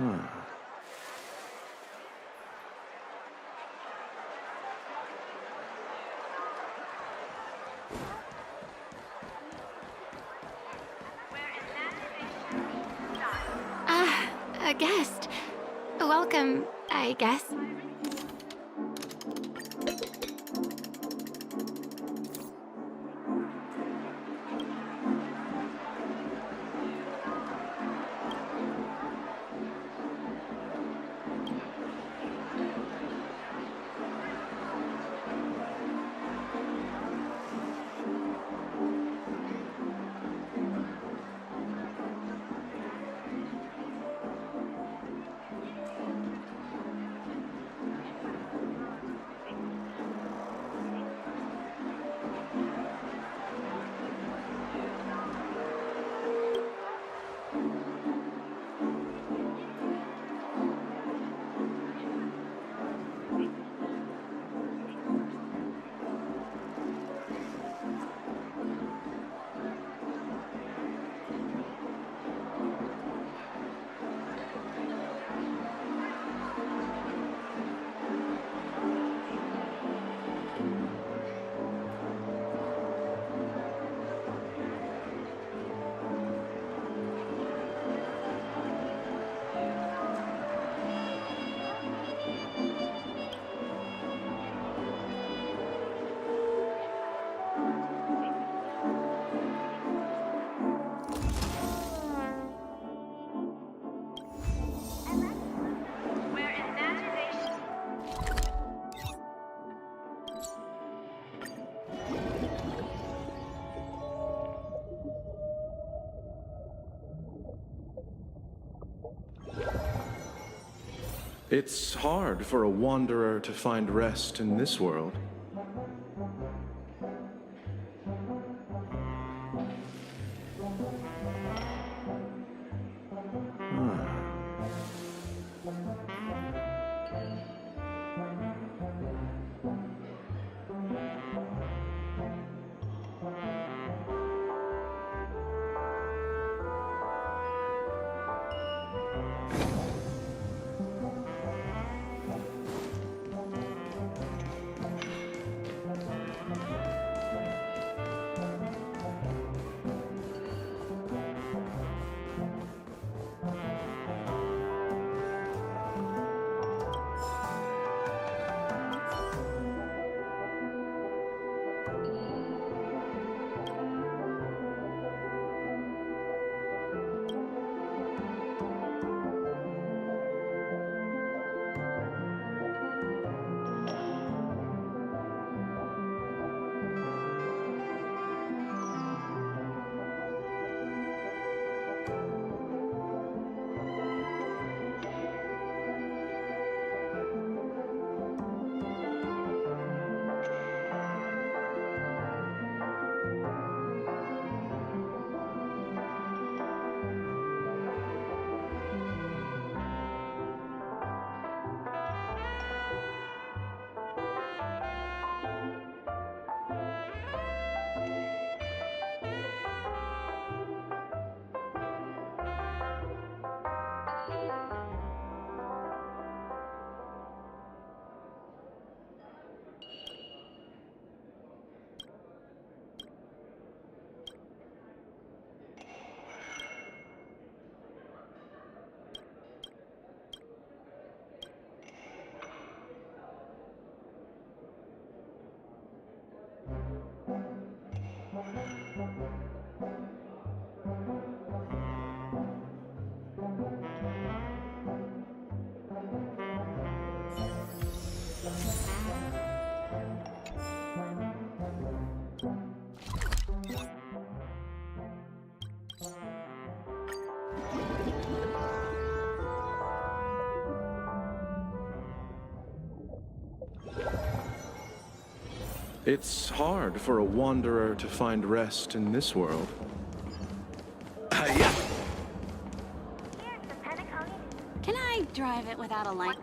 A guest. Welcome, I guess. It's hard for a wanderer to find rest in this world. It's hard for a wanderer to find rest in this world. Yeah. Can I drive it without a light?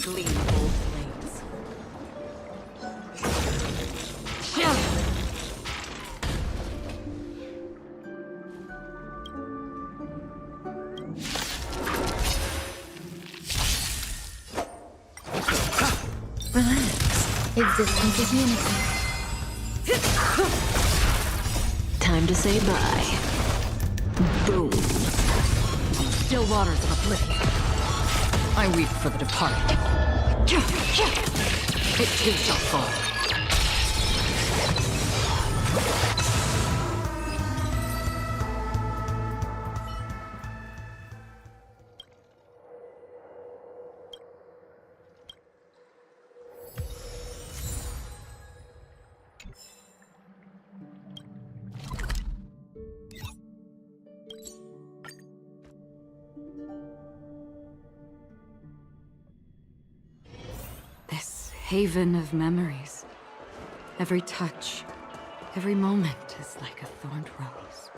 gleam of old flames. Relax. Existence is unity. Time to say bye. Boom. Still waters of oblivion. I weep for the departed. It too shall fall. This haven of memories. Every touch, every moment is like a thorned rose.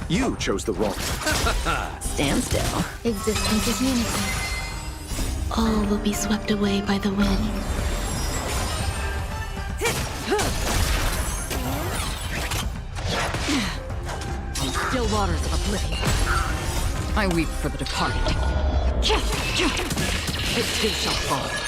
You chose the wrong. Stand still. Existence is unity. All will be swept away by the wind. Still waters of oblivion. I weep for the departed. It too shall fall.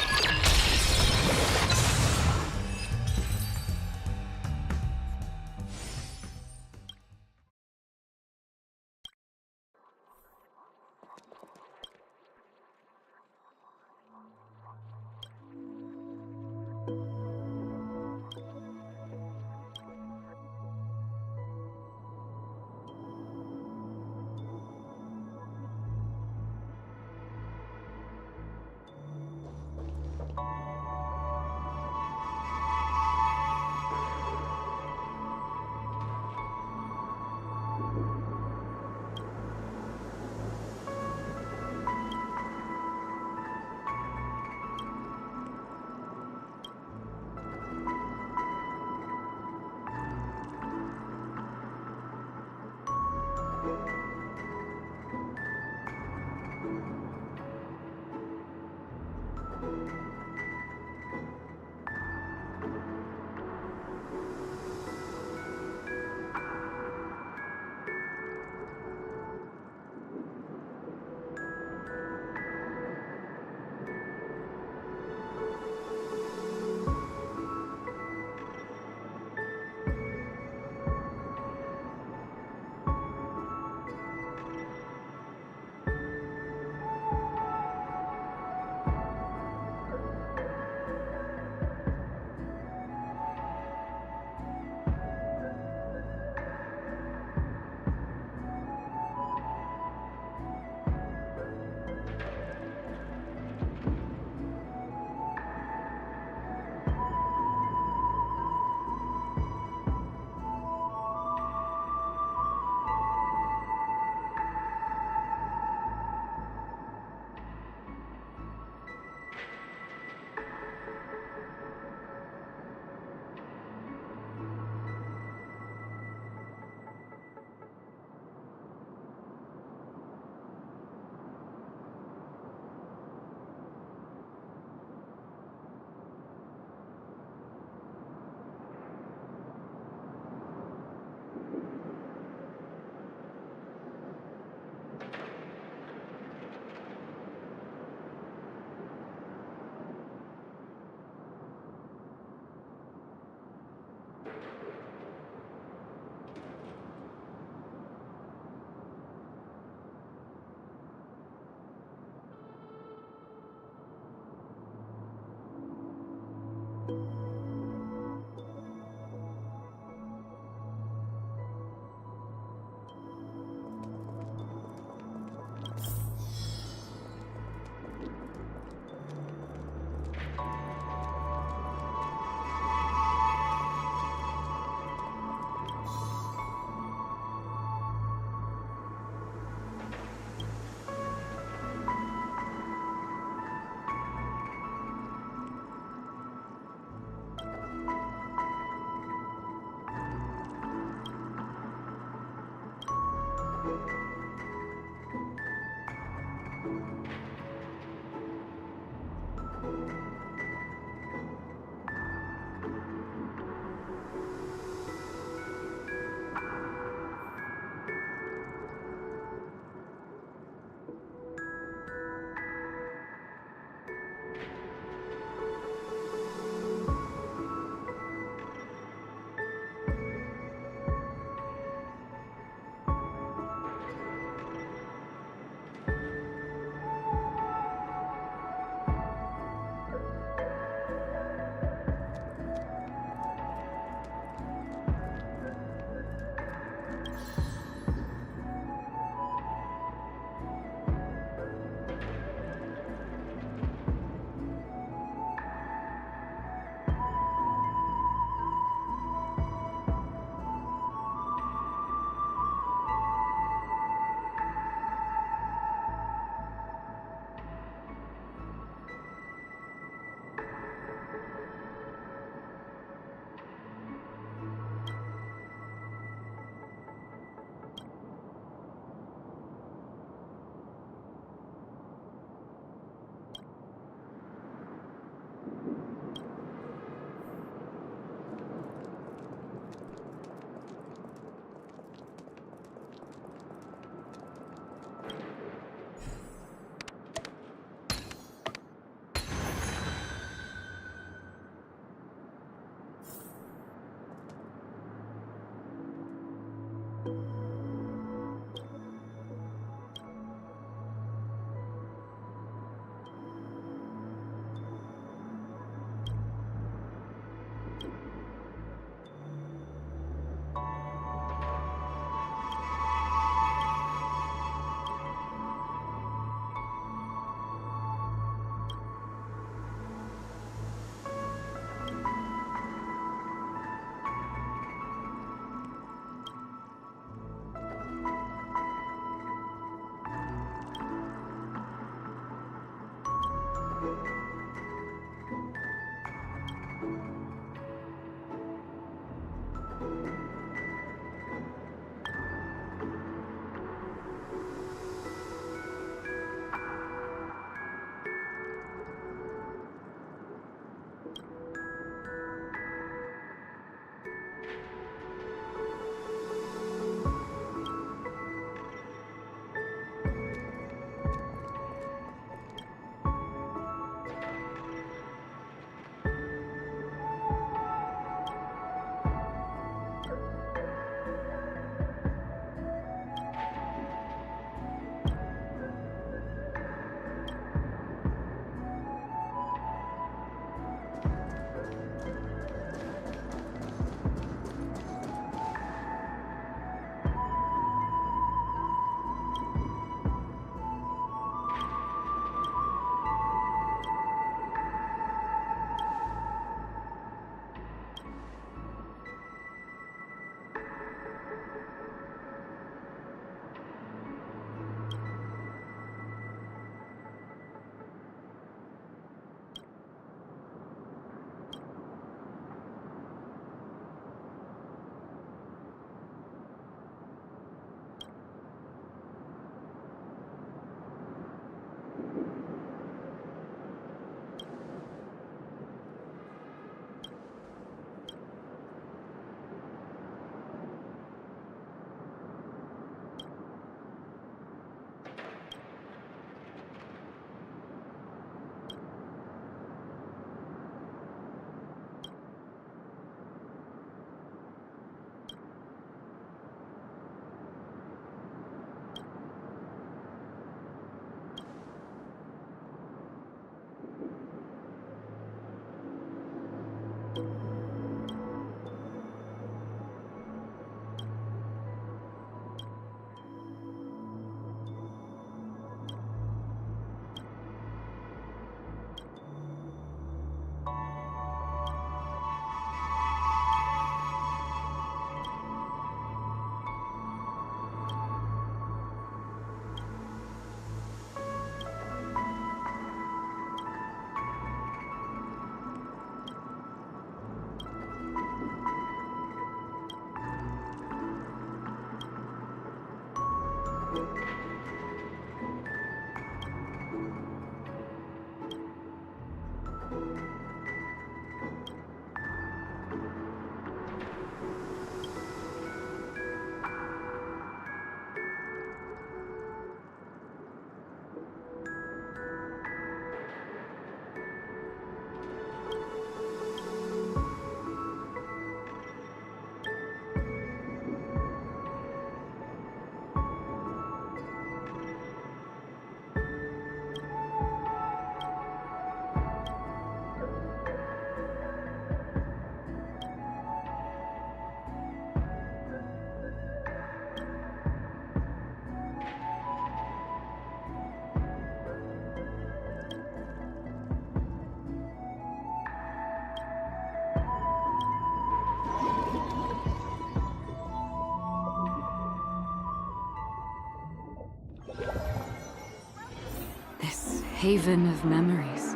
This haven of memories.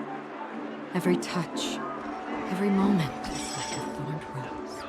Every touch, every moment is like a thorned rose.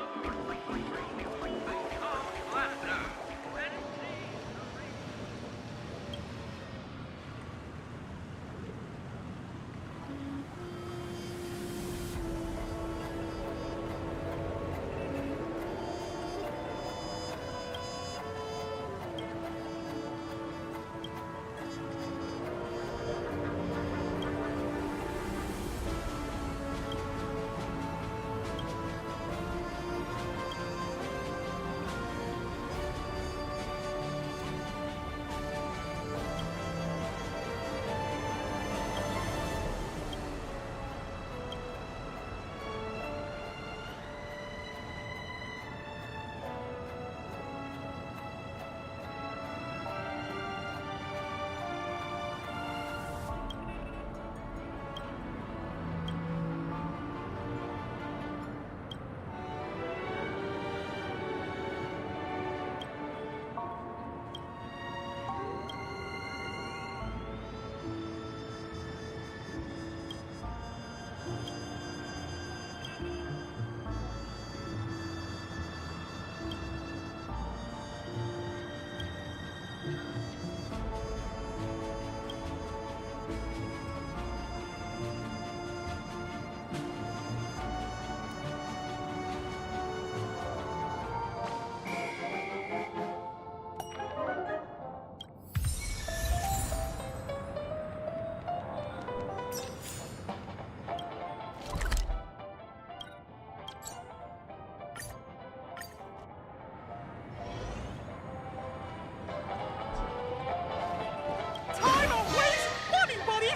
Time to waste money, buddy!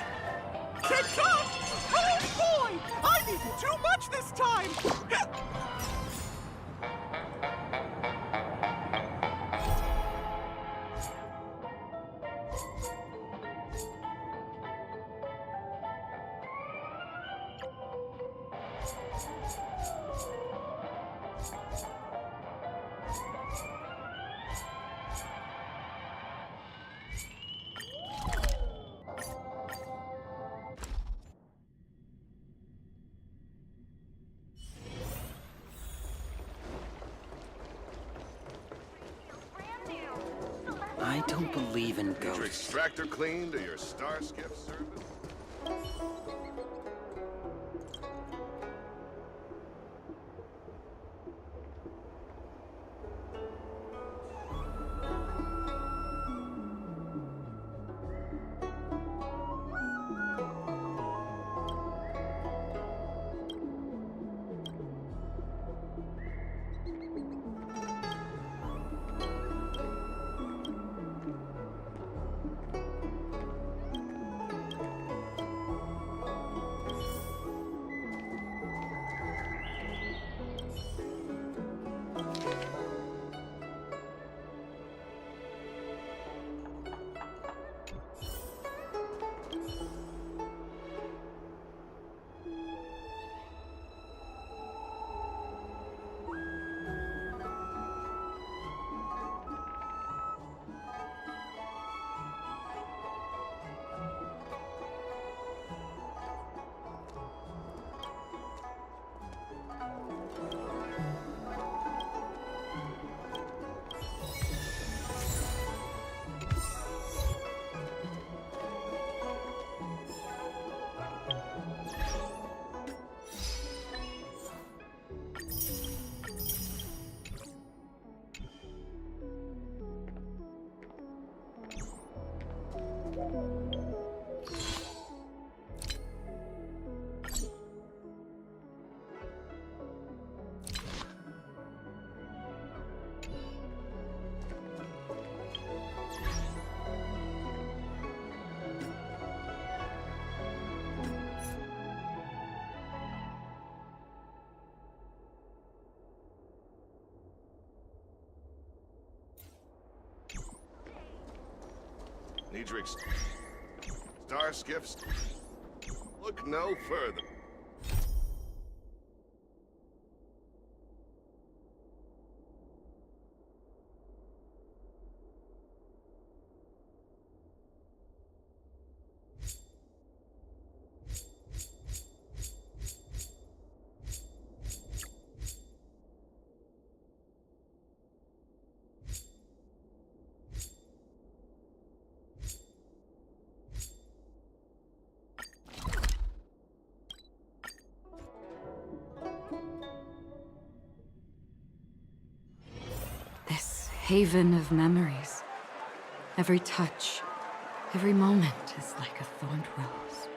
TikTok! Oh boy! I needed too much this time! I don't believe in Get your ghosts. extractor cleaned or your Starskip service? Niedrig's star skiffs. Look no further. This haven of memories. Every touch, every moment is like a thorned rose.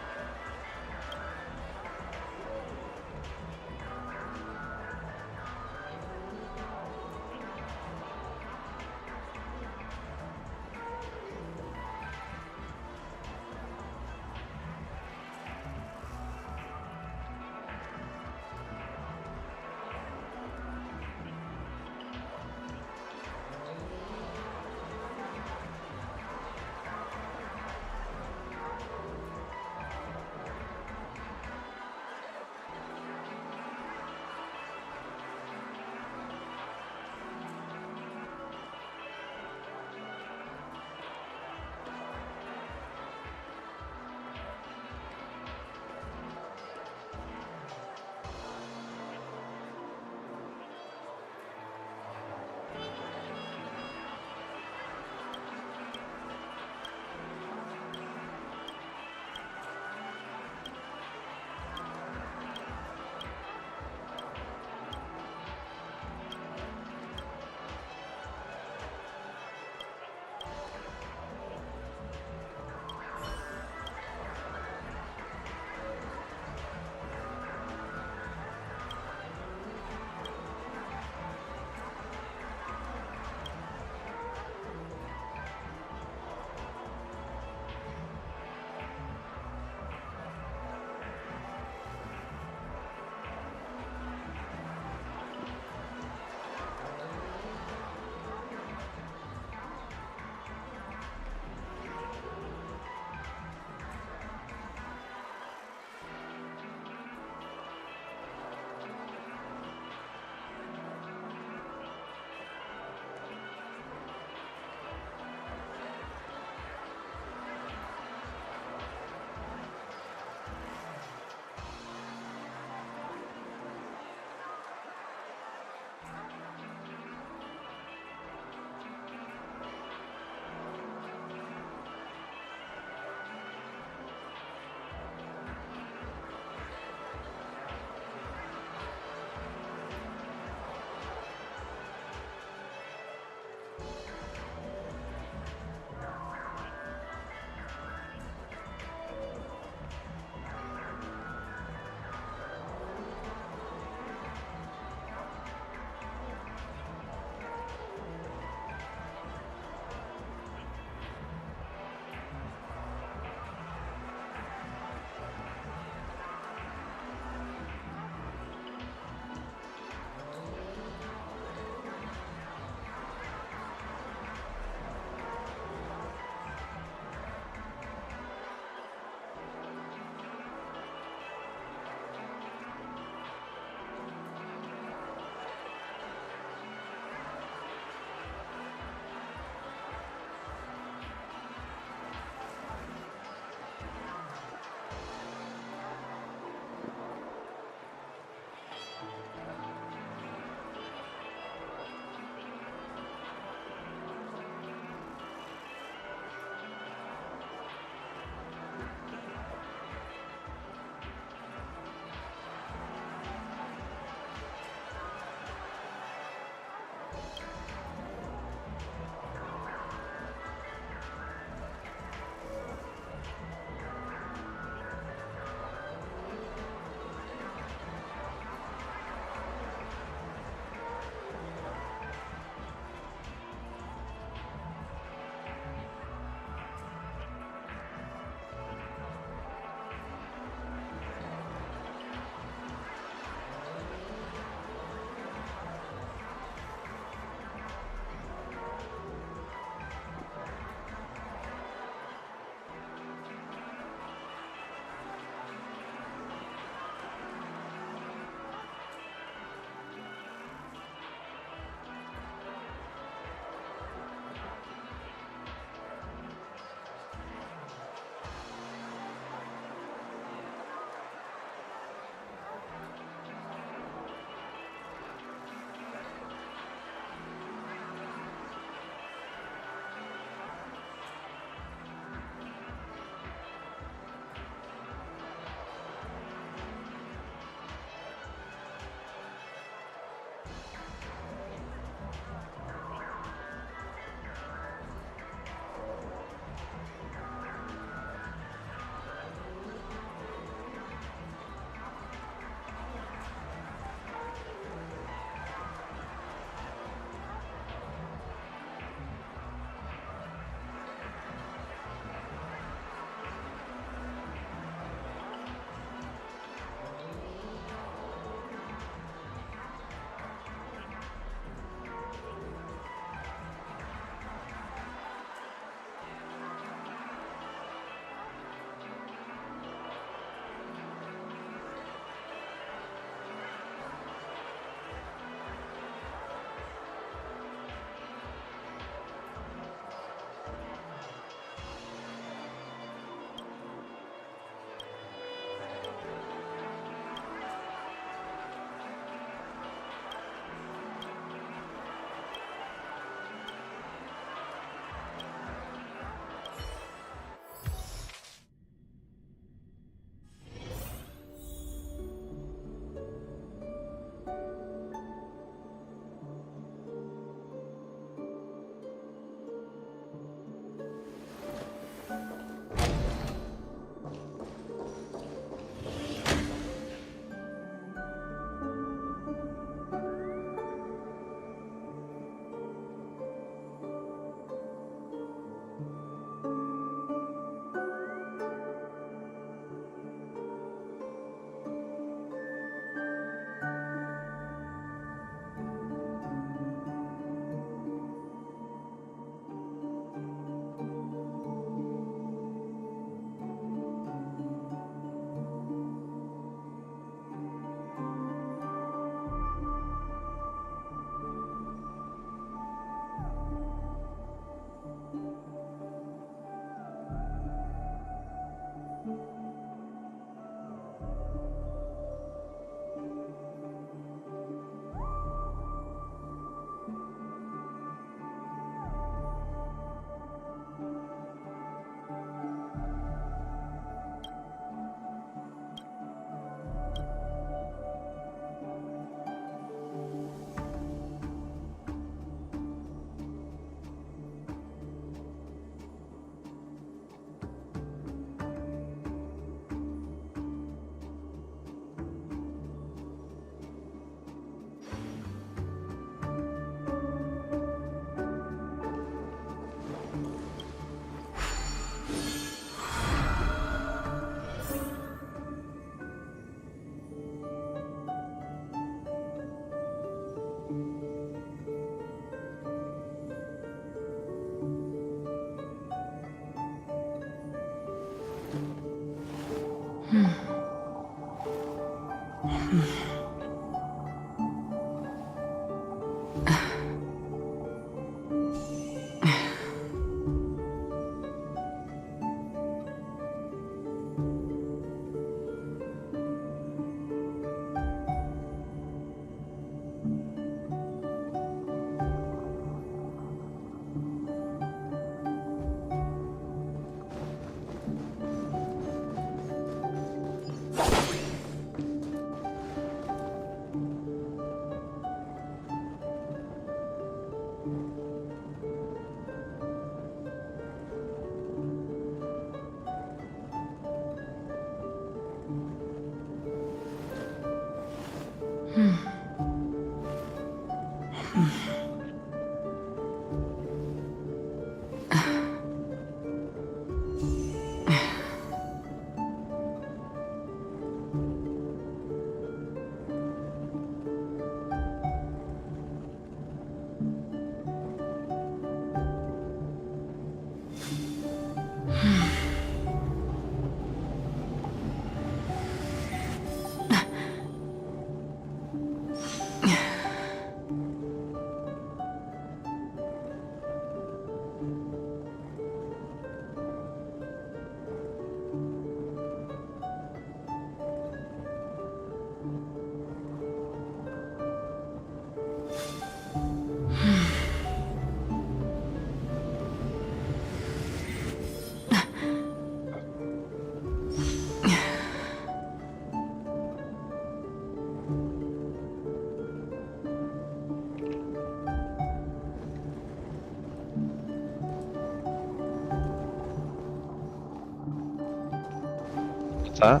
What's that?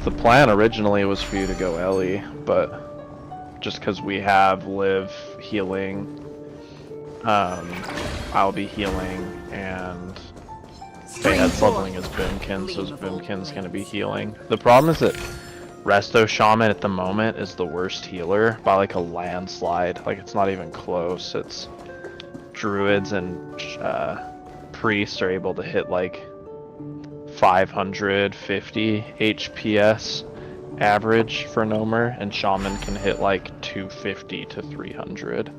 The plan originally was for you to go Ellie, but just because we have Liv healing, I'll be healing, and Fayette's leveling his Bimkin, so his Bimkin's gonna be healing. The problem is that Resto Shaman at the moment is the worst healer by like a landslide. Like, it's not even close. It's Druids and Priests are able to hit like 550 HPS average for Nomer, and Shaman can hit like 250 to 300.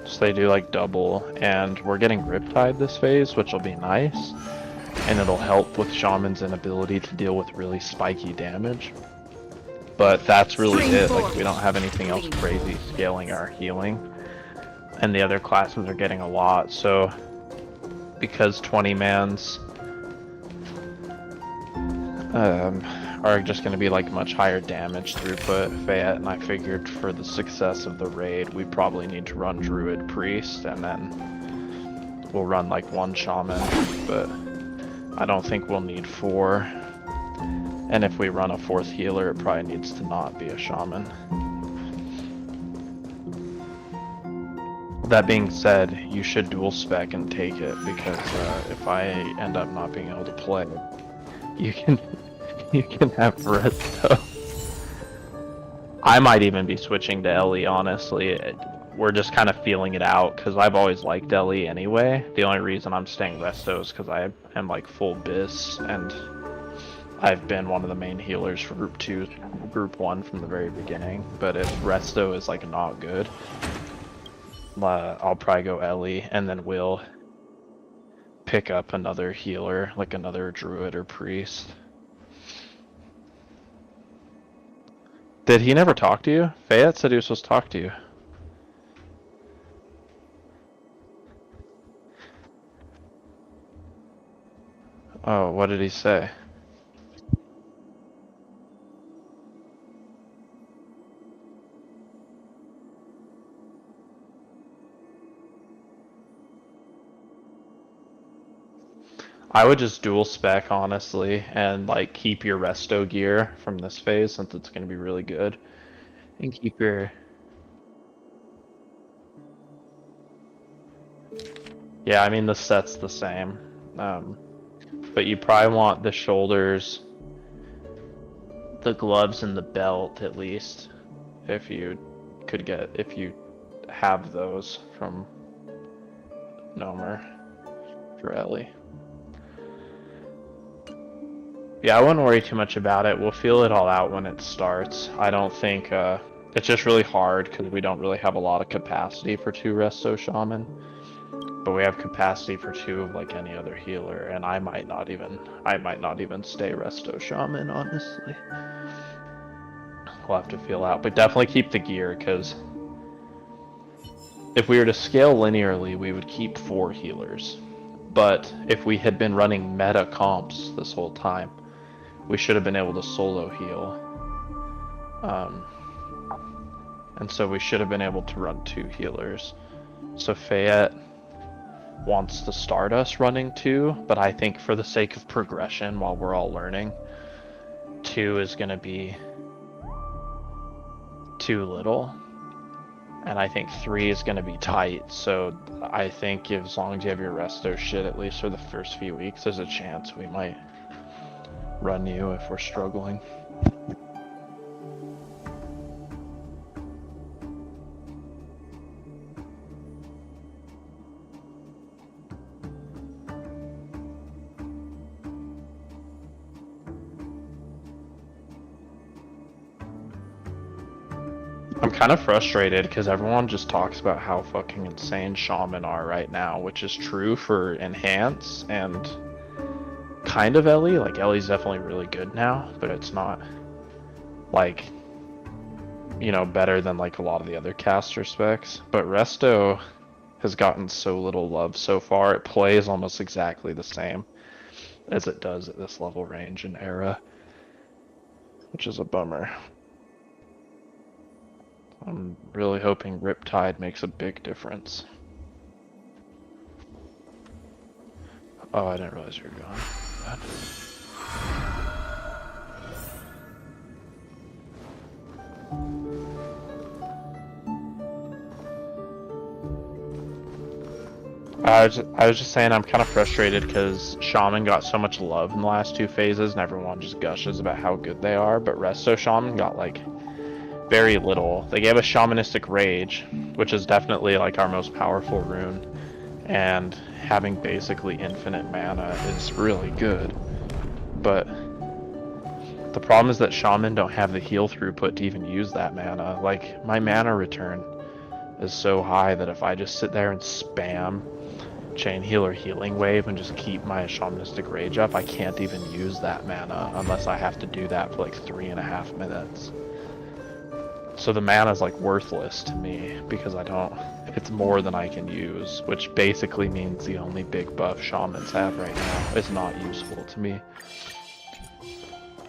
So they do like double, and we're getting Riptide this phase, which will be nice, and it'll help with Shaman's inability to deal with really spiky damage. But that's really it. Like, we don't have anything else crazy scaling our healing, and the other classes are getting a lot. So because 20-mans are just going to be like much higher damage throughput, Fayette and I figured for the success of the raid we probably need to run Druid Priest, and then we'll run like 1 Shaman, but I don't think we'll need 4. And if we run a 4th healer, it probably needs to not be a Shaman. That being said, you should dual spec and take it, because if I end up not being able to play, you can have Resto. I might even be switching to Ellie, honestly. We're just kind of feeling it out, because I've always liked Ellie anyway. The only reason I'm staying Resto is because I am like full Bis, and I've been one of the main healers for Group 2, Group 1 from the very beginning. But if Resto is like not good, I'll probably go Ellie, and then we'll pick up another healer, like another Druid or Priest. Did he never talk to you? Fayette said he was supposed to talk to you. Oh, what did he say? I would just dual spec, honestly, and like keep your resto gear from this phase, since it's going to be really good, and keep your... Yeah, I mean the set's the same, but you probably want the shoulders, the gloves, and the belt at least, if you could get, if you have those from Nomer for Ellie. Yeah, I wouldn't worry too much about it. We'll feel it all out when it starts. I don't think, it's just really hard because we don't really have a lot of capacity for 2 Resto Shaman. But we have capacity for 2 of like any other healer, and I might not even stay Resto Shaman, honestly. We'll have to feel out, but definitely keep the gear, because if we were to scale linearly, we would keep 4 healers. But if we had been running meta comps this whole time, we should have been able to solo heal. And so we should have been able to run 2 healers. So Fayette wants to start us running 2, but I think for the sake of progression while we're all learning, 2 is gonna be too little. And I think 3 is gonna be tight, so I think as long as you have your resto shit, at least for the first few weeks, there's a chance we might run you if we're struggling. I'm kind of frustrated because everyone just talks about how fucking insane shaman are right now, which is true for enhance and kind of Ellie. Like, Ellie's definitely really good now, but it's not like, you know, better than like a lot of the other caster specs. But Resto has gotten so little love so far. It plays almost exactly the same as it does at this level range and era, which is a bummer. I'm really hoping Riptide makes a big difference. Oh, I didn't realize you were gone. God. I was just saying I'm kind of frustrated because Shaman got so much love in the last 2 phases and everyone just gushes about how good they are, but Resto Shaman got like very little. They gave us Shamanistic Rage, which is definitely like our most powerful rune, and having basically infinite mana is really good. But the problem is that Shaman don't have the heal throughput to even use that mana. Like, my mana return is so high that if I just sit there and spam Chain Heal or Healing Wave and just keep my Shamanistic Rage up, I can't even use that mana unless I have to do that for like 3.5 minutes. So the mana is like worthless to me because it's more than I can use, which basically means the only big buff shamans have right now is not useful to me.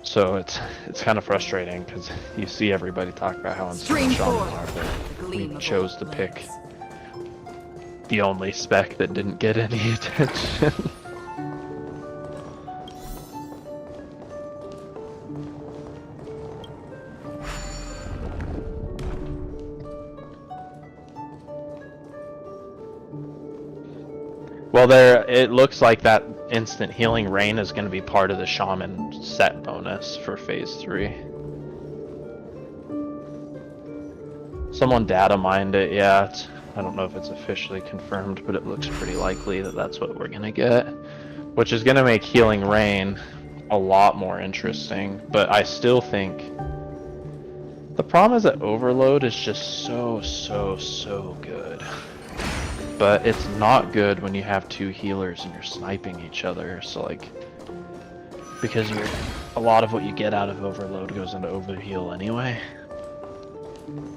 So it's kind of frustrating because you see everybody talk about how insane shamans are, but we chose to pick the only spec that didn't get any attention. Well, it looks like that instant healing rain is going to be part of the shaman set bonus for phase 3. Someone data mined it, yeah. I don't know if it's officially confirmed, but it looks pretty likely that that's what we're going to get, which is going to make healing rain a lot more interesting. But I still think the problem is that overload is just so good. But it's not good when you have 2 healers and you're sniping each other, so like, because a lot of what you get out of overload goes into overheal anyway.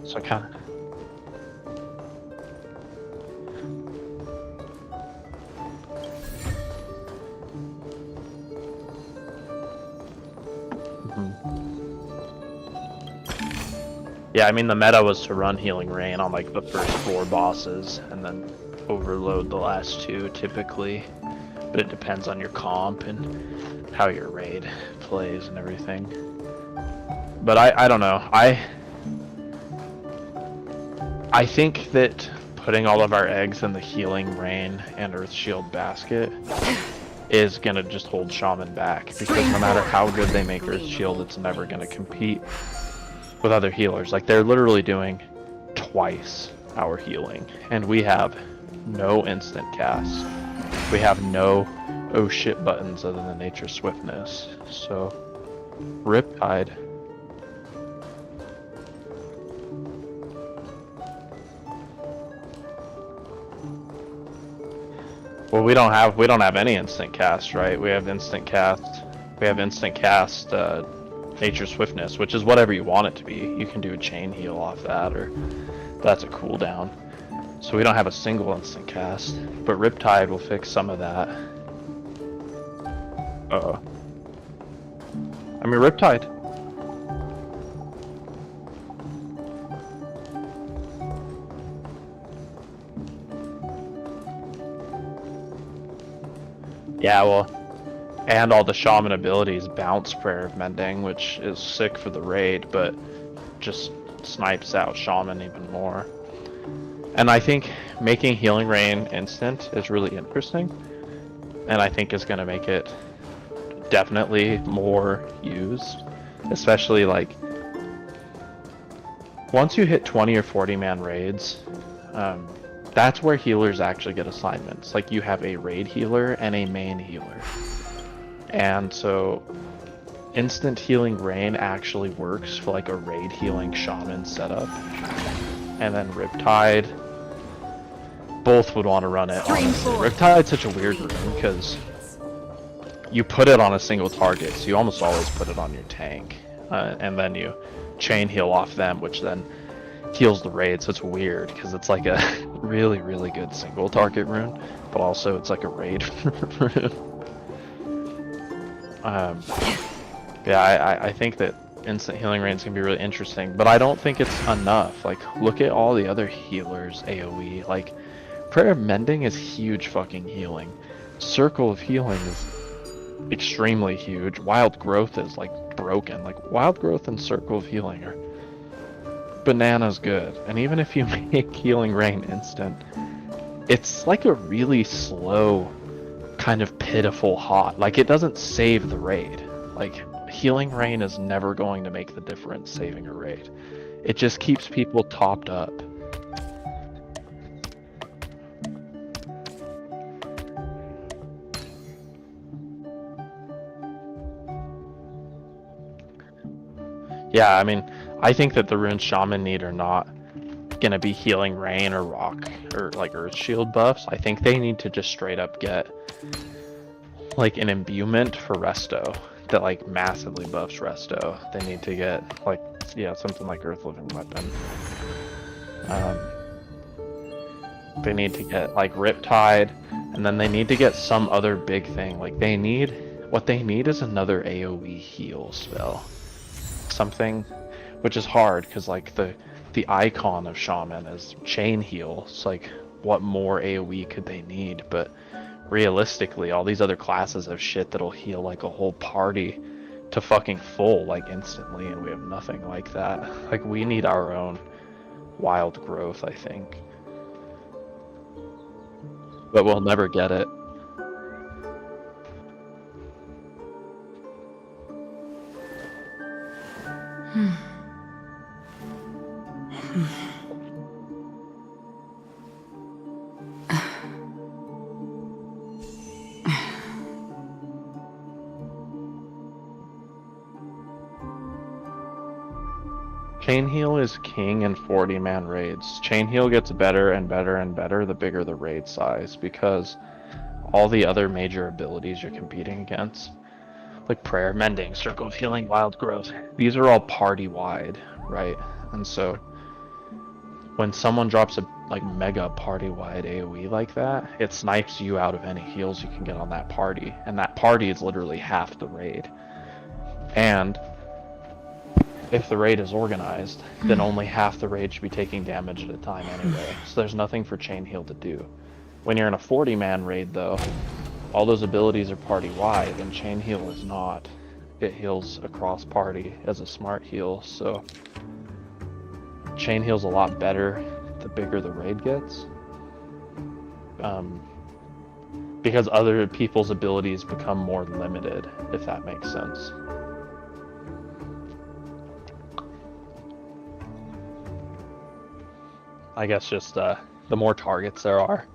So I kinda... Yeah, I mean the meta was to run Healing Rain on like the first 4 bosses and then overload the last 2 typically, but it depends on your comp and how your raid plays and everything. But I don't know. I think that putting all of our eggs in the Healing Rain and Earth Shield basket is gonna just hold Shaman back, because no matter how good they make Earth Shield, it's never gonna compete with other healers. Like, they're literally doing twice our healing, and we have no instant cast. We have no oh shit buttons other than Nature Swiftness. So, Riptide. Well, we don't have any instant cast, right? We have instant cast. We have instant cast Nature Swiftness, which is whatever you want it to be. You can do a chain heal off that, or that's a cooldown. So we don't have a single instant cast, but Riptide will fix some of that. I mean, Riptide. Yeah, well, And all the shaman abilities bounce Prayer of Mending, which is sick for the raid, but just snipes out shaman even more. And I think making Healing Rain instant is really interesting, and I think is going to make it definitely more used, especially like once you hit 20 or 40 man raids. That's where healers actually get assignments. Like you have a raid healer and a main healer. And so instant Healing Rain actually works for like a raid healing shaman setup. And then Riptide, both would want to run it. Honestly. Riptide's such a weird rune because you put it on a single target, so you almost always put it on your tank. And then you chain heal off them, which then heals the raid, so it's weird because it's like a really, really good single target rune, but also it's like a raid rune. Yeah, I think that instant Healing Rain is going to be really interesting, but I don't think it's enough. Like, look at all the other healers AoE. Like, Prayer of Mending is huge fucking healing. Circle of Healing is extremely huge. Wild Growth is, like, broken. Like, Wild Growth and Circle of Healing are bananas good. And even if you make Healing Rain instant, it's like a really slow, kind of pitiful hot. Like, it doesn't save the raid. Like, Healing Rain is never going to make the difference saving a raid. It just keeps people topped up. Yeah, I mean, I think that the runes Shaman need are not gonna be Healing Rain or Rock or like Earth Shield buffs. I think they need to just straight up get like an imbuement for Resto that like massively buffs Resto. They need to get like, yeah, something like Earth Living Weapon. They need to get like Riptide, and then they need to get some other big thing. Like what they need is another AoE heal spell. Something, which is hard because like the icon of Shaman is chain heal. It's like, what more AoE could they need? But realistically, all these other classes have shit that'll heal like a whole party to fucking full like instantly, and we have nothing like that. Like, we need our own Wild Growth, I think, but we'll never get it. Chain heal is king in 40-man raids. Chain heal gets better and better and better the bigger the raid size, because all the other major abilities you're competing against, like Prayer, Mending, Circle of Healing, Wild Growth, these are all party-wide, right? And so when someone drops a like mega party-wide AoE like that, it snipes you out of any heals you can get on that party, and that party is literally half the raid. And if the raid is organized, then only half the raid should be taking damage at a time anyway, so there's nothing for chain heal to do. When you're in a 40-man raid though, all those abilities are party-wide, and chain heal is not. It heals across party as a smart heal, so chain heal's a lot better the bigger the raid gets. Because other people's abilities become more limited, if that makes sense. I guess just the more targets there are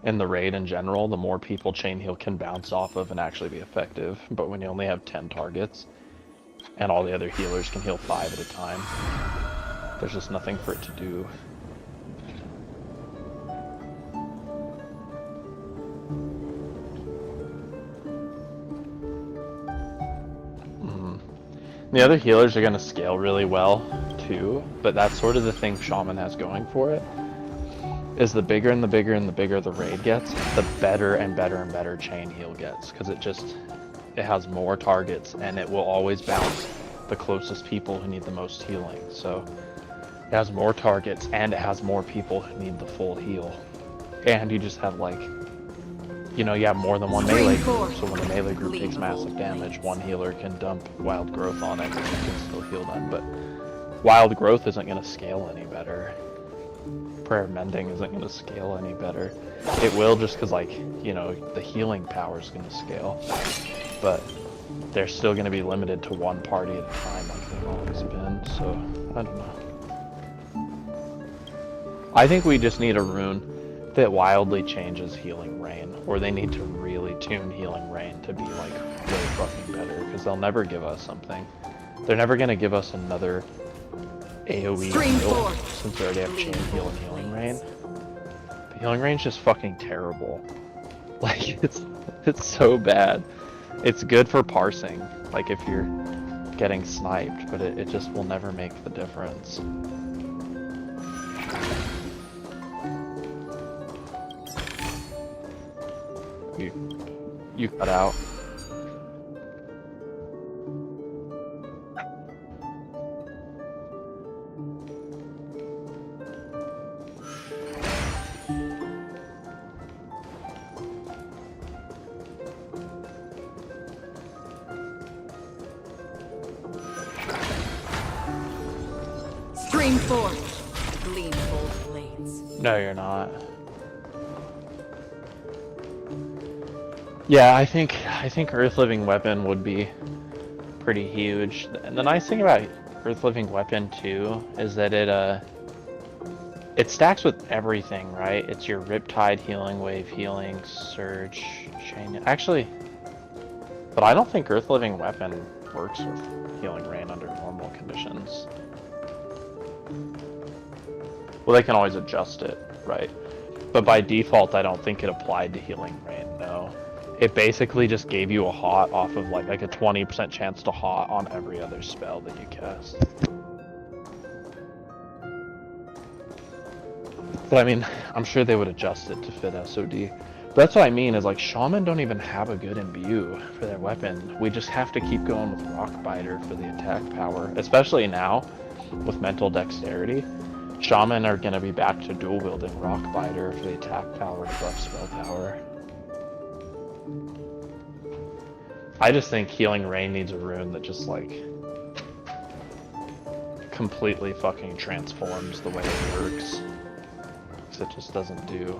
in the raid in general, the more people chain heal can bounce off of and actually be effective. But when you only have 10 targets and all the other healers can heal 5 at a time, there's just nothing for it to do. The other healers are going to scale really well too, but that's sort of the thing Shaman has going for it, is the bigger and the bigger and the bigger the raid gets, the better and better and better chain heal gets, because it has more targets, and it will always bounce the closest people who need the most healing. So it has more targets, and it has more people who need the full heal, and you just have like, you know, you have more than one melee group, so when the melee group takes massive damage, one healer can dump wild growth on it and you can still heal them, but wild growth isn't going to scale any better. Prayer mending isn't going to scale any better. It will just because, like, you know, the healing power is going to scale, but they're still going to be limited to one party at a time like they've always been, so I don't know. I think we just need a rune that wildly changes Healing Rain, or they need to really tune Healing Rain to be like way fucking better, because they'll never give us something. They're never gonna give us another AoE heal, since we already have Chain Heal and Healing Rain. But Healing Rain's just fucking terrible. Like, it's so bad. It's good for parsing, like if you're getting sniped, but it just will never make the difference. You cut out. Stream forth. Gleam both blades. No, you're not. Yeah, I think Earth Living Weapon would be pretty huge. And the nice thing about Earth Living Weapon too is that it stacks with everything, right? It's your Riptide, Healing Wave, Healing, Surge, Chain. Actually, but I don't think Earth Living Weapon works with Healing Rain under normal conditions. Well, they can always adjust it, right? But by default, I don't think it applied to Healing Rain, no. It basically just gave you a hot off of like a 20% chance to hot on every other spell that you cast. But I mean, I'm sure they would adjust it to fit SoD. But that's what I mean, is like Shaman don't even have a good imbue for their weapon. We just have to keep going with Rockbiter for the attack power, especially now with Mental Dexterity. Shaman are going to be back to dual wielding Rockbiter for the attack power to buff spell power. I just think Healing Rain needs a rune that just like completely fucking transforms the way it works. Because it just doesn't do.'t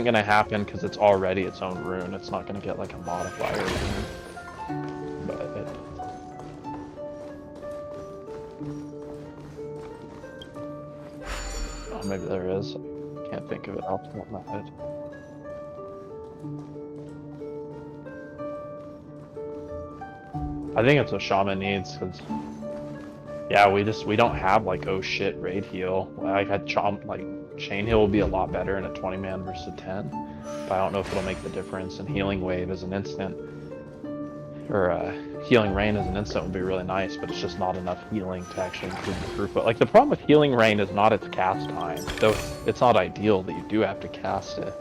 gonna happen because it's already its own rune. It's not gonna get like a modifier rune. But oh, maybe there is. Can't think of it off the top of my head. I think it's what Shaman needs, because yeah, we don't have like oh shit raid heal. Like Chain Heal will be a lot better in a 20 man versus a 10, but I don't know if it'll make the difference. And Healing Wave as an instant, or Healing Rain as an instant would be really nice, but it's just not enough healing to actually improve the throughput. Like the problem with Healing Rain is not its cast time, though it's not ideal that you do have to cast it.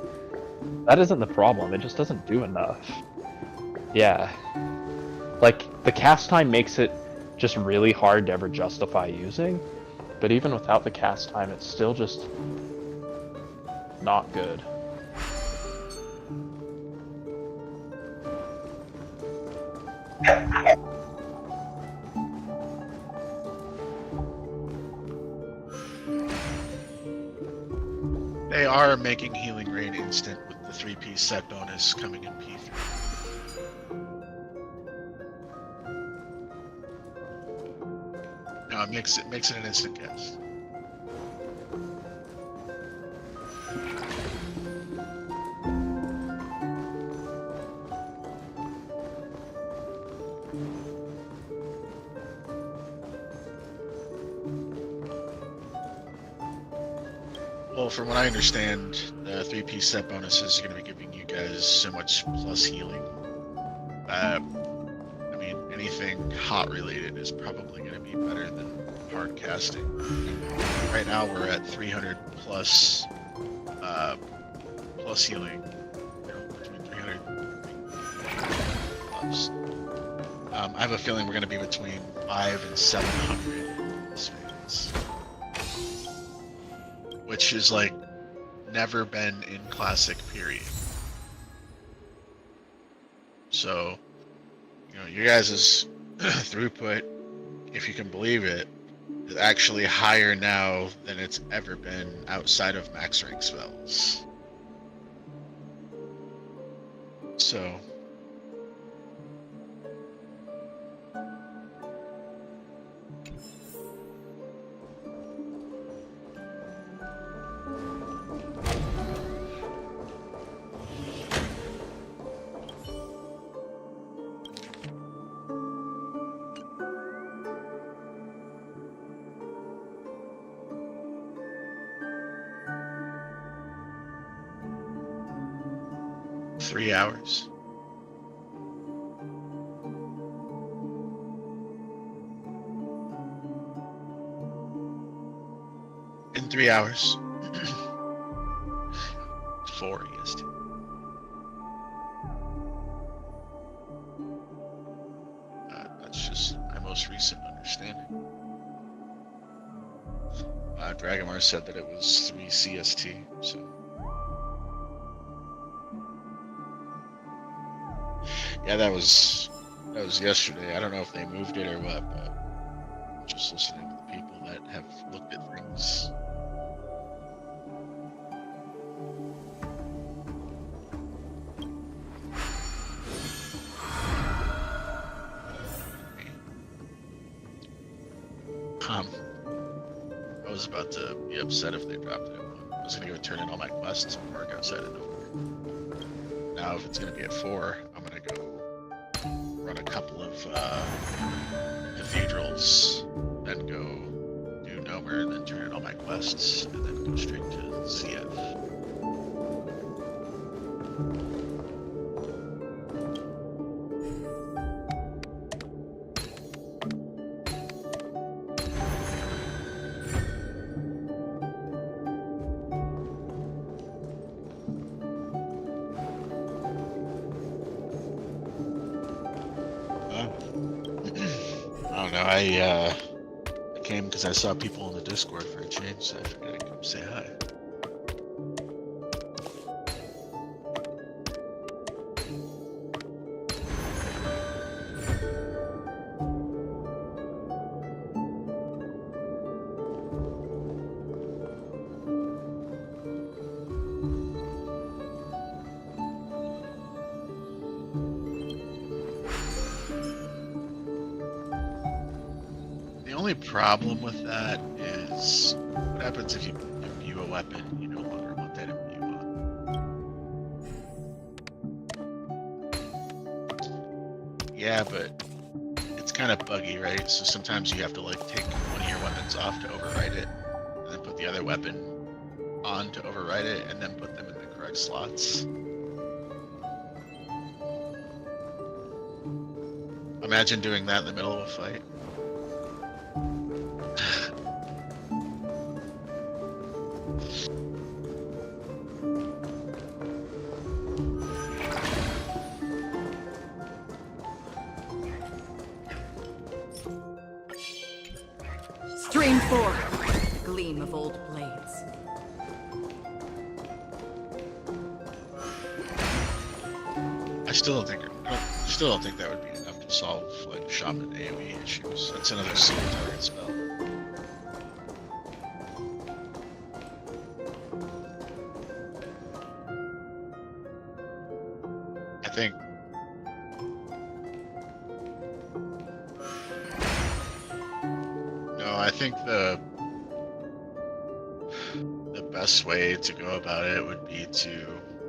That isn't the problem, it just doesn't do enough. Yeah. Like, the cast time makes it just really hard to ever justify using, but even without the cast time, it's still just not good. They are making Healing Rain instant with the 3-piece set bonus coming in P3. No, it makes it an instant cast. Well, from what I understand, the 3-piece set bonuses are going to be giving you guys so much plus healing. I mean, anything hot related is probably going to be better than hard casting. Right now we're at 300 plus plus healing, between 300 plus. I have a feeling we're going to be between 500 and 700 in this phase, which is like never been in Classic, period. So, you know, your guys' throughput, if you can believe it, is actually higher now than it's ever been outside of max rank spells. So, three hours. In 3 hours. 4 EST. That's just my most recent understanding. Dragonmar said that it was 3 CST, so. Yeah, that was yesterday. I don't know if they moved it or what, but just listening to the people that have looked at things. I was about to be upset if they dropped it. I was gonna go turn in all my quests and work outside of nowhere. Now, if it's gonna be at 4, I'm gonna go run a couple of cathedrals, then go do Nomer, and then turn in all my quests, and then go straight to CF. I don't know, I came because I saw people in the Discord for a change, so I figured I'd come say hi. The only problem with that is what happens if you imbue a weapon you no longer want that imbue on. Yeah, but it's kind of buggy, right? So sometimes you have to like take one of your weapons off to overwrite it, and then put the other weapon on to overwrite it, and then put them in the correct slots. Imagine doing that in the middle of a fight. Stream 4. Gleam of old blades. I still don't think that would be enough to solve like shaman AoE issues. That's another single target spell. I think I think the best way to go about it would be to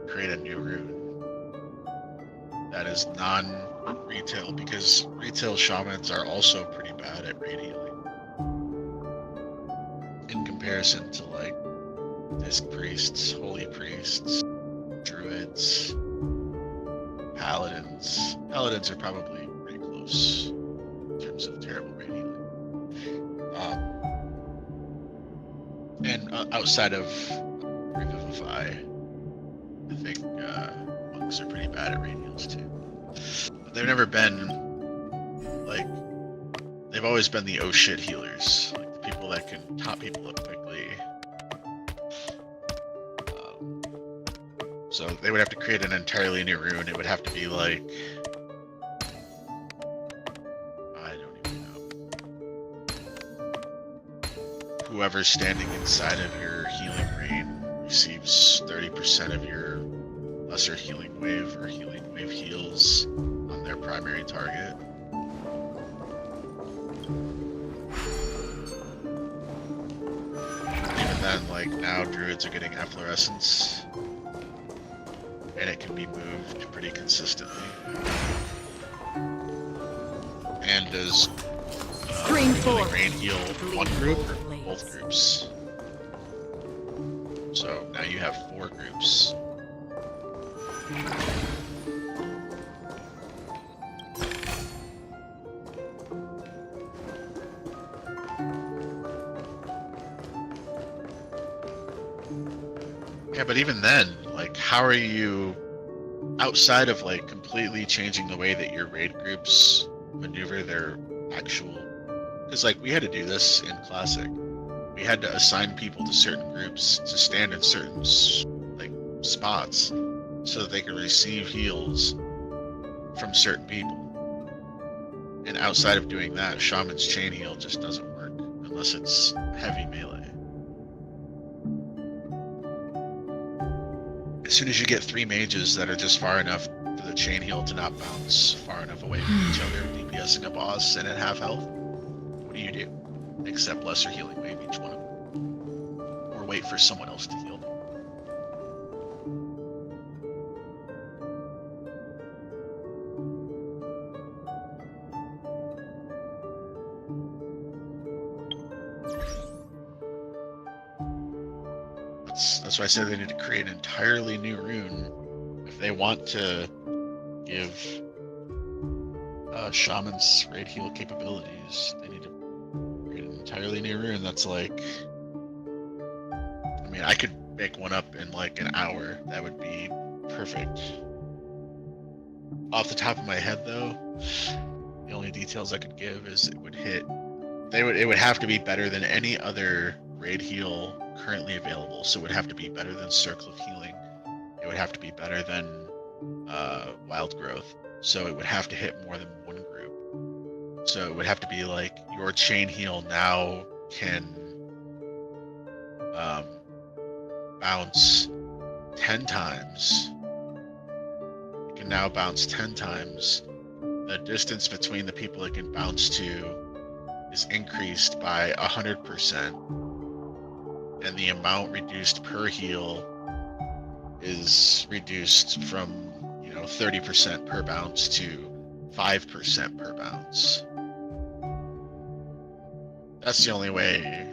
create a new rune that is non-retail, because retail shamans are also pretty bad at raid healing in comparison to like disc priests, holy priests, druids, paladins. Paladins are probably pretty close in terms of terrible raid healing. And outside of Revivify, I think monks are pretty bad at raid heals too. But they've never been like, they've always been the oh shit healers, like the people that can top people up quickly. So they would have to create an entirely new rune. It would have to be like, I don't even know. Whoever's standing inside of your healing rain receives 30% of your lesser healing wave or healing wave heals on their primary target. Even then, like now druids are getting efflorescence. And it can be moved pretty consistently. And does Stream healing 4. rain heal Gleam one of group old or blades. both groups? So now you have 4 groups. Yeah, but even then, like, how are you, outside of like completely changing the way that your raid groups maneuver their actual, because like we had to do this in Classic. We had to assign people to certain groups to stand in certain like spots so that they could receive heals from certain people. And outside of doing that, Shaman's chain heal just doesn't work unless it's heavy melee. As soon as you get 3 mages that are just far enough for the chain heal to not bounce far enough away from each other, DPSing a boss and at half health, what do you do? Accept lesser healing wave each one of them. Or wait for someone else to heal them. That's why I said they need to create an entirely new rune if they want to give Shaman's raid heal capabilities. They need to create an entirely new rune that's like, I mean, I could make one up in like an hour. That would be perfect. Off the top of my head, though, the only details I could give is it would hit. It would have to be better than any other raid heal currently available. So it would have to be better than Circle of Healing. It would have to be better than Wild Growth. So it would have to hit more than one group. So it would have to be like your chain heal now can bounce 10 times. It can now bounce 10 times. The distance between the people it can bounce to is increased by 100%. And the amount reduced per heal is reduced from, 30% per bounce to 5% per bounce. That's the only way.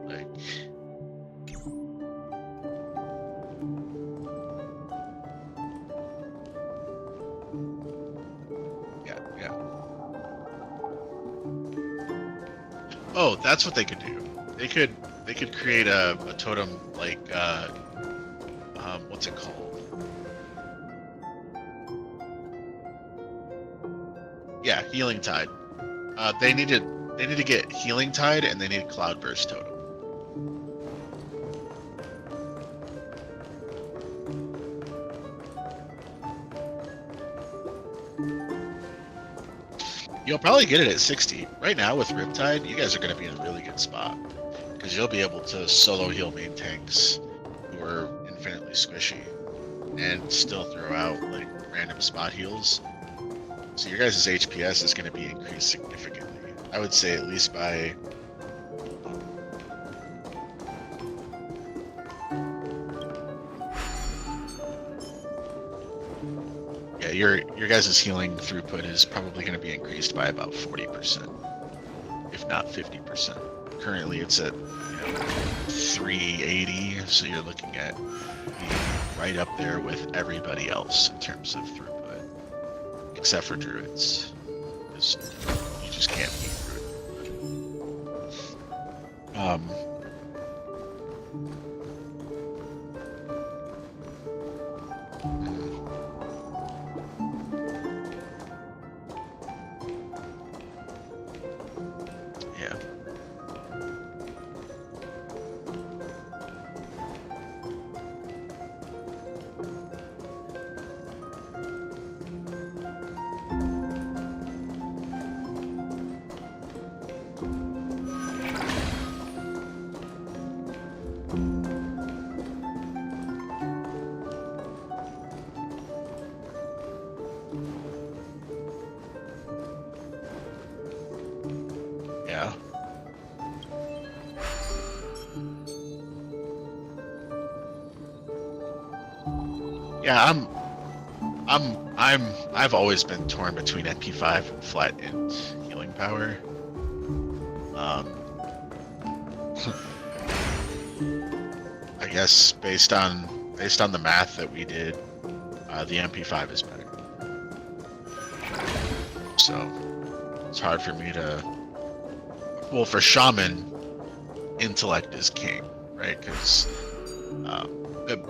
Like, yeah. Oh, that's what they could do. They could create a totem like what's it called? Yeah, Healing Tide. They need to get Healing Tide and they need Cloudburst totem. You'll probably get it at 60. Right now with Riptide, you guys are going to be in a really good spot. Because you'll be able to solo heal main tanks who are infinitely squishy and still throw out like random spot heals. So your guys' HPS is going to be increased significantly. I would say at least by your guys' healing throughput is probably going to be increased by about 40%, if not 50%. Currently it's at 380, so you're looking at being right up there with everybody else in terms of throughput, except for druids, because you just can't beat druid. Yeah. Yeah. Yeah, I've always been torn between NP5 and flat int healing power. I guess based on the math that we did, the MP5 is better. So it's hard for me to. Well, for shaman, intellect is king, right? Because,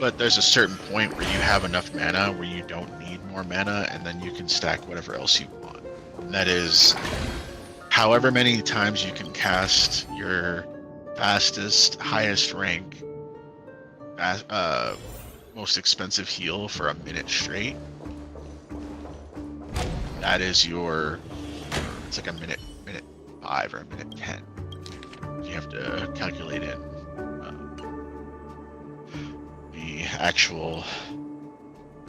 but there's a certain point where you have enough mana where you don't need more mana, and then you can stack whatever else you want. And that is, however many times you can cast your fastest, highest rank, most expensive heal for a minute straight. That is your. It's like a minute 5 or a minute 10. You have to calculate in the actual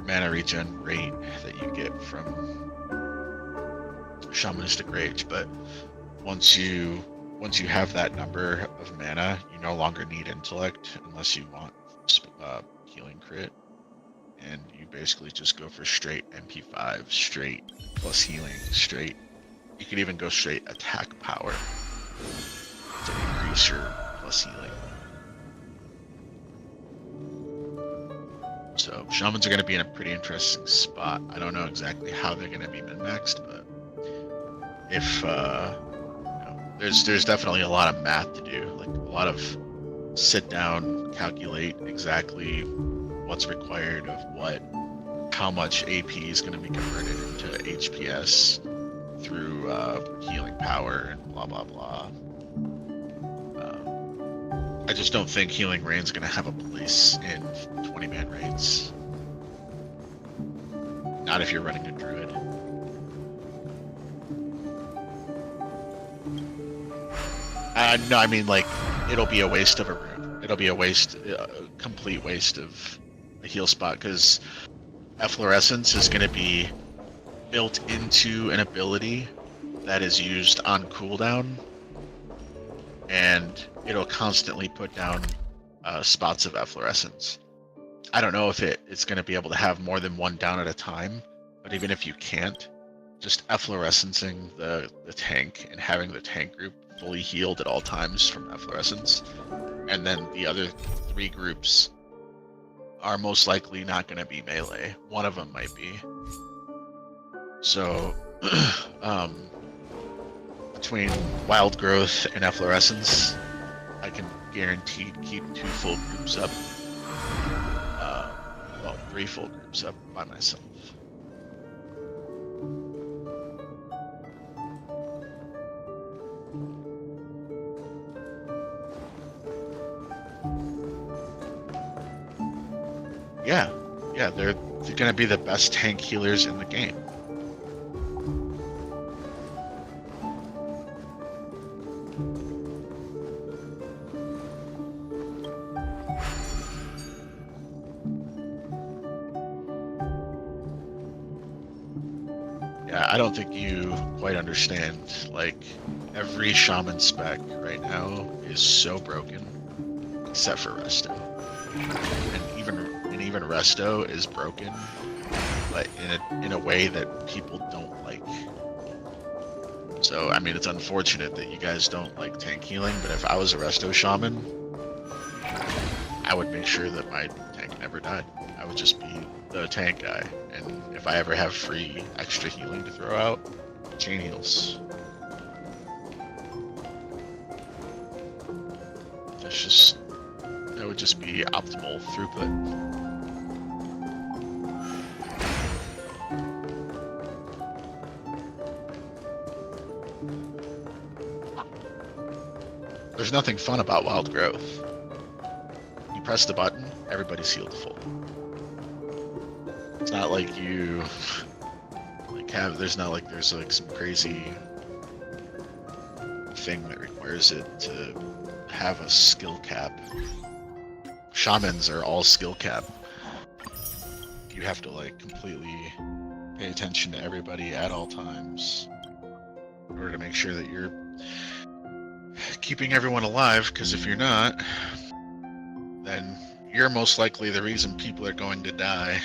mana regen rate that you get from shamanistic rage. But once you have that number of mana, you no longer need intellect unless you want healing crit, and you basically just go for straight MP5, straight plus healing, straight. You could even go straight attack power to increase your plus healing. So shamans are going to be in a pretty interesting spot. I don't know exactly how they're going to be min-maxed, but if there's definitely a lot of math to do, like a lot of sit down, calculate exactly what's required of what, how much AP is going to be converted into HPS through healing power and blah blah blah. I just don't think healing rain's going to have a place in 20-man raids. Not if you're running a druid. No, I mean, like, it'll be a waste of a rune. It'll be a complete waste of a heal spot, because efflorescence is going to be built into an ability that is used on cooldown, and it'll constantly put down spots of efflorescence. I don't know if it's going to be able to have more than one down at a time, but even if you can't, just efflorescencing the tank and having the tank group fully healed at all times from efflorescence, and then the other 3 groups are most likely not going to be melee. One of them might be. So, between wild growth and efflorescence, I can guarantee keep 2 full groups up. Well, 3 full groups up by myself. Yeah, they're going to be the best tank healers in the game. Yeah, I don't think you quite understand. Like, every shaman spec right now is so broken, except for Resto. And even Resto is broken, but in a way that people don't like. So, I mean, it's unfortunate that you guys don't like tank healing, but if I was a Resto shaman, I would make sure that my tank never died. I would just be the tank guy, and if I ever have free extra healing to throw out, chain heals. That would just be optimal throughput. There's nothing fun about wild growth. You press the button, everybody's healed full. It's not like you there's some crazy thing that requires it to have a skill cap. Shamans are all skill cap. You have to completely pay attention to everybody at all times in order to make sure that you're keeping everyone alive, because if you're not, then you're most likely the reason people are going to die.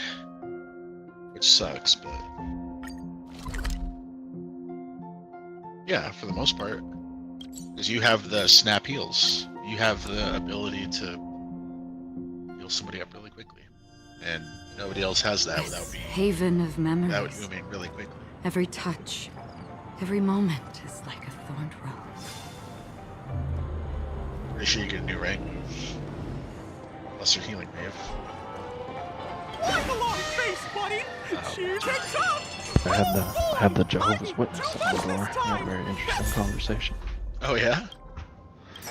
Which sucks, but... yeah, for the most part. Because you have the snap heals. You have the ability to heal somebody up really quickly. And nobody else has that without This being... haven of memories. without moving really quickly. Every touch, every moment is like a thorned rose. Pretty sure you get a new rank. Unless you're healing wave. Like a long face, buddy. Cheers and tough. I had the Jehovah's Witness at the door. We had a very interesting conversation. Oh yeah?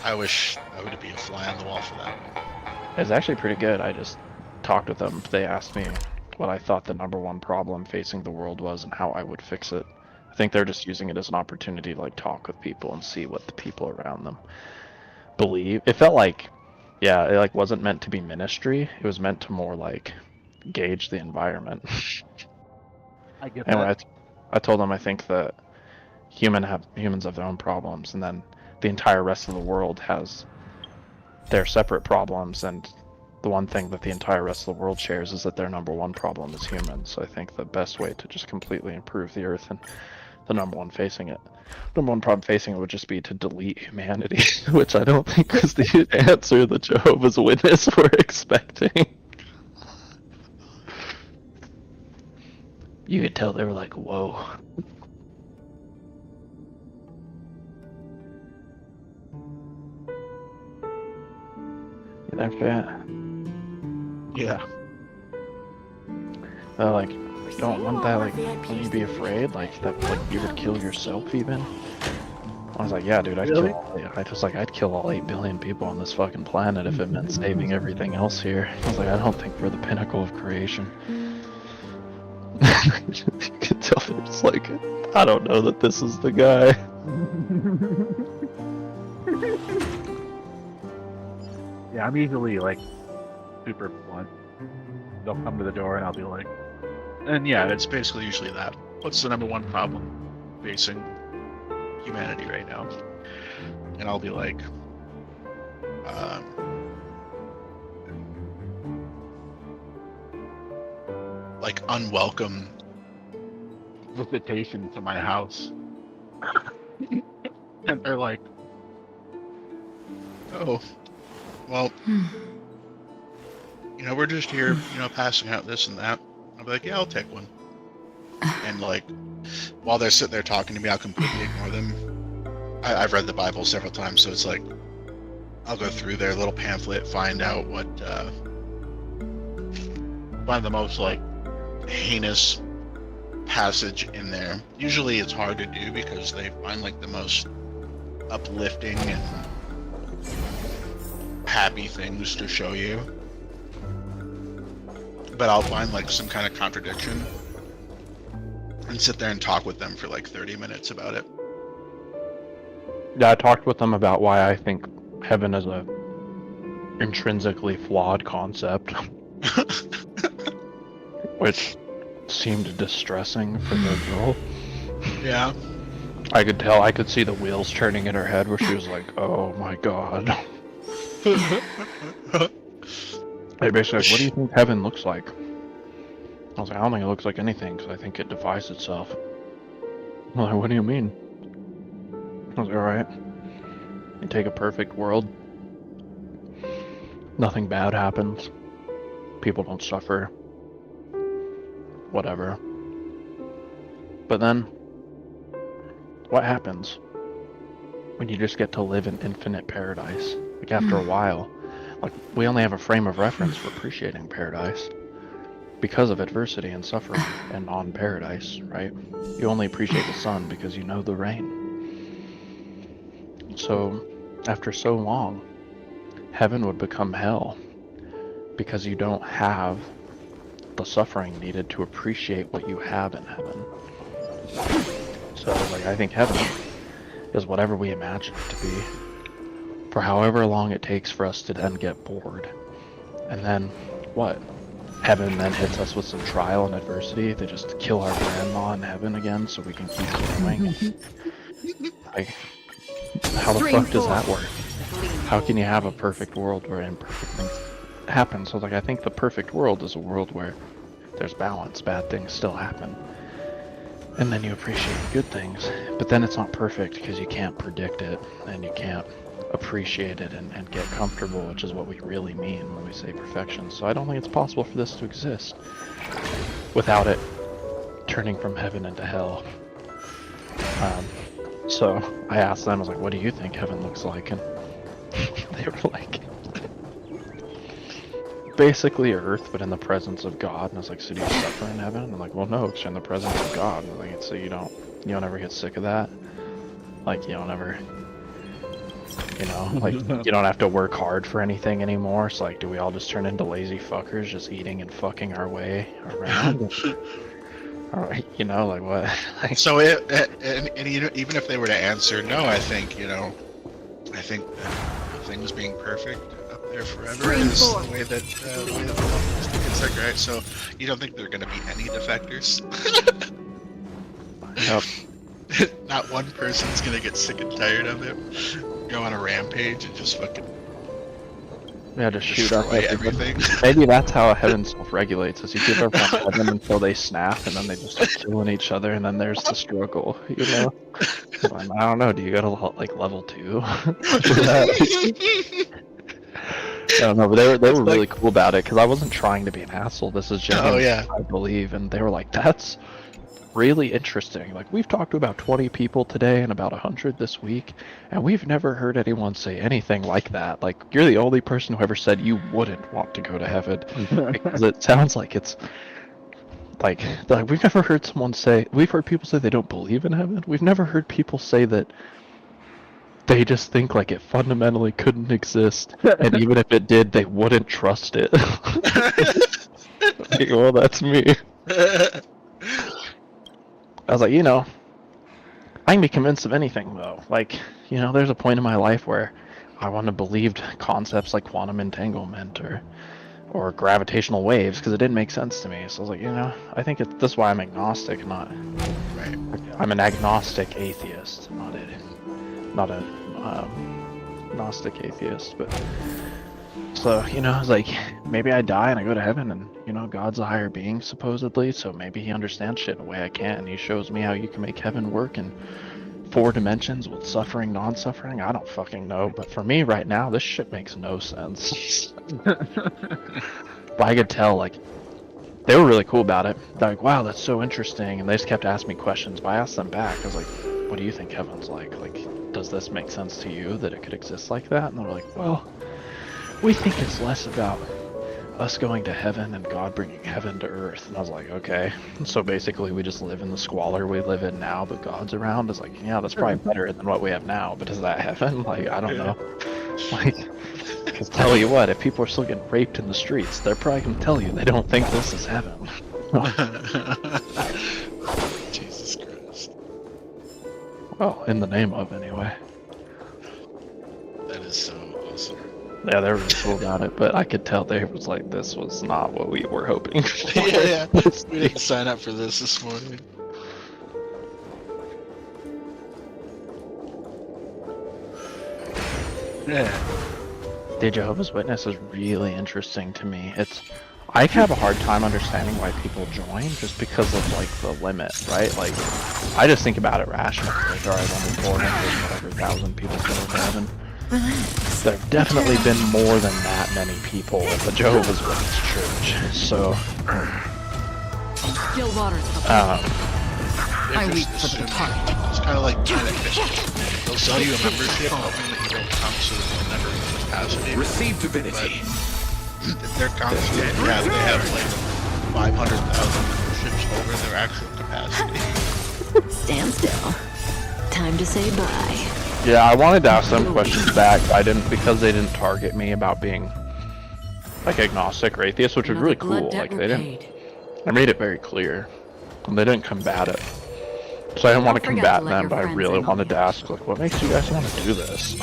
I wish I would be a fly on the wall for that one. It's actually pretty good. I just talked with them. They asked me what I thought the #1 problem facing the world was and how I would fix it. I think they're just using it as an opportunity to like talk with people and see what the people around them believe. It felt like, yeah, it like wasn't meant to be ministry. It was meant to more like gauge the environment. I get Anyway, that. I told them I think that humans have their own problems, and then the entire rest of the world has their separate problems, and the one thing that the entire rest of the world shares is that their #1 problem is humans. So I think the best way to just completely improve the Earth and the #1 problem facing it would just be to delete humanity, which I don't think was the answer the Jehovah's Witness were expecting. You could tell they were like, whoa. You there, Fat? Yeah. Like, don't want that, like, can you be afraid? Like, that, like, you would kill yourself even? I was like, yeah, dude, I'd kill all 8 billion people on this fucking planet if it meant saving everything else here. I was like, I don't think we're the pinnacle of creation. You could tell they're just like, I don't know that this is the guy. Yeah, I'm easily like super blunt. They'll come to the door and I'll be like, And yeah, it's basically usually that. What's the #1 problem facing humanity right now? And I'll be like, unwelcome visitation to my house. And they're like, oh, well, you know, we're just here, you know, passing out this and that. I'll be like, yeah, I'll take one. And like, while they're sitting there talking to me, I'll completely ignore them. I've read the Bible several times, so it's like, I'll go through their little pamphlet, find out what, find the most like heinous passage in there. Usually it's hard to do because they find like the most uplifting and happy things to show you. But I'll find like some kind of contradiction and sit there and talk with them for like 30 minutes about it. Yeah, I talked with them about why I think heaven is a intrinsically flawed concept. Which seemed distressing for the girl. Yeah. I could tell, I could see the wheels turning in her head where she was like, oh my god. They basically like, what do you think heaven looks like? I was like, I don't think it looks like anything, because I think it defies itself. I'm like, what do you mean? I was like, alright. You take a perfect world. Nothing bad happens. People don't suffer. Whatever. But then, what happens when you just get to live in infinite paradise? Like after a while, like we only have a frame of reference for appreciating paradise because of adversity and suffering and non-paradise, right? You only appreciate the sun because you know the rain. So, after so long, heaven would become hell because you don't have the suffering needed to appreciate what you have in heaven. So, like, I think heaven is whatever we imagine it to be, for however long it takes for us to then get bored. And then, what? Heaven then hits us with some trial and adversity. They just kill our grandma in heaven again so we can keep going. How the Stream fuck does that 4. work? How can you have a perfect world where imperfect things happen? So like, I think the perfect world is a world where there's balance, bad things still happen. And then you appreciate good things. But then it's not perfect because you can't predict it and you can't appreciate it and get comfortable, which is what we really mean when we say perfection. So I don't think it's possible for this to exist without it turning from heaven into hell. So I asked them, I was like, what do you think heaven looks like? And they were like, basically Earth, but in the presence of God. And I was like, so do you suffer in heaven? And I'm like, well, no, because you're in the presence of God. And I'm like, so you don't ever get sick of that? Like, you don't ever, you know, like, you don't have to work hard for anything anymore. So like, do we all just turn into lazy fuckers, just eating and fucking our way around? Or, you know, like what? Like, So and you know, even if they were to answer no, I think things being perfect up there forever Stream is 4. the way that the kids are, right? So you don't think there are going to be any defectors? yep. Not one person's going to get sick and tired of it, go on a rampage and just fucking Yeah, just shoot up destroy everything. everything. Maybe that's how heaven self-regulates, is you give everyone heaven until they snap, and then they just start killing each other, and then there's the struggle, you know? I don't know, do you go to, like, level 2? I don't know, but they were really cool about it, because I wasn't trying to be an asshole, this is genuine, yeah. I believe, and they were like, that's really interesting. Like, we've talked to about 20 people today and about 100 this week, and we've never heard anyone say anything like that. Like, you're the only person who ever said you wouldn't want to go to heaven, because it sounds like it's like we've never heard someone say, we've heard people say they don't believe in heaven. We've never heard people say that they just think like it fundamentally couldn't exist, and even if it did, they wouldn't trust it. Like, well, that's me. I was like, you know, I can be convinced of anything, though. Like, you know, there's a point in my life where I want to believe concepts like quantum entanglement or gravitational waves, because it didn't make sense to me. So I was like, you know, I think that's why I'm agnostic, not... Right. I'm an agnostic atheist, not a Gnostic atheist, but... So, you know, it's like, maybe I die and I go to heaven and, you know, God's a higher being, supposedly, so maybe he understands shit in a way I can't, and he shows me how you can make heaven work in 4 dimensions with suffering, non-suffering. I don't fucking know, but for me right now, this shit makes no sense. But I could tell, like, they were really cool about it. They're like, wow, that's so interesting, and they just kept asking me questions, but I asked them back. I was like, what do you think heaven's like? Like, does this make sense to you, that it could exist like that? And they're like, well... we think it's less about us going to heaven and God bringing heaven to earth. And I was like, okay. So basically we just live in the squalor we live in now, but God's around. Is like, yeah, that's probably better than what we have now, but is that heaven? Like, I don't know. Like, because tell you what, if people are still getting raped in the streets, they're probably going to tell you they don't think this is heaven. Jesus Christ. Well, in the name of, anyway. That is so awesome. Yeah, they were really cool about it, but I could tell they was like, this was not what we were hoping for. Yeah. We didn't sign up for this morning. Yeah. The Jehovah's Witness is really interesting to me. I have a hard time understanding why people join, just because of like the limit, right? Like, I just think about it rationally. Like, alright, only 400, whatever, 1,000 people go to heaven. There have definitely been more than that many people at the Jehovah's Witness church, so... Still waters. I weep for the departed. It's kind of like they'll sell you a membership hoping that you don't come so that you'll never reach capacity. Receive divinity. But if they're constant, yeah, they have like 500,000 memberships over their actual capacity. Stand still. Time to say bye. Yeah, I wanted to ask them questions back, but I didn't, because they didn't target me about being like agnostic or atheist, which was really cool. Like, they didn't, I made it very clear, and they didn't combat it. So I didn't want to combat them, but I really wanted to ask, like, what makes you guys want to do this?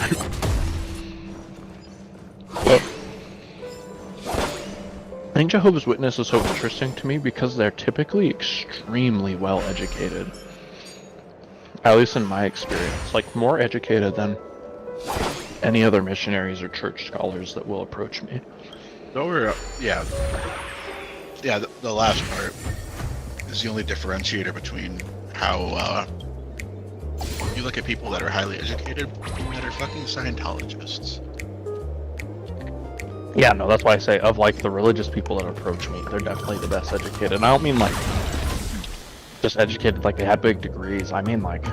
But I think Jehovah's Witness is so interesting to me because they're typically extremely well educated. at least in my experience, like more educated than any other missionaries or church scholars that will approach me. Yeah. Yeah, the last part is the only differentiator between how you look at people that are highly educated that are fucking Scientologists. Yeah, no, that's why I say of like the religious people that approach me, they're definitely the best educated. And I don't mean like just educated like they had big degrees. I mean like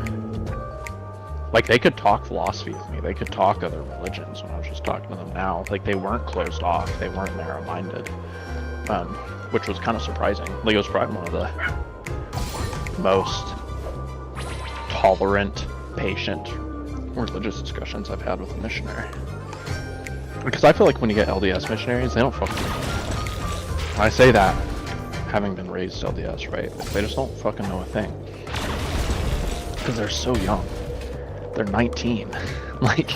they could talk philosophy with me. They could talk other religions when I was just talking to them now. Like they weren't closed off. They weren't narrow-minded, which was kind of surprising. Like it was probably one of the most tolerant, patient religious discussions I've had with a missionary. Because I feel like when you get LDS missionaries, they don't fucking... I say that, having been raised LDS, right? They just don't fucking know a thing. Because they're so young. They're 19. Like,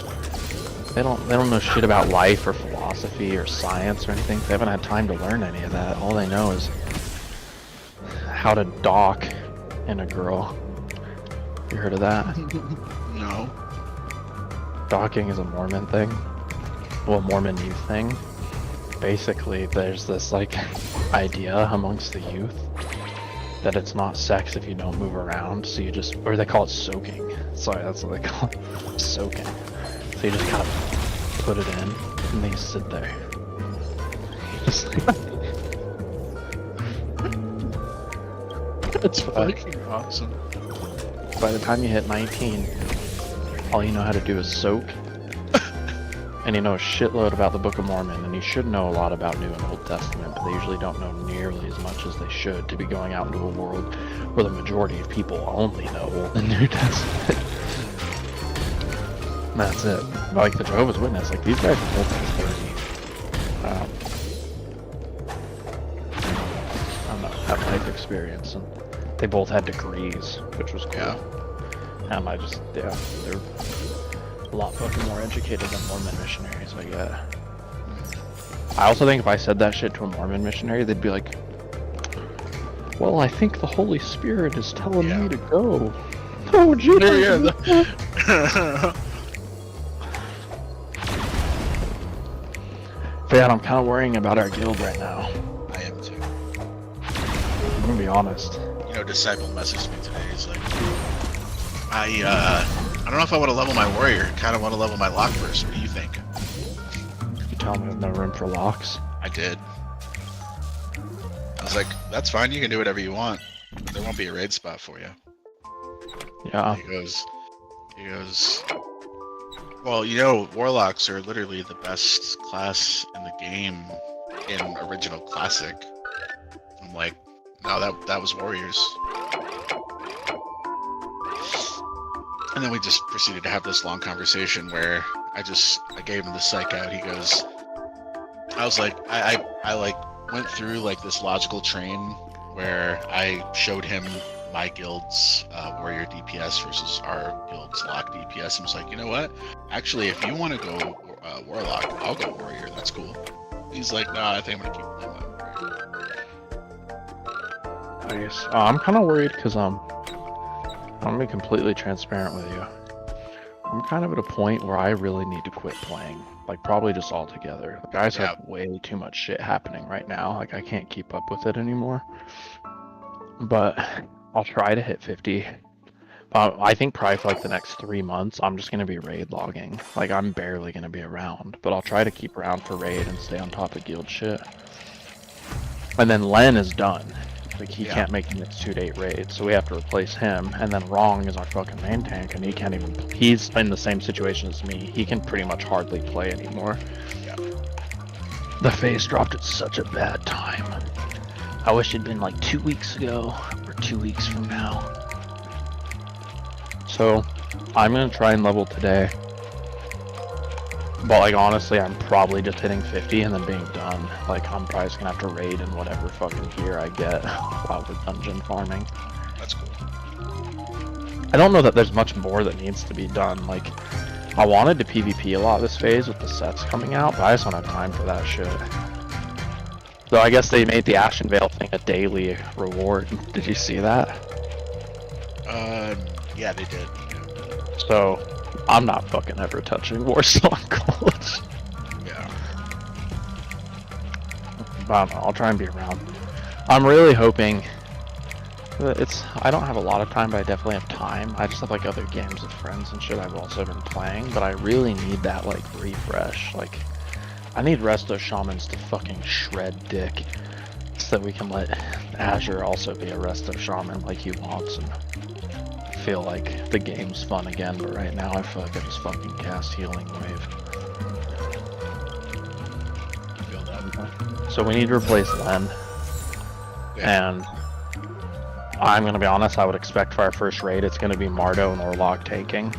they don't know shit about life or philosophy or science or anything. They haven't had time to learn any of that. All they know is how to dock in a girl. You heard of that? No. Docking is a Mormon thing. Well, Mormon youth thing. Basically, there's this like idea amongst the youth that it's not sex if you don't move around, so you just, or they call it soaking. Sorry, that's what they call it, soaking. So you just kind of put it in, and then you sit there. Just That's fucking awesome. by the time you hit 19, all you know how to do is soak. And you know a shitload about the Book of Mormon, and you should know a lot about New and Old Testament, but they usually don't know nearly as much as they should to be going out into a world where the majority of people only know the New Testament. And that's it. Like the Jehovah's Witness, like these guys are both 30. I don't know, have life experience, and they both had degrees, which was cool. Yeah. And I just, yeah, they're a lot fucking more educated than Mormon missionaries I get. I also think if I said that shit to a Mormon missionary, they'd be like, well, I think the Holy Spirit is telling me to go. Oh, Jesus. But I'm kind of worrying about our guild right now. I am too. I'm gonna be honest. You know, Disciple messaged me today. He's like, I don't know if I want to level my warrior. Kind of want to level my lock first. What do you think? You tell me there's no room for locks. I did. I was like, that's fine. You can do whatever you want. But there won't be a raid spot for you. Yeah. He goes, well, you know, warlocks are literally the best class in the game in original classic. I'm like, no, that was warriors. And then we just proceeded to have this long conversation where I gave him the psych out. He goes, I was like, I like went through like this logical train where I showed him my guild's warrior DPS versus our guild's lock DPS, and was like, you know what? Actually, if you want to go warlock, I'll go warrior. That's cool. He's like, no, I think I'm gonna keep playing my warrior. Nice. I'm kind of worried because I'm gonna be completely transparent with you. I'm kind of at a point where I really need to quit playing. Like probably just altogether. The guys have way too much shit happening right now. Like I can't keep up with it anymore. But I'll try to hit 50. I think probably for like the next 3 months, I'm just gonna be raid logging. Like I'm barely gonna be around, but I'll try to keep around for raid and stay on top of guild shit. And then Len is done. Like he can't make the next 2-8 raid, so we have to replace him. And then Wrong is our fucking main tank, and he can't even. He's in the same situation as me. He can pretty much hardly play anymore. Yeah. The phase dropped at such a bad time. I wish it'd been like 2 weeks ago or 2 weeks from now. So I'm gonna try and level today. But like honestly, I'm probably just hitting 50 and then being done. Like I'm probably just gonna have to raid in whatever fucking gear I get while we're dungeon farming. That's cool. I don't know that there's much more that needs to be done. Like I wanted to PvP a lot this phase with the sets coming out, but I just don't have time for that shit. So I guess they made the Ashen Veil thing a daily reward. Did you see that? Yeah, they did. So, I'm not fucking ever touching Warsong College. Yeah. I don't know, I'll try and be around. I'm really hoping... I don't have a lot of time, but I definitely have time. I just have like other games with friends and shit I've also been playing, but I really need that like refresh. Like, I need Resto Shamans to fucking shred dick so that we can let Azure also be a Resto Shaman like he wants and feel like the game's fun again. But right now I feel like I just fucking cast Healing Wave. Feel that. So we need to replace Len. And I'm gonna be honest, I would expect for our first raid it's gonna be Mardo and Orlog taking.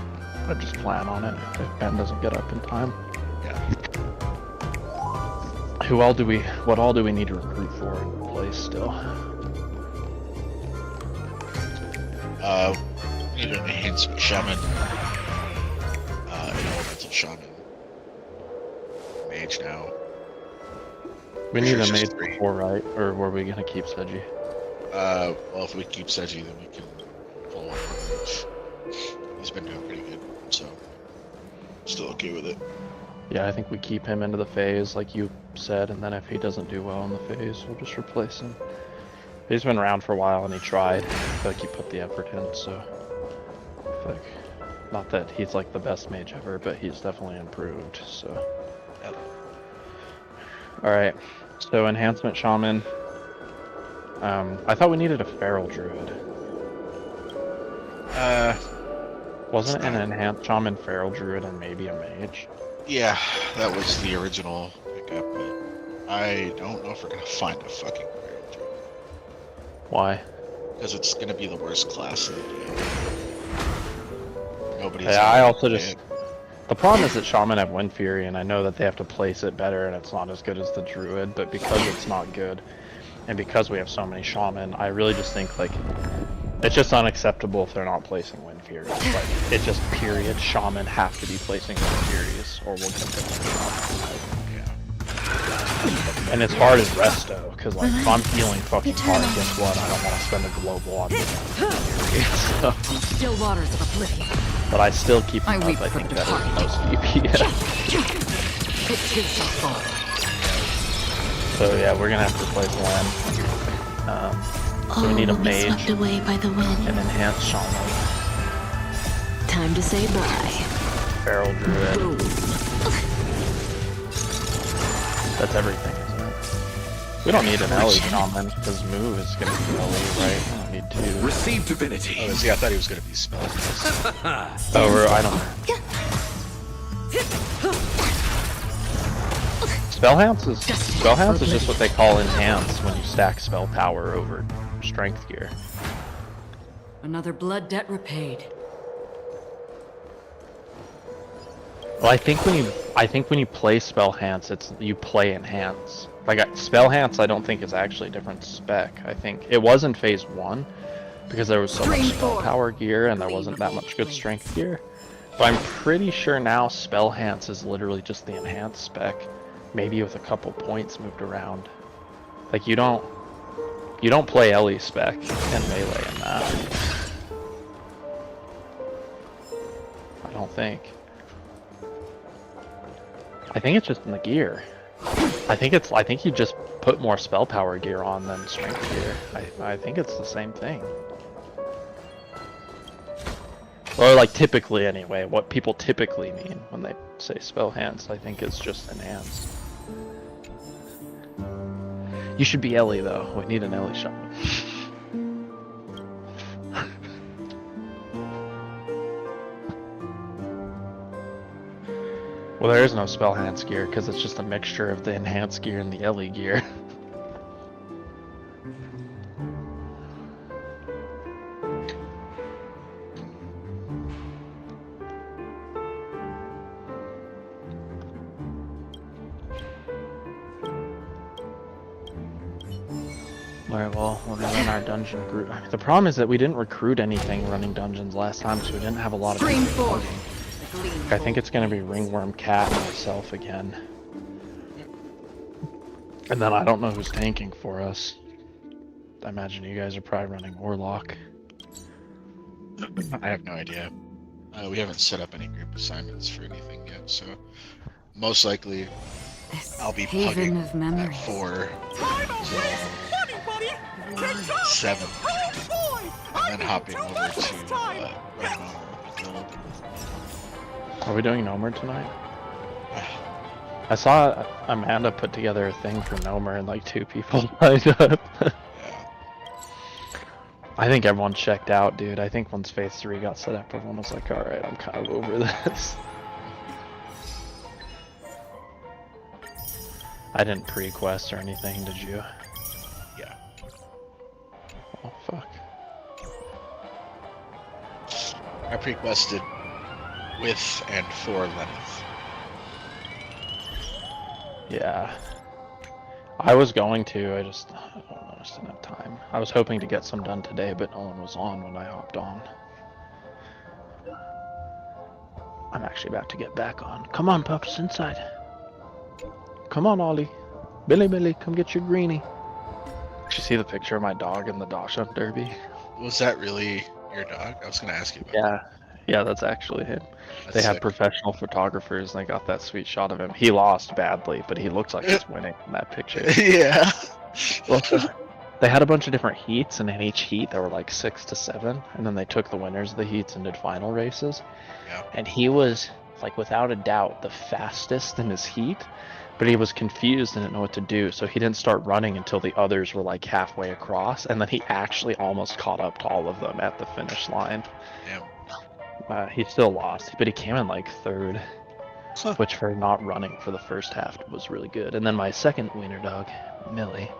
I just plan on it if Ben doesn't get up in time. Yeah. What all do we need to recruit for and replace still? We need an enhancement shaman. An elemental shaman. Mage now. We need a Sure, mage just 3. before, right? Or were we gonna keep Seji? Well, if we keep Seji, then we can pull off the mage. He's been doing pretty good, so still okay with it. Yeah, I think we keep him into the phase, like you said, and then if he doesn't do well in the phase, we'll just replace him. He's been around for a while and he tried. I feel like he put the effort in, so I feel like, not that he's like the best mage ever, but he's definitely improved, so. Yep. Alright, so enhancement shaman. I thought we needed a feral druid. Wasn't an enhanced shaman, feral druid, and maybe a mage? Yeah, that was the original pickup, but I don't know if we're gonna find a fucking feral druid. Why? Because it's gonna be the worst class in the game. Nobody's. Yeah, I also just. The problem is that Shaman have Wind Fury, and I know that they have to place it better, and it's not as good as the Druid, but because it's not good, and because we have so many Shaman, I really just think, like, it's just unacceptable if they're not placing Wind Furies. Like, it just, period, Shaman have to be placing Wind Furies, or we'll get them. And it's hard as Resto, because, like, if I'm healing fucking hard, guess what? I don't want to spend a global on Wind Fury, so. Still waters of oblivion. But I still keep them I up, weep I for think, the better than departed. most DPS. It is a fall. So yeah, we're gonna have to replace Len. So we need a will be mage, swept away by the wind. an enhanced shaman, Time to say bye. feral druid. Boom. That's everything, isn't it? We don't need an Ellie shaman, because Moo is gonna be Ellie, right? We don't need two. Receive divinity. Oh, see, I thought he was gonna be spelled. Oh, I don't know. Spellhounds is just what they call enhance when you stack spell power over strength gear. Another blood debt repaid. Well, I think when you play Spellhance, you play Enhance. Like Spellhance, I don't think is actually a different spec. I think it was in Phase 1 because there was so much spell power gear and there wasn't that much good strength gear. But I'm pretty sure now Spellhance is literally just the enhanced spec, maybe with a couple points moved around. Like you don't play Ellie spec and melee in that. I don't think. I think it's just in the gear. I think you just put more spell power gear on than strength gear. I think it's the same thing. Or like typically anyway, what people typically mean when they say Spellhance, I think is just enhanced. You should be Ellie though. We need an Ellie shot. Well, there is no Spellhance gear because it's just a mixture of the enhanced gear and the Ellie gear. Alright, well, we're gonna run our dungeon group. The problem is that we didn't recruit anything running dungeons last time, so we didn't have a lot of Stream people 4. voting. I think it's gonna be Ringworm, Cat, and myself again. And then I don't know who's tanking for us. I imagine you guys are probably running Warlock. I have no idea. We haven't set up any group assignments for anything yet, so most likely This I'll be haven pugging of memories. at 4 Time of till waste money, buddy! TikTok! 7, Oh boy! I and then need hopping too over much to this time! run over the guild. Are we doing Nomer tonight? I saw Amanda put together a thing for Nomer and like 2 people lined up. Yeah. I think everyone checked out, dude. I think once Phase 3 got set up, everyone was like, alright, I'm kind of over this. I didn't pre-quest or anything, did you? Yeah. Oh, fuck. I pre-quested with and for Lenneth. Yeah. I was going to, I don't know, I just didn't have time. I was hoping to get some done today, but no one was on when I hopped on. I'm actually about to get back on. Come on, pups, inside. Come on, Ollie. Billy, come get your greenie. Did you see the picture of my dog in the Dachshund Derby? Was that really your dog? I was gonna ask you about that. Yeah, that's actually him. That's They had sick. professional photographers and they got that sweet shot of him. He lost badly, but he looks like he's winning in that picture. Yeah. Well, they had a bunch of different heats, and in each heat there were like 6 to 7, and then they took the winners of the heats and did final races. Yeah. And he was, like, without a doubt, the fastest in his heat, but he was confused and didn't know what to do, so he didn't start running until the others were like halfway across, and then he actually almost caught up to all of them at the finish line. Damn. He still lost, but he came in like 3rd, Huh. which for not running for the first half was really good. And then my second wiener dog, Millie.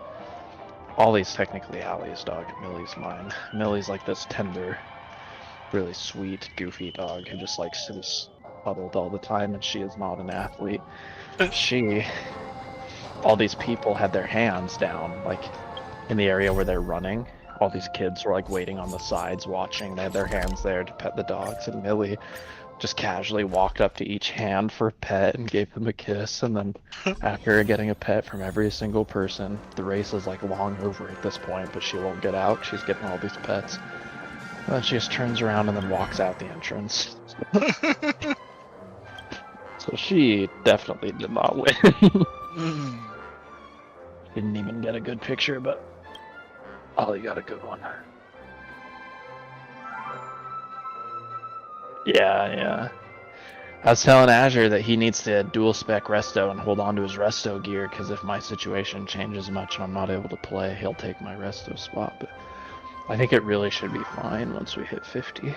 Ollie's technically Allie's dog, Millie's mine. Millie's like this tender, really sweet, goofy dog who just likes to be cuddled all the time, and she is not an athlete. All these people had their hands down, like, in the area where they're running. All these kids were like waiting on the sides watching. They had their hands there to pet the dogs, and Millie just casually walked up to each hand for a pet and gave them a kiss, and then after getting a pet from every single person, the race is like long over at this point, but she won't get out. She's getting all these pets. And then she just turns around and then walks out the entrance. So she definitely did not win. Didn't even get a good picture, but Ollie got a good one. Yeah. I was telling Azure that he needs to dual spec resto and hold on to his resto gear, because if my situation changes much and I'm not able to play, he'll take my resto spot. But I think it really should be fine once we hit 50.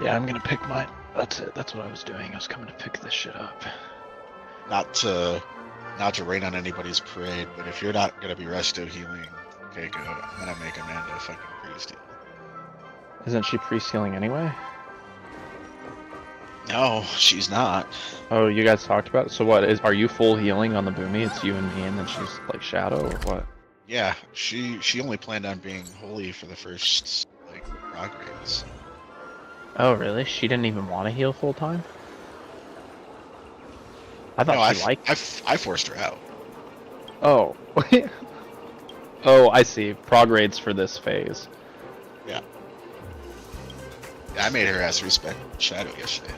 Yeah, I'm gonna pick mine. That's it. That's what I was doing. I was coming to pick this shit up. Not to rain on anybody's parade, but if you're not gonna be resto healing, okay, good. I'm gonna make Amanda a fucking priest heal. Isn't she pre-healing anyway? No, she's not. Oh, you guys talked about it? So what, are you full healing on the Boomy? It's you and me, and then she's like Shadow, or what? Yeah, she only planned on being holy for the first, like, prog grades. Oh, really? She didn't even want to heal full time? I thought No, she liked it. I forced her out. Oh. Oh, I see. Prog raids for this phase. Yeah. I made her ask respect Shadow yesterday.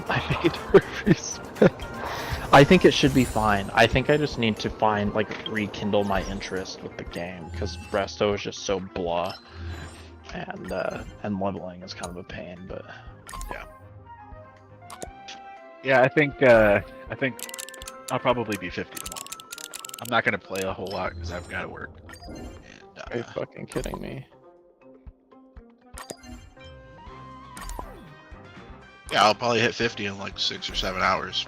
I made her respect. I think it should be fine. I think I just need to find, like, rekindle my interest with the game, because Resto is just so blah, and leveling is kind of a pain, but... Yeah, I think I'll probably be 50 tomorrow. I'm not gonna play a whole lot because I've got to work. And, Are you fucking kidding me? yeah, I'll probably hit 50 in like 6 or 7 hours.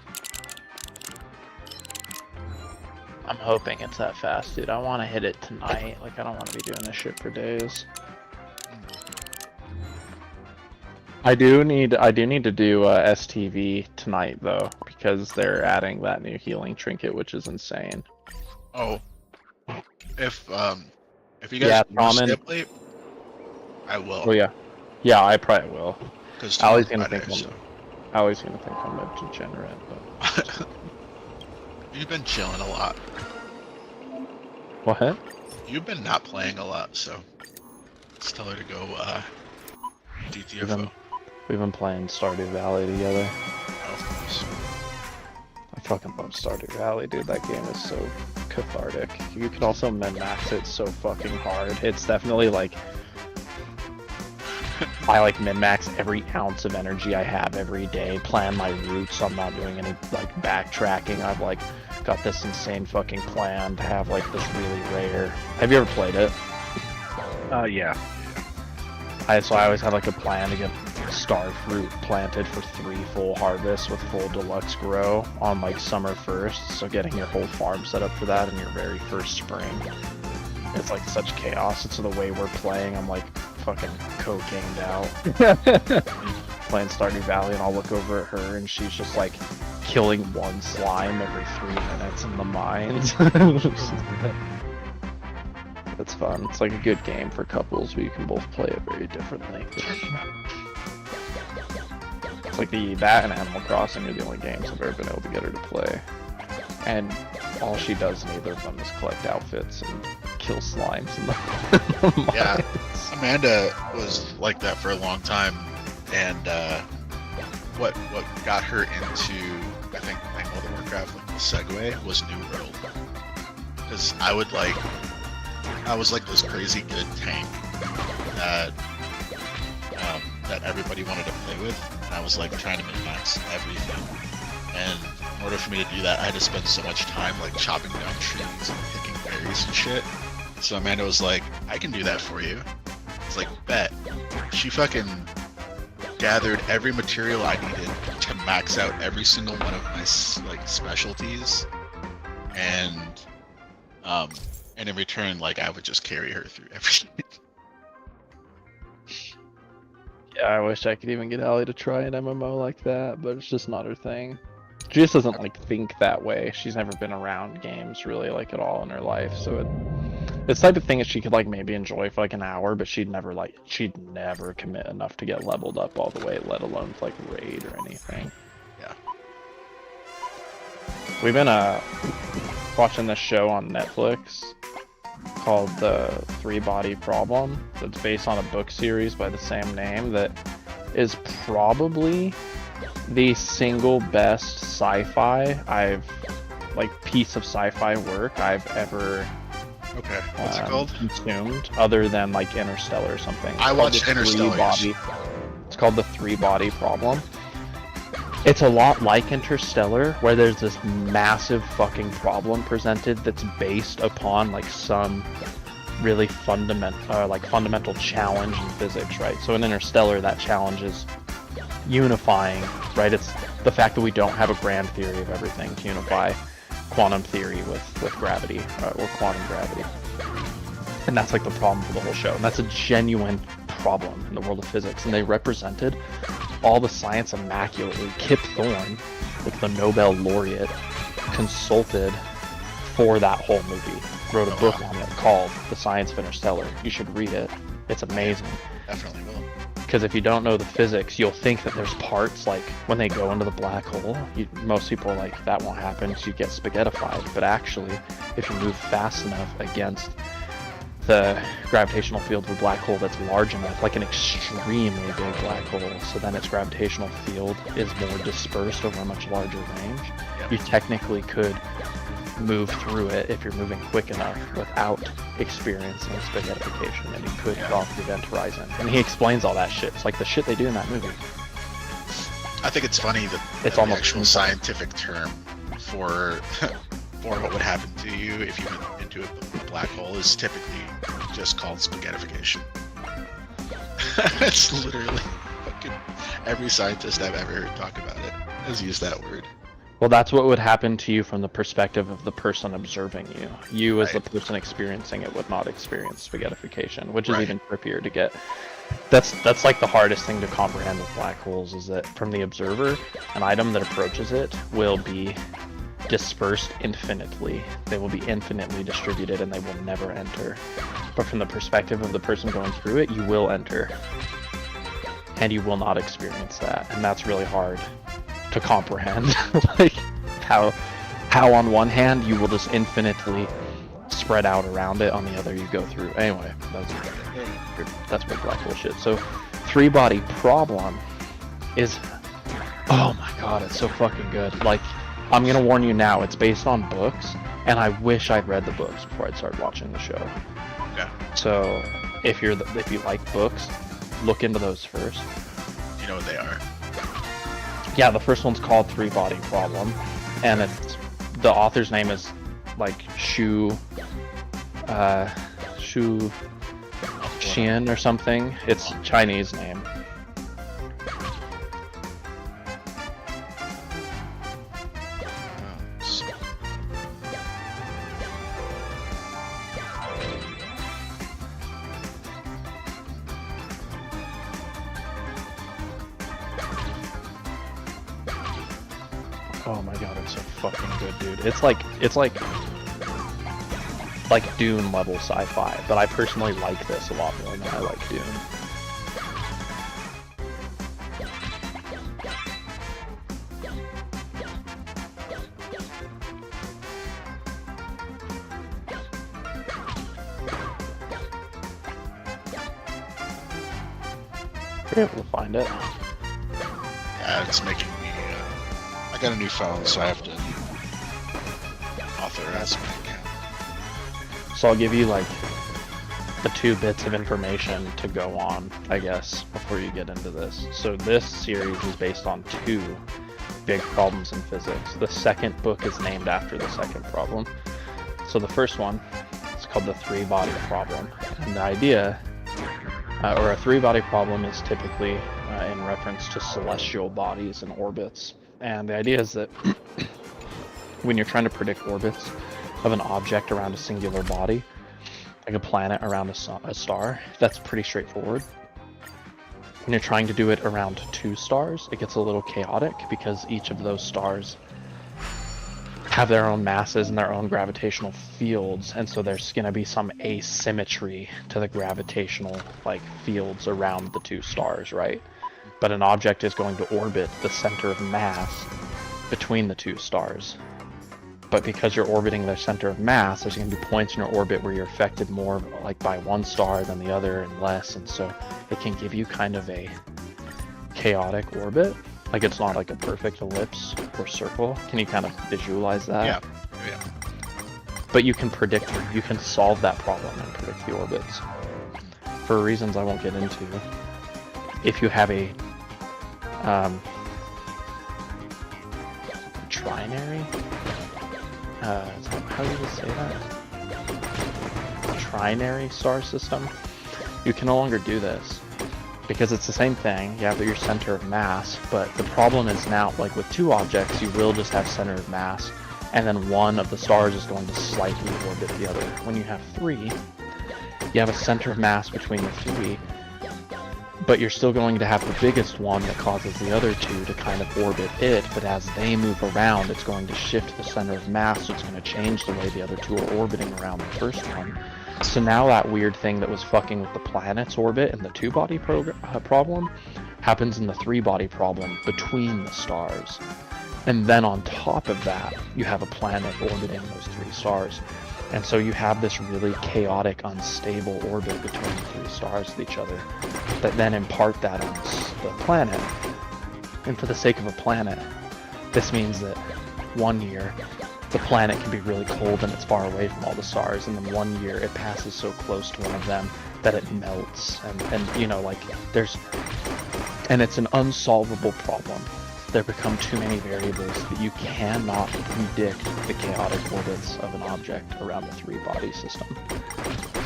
I'm hoping it's that fast, dude. I want to hit it tonight. Like, I don't want to be doing this shit for days. I do need to do STV tonight though, because they're adding that new healing trinket, which is insane. Oh, if you guys want to stay up late, I will. Oh yeah, I probably will. Because Allie's gonna think I'm a degenerate, but you've been chilling a lot. what? You've been not playing a lot, so let's tell her to go DTFO. We've been playing Stardew Valley together. Oh, of course. I fucking love Stardew Valley, dude. That game is so cathartic. You can also min-max it so fucking hard. It's definitely like... I like min-max every ounce of energy I have every day, plan my routes, I'm not doing any like backtracking. I've like got this insane fucking plan to have like this really rare... Have you ever played it? Yeah. So I always have like a plan to get star fruit planted for 3 full harvests with full deluxe grow on like summer 1st, so getting your whole farm set up for that in your very first spring. It's like such chaos. It's the way we're playing. I'm like fucking cocained out. Playing Stardew Valley, and I'll look over at her and she's just like killing 1 slime every 3 minutes in the mines. It's fun. It's like a good game for couples, but you can both play it very differently. It's like that and Animal Crossing are the only games I've ever been able to get her to play. And all she does in either of them is collect outfits and kill slimes in the Yeah, Amanda was like that for a long time, and what got her into, I think, playing World of Warcraft, like the segue, was New World. Because I was like this crazy good tank that that everybody wanted to play with, and I was like trying to min-max everything. And in order for me to do that, I had to spend so much time like chopping down trees and picking berries and shit. So Amanda was like, I can do that for you. It's like, bet. She fucking gathered every material I needed to max out every single one of my like specialties, and in return, like, I would just carry her through everything. Yeah, I wish I could even get Allie to try an MMO like that, but it's just not her thing. She just doesn't like think that way. She's never been around games really like at all in her life, so it's the type of thing that she could like maybe enjoy for like an hour, but she'd never commit enough to get leveled up all the way, let alone like raid or anything. Yeah. We've been watching this show on Netflix called The 3-Body Problem. That's based on a book series by the same name that is probably the single best sci-fi piece of sci-fi work I've ever What's it called? Consumed, other than like Interstellar or something. I watched Interstellar. It's called The 3-Body Problem. It's a lot like Interstellar, where there's this massive fucking problem presented that's based upon like some really fundamental challenge in physics, right? So in Interstellar, that challenge is unifying, right? It's the fact that we don't have a grand theory of everything to unify quantum theory with gravity, or quantum gravity. And that's like the problem for the whole show. And that's a genuine problem in the world of physics. And they represented all the science immaculately. Kip Thorne, like the Nobel laureate, consulted for that whole movie. Wrote a book on it called The Science of Interstellar. You should read it. It's amazing. Definitely will. Because if you don't know the physics, you'll think that there's parts, like when they go into the black hole, most people are like, that won't happen because you get spaghettified. But actually, if you move fast enough against the gravitational field of a black hole that's large enough, like an extremely big black hole, so then its gravitational field is more dispersed over a much larger range, you technically could move through it if you're moving quick enough without experiencing spaghettification, and you could cross the event horizon. And he explains all that shit. It's like the shit they do in that movie. I think it's funny that it's the almost actual scientific term for what would happen to you if you went into a black hole is typically just called spaghettification. It's literally fucking every scientist I've ever heard talk about it has used that word. Well, that's what would happen to you from the perspective of the person observing you. You, as the person experiencing it, would not experience spaghettification, which is even trippier to get. That's like the hardest thing to comprehend with black holes, is that from the observer, an item that approaches it will be dispersed infinitely. They will be infinitely distributed and they will never enter. But from the perspective of the person going through it, you will enter. And you will not experience that. And that's really hard to comprehend. Like how on one hand you will just infinitely spread out around it. On the other, you go through. Anyway, that's big black bullshit. So, three-body problem is, oh my god, it's so fucking good. Like, I'm gonna warn you now, it's based on books, and I wish I'd read the books before I'd start watching the show. Yeah. So, if you like books, look into those first. You know what they are. Yeah, the first one's called Three-Body Problem, and the author's name is like Shu Xian or something. It's a Chinese name. Oh my god, it's so fucking good, dude. It's like Dune level sci-fi, but I personally like this a lot more than I like Dune. We're able to find it. Yeah, it's making me. I got a new phone, so I have to authorize my account. So I'll give you like the 2 bits of information to go on, I guess, before you get into this. So this series is based on 2 big problems in physics. The second book is named after the second problem. So the first one is called the three-body problem. And the idea, or a three-body problem, is typically in reference to celestial bodies and orbits. And the idea is that when you're trying to predict orbits of an object around a singular body, like a planet around a star, that's pretty straightforward. When you're trying to do it around 2 stars, it gets a little chaotic because each of those stars have their own masses and their own gravitational fields, and so there's going to be some asymmetry to the gravitational fields around the 2 stars, right? But an object is going to orbit the center of mass between the 2 stars. But because you're orbiting their center of mass, there's going to be points in your orbit where you're affected more by one star than the other and less, and so it can give you kind of a chaotic orbit. Like, it's not like a perfect ellipse or circle. Can you kind of visualize that? Yeah. But you can predict, you can solve that problem and predict the orbits. For reasons I won't get into, if you have a trinary, how do you say that? Trinary star system, you can no longer do this because it's the same thing. You have your center of mass, but the problem is now, like with 2 objects, you will just have center of mass, and then one of the stars is going to slightly orbit the other. When you have 3, you have a center of mass between the 3, but you're still going to have the biggest one that causes the other 2 to kind of orbit it, but as they move around, it's going to shift the center of mass, so it's going to change the way the other 2 are orbiting around the first one. So now that weird thing that was fucking with the planet's orbit and the 2-body problem happens in the 3-body problem between the stars. And then on top of that, you have a planet orbiting those 3 stars. And so you have this really chaotic, unstable orbit between the 3 stars with each other that then impart that on the planet. And for the sake of a planet, this means that one year the planet can be really cold and it's far away from all the stars, and then one year it passes so close to one of them that it melts, and you know, like, and it's an unsolvable problem. There become too many variables that you cannot predict the chaotic orbits of an object around a 3-body system.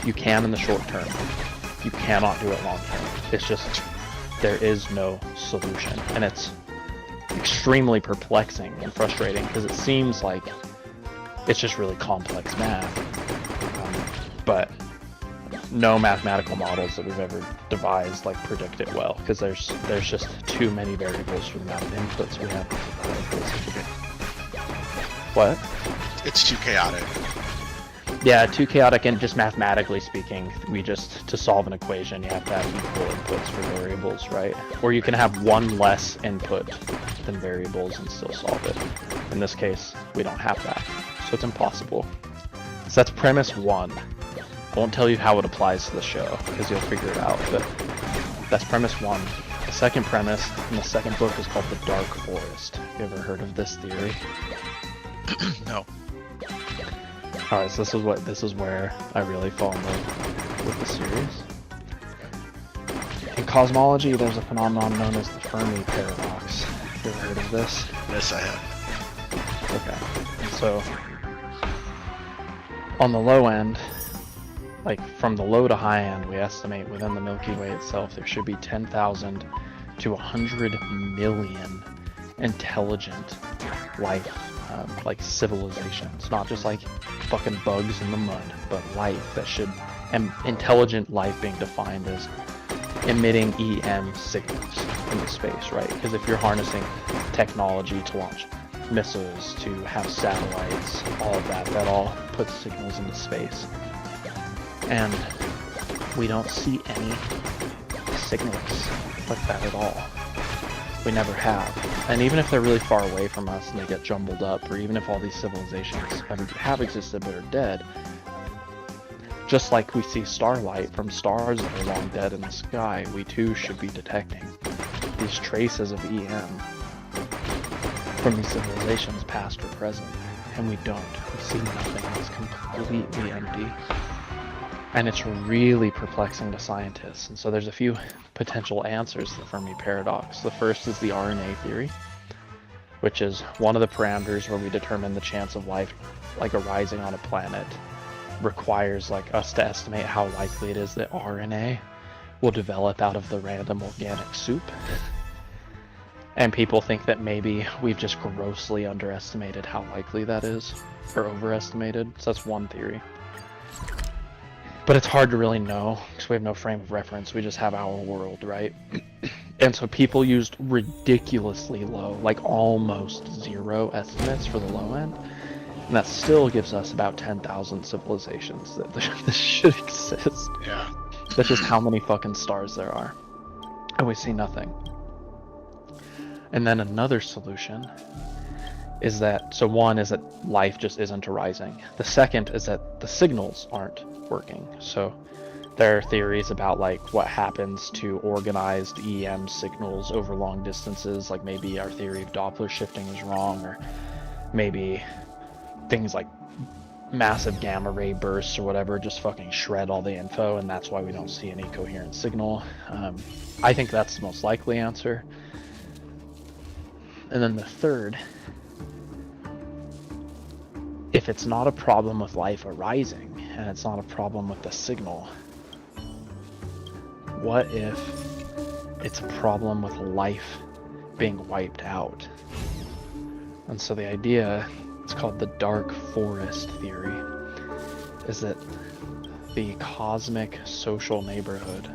You can in the short term. You cannot do it long term. It's just, there is no solution. And it's extremely perplexing and frustrating because it seems like it's just really complex math. But no mathematical models that we've ever devised predict it well, because there's just too many variables for the amount of inputs we have. What? It's too chaotic. Yeah, too chaotic, and just mathematically speaking, to solve an equation, you have to have equal inputs for variables, right? Or you can have one less input than variables and still solve it. In this case, we don't have that, so it's impossible. So that's premise 1. I won't tell you how it applies to the show, because you'll figure it out, but that's premise 1. The second premise in the second book is called the Dark Forest. You ever heard of this theory? No. Alright, so this is where I really fall in love with the series. In cosmology, there's a phenomenon known as the Fermi paradox. You ever heard of this? Yes, I have. Okay. So, on the low end, like from the low to high end, we estimate within the Milky Way itself there should be 10,000 to 100 million intelligent life, like civilizations. Not just like fucking bugs in the mud, but life that should, and intelligent life being defined as emitting EM signals into space, right? Because if you're harnessing technology to launch missiles, to have satellites, all of that, that all puts signals into space. And we don't see any signals like that at all. We never have. And even if they're really far away from us and they get jumbled up, or even if all these civilizations have existed but are dead, just like we see starlight from stars that are long dead in the sky, we too should be detecting these traces of EM from these civilizations, past or present. And we don't. We see nothing. It's completely empty. And it's really perplexing to scientists. And so there's a few potential answers to the Fermi paradox. The first is the RNA theory, which is one of the parameters where we determine the chance of life like arising on a planet requires like us to estimate how likely it is that RNA will develop out of the random organic soup. And people think that maybe we've just grossly underestimated how likely that is, or overestimated. So that's one theory. But it's hard to really know, because we have no frame of reference. We just have our world, right? And so people used ridiculously low, like almost zero estimates for the low end. And that still gives us about 10,000 civilizations that this should exist. Yeah. That's just how many fucking stars there are. And we see nothing. And then another solution is that, so one is that life just isn't arising. The second is that the signals aren't working. So there are theories about like what happens to organized EM signals over long distances. Like maybe our theory of Doppler shifting is wrong, or maybe things like massive gamma ray bursts or whatever just fucking shred all the info, and that's why we don't see any coherent signal. I think that's the most likely answer. And then the third, if it's not a problem with life arising and it's not a problem with the signal, what if it's a problem with life being wiped out? And so the idea, it's called the dark forest theory, is that the cosmic social neighborhood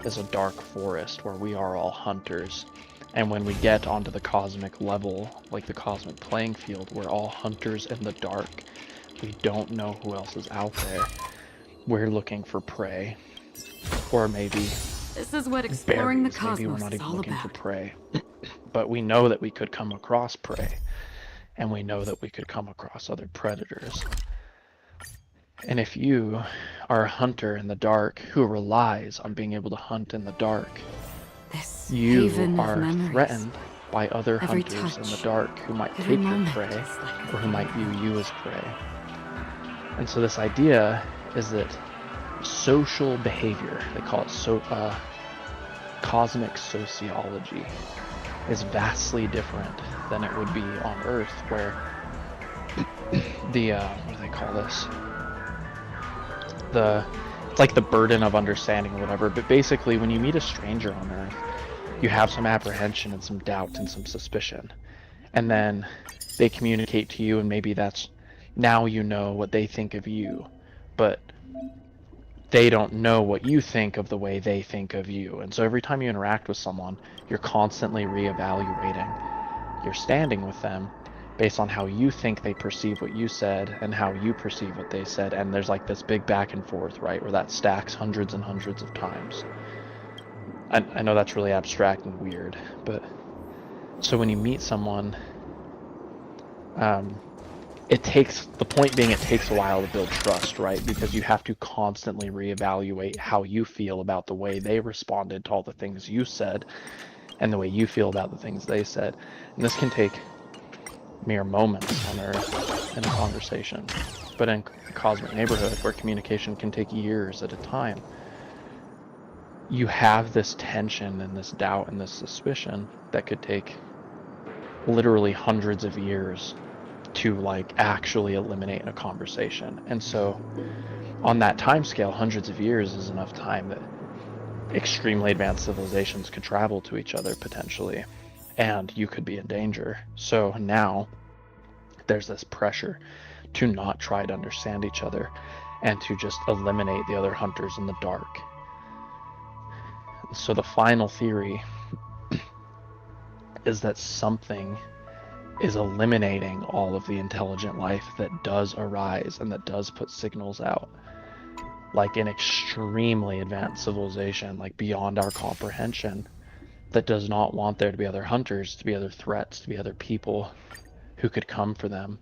is a dark forest where we are all hunters. And when we get onto the cosmic level, like the cosmic playing field, we're all hunters in the dark. We don't know who else is out there. We're looking for prey. Or maybe This is what exploring the berries. Maybe we're cosmos not is even all looking for about. prey. But we know that we could come across prey. And we know that we could come across other predators. And if you are a hunter in the dark who relies on being able to hunt in the dark, This you haven of are memories. threatened by other Every hunters in the touch, dark who might every take your moment prey, is like a or who might view you as prey. And so this idea is that social behavior, they call it cosmic sociology, is vastly different than it would be on Earth, where the what do they call this? It's like the burden of understanding or whatever, but basically when you meet a stranger on Earth, you have some apprehension and some doubt and some suspicion. And then they communicate to you, and maybe that's, now you know what they think of you, but they don't know what you think of the way they think of you. And so every time you interact with someone, you're constantly reevaluating your standing with them based on how you think they perceive what you said and how you perceive what they said. And there's like this big back and forth, right, where that stacks hundreds and hundreds of times. I know that's really abstract and weird, but so when you meet someone, the point being it takes a while to build trust, right? Because you have to constantly reevaluate how you feel about the way they responded to all the things you said and the way you feel about the things they said. And this can take mere moments on Earth in a conversation. But in the cosmic neighborhood, where communication can take years at a time, you have this tension and this doubt and this suspicion that could take literally hundreds of years to like actually eliminate in a conversation. And so on that time scale, hundreds of years is enough time that extremely advanced civilizations could travel to each other potentially, and you could be in danger. So now there's this pressure to not try to understand each other and to just eliminate the other hunters in the dark. So the final theory is that something is eliminating all of the intelligent life that does arise and that does put signals out. Like an extremely advanced civilization, like beyond our comprehension, that does not want there to be other hunters, to be other threats, to be other people who could come for them.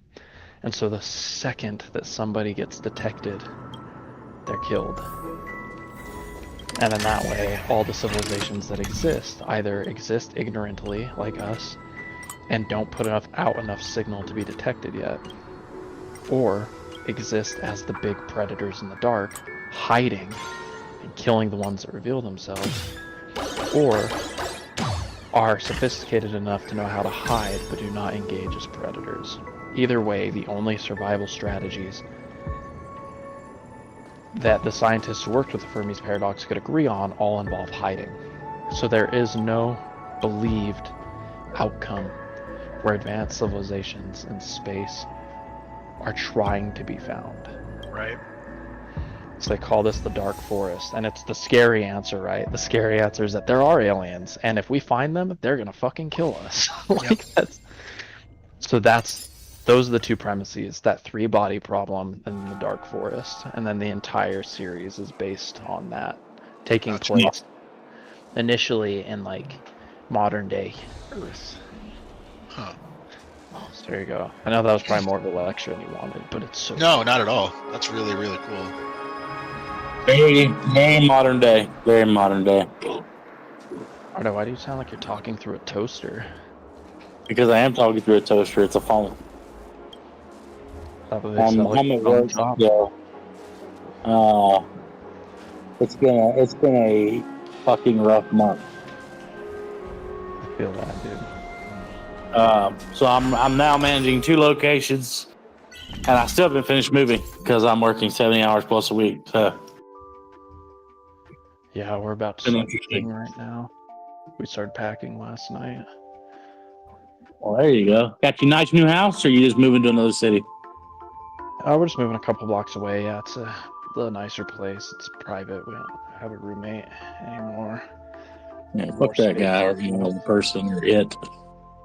And so the second that somebody gets detected, they're killed. And in that way, all the civilizations that exist either exist ignorantly, like us, and don't put out enough signal to be detected yet, or exist as the big predators in the dark, hiding and killing the ones that reveal themselves, or are sophisticated enough to know how to hide but do not engage as predators. Either way, the only survival strategies that the scientists who worked with the Fermi's paradox could agree on all involve hiding. So there is no believed outcome where advanced civilizations in space are trying to be found. Right. So they call this the dark forest, and it's the scary answer, right? The scary answer is that there are aliens, and if we find them, they're gonna fucking kill us. Like those are the two premises, that 3-body problem and the dark forest, and then the entire series is based on that, taking place initially in like modern day Earth. Huh. So there you go. I know that was probably more of a lecture than you wanted, but it's so No, not at all. That's really, really cool. Very, very modern day. Very modern day. Ardo, why do you sound like you're talking through a toaster? Because I am talking through a toaster. It's a phone. I'm at work. So, it's been a fucking rough month. I feel that, dude. So I'm now managing 2 locations, and I still haven't finished moving because I'm working 70 hours plus a week. So yeah, we're about to start moving right now. We started packing last night. Well, there you go. Got your nice new house, or you just moving to another city? We're just moving a couple blocks away. Yeah, it's a little nicer place. It's private. We don't have a roommate anymore. Yeah, fuck that guy or the person or it.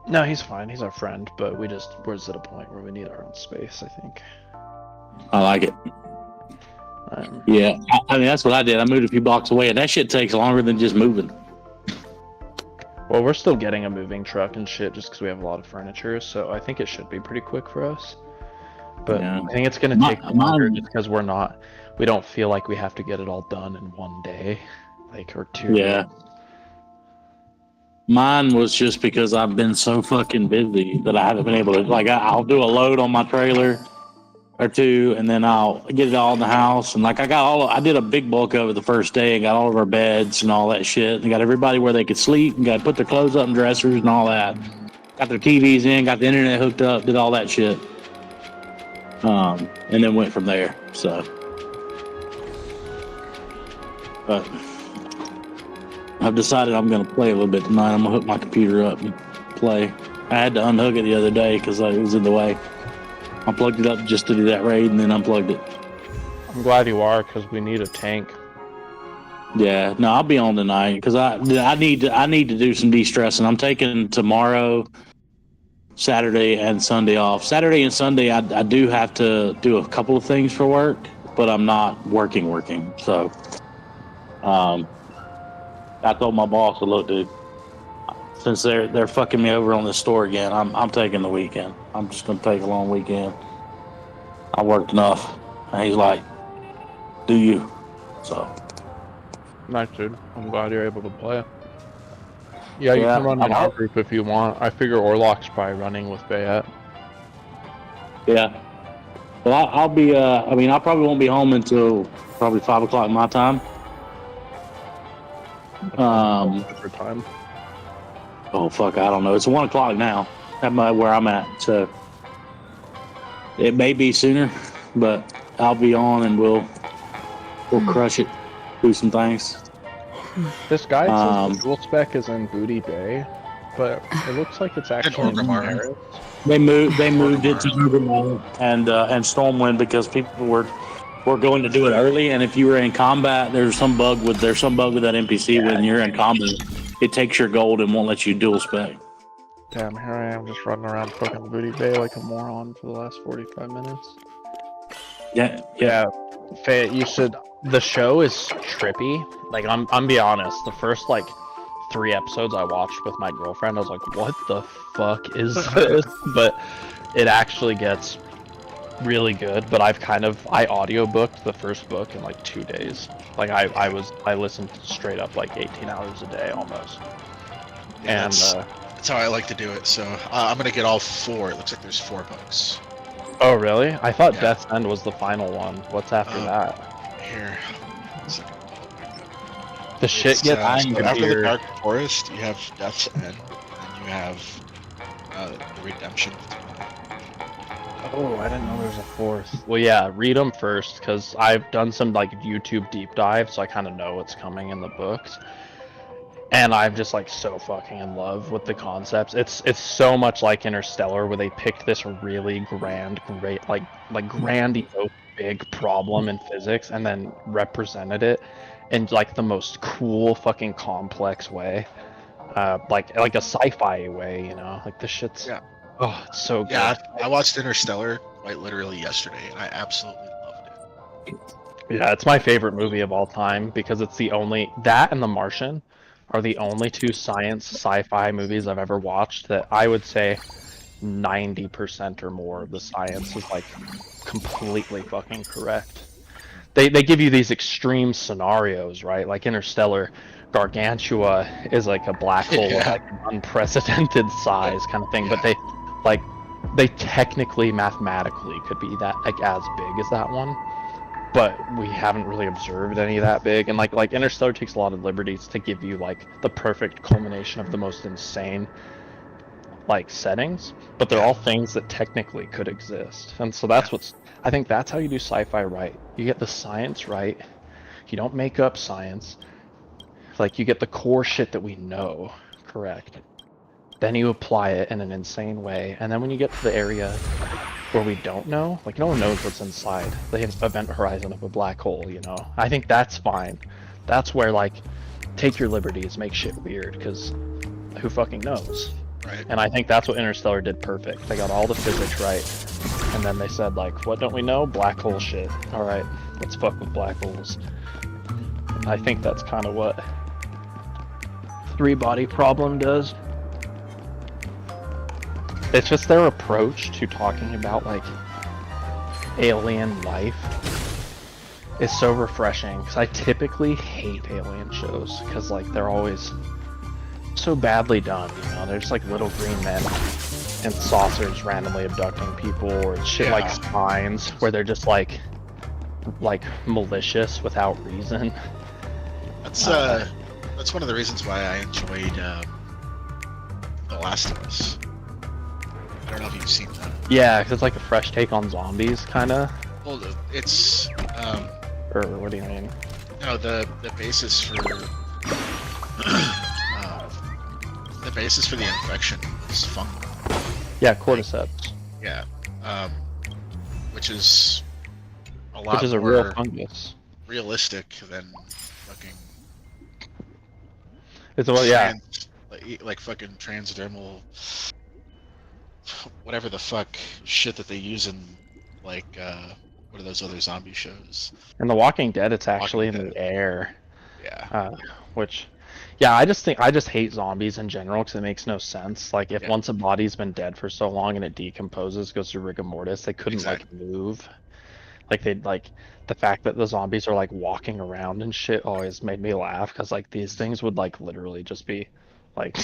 No, he's fine. He's our friend, but we're just at a point where we need our own space, I think. I like it. Yeah, I mean, that's what I did. I moved a few blocks away, and that shit takes longer than just moving. Well, we're still getting a moving truck and shit just because we have a lot of furniture, so I think it should be pretty quick for us. But yeah. I think it's going to take longer just because we don't feel like we have to get it all done in one day, or 2 days. Yeah. Mine was just because I've been so fucking busy that I haven't been able to, I'll do a load on my trailer or 2, and then I'll get it all in the house. And I did a big bulk of it the first day and got all of our beds and all that shit. And got everybody where they could sleep and got to put their clothes up in dressers and all that. Got their TVs in, got the internet hooked up, did all that shit. And then went from there. So, but I've decided I'm going to play a little bit tonight. I'm going to hook my computer up and play. I had to unhook it the other day because it was in the way. I plugged it up just to do that raid and then unplugged it. I'm glad you are because we need a tank. Yeah, no, I'll be on tonight because I need to do some de-stressing. I'm taking tomorrow, Saturday, and Sunday off. Saturday and Sunday, I do have to do a couple of things for work, but I'm not working. So, I told my boss, look, dude, since they're fucking me over on this store again, I'm taking the weekend. I'm just gonna take a long weekend. I worked enough. And he's like, do you? So. Nice, dude. I'm glad you're able to play. Yeah, you Yeah, can run in our group if you want. I figure Orlok's probably running with Bayette. Yeah. But I'll be, I mean, I probably won't be home until probably 5 o'clock my time. For time. Oh, fuck, I don't know. It's 1 o'clock now. That's where I'm at. So it may be sooner, but I'll be on and we'll crush it, do some things. This guy says the dual spec is in Booty Bay, but it looks like it's actually in Paris. They moved it to Orgrimmar and Stormwind because people were going to do it early. And if you were in combat, there's some bug with that NPC when you're in combat. It takes your gold and won't let you dual spec. Damn, here I am just running around fucking Booty Bay like a moron for the last 45 minutes. Yeah. Faye, you should. The show is trippy. Like, I'm be honest. The first like 3 episodes I watched with my girlfriend, I was like, "What the fuck is this?" But it actually gets really good. But I audiobooked the first book in like 2 days. Like I listened straight up like 18 hours a day almost. Yeah, and that's how I like to do it. So I'm gonna get all 4. It looks like there's 4 books. Oh really? I thought Death's End was the final one. What's after that? Here. The shit gets so after the Dark Forest, you have Death's End, and you have the Redemption. Oh, I didn't know there was a 4th. Well, yeah, read them first, because I've done some like YouTube deep dive, so I kind of know what's coming in the books. And I'm just like so fucking in love with the concepts. It's so much like Interstellar, where they picked this really grandiose big problem in physics, and then represented it in like the most cool fucking complex way, like a sci-fi way, you know, like the shit's oh, it's so good. Yeah, I watched Interstellar quite literally yesterday, and I absolutely loved it. Yeah, it's my favorite movie of all time because it's the only that and The Martian are the only 2 science sci-fi movies I've ever watched that I would say 90% or more of the science is like completely fucking correct. They give you these extreme scenarios, right? Like Interstellar, Gargantua is like a black hole of like an unprecedented size kind of thing, but they technically mathematically could be that like as big as that one. But we haven't really observed any that big, and like Interstellar takes a lot of liberties to give you like the perfect culmination of the most insane like settings, but they're all things that technically could exist. And so that's I think that's how you do sci-fi right. You get the science right. You don't make up science. Like you get the core shit that we know correct. Then you apply it in an insane way, and then when you get to the area where we don't know, like no one knows what's inside the event horizon of a black hole, you know, I think that's fine. That's where like take your liberties, make shit weird, because who fucking knows? Right. And I think that's what Interstellar did perfect. They got all the physics right, and then they said like, what don't we know? Black hole shit. All right, let's fuck with black holes. And I think that's kind of what 3-Body Problem does. It's just their approach to talking about like alien life is so refreshing, because I typically hate alien shows because like they're always so badly done, you know. They're just like little green men and saucers randomly abducting people, or it's shit like Signs where they're just like malicious without reason. That's one of the reasons why I enjoyed The Last of Us. I don't know if you've seen that. Yeah, because it's like a fresh take on zombies, kind of. Well, it's or what do you mean? No, the basis for the basis for the infection is fungal. Yeah, cordyceps. Yeah, which is a lot which is a more real fungus. Realistic than fucking. It's a like fucking transdermal, whatever the fuck shit that they use in like what are those other zombie shows? In The Walking Dead, it's actually in the air. Yeah. Which, yeah, I just hate zombies in general because it makes no sense. Like if once a body's been dead for so long and it decomposes, goes through rigor mortis, they couldn't like move. Like they like the fact that the zombies are like walking around and shit always made me laugh because like these things would like literally just be like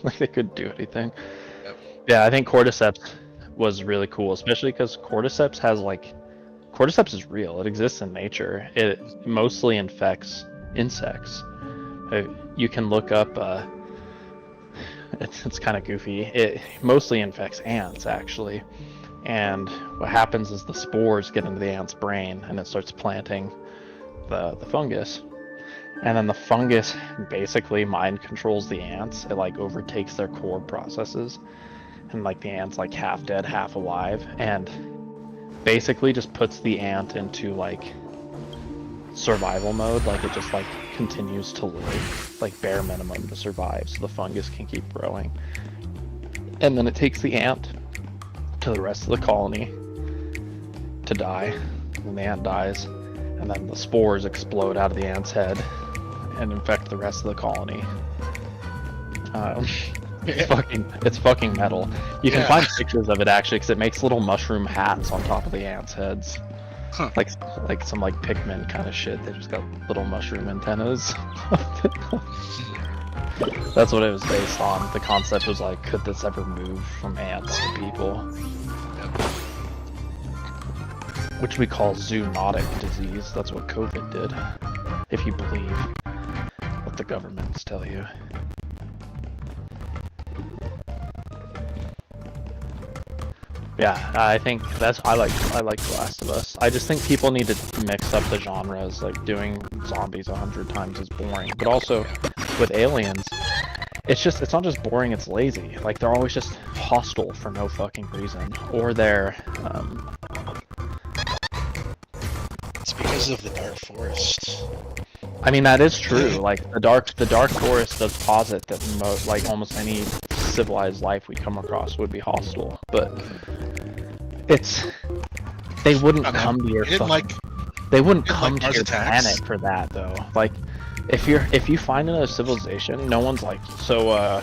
like they couldn't do anything. Yep. Yeah, I think cordyceps was really cool, especially because cordyceps has like cordyceps is real. It exists in nature. It mostly infects insects. You can look up. It's kind of goofy. It mostly infects ants actually, and what happens is the spores get into the ant's brain and it starts planting the fungus, and then the fungus basically mind controls the ants. It like overtakes their core processes, and like the ant's like half dead, half alive, and basically just puts the ant into like survival mode. Like it just like continues to live, like bare minimum to survive, so the fungus can keep growing. And then it takes the ant to the rest of the colony to die, and the ant dies, and then the spores explode out of the ant's head and infect the rest of the colony. It's fucking metal. You can find pictures of it actually, because it makes little mushroom hats on top of the ants' heads. Huh. Like some like Pikmin kind of shit. They just got little mushroom antennas. That's what it was based on. The concept was like, could this ever move from ants to people? Which we call zoonotic disease. That's what COVID did, if you believe what the governments tell you. Yeah, I think I like The Last of Us. I just think people need to mix up the genres. Like doing zombies 100 times is boring, but also with aliens, it's not just boring, it's lazy. Like they're always just hostile for no fucking reason, or they're It's because of the dark forest. I mean, that is true. Like the dark forest does posit that like almost any civilized life we come across would be hostile, but they wouldn't come to your they wouldn't come to your planet for that though. Like if you find another civilization, no one's like, so are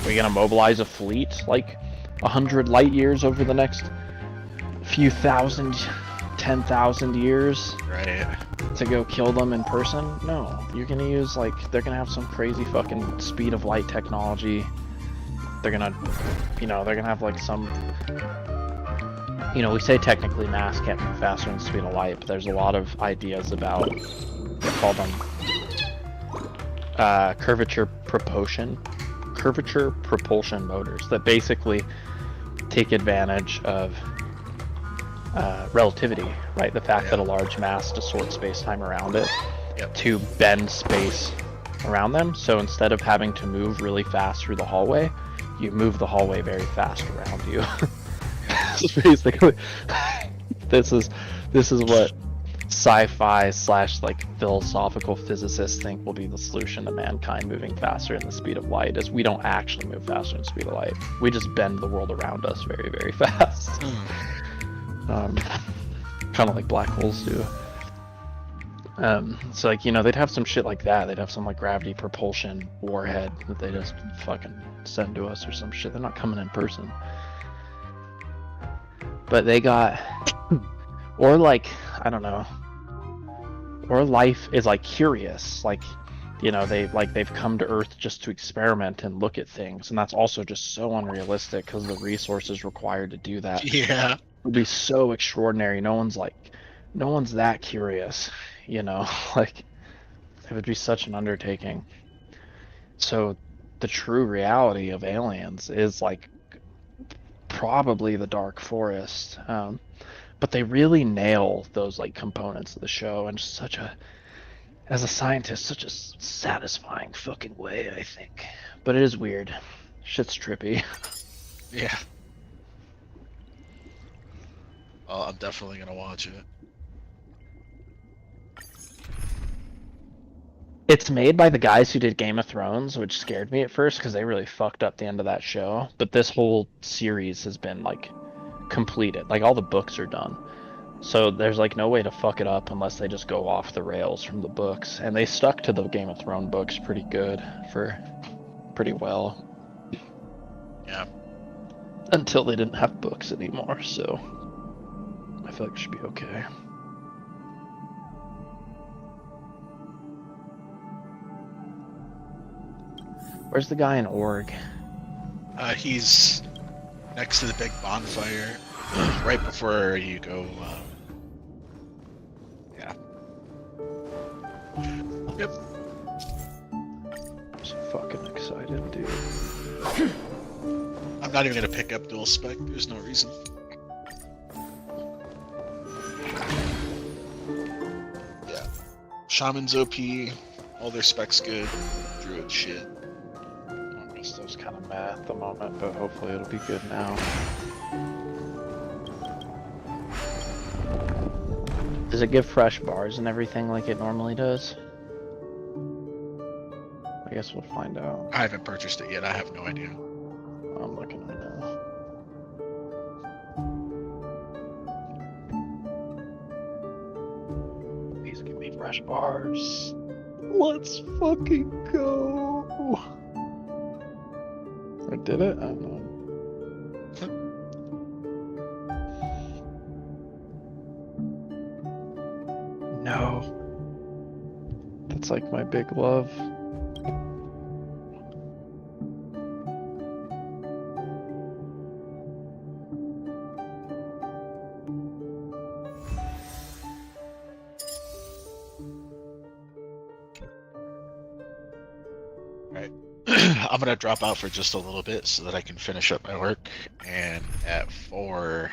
we gonna mobilize a fleet like 100 light years over the next few thousand 10,000 years to go kill them in person? No, you're gonna use like, they're gonna have some crazy fucking speed of light technology. They're gonna, they're gonna have like some, we say technically mass can't move faster than the speed of light, but there's a lot of ideas about, they call them curvature propulsion motors that basically take advantage of relativity, right? The fact that a large mass distorts space-time around it to bend space around them. So instead of having to move really fast through the hallway, you move the hallway very fast around you. So basically, this is what sci-fi / like philosophical physicists think will be the solution to mankind moving faster than the speed of light. Is we don't actually move faster than the speed of light. We just bend the world around us very, very fast. Kind of like black holes do. So like, they'd have some shit like that. They'd have some like gravity propulsion warhead that they just fucking send to us or some shit. They're not coming in person. But they got, or like, I don't know, or life is like curious, like, they've come to Earth just to experiment and look at things, and that's also just so unrealistic because the resources required to do that. Yeah. It would be so extraordinary. No one's that curious, like it would be such an undertaking. So the true reality of aliens is like probably the dark forest, but they really nail those like components of the show in such a, as a scientist, such a satisfying fucking way, I think. But it is weird. Shit's trippy. Yeah. Well, I'm definitely gonna watch it. It's made by the guys who did Game of Thrones, which scared me at first because they really fucked up the end of that show. But this whole series has been like completed. Like all the books are done. So there's like no way to fuck it up unless they just go off the rails from the books. And they stuck to the Game of Thrones books pretty well. Yeah. Until they didn't have books anymore, so feel like it should be okay. Where's the guy in Org? He's next to the big bonfire, right before you go. Yeah. Yep. I'm so fucking excited, dude. I'm not even gonna pick up dual spec. There's no reason. Yeah. Shaman's OP. All their specs good. Druid shit. So it's kind of meh at the moment, but hopefully it'll be good now. Does it give fresh bars and everything like it normally does? I guess we'll find out. I haven't purchased it yet. I have no idea. I'm looking right now. Please give me fresh bars. Let's fucking go. I did it? I don't know. No. That's like my big love. I'm gonna drop out for just a little bit so that I can finish up my work, and at 4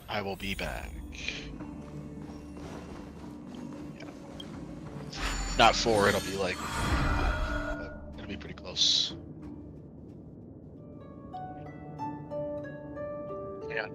I will be back. Yeah. Not 4, it'll be like 5, but it'll be pretty close. Yeah.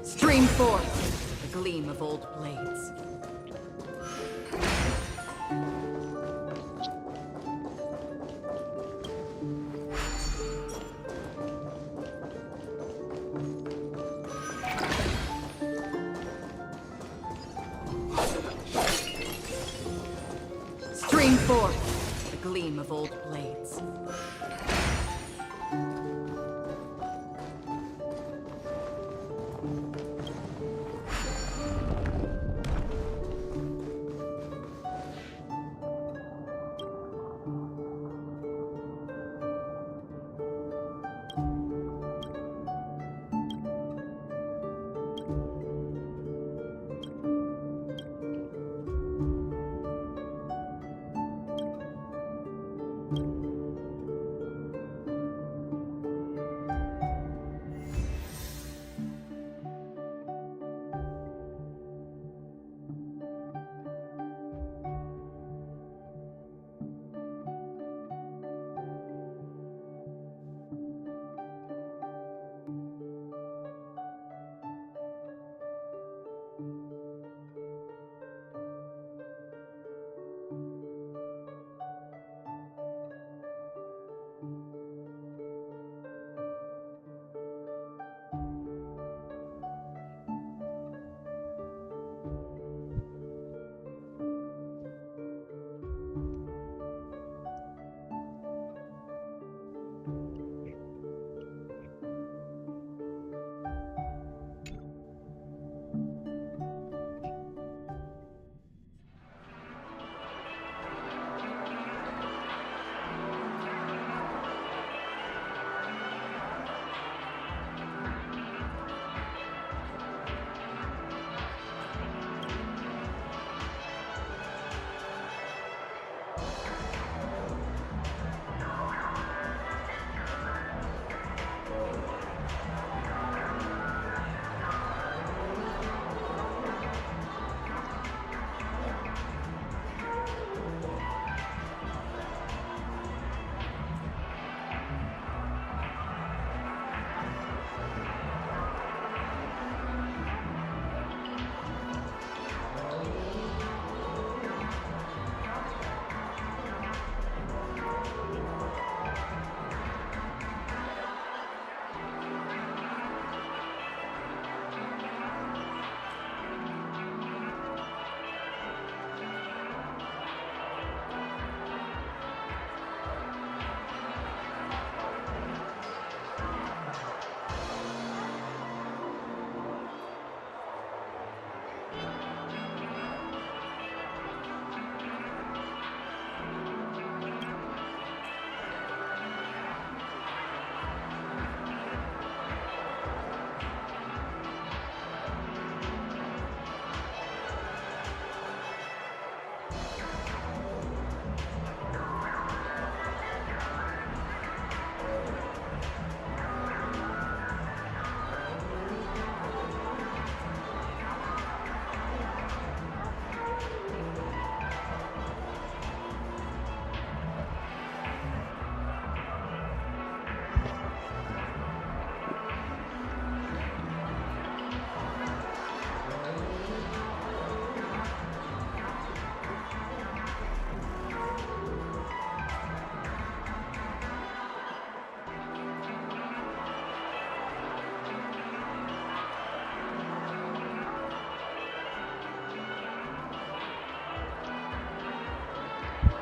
Stream forth the gleam of old blades. Stream forth the gleam of old blades.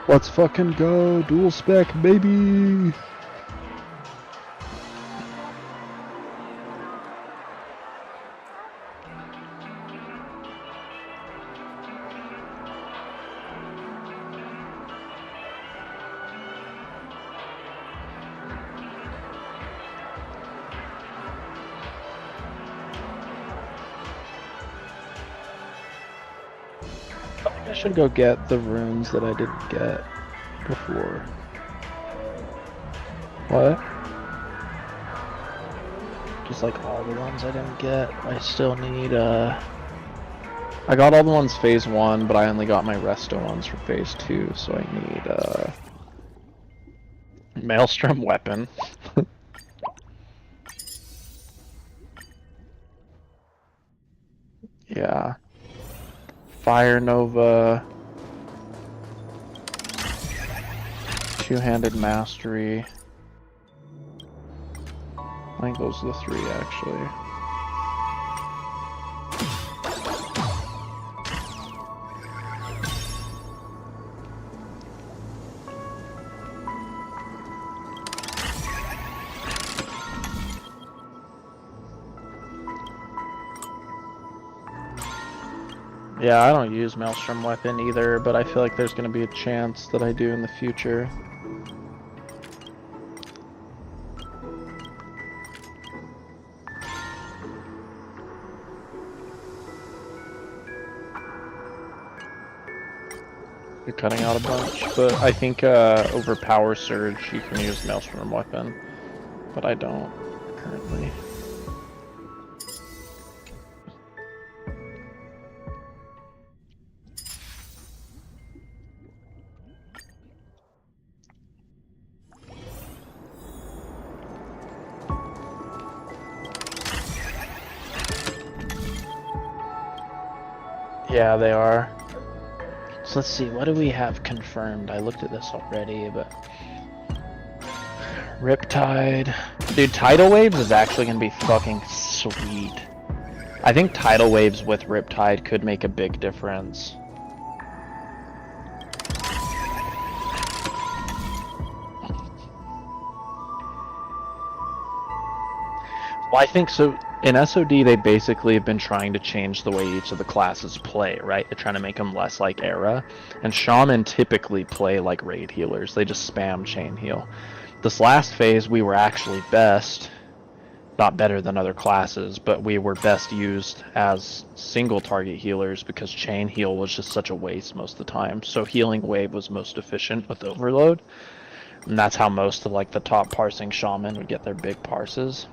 Let's fucking go, dual spec, baby! I should go get the runes that I didn't get before. What? Just like all the ones I didn't get. I still need, I got all the ones phase 1, but I only got my resto ones for phase 2, so I need, Maelstrom weapon. Yeah. Fire Nova. Two-handed mastery. I think those are the 3 actually. Yeah, I don't use Maelstrom weapon either, but I feel like there's gonna be a chance that I do in the future. You're cutting out a bunch, but I think over Power Surge you can use Maelstrom weapon, but I don't currently. Yeah, they are. So let's see, what do we have confirmed? I looked at this already, but... Riptide... Dude, Tidal Waves is actually gonna be fucking sweet. I think Tidal Waves with Riptide could make a big difference. Well, I think so. In SoD, they basically have been trying to change the way each of the classes play, right? They're trying to make them less like Era. And Shaman typically play like raid healers. They just spam chain heal. This last phase, we were actually best, not better than other classes, but we were best used as single target healers because chain heal was just such a waste most of the time. So healing wave was most efficient with overload. And that's how most of like the top parsing shaman would get their big parses.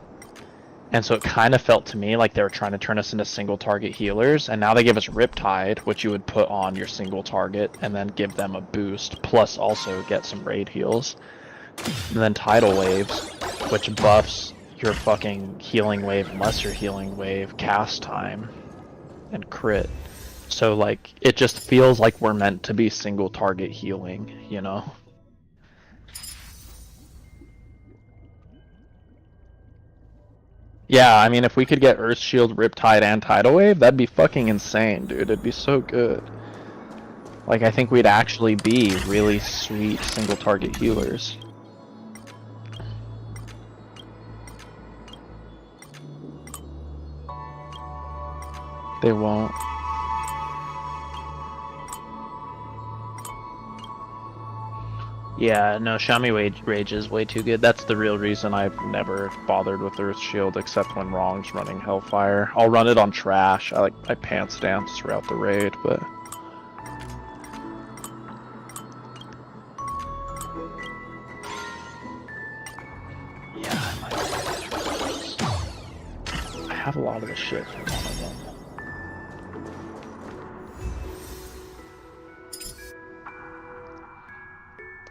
And so it kind of felt to me like they were trying to turn us into single target healers, and now they give us Riptide, which you would put on your single target and then give them a boost, plus also get some raid heals. And then Tidal Waves, which buffs your fucking healing wave and lesser healing wave, cast time, and crit. So like, it just feels like we're meant to be single target healing, you know? Yeah, I mean, if we could get Earth Shield, Riptide, and Tidal Wave, that'd be fucking insane, dude. It'd be so good. Like, I think we'd actually be really sweet single target healers. They won't. Yeah, no, Shami Rage is way too good. That's the real reason I've never bothered with Earth Shield except when Wrong's running Hellfire. I'll run it on Trash. I pants dance throughout the raid, but... Yeah, I might I have a lot of the shit for one of them.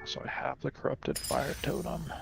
So I have the Corrupted Fire Totem.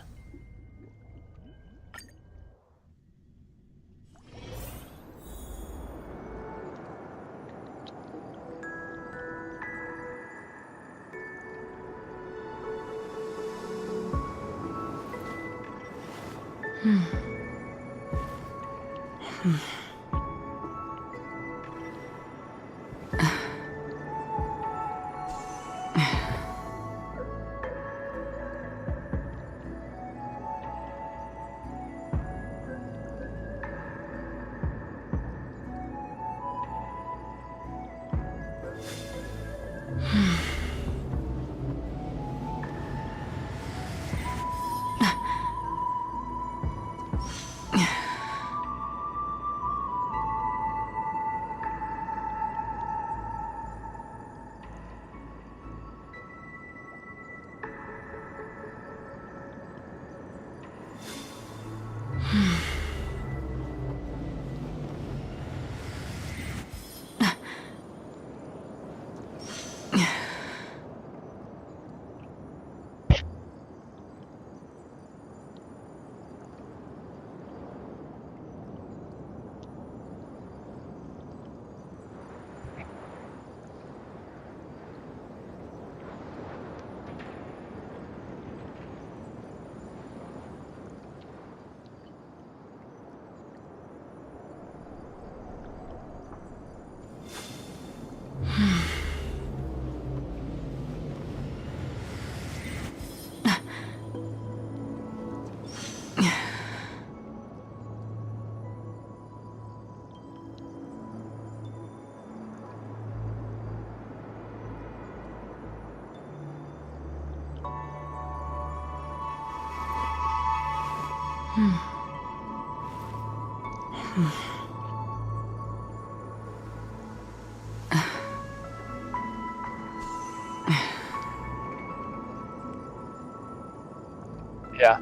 Yeah.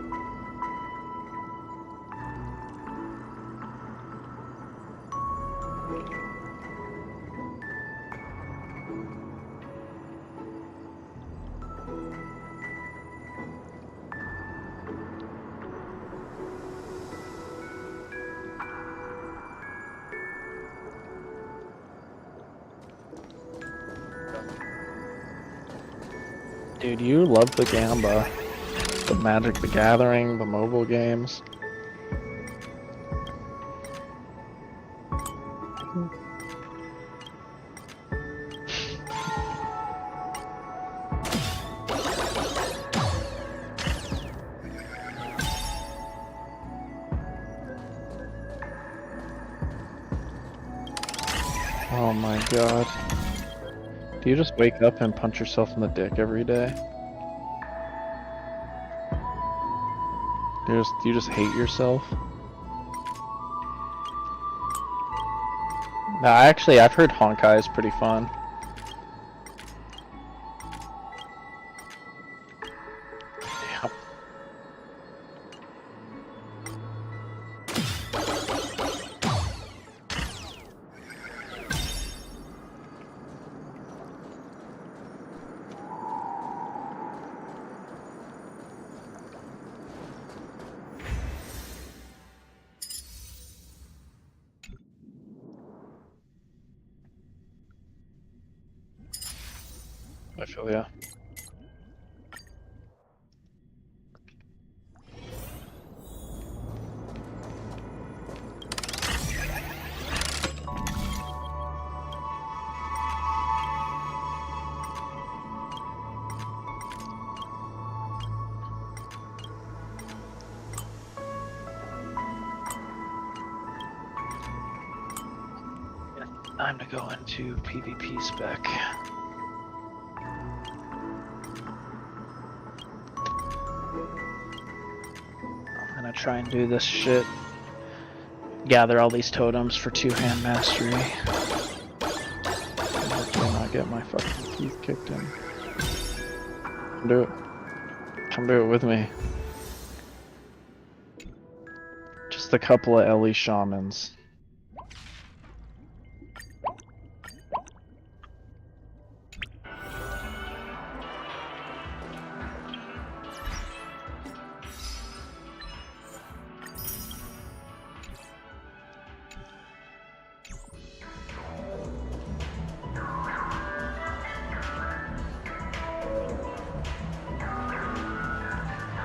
Dude, you love the Gamba. The Magic the Gathering, the mobile games. Oh my god. Do you just wake up and punch yourself in the dick every day? Do you just hate yourself? No, actually, I've heard Honkai is pretty fun. Damn. I feel ya. Time to go into PvP spec. I'm gonna try and do this shit. Gather all these totems for two-hand mastery. Hopefully not get my fucking teeth kicked in. Come do it. Come do it with me. Just a couple of Ellie shamans.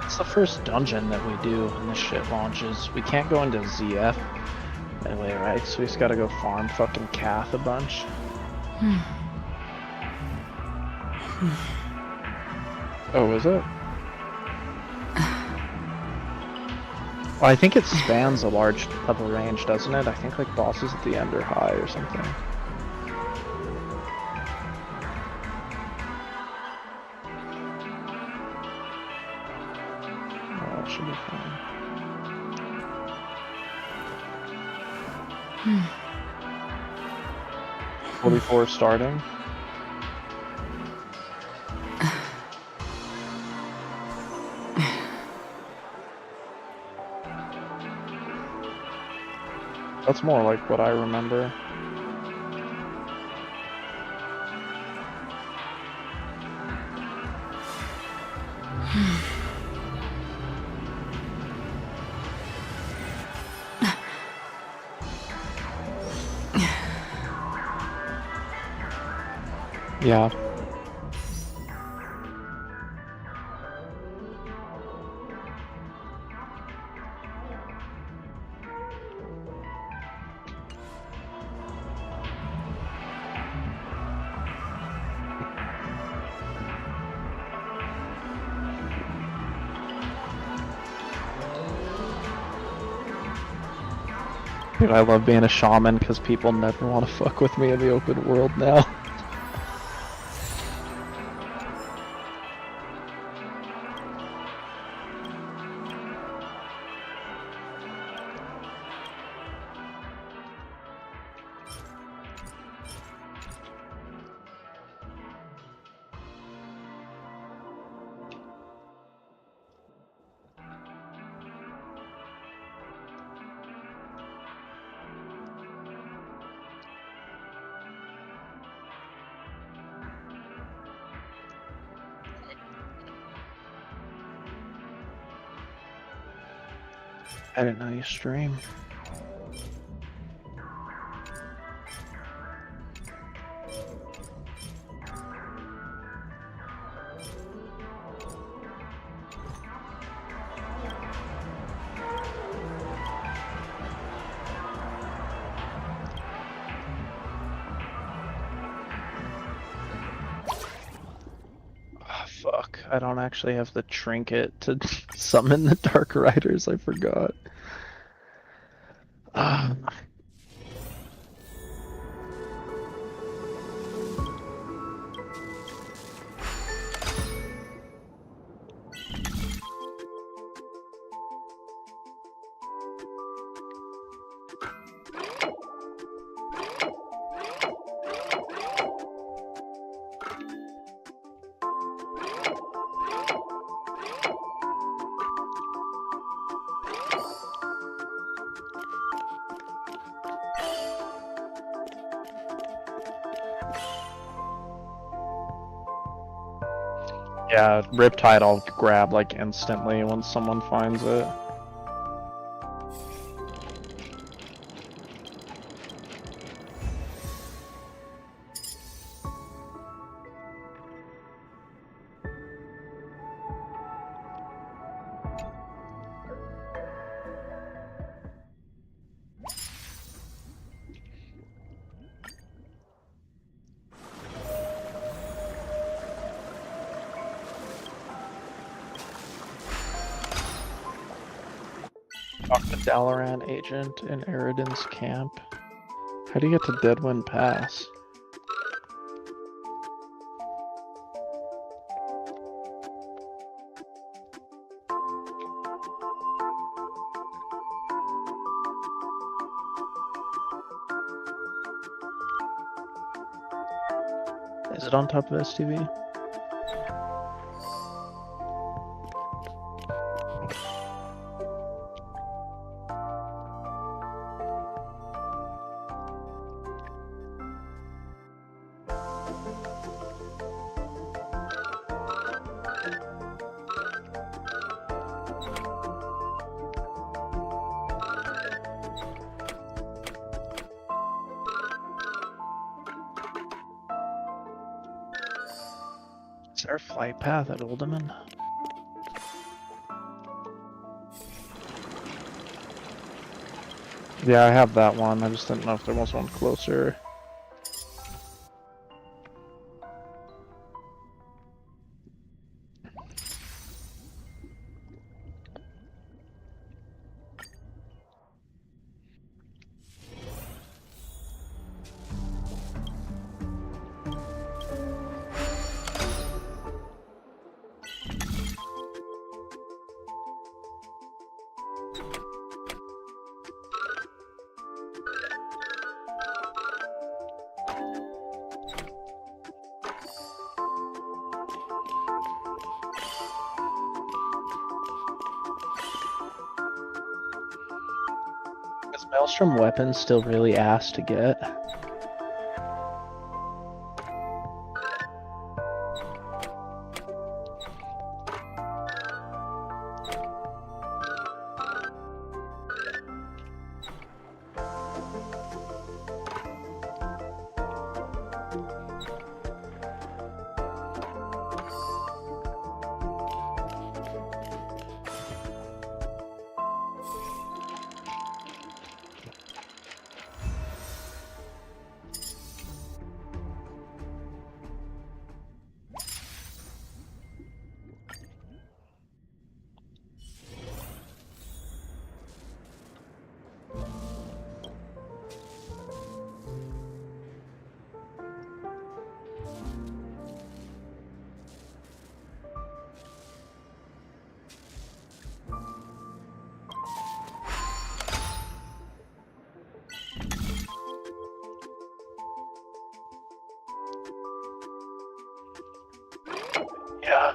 It's the first dungeon that we do when this shit launches. We can't go into ZF anyway, right? So we just gotta go farm fucking Cath a bunch. Oh, is it? Well, I think it spans a large level range, doesn't it? I think like bosses at the end are high or something. Should be fine. 44 starting. That's more like what I remember. Yeah. Dude, I love being a shaman because people never want to fuck with me in the open world now. I didn't know you stream. Ah, fuck. I don't actually have the trinket to summon the Dark Riders, I forgot. Ah. Yeah, Riptide I'll grab like instantly when someone finds it. Talk to Dalaran agent in Eridan's camp. How do you get to Deadwind Pass? Is it on top of STV? Is there a flight path at Uldaman? Yeah, I have that one. I just didn't know if there was one closer. Is Maelstrom weapons still really ass to get? Yeah.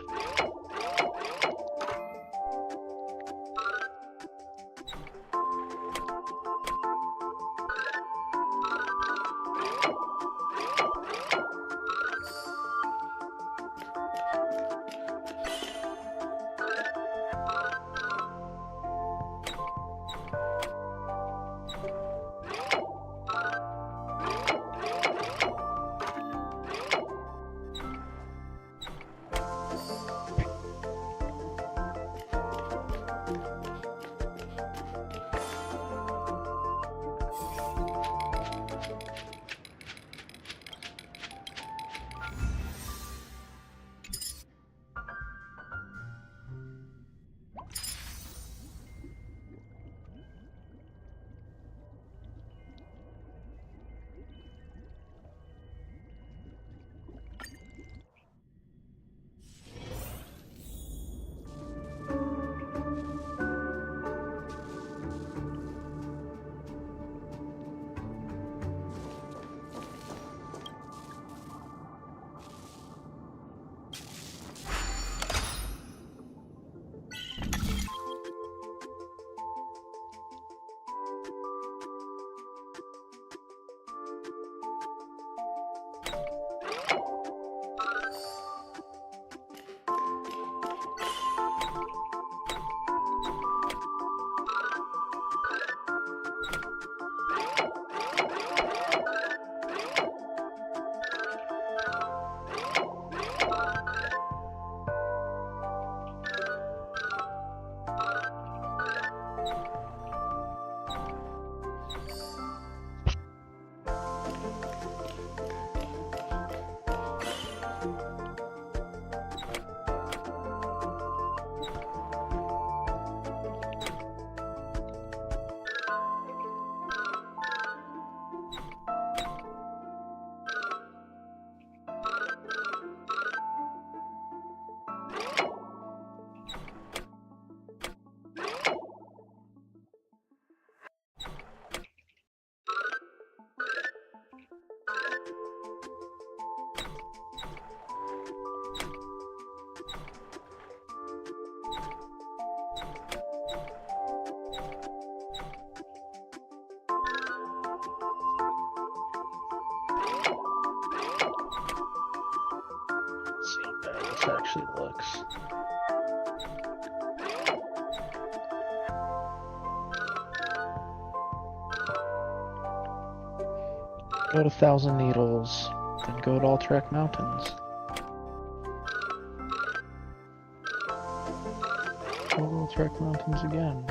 Let's see how bad this actually looks. Go to Thousand Needles, then go to Alterac Mountains. Go to Alterac Mountains again.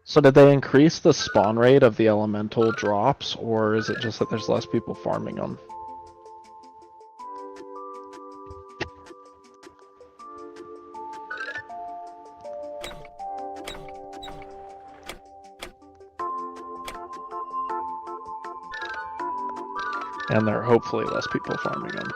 So did they increase the spawn rate of the elemental drops, or is it just that there's less people farming them? And there are hopefully less people farming them.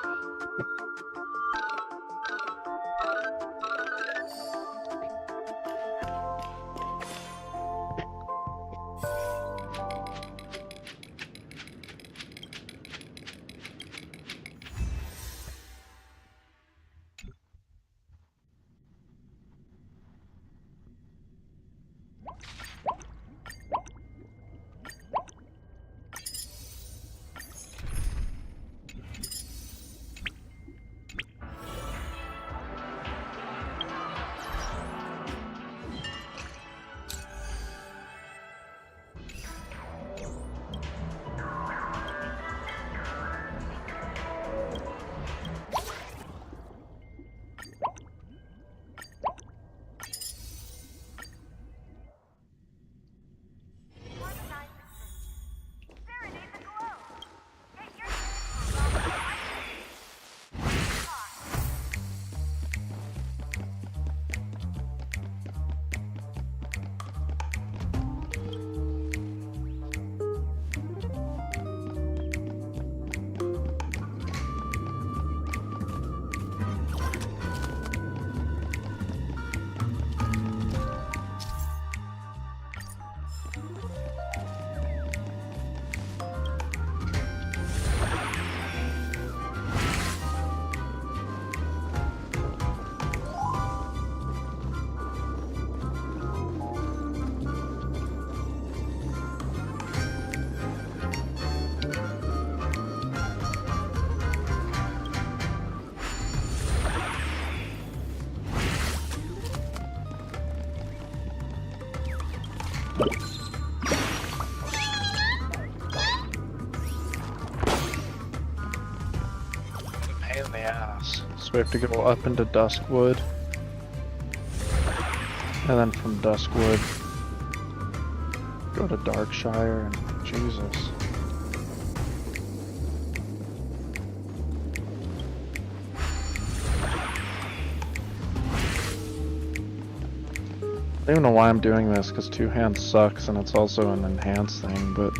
pain in the ass. So we have to go up into Duskwood. And then from Duskwood, go to Darkshire and Jesus. I don't even know why I'm doing this, because two hands sucks and it's also an enhanced thing, but...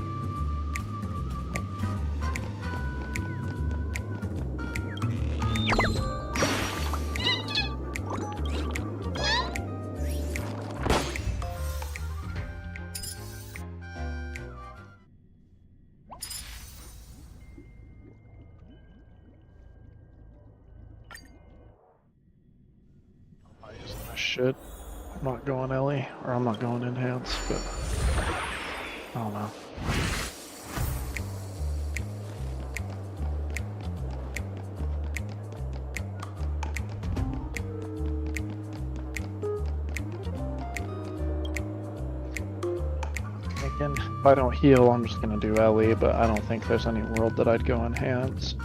I'm not using this shit. I'm not going Ellie, or I'm not going enhance, but I don't know. Thinking if I don't heal, I'm just gonna do Ellie, but I don't think there's any world that I'd go enhance.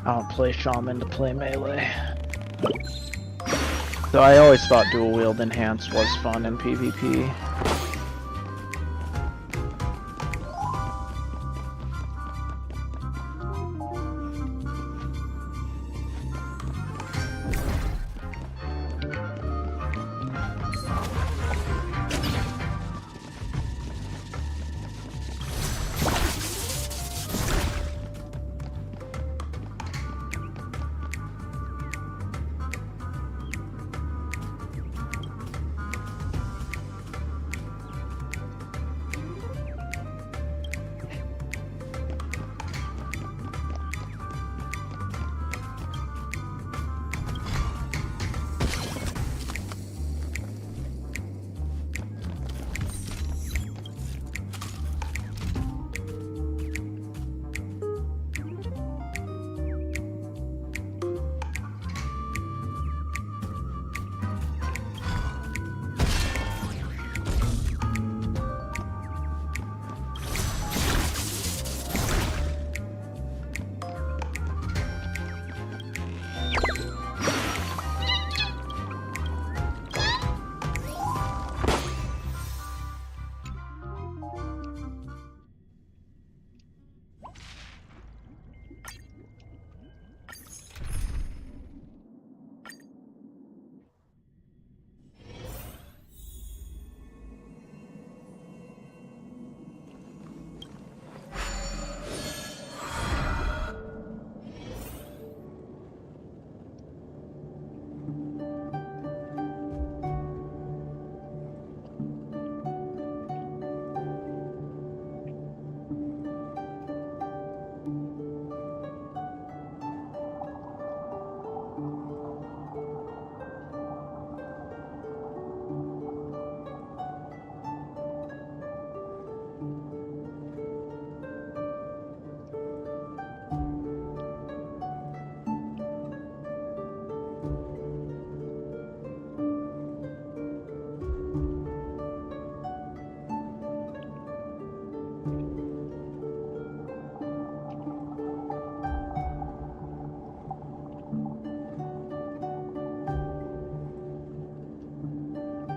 I don't play Shaman to play melee. So I always thought dual wield enhance was fun in PvP.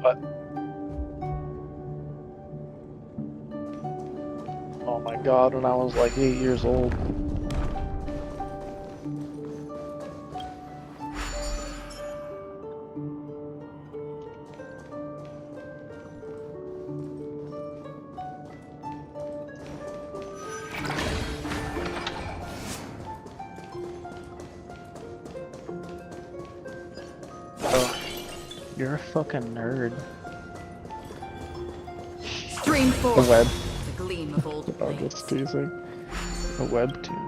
What? Oh my god, when I was like 8 years old. Oh, you're a fucking nerd. Stream 4. A web. The gleam of old I'm blades. just teasing. A webtoon.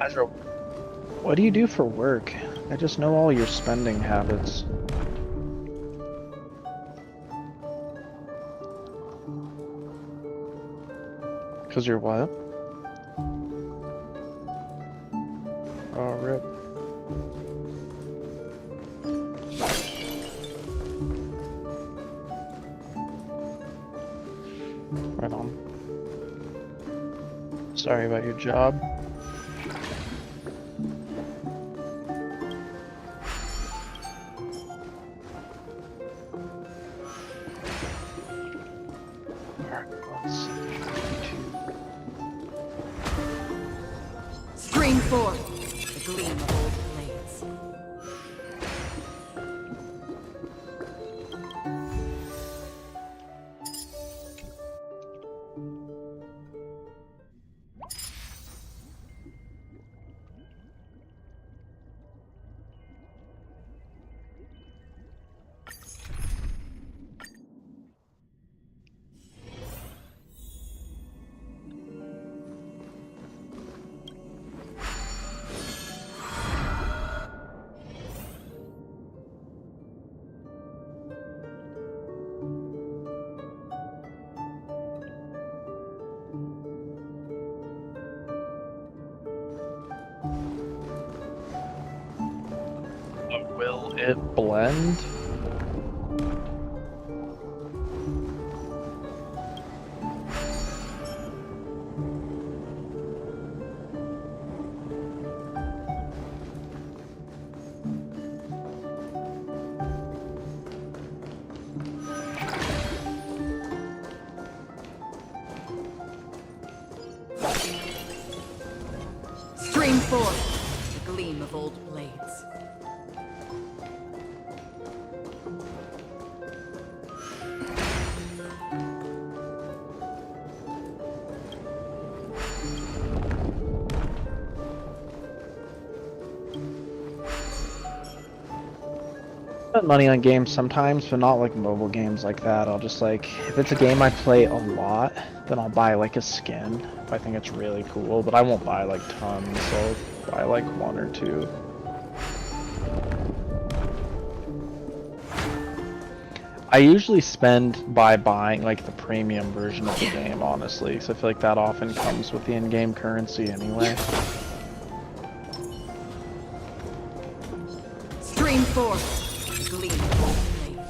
Ezra, what do you do for work? I just know all your spending habits. Cause you're what? Oh, rip. Right on. Sorry about your job. Alright, let's see. Stream 4. The gleam of old blades. Will it blend? Stream 4. The gleam of old blades. Spend money on games sometimes, but not like mobile games like that. I'll just like, if it's a game I play a lot, then I'll buy like a skin if I think it's really cool, but I won't buy like tons, so I'll buy like one or two. I usually spend by buying like the premium version of the game, honestly, because I feel like that often comes with the in-game currency anyway. Stream 4. The gleam of old blades.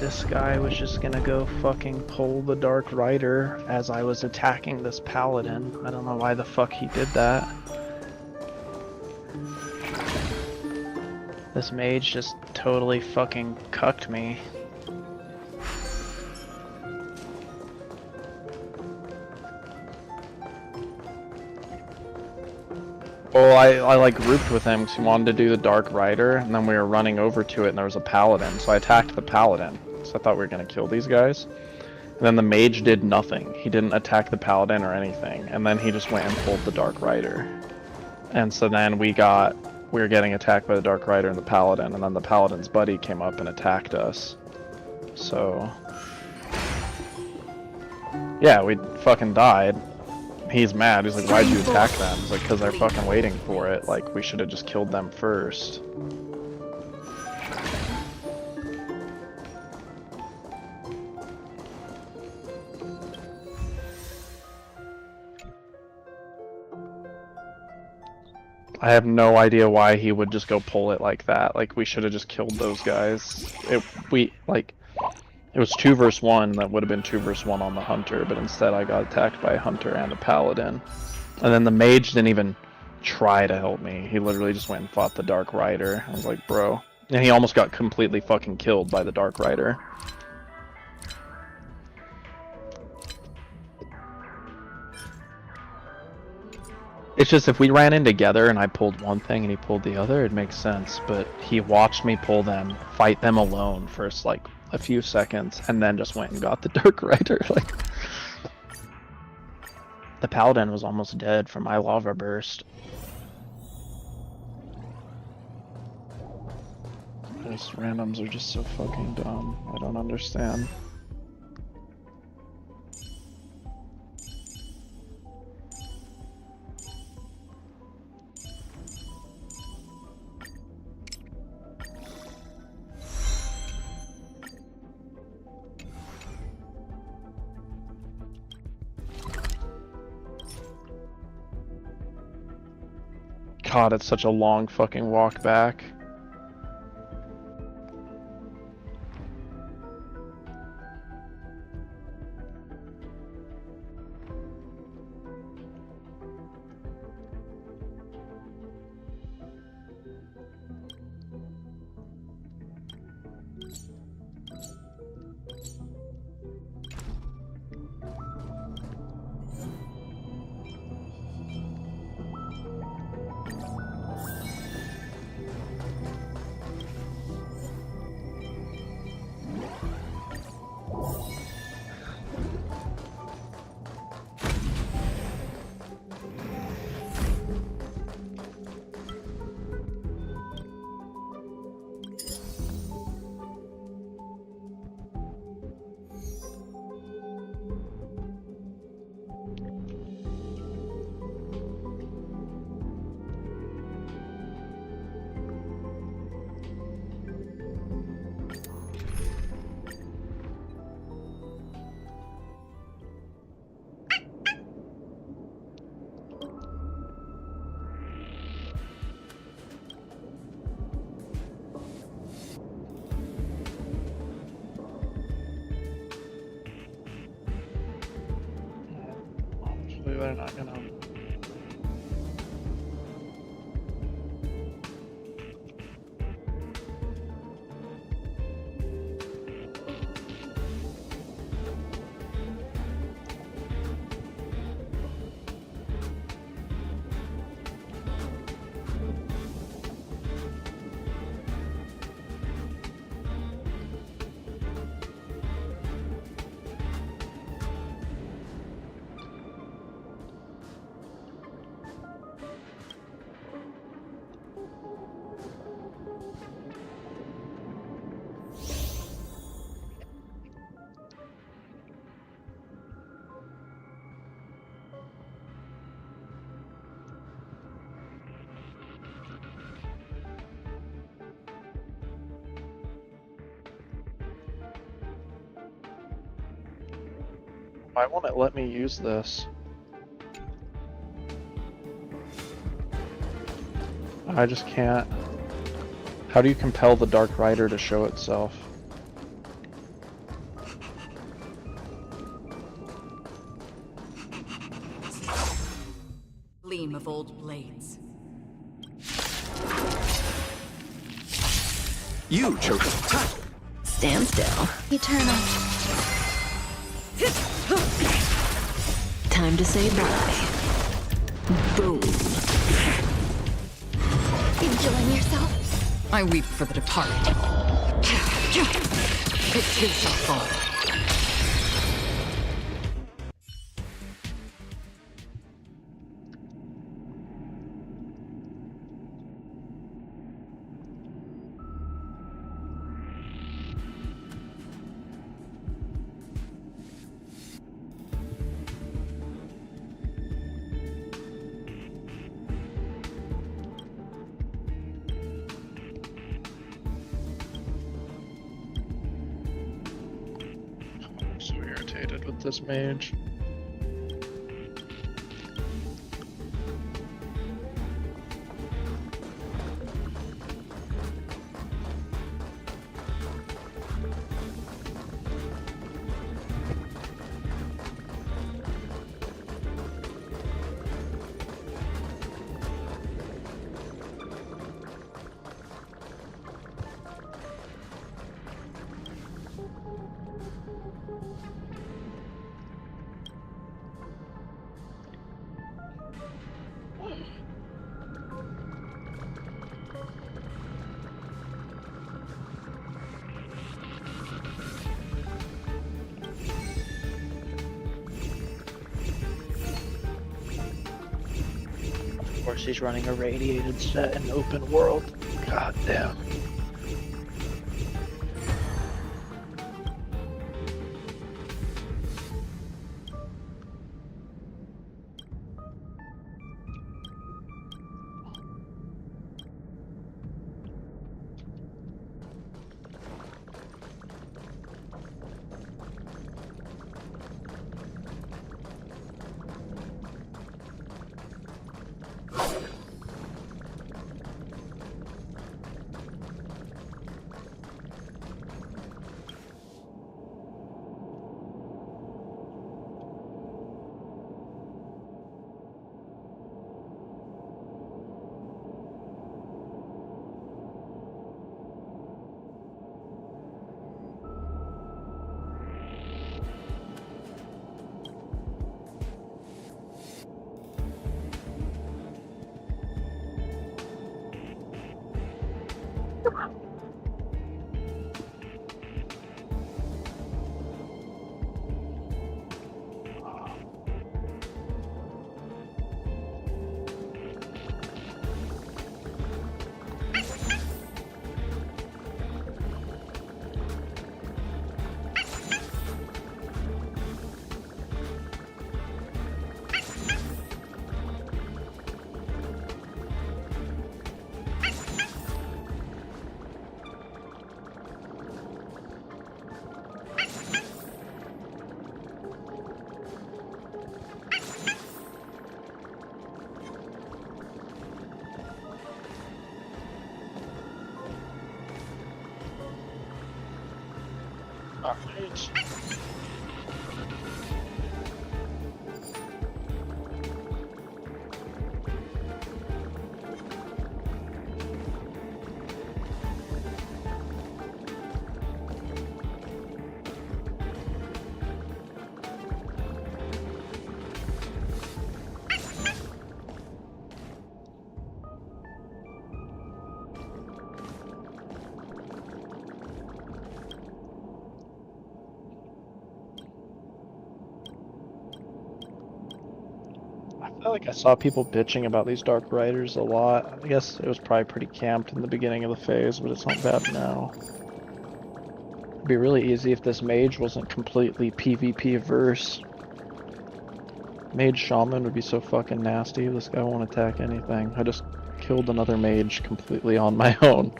This guy was just gonna go fucking pull the Dark Rider as I was attacking this paladin. I don't know why the fuck he did that. This mage just totally fucking cucked me. Well, I like grouped with him because he wanted to do the Dark Rider, and then we were running over to it and there was a paladin, so I attacked the paladin. So I thought we were gonna kill these guys. And then the mage did nothing. He didn't attack the paladin or anything, and then he just went and pulled the Dark Rider. And so then we were getting attacked by the Dark Rider and the paladin, and then the paladin's buddy came up and attacked us. So yeah, we fucking died. He's mad. He's like, why'd you attack them? He's like, because they're fucking waiting for it. Like, we should have just killed them first. I have no idea why he would just go pull it like that. Like, we should have just killed those guys. It was 2 versus 1. That would have been 2 versus 1 on the hunter, but instead I got attacked by a hunter and a paladin. And then the mage didn't even try to help me. He literally just went and fought the Dark Rider. I was like, bro. And he almost got completely fucking killed by the Dark Rider. It's just if we ran in together and I pulled one thing and he pulled the other, it makes sense. But he watched me pull them, fight them alone for like a few seconds, and then just went and got the Dark Rider. Like the Paladin was almost dead from my lava burst. These randoms are just so fucking dumb. I don't understand. God, it's such a long fucking walk back. They're not gonna. Why won't it let me use this? I just can't. How do you compel the Dark Rider to show itself? Gleam of old blades. You chose it. Stand still. Eternal. Time to say bye. Boom. Enjoying yourself? I weep for the departed. It too shall fall. I'm so irritated with this mage. course he's running a radiated set in open world. God damn. Alright. I feel like I saw people bitching about these Dark Riders a lot. I guess it was probably pretty camped in the beginning of the phase, but it's not bad now. It'd be really easy if this mage wasn't completely PvP averse. Mage Shaman would be so fucking nasty. This guy won't attack anything. I just killed another mage completely on my own.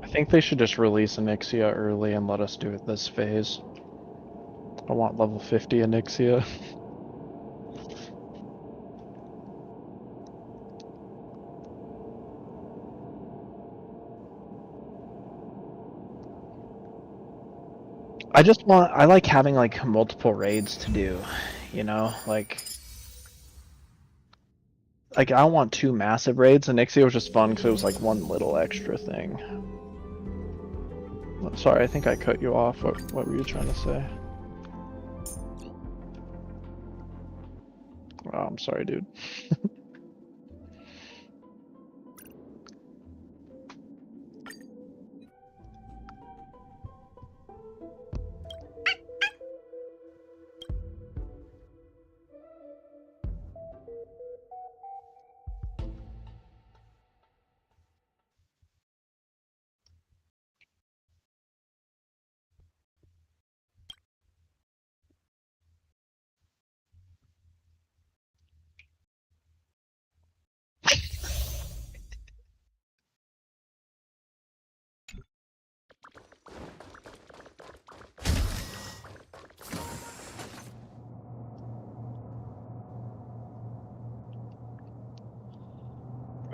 I think they should just release Onyxia early and let us do it this phase. I want level 50 Onyxia. I like having like multiple raids to do, you know, like I want 2 massive raids. Onyxia was just fun because it was like one little extra thing. Sorry, I think I cut you off. What were you trying to say? Oh, I'm sorry, dude.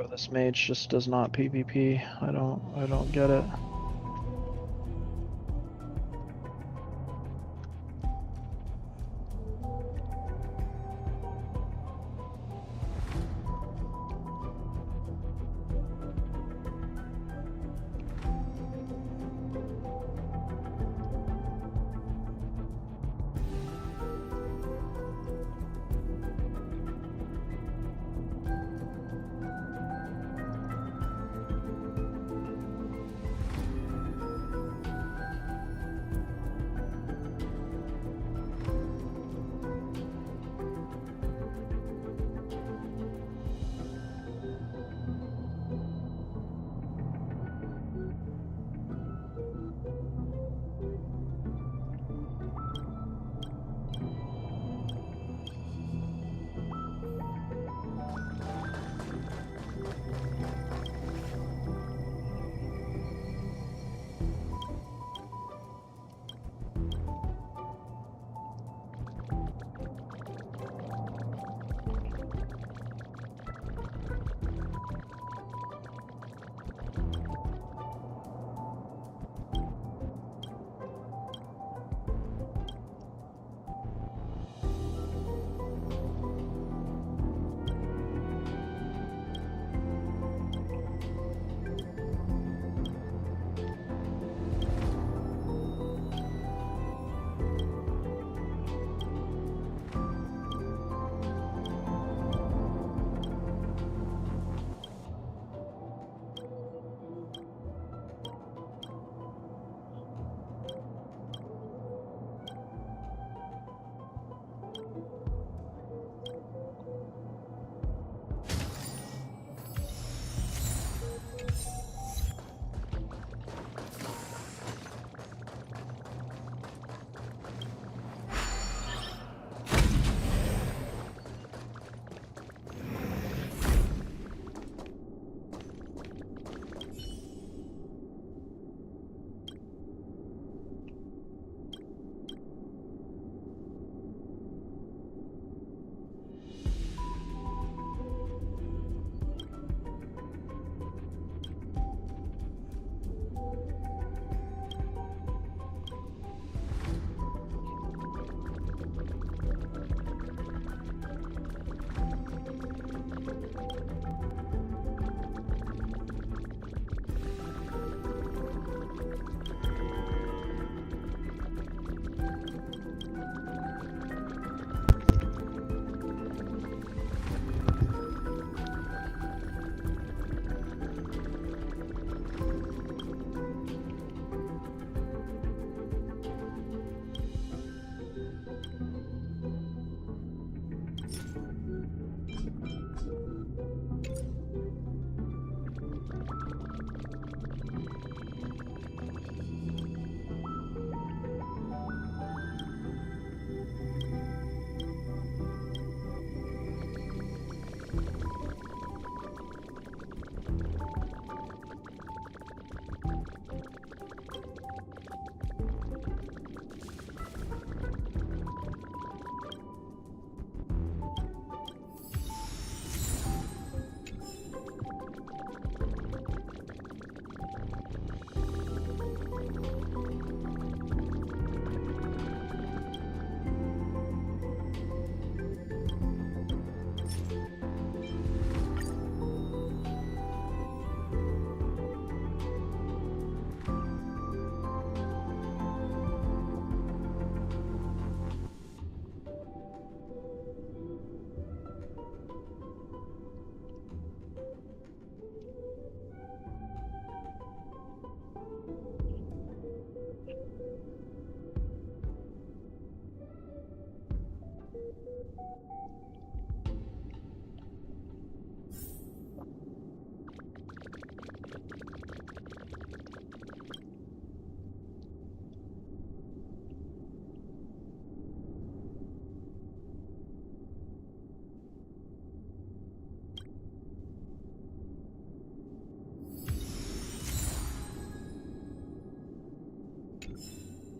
Bro, this mage just does not PvP. I don't get it.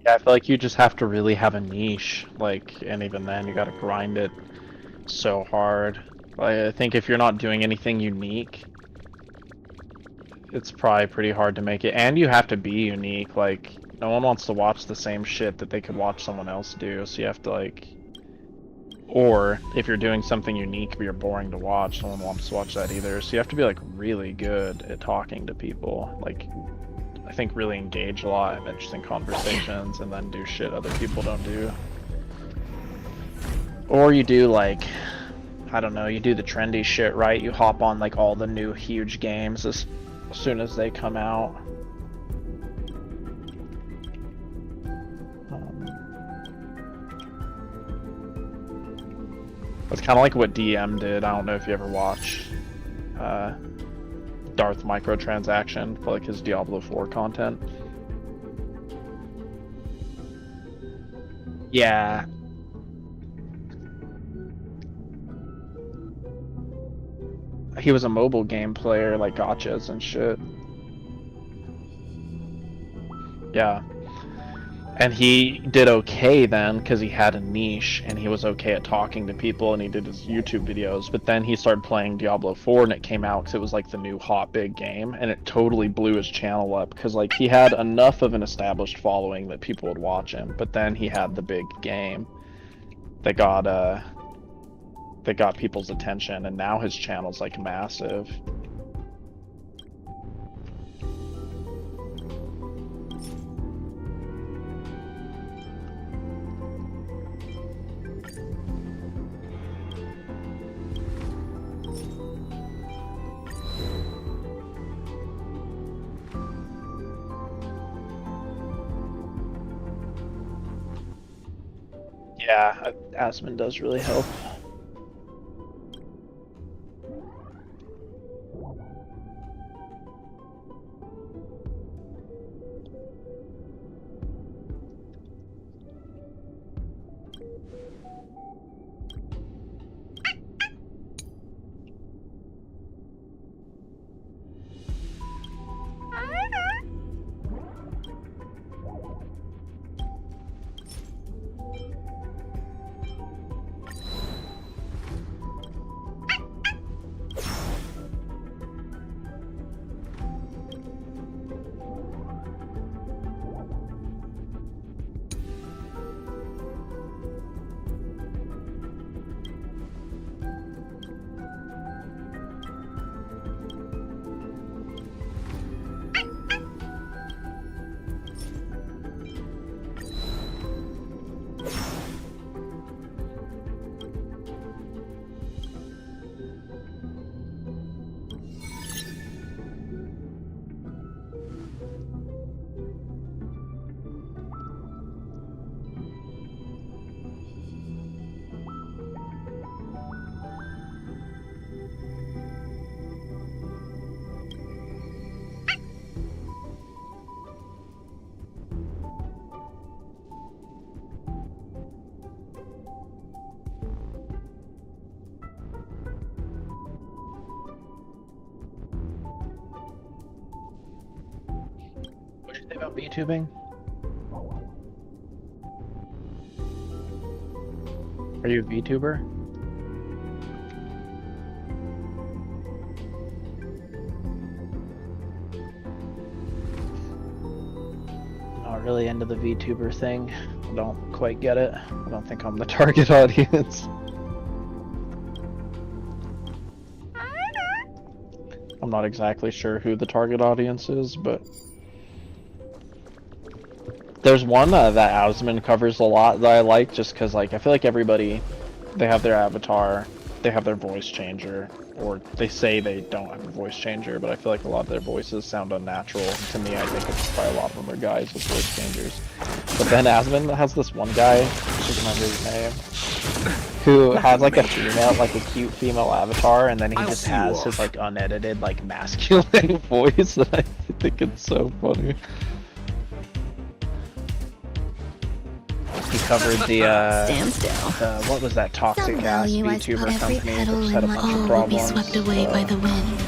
Yeah, I feel like you just have to really have a niche, like, and even then you gotta grind it so hard. Like, I think if you're not doing anything unique, it's probably pretty hard to make it, and you have to be unique. Like, no one wants to watch the same shit that they could watch someone else do, so you have to, like... Or, if you're doing something unique but you're boring to watch, no one wants to watch that either. So you have to be, like, really good at talking to people. Like, I think really engage a lot, have interesting conversations, and then do shit other people don't do. Or you do, like... I don't know, you do the trendy shit, right? You hop on, like, all the new huge games as soon as they come out. It's kind of like what DM did. I don't know if you ever watched Darth Microtransaction for, like, his Diablo 4 content. Yeah. He was a mobile game player, like gotchas and shit. Yeah. And he did okay then, because he had a niche, and he was okay at talking to people, and he did his YouTube videos, but then he started playing Diablo 4, and it came out because it was like the new hot big game, and it totally blew his channel up, because like he had enough of an established following that people would watch him, but then he had the big game that got people's attention, and now his channel's like massive. Yeah, Asmon does really help. What do you think about VTubing? Are you a VTuber? Not really into the VTuber thing. I don't quite get it. I don't think I'm the target audience. I'm not exactly sure who the target audience is, but there's one that Asmon covers a lot that I like, just because, like, I feel like everybody, they have their avatar, they have their voice changer, or they say they don't have a voice changer, but I feel like a lot of their voices sound unnatural. To me, I think it's probably a lot of them are guys with voice changers. But then Asmon has this one guy, I should remember his name, who has like a female, like a cute female avatar, and then he just has his like unedited, like masculine voice, and I think it's so funny. He covered the what was that toxic ass VTuber company that just had a bunch of problems. Will be swept away by the wind.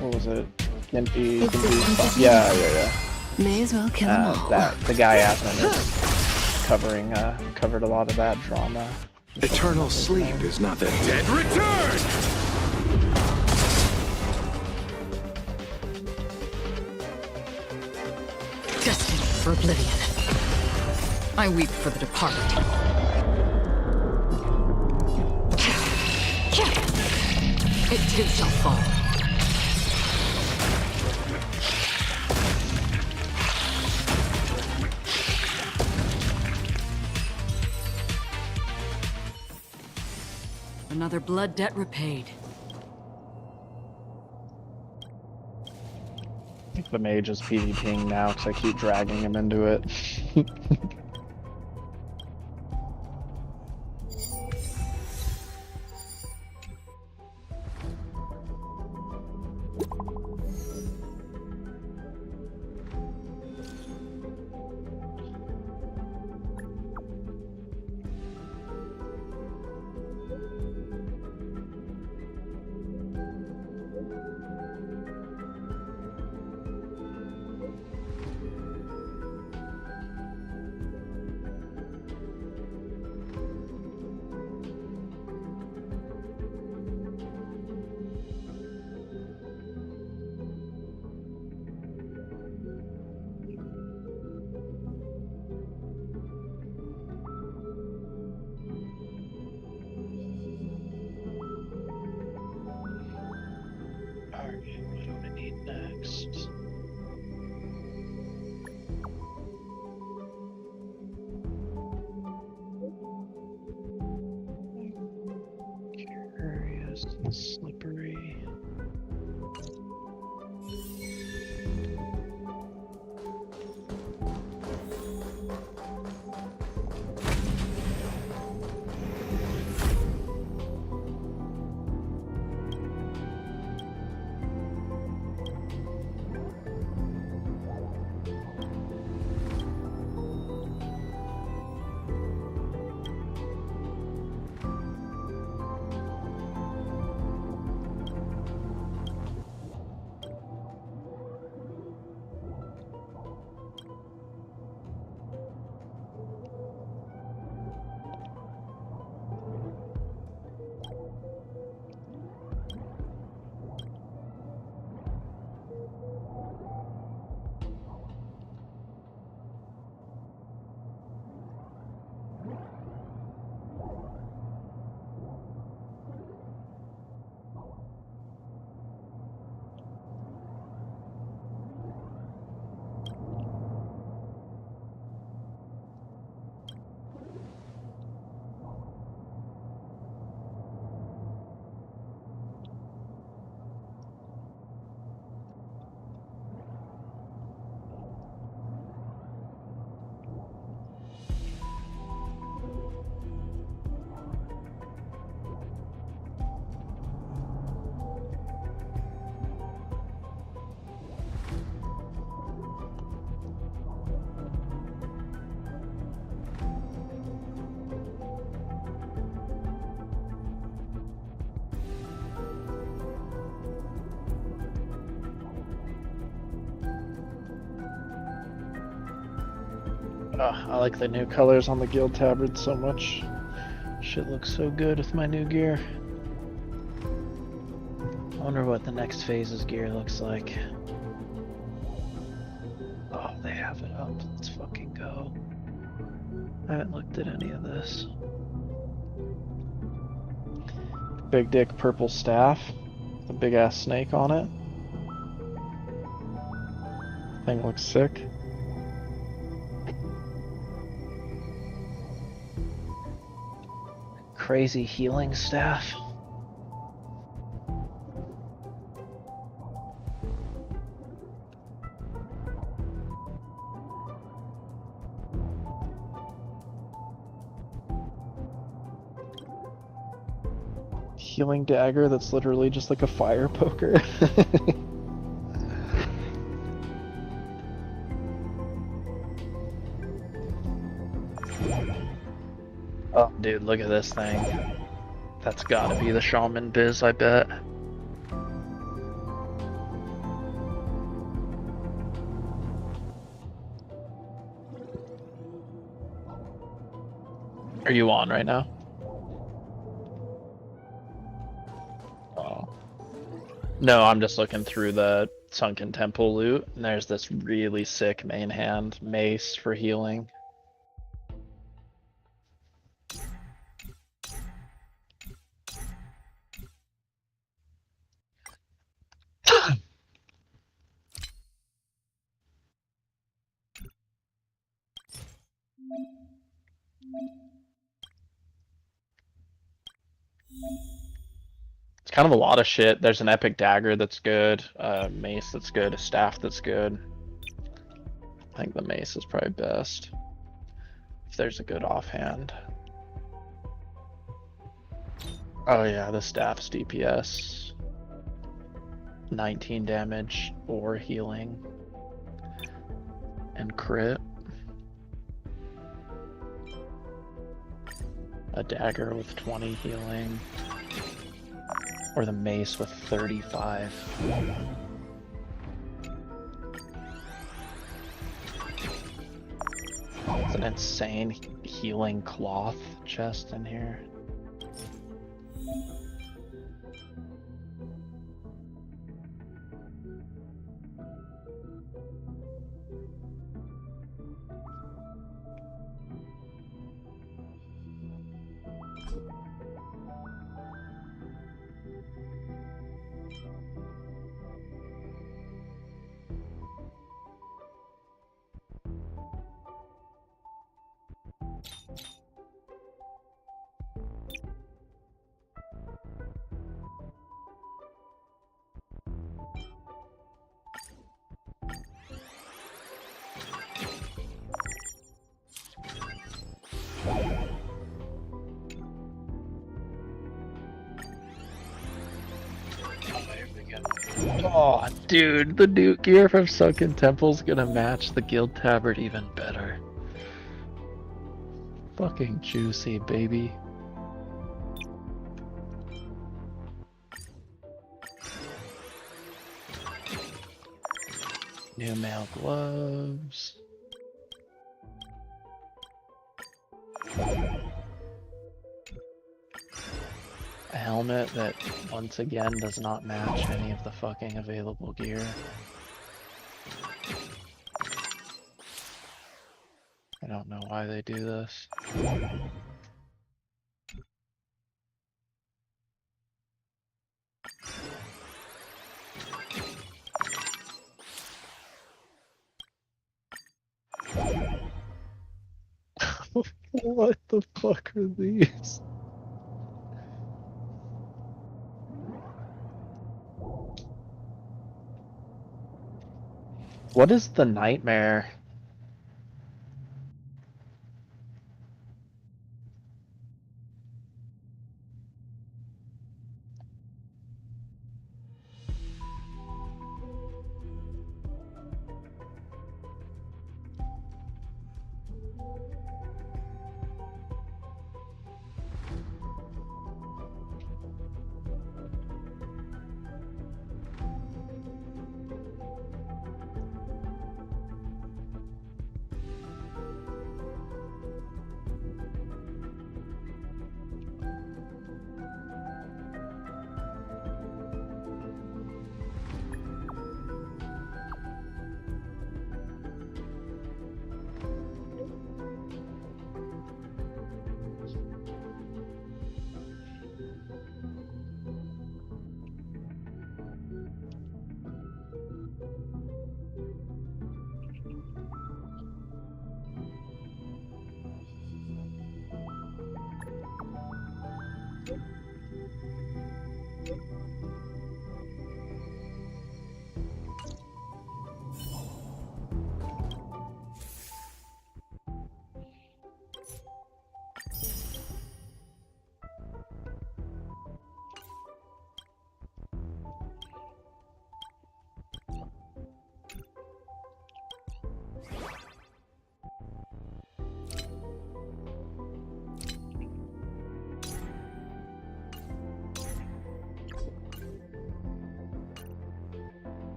What was it? Ginty, yeah. May as well kill them all. The guy Asmon is covering covered a lot of that drama. Eternal sleep is not the dead return! for oblivion. I weep for the departed. It too shall fall. Another blood debt repaid. I think the mage is PvPing now because I keep dragging him into it. Slippery. I like the new colors on the guild tabard so much. Shit looks so good with my new gear. I wonder what the next phase's gear looks like. Oh, they have it up. Let's fucking go. I haven't looked at any of this. Big dick purple staff. The big ass snake on it. Thing looks sick. Crazy healing staff. Healing dagger that's literally just like a fire poker. Oh, dude, look at this thing. That's gotta be the shaman biz, I bet. Are you on right now? Oh. No, I'm just looking through the Sunken Temple loot, and there's this really sick main hand mace for healing. It's kind of a lot of shit. There's an epic dagger that's good, a mace that's good, a staff that's good. I think the mace is probably best. If there's a good offhand. Oh yeah, the staff's DPS. 19 damage or healing. And crit. A dagger with 20 healing. Or the mace with 35. It's an insane healing cloth chest in here. Oh, dude, the new gear from Sunken Temple's gonna match the Guild Tabard even better. Fucking juicy, baby. New mail gloves. A helmet that, once again, does not match any of the fucking available gear. I don't know why they do this. What the fuck are these? What is the nightmare?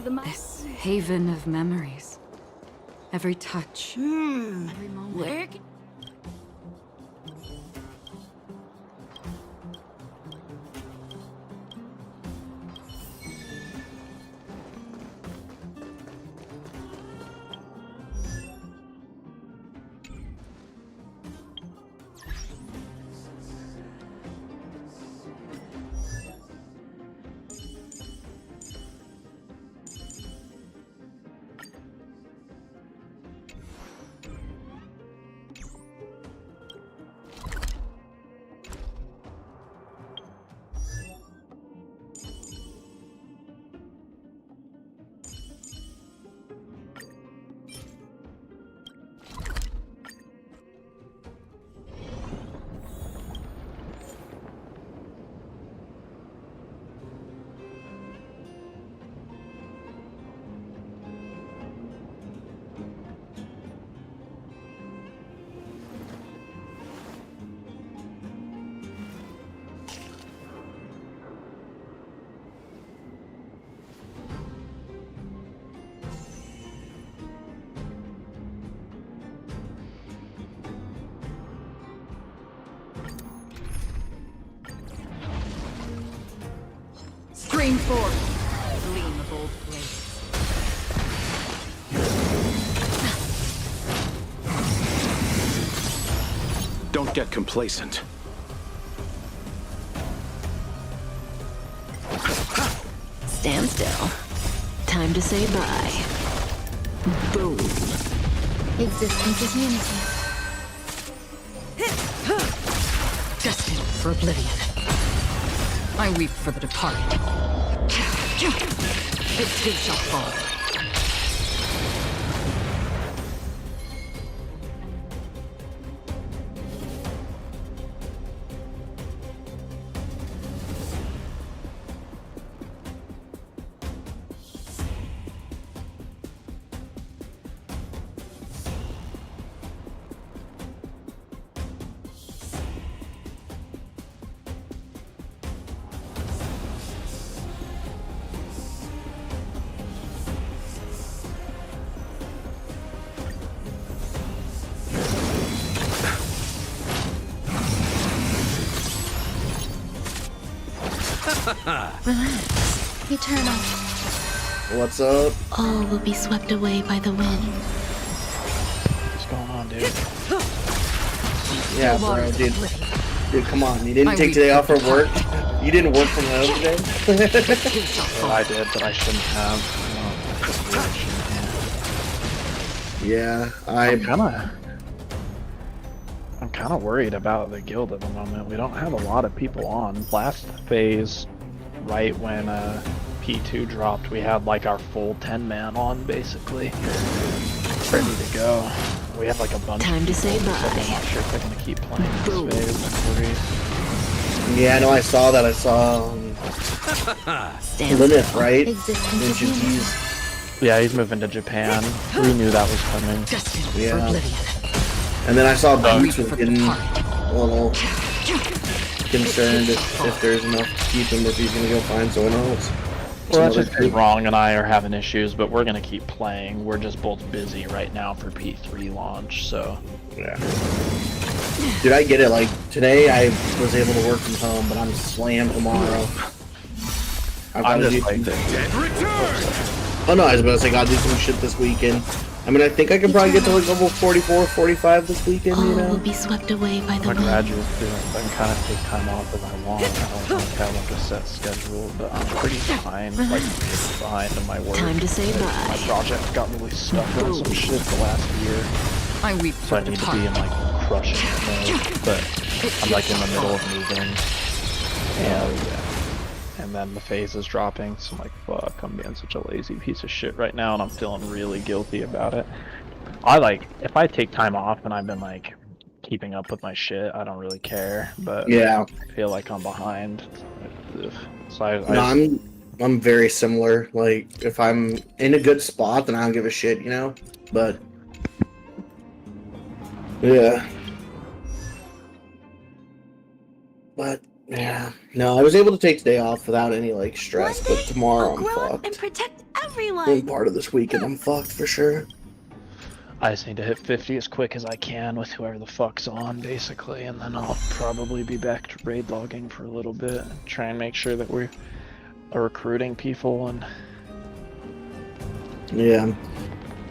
This haven of memories. Every touch. Every moment. Stream 4. Gleam of old blades. Don't get complacent. Stand still. Time to say bye. Boom. Existence is unity. Destined for oblivion. I weep for the departed. It too shall fall. Relax. Eternal. What's up? All will be swept away by the wind. What's going on, dude? Yeah, bro, dude. Dude, come on. You didn't take today off from work? You didn't work from home today? Well, I did, but I shouldn't have. Yeah, I'm kind of worried about the guild at the moment. We don't have a lot of people on. Last phase, right when P2 dropped, we had like our full 10-man on, basically. Ready to go. We have like a bunch Time to say bye. I'm not sure if they're going to keep playing this phase. yeah, I know, I saw that. I saw Lilith, right? Existence is unity. Yeah, he's moving to Japan. We knew that was coming. Yeah. And then I saw Boots was getting a little concerned if there's enough to keep him, or if he's going to go find someone else. Well, that's just because Wrong and I are having issues, but we're going to keep playing. We're just both busy right now for P3 launch, so... Yeah. Dude, I get it. Like, today I was able to work from home, but I'm slammed tomorrow. I'm just like Oh no, I was about to say, gotta do some shit this weekend. I mean, I think I can probably get to like level 44, 45 this weekend, you All know? will be swept away by the I'm a wind. graduate student, so I can kind of take time off if I want. I don't really have like a set schedule, but I'm pretty behind, like behind in my work. Time to say My bye. project got really stuck on some shit the last year, I weep so for I the need to be in departed. like crushing it mode, but I'm like in the middle of moving, and then the phase is dropping, so I'm like, fuck, I'm being such a lazy piece of shit right now, and I'm feeling really guilty about it. If I take time off and I've been like keeping up with my shit, I don't really care, but Yeah. I feel like I'm behind. So I'm very similar. Like, if I'm in a good spot, then I don't give a shit, you know? But yeah. But yeah. No, I was able to take today off without any like stress, but tomorrow I'm fucked. And protect Everyone. Part of this weekend, I'm fucked for sure. I just need to hit 50 as quick as I can with whoever the fuck's on, basically, and then I'll probably be back to raid logging for a little bit. Try and make sure that we are recruiting people and... Yeah.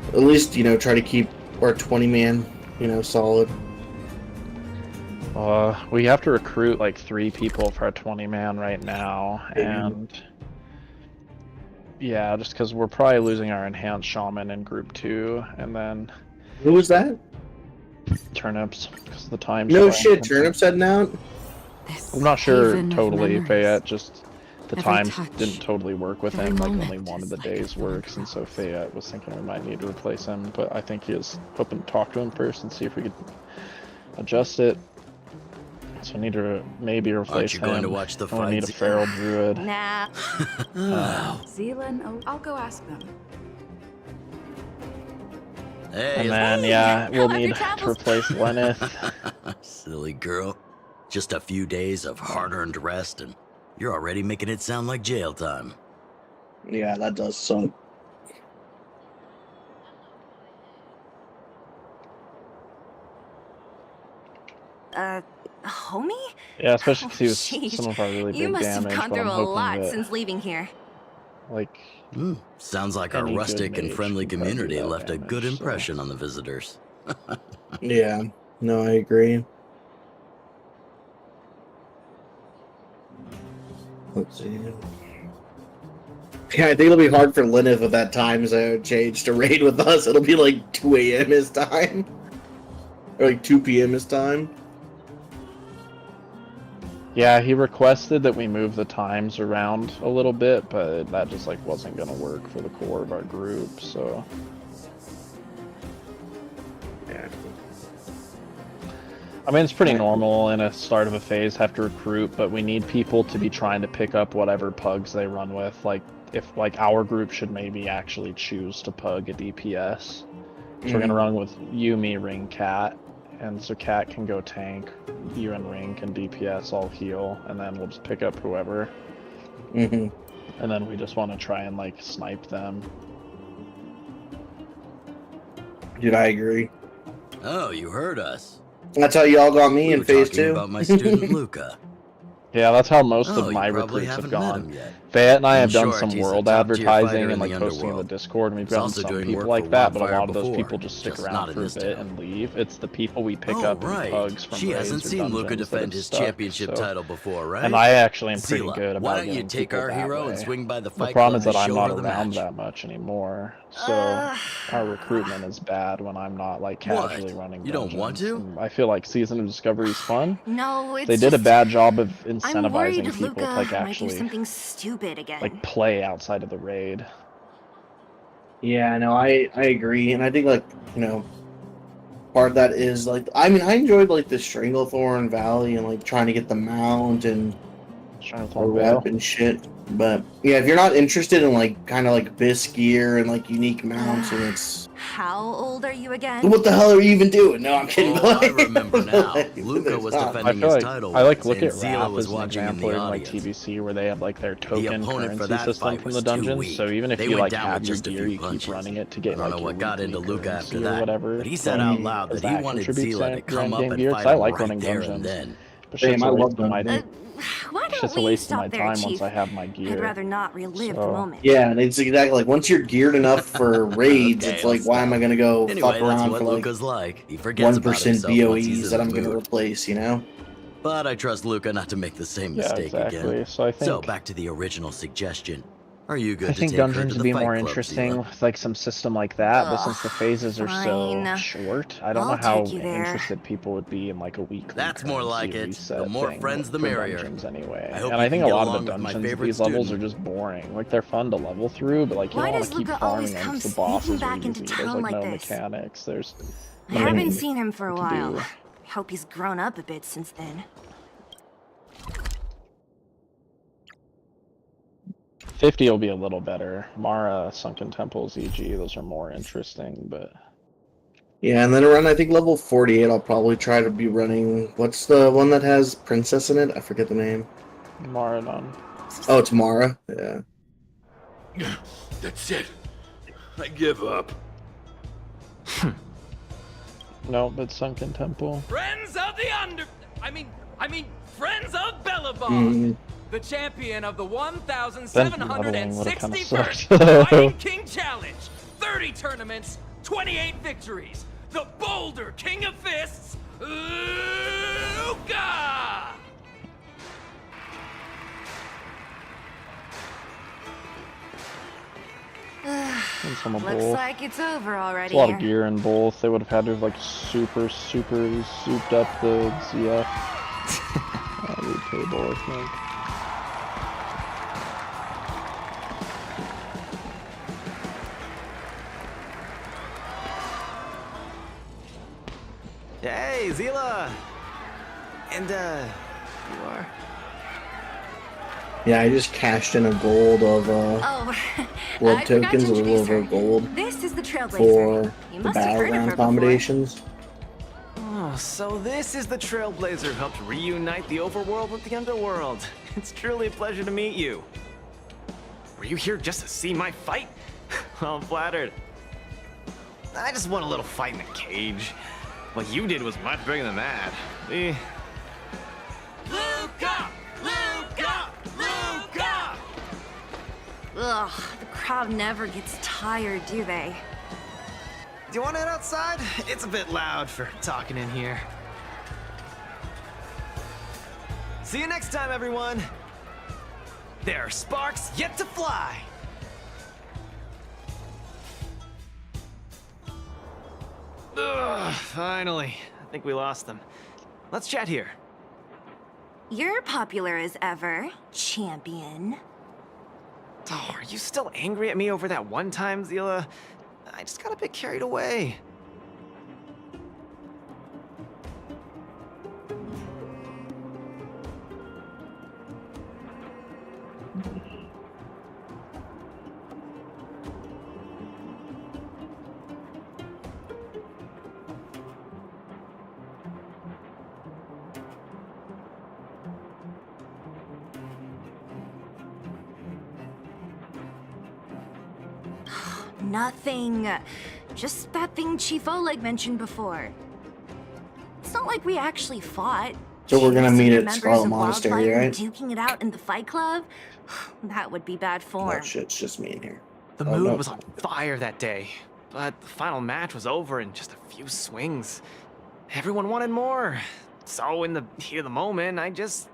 At least, you know, try to keep our 20-man, you know, solid. We have to recruit like 3 people for our 20-man right now, and... Yeah, just because we're probably losing our enhanced shaman in group 2, and then... Who was that? Turnips, because the time... No shit, Turnips heading out? I'm not sure totally, Fayette, just... The times didn't totally work with him, like only one of the days works, and so Fayette was thinking we might need to replace him, but I think he was hoping to talk to him first and see if we could adjust it. So I need to maybe replace him. Going to watch the I need a feral druid. Nah. Zealand, I'll go ask them. Hey, And then, yeah, we'll need to replace Lenneth. Silly girl. Just a few days of hard-earned rest, and you're already making it sound like jail time. Yeah, that does suck. Homie? Yeah, especially because he was Sheesh. some of our really big You must damage. have gone but I'm through a hoping lot that, since leaving here. like, Sounds like our any good rustic and mage friendly can probably do community that left a good damage, so- impression on the visitors. Yeah, no, I agree. Let's see. Yeah, I think it'll be hard for Lenneth with that time zone change to raid with us. It'll be like 2 a.m. his time. Or like 2 p.m. his time. Yeah, he requested that we move the times around a little bit, but that just like wasn't gonna work for the core of our group, so... Yeah. I mean, it's pretty normal in a start of a phase have to recruit, but we need people to be trying to pick up whatever pugs they run with. Like, if like our group should maybe actually choose to pug a DPS. So we're gonna run with you, me, Ring, Cat, and so Cat can go tank, you and Ring can DPS, all heal, and then we'll just pick up whoever. And then we just want to try and like snipe them. Dude, I agree. Oh, you heard us. That's how y'all got me We in were phase talking 2. about my student Luca. Yeah, that's how most Oh, of my you probably recruits have haven't met gone. him yet. Fayette and I I'm have done sure some he's a world top-tier fighter advertising in and like the posting in the underworld. Discord, and we've He's gotten also some doing people work like for that, but a Wildfire lot of those before, people just stick just not around in for a this bit town. and leave. It's the people we pick Oh, up in right. pugs from She raids hasn't or seen Luca dungeons that defend have his stuck, championship so... title before, right? And I actually am pretty Zila, good about why don't you getting take people our that hero and way. swing by the The Fight problem Club is that and I'm show not her the around match? that much anymore, so our recruitment is bad when I'm not like casually running You don't want dungeons. to? And I feel like Season of Discovery is fun. No, it's They did a just... bad job of I'm worried incentivizing people Luca to like might do actually something stupid again. like play outside of the raid. Yeah, no, I agree. And I think, like, you know, part of that is, like, I mean, I enjoyed, like, the Stranglethorn Valley and, like, trying to get the mount and Stranglethorn rep and shit. But, yeah, if you're not interested in, like, kind of, like, bisque gear and, like, unique mounts, and it's... How old are you again? What the hell are you even doing? No, I'm kidding. Oh, I remember now. Like, Luca there's was not. I defending feel his like title. I like look and at Zila Wrath was as an watching in example the in like audience. TBC where they have like their The token opponent for currency that system fight from was the too dungeons. weak. So even if They you went like down have with your just a gear, few you keep punches. running it to get I don't like know your what got into weekly Luca currency after or that, whatever. but he said out loud Does that he that wanted contribute Zila to to come up grand game and gear? fight I him like right running there and dungeons. then. But Damn, shit's I a love waste of my dungeons. Why it's don't just a we waste of my stop there, time Chief? once I have my gear. I'd rather not relive the So- moment. Yeah, and it's exactly like, once you're geared enough for raids, Okay, it's like, why am I stop. going to go Anyway, fuck that's around what for, like, Luca's like. He forgets about 1% himself once he's BOEs in that the I'm going to mood. replace, you know? But I trust Luca not to make the same Yeah, mistake exactly. again. So I think back to the original suggestion. Are you good I to think take her dungeons to would the be Fight more Club, interesting Zila? with like some system like that, but since the Ugh, phases are so fine. short, I don't I'll know how take you there. interested people would be in like a weekly That's more currency like it. reset The more thing friends, the for merrier. dungeons anyway. I hope And you I think can a get lot of along the with my dungeons at favorite these levels are student. just boring. Like they're fun to level through, but like you Why don't want does to keep Luca farming always them come 'cause the sneaking bosses are back into easy. There's town like like no this? mechanics. There's I haven't nothing seen him for a to while. do. Hope he's grown up a bit since then. 50 will be a little better. Mara, Sunken Temples, EG, those are more interesting, but Yeah, and then around, I think, level 48, I'll probably try to be running... What's the one that has Princess in it? I forget the name. Maradon. Oh, it's Mara? Yeah. That's it. I give up. No, but Sunken Temple. Friends of the Friends of Bellabong, the champion of the Then modeling would've kinda 1761st sucked. Fighting King Challenge. 30 tournaments, 28 victories. The Boulder King of Fists, Luca! And some of Looks both. like it's over already. There's a lot of gear in both. They would have had to have like super souped up the ZF loot table, I think. Hey, Zila! And, you are? Yeah, I just cashed in a gold of blood tokens, a little over gold This is the Trailblazer. for You the must have heard of battleground her before. combinations. Oh, so this is the Trailblazer who helped reunite the overworld with the underworld. It's truly a pleasure to meet you. Were you here just to see my fight? Well, I'm flattered. I just won a little fight in a cage. What you did was much bigger than that. Eh. Luca! Luca! Luca! Ugh, the crowd never gets tired, do they? Do you want to head outside? It's a bit loud for talking in here. See you next time, everyone. There are sparks yet to fly. Ugh, finally. I think we lost them. Let's chat here. You're popular as ever, champion. Oh, are you still angry at me over that one time, Zila? I just got a bit carried away. Nothing. Just that thing Chief Oleg mentioned before. It's not like we actually fought. So we're gonna Seeing meet the at members Scarlet of Monastery, Wildfire right? duking it out in the Fight Club? That would be bad form. Oh shit, it's just me in here. The Oh, mood no. was on fire that day, but the final match was over in just a few swings. Everyone wanted more. So in the heat of the moment, I just...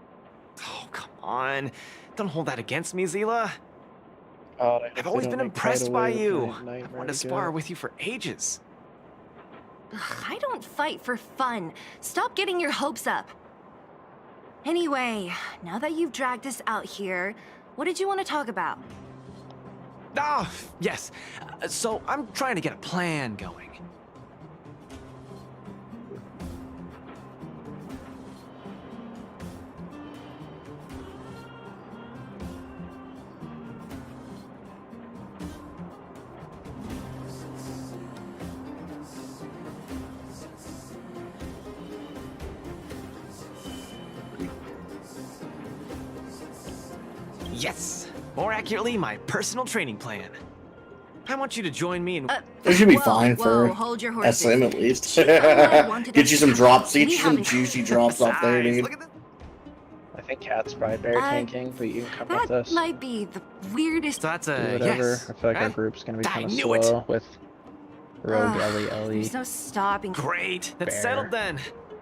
Oh, come on. Don't hold that against me, Zila. God, I've always been impressed by you. I've wanted to spar with you for ages. Ugh, I don't fight for fun. Stop getting your hopes up. Anyway, now that you've dragged us out here, what did you want to talk about? Ah, yes. So I'm trying to get a plan going. Yes! More accurately, my personal training plan. I want you to join me in... It should be Whoa, fine whoa, for hold your horses. SM at least. Chief Oleg wanted Get us you to some come. drops, get We you some haven't- juicy drops off there, Besides, dude. look at this. I think Cat's probably bear tanking, but you can come with That us. might be the weirdest. So that's Do a whatever. yes. I feel like our right? group's gonna be I kind of knew it. slow with Rogue Ugh, Ellie. There's no stopping. Great. That's Bear. settled then.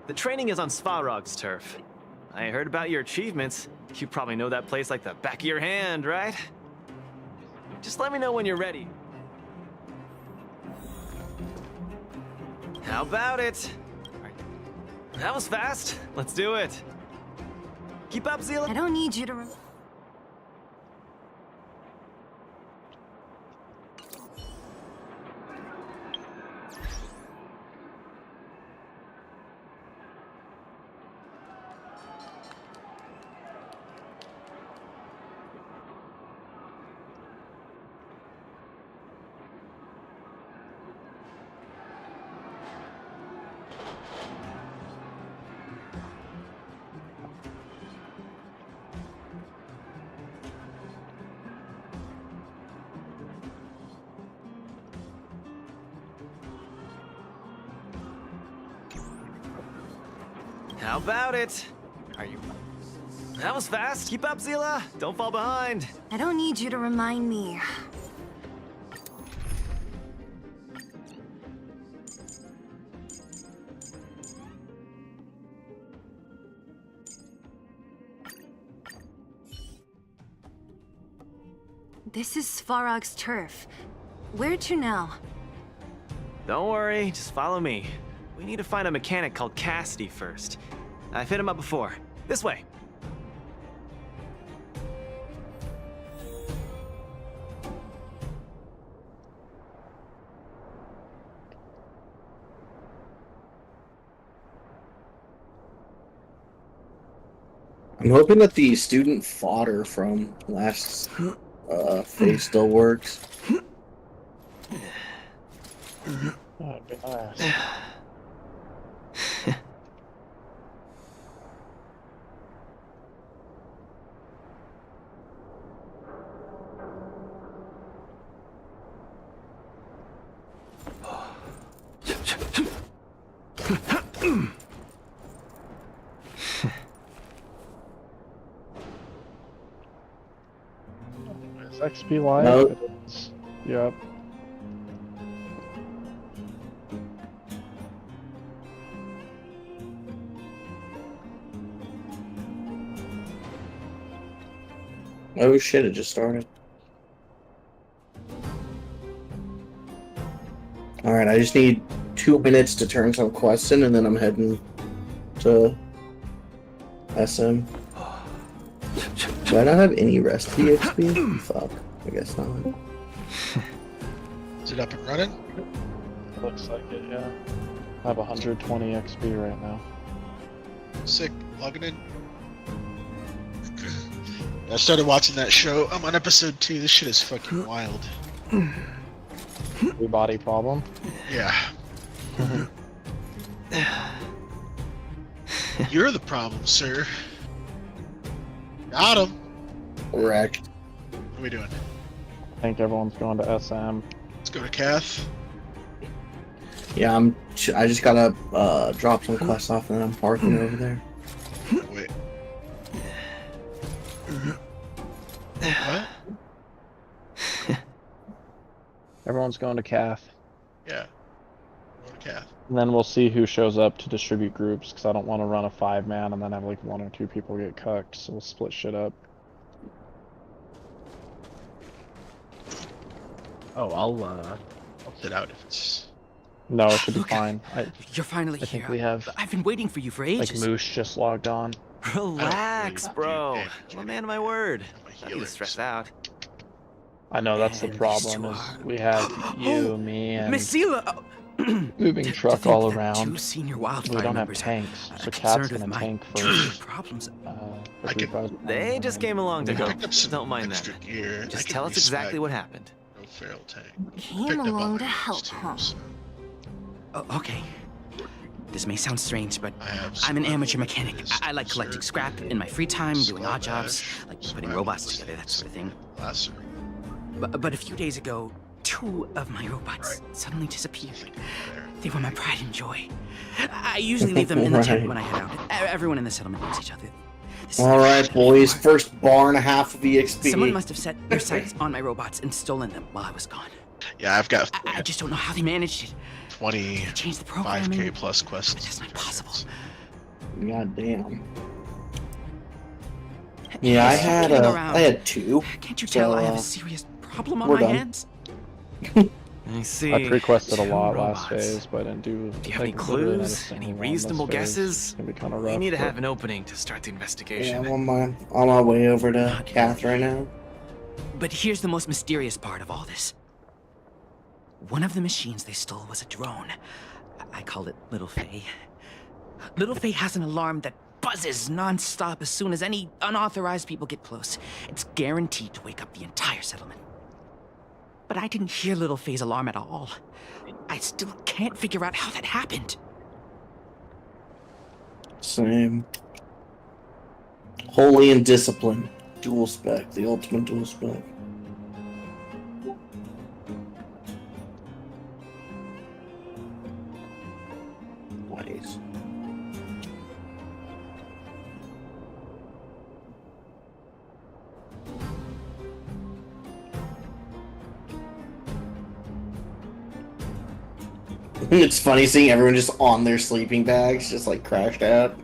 The training is on Svarog's turf. I heard about your achievements. You probably know that place like the back of your hand, right? Just let me know when you're ready. How about it? That was fast. Let's do it. Keep up, Zila. I don't need you to. How about it? Are you... That was fast. Keep up, Zila. Don't fall behind. I don't need you to remind me. This is Svarog's turf. Where to now? Don't worry, just follow me. We need to find a mechanic called Cassidy first. I've hit him up before. This way. I'm hoping that the student fodder from last phase still works. Oh, gosh. Is XP live? No. It is. Yep. Oh shit, it just started. Alright, I just need 2 minutes to turn some quests in and then I'm heading to SM. Do I not have any rest XP? Fuck, I guess not. Is it up and running? Looks like it, yeah. I have 120 XP right now. Sick. Logging in. I started watching that show. I'm on episode 2. This shit is fucking wild. Your body problem? Yeah. You're the problem, sir. Got him. Correct. What are we doing? I think everyone's going to SM. Let's go to Kath. Yeah, I just gotta drop some quests off and then I'm parking over there. Wait. What? Everyone's going to Kath. Yeah. Go to Kath. And then we'll see who shows up to distribute groups, because I don't want to run a 5-man and then have like 1 or 2 people get cucked, so we'll split shit up. Oh, I'll sit out if it's... No, it should be fine. You're finally I here. think we have... I've been waiting for you for ages. Like Moose just logged on. Relax, bro. I'm a man of my word. Don't need to stress out. I know that's the problem, is we have you, me, and Miss Zila, moving truck all Two around. senior We wildfire don't have members tanks, are so concerned Cat's with gonna my tank for problems. I can- They just came along to go. Picked up some Don't mind that. extra gear. Just I can tell us exactly reswag what happened. No feral tank. Came Picked up along other to gears help, too, huh? so Oh, okay. This may sound strange, but I have I'm an some amateur other mechanic. gears I like to collecting serve scrap you. in my free time, doing odd Skull jobs, bash, like some putting robots together, that sort of thing. Lasso. But a few days ago, 2 of my robots suddenly disappeared. They were my pride and joy. I usually leave them in the tent Right. when I head out. Everyone in the settlement knows each other. This is Alright, boys, first bar and a half of EXP. Someone must have set their sights on my robots and stolen them while I was gone. Yeah, I've got I just don't know how they managed it. 25K the programming. plus quests. That's not possible. God damn. Yeah, I had Kidding around. I had 2. Can't you tell so, I have a serious problem on we're my done. hands? I see. I pre-quested a 2 lot robots. last phase, but I didn't do. Do you have any like, literally not a clues? single Any one this reasonable phase. guesses? It's gonna be kind of We rough. need to but- have an opening to start the Yeah, investigation. I'm on my way over to Kath right now. But here's the most mysterious part of all this. One of the machines they stole was a drone. I called it Little Faye. Little Faye has an alarm that buzzes non-stop as soon as any unauthorized people get close. It's guaranteed to wake up the entire settlement. But I didn't hear Little Faye's alarm at all. I still can't figure out how that happened. Same. Holy and Discipline. Dual spec. The ultimate dual spec. Nice. It's funny seeing everyone just on their sleeping bags, just like crashed out.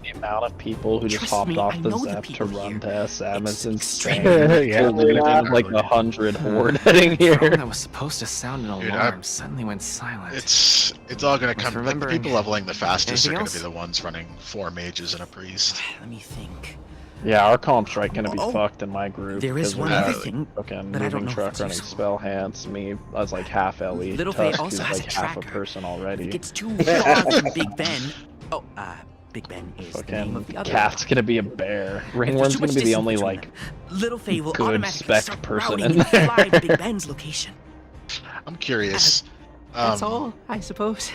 The amount of people who just Trust hopped me, off I the know the Zep to people run here. to SM It's is insane. extremely Yeah. We're gonna have like 100 horde heading The drone here. that was supposed to sound an Dude, alarm suddenly went silent. It's all gonna Worth come. Like the remembering. people leveling the fastest are Anything gonna else? be the ones running 4 mages and a priest. Let me think. Yeah, our comp strike gonna be Oh, fucked in my group. there is 'cause one we other have thing, fucking but I don't moving know if truck it's running useful. spell hands. Me as like half Ellie. Little Faye Tusk also is has like a half a tracker. person already. If it gets too far from Big Ben. Oh, Big Ben is the name of Fucking the other. Cat's gonna be a bear. If there's Ringworm's too gonna much be the distance only between like them, Little Faye will good automatically spec start person routing in and fly to there. Big Ben's location. I'm curious. That's all, I suppose.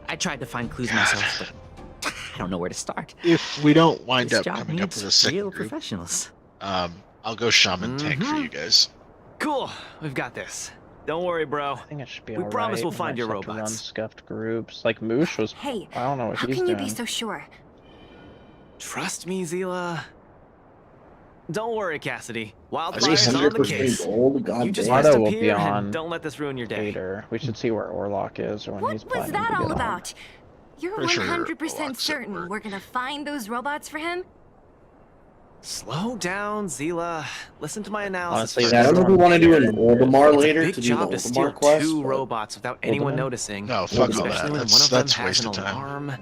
I tried to find clues myself, but I don't know where to start. If we don't wind This up job coming up needs with a second real group, professionals. I'll go shaman tank for you guys. Cool, we've got this. Don't worry, bro. I think it should be We alright. promise we'll We find might your just have to run robots. scuffed groups. Like Moosh was. Hey, I don't know what how he's can you doing. be so sure? Trust me, Zila. Don't worry, Cassidy. Is Wildfire's he on the 100% case. gold? God You just damn. rest Mardo up will be here on and don't let this ruin your day. later. We should see where Orlok is or when he's What was planning that to all get on. about? You're Pretty sure 100% Orlok's at certain work. we're gonna find those robots for him? Slow down, Zila. Listen to my analysis. Honestly, first. Yeah, I don't know if we want to do an Oldemar It's a later big to do the job to steer Oldemar quest. two but- robots without anyone Oldemar? noticing. No, fuck all Especially that. when That's one of them has waste an of time. alarm.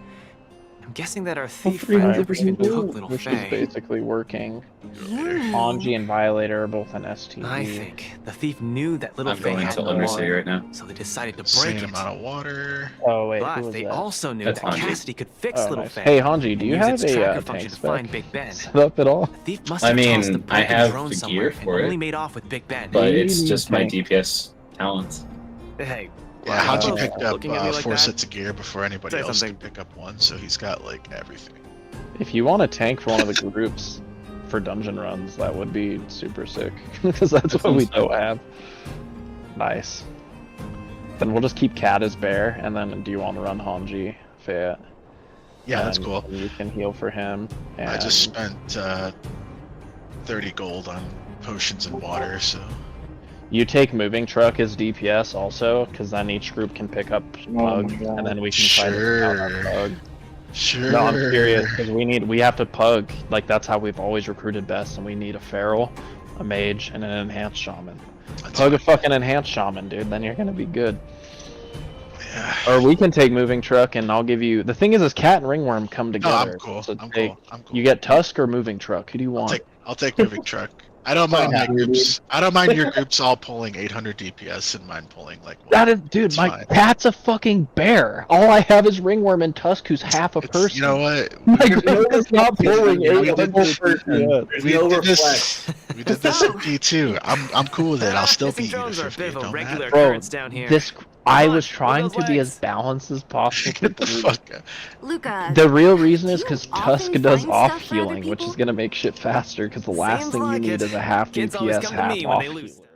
I'm guessing that our thief 300% friend gold. took Little Which is Faye. basically working. You mean... Hanji and Violator are both an STE. I think the thief knew that Little I'm Faye going had to an Undercity alarm, right now. so they decided to Insane break it. amount of water. Oh wait, who But was they that? also knew That's that Hanji. Cassidy could fix Oh, Little nice. Faye. Hey Hanji, do you and use have its a tracker tank function to spec find Big Ben. set up at all? The thief must I have tossed the mean, I broken have drone the somewhere gear for and only it, made off with Big Ben. but You it's need just my tank. DPS talents. Hey, Yeah, Hanji wow. picked up Looking at me like 4 that? sets of gear before anybody Say else something. could pick up one, so he's got like everything. If you want a tank for one of the groups for dungeon runs, that would be super sick. Because that's That what we sounds don't have. Nice. Then we'll just keep Cat as bear, and then do you want to run Hanji, Fayette? Yeah, that's And cool. You can heal for him. And I just spent 30 gold on potions and water, so you take moving truck as DPS also, because then each group can pick up Pug, and then we can try to count our Pug. Sure. No, I'm serious, because we have to Pug. Like, that's how we've always recruited best, and we need a Feral, a Mage, and an Enhanced Shaman. Pug a fucking Enhanced Shaman, dude, then you're gonna be good. Yeah. Or we can take moving truck, and I'll give you. The thing is Cat and Ringworm come No, together. I'm cool. So I'm take- cool. I'm cool. You get Tusk or moving truck. Who do you want? I'll take moving truck. I don't mind my groups. I don't mind your groups all pulling 800 DPS and mine pulling like. That is, dude. It's My fine. Cat's a fucking bear. All I have is Ringworm and Tusk, who's half a person. You know what? My group is not pulling We 800 did DPS. We no did this. reflex. We did this in P2. I'm cool with it. I'll still Missing beat you to drones are a 50. bit It of a don't regular matter. Bro, occurrence down here. I Come was on, trying move to those be legs. as balanced as possible. Get the fuck out. Luca, The real reason is do you because often Tusk does find off stuff for other healing, which is people? gonna make shit faster. Because the last Seems thing you like need it. is a half Kids always DPS, come to half me when off they lose. healer.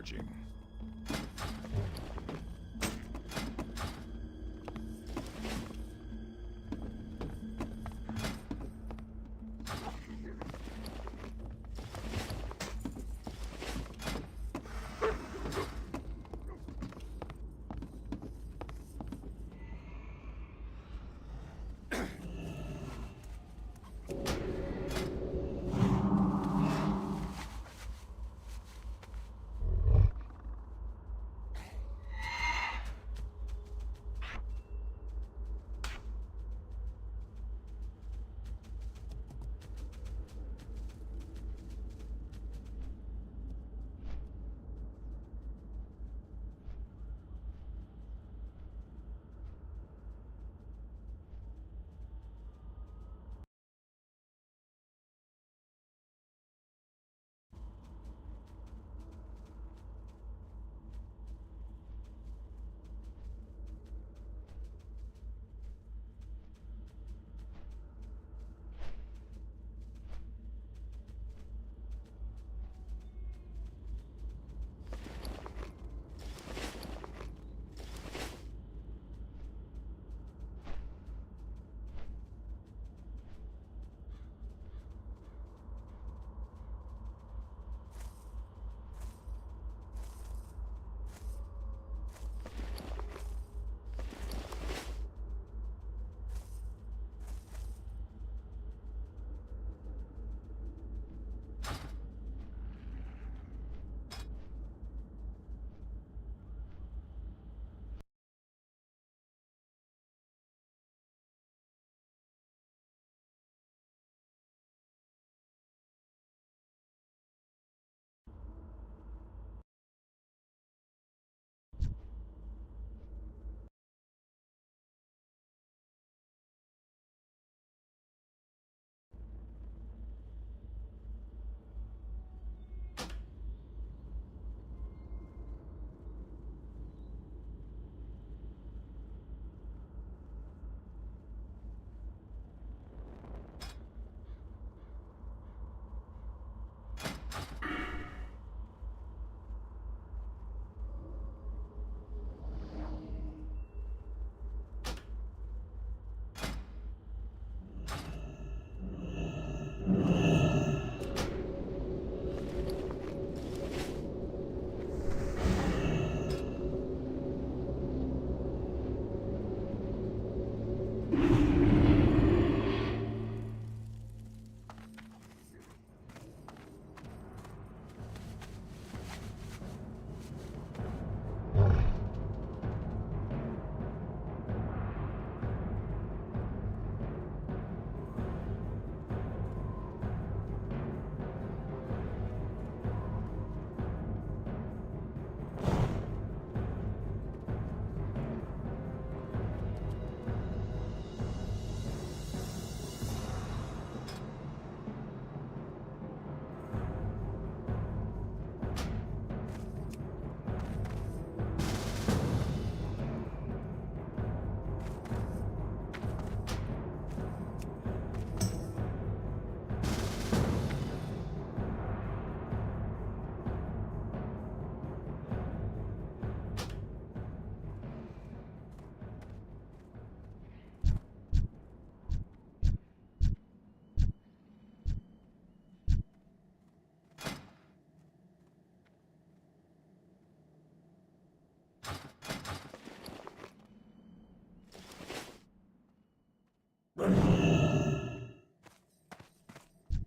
Charging.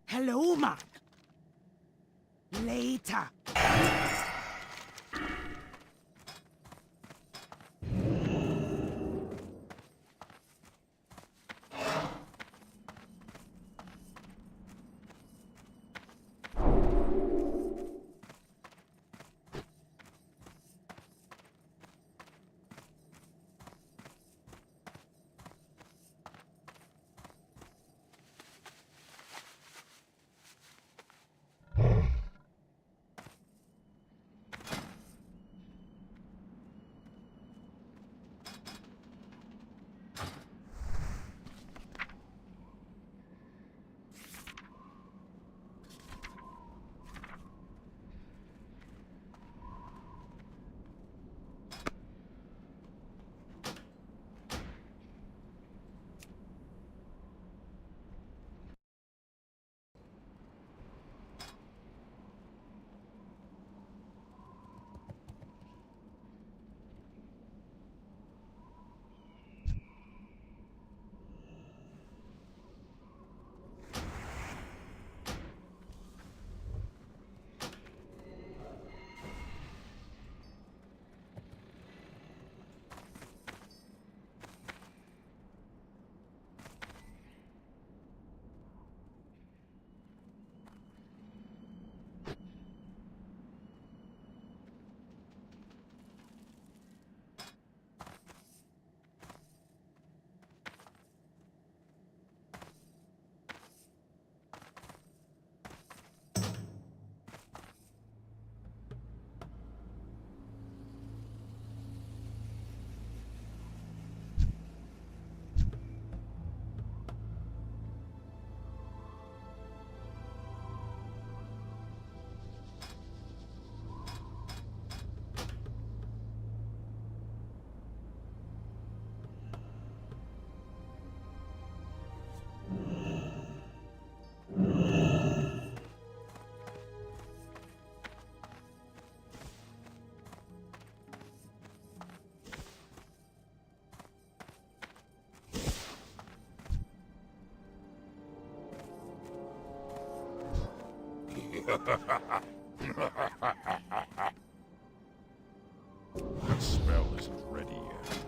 Hello, man. Later. That spell isn't ready yet.